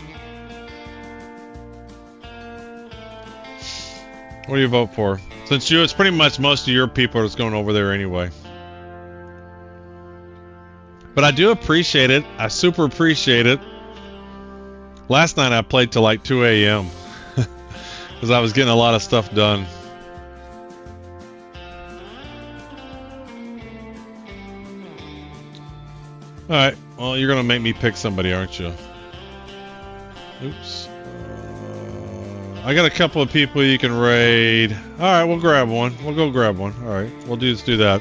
What do you vote for? Since it's pretty much most of your people are just going over there anyway. But I do appreciate it. I super appreciate it. Last night I played till like 2 a.m. because I was getting a lot of stuff done. Alright, well, you're gonna make me pick somebody, aren't you? Oops. I got a couple of people you can raid. Alright, we'll grab one. We'll go grab one. Alright, just do that.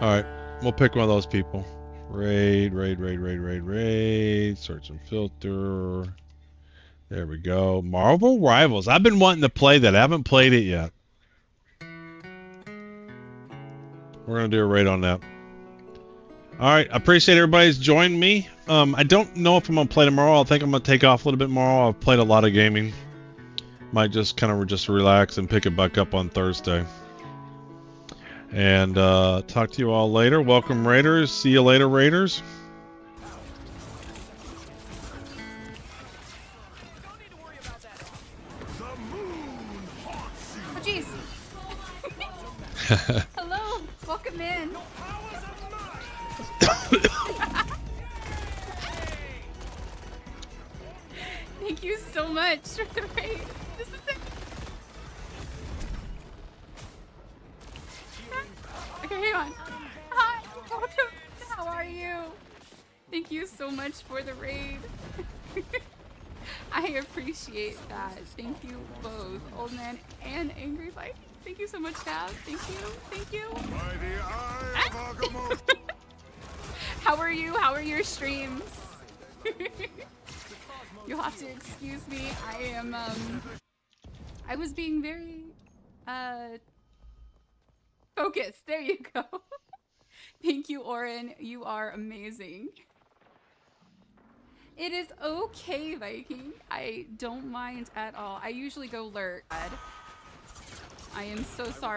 Alright, we'll pick one of those people. Raid. Search and filter. There we go. Marvel Rivals. I've been wanting to play that. I haven't played it yet. We're gonna do a raid on that. Alright, I appreciate everybody's joined me. I don't know if I'm going to play tomorrow. I think I'm going to take off a little bit more. I've played a lot of gaming. Might just kind of just relax and pick it back up on Thursday. And talk to you all later. Welcome, Raiders. See you later, Raiders. Oh, jeez. Hello. Welcome in. Thank you so much for the raid. This is it. Okay, hang on. Hi, welcome. How are you? Thank you so much for the raid. I appreciate that. Thank you both, Old Man and Angry Bike. Thank you so much, Tab. Thank you. How are you? How are your streams? You'll have to excuse me. I was being very, focused. There you go. Thank you, Orin. You are amazing. It is okay, Viking. I don't mind at all. I usually go lurk. I am so sorry.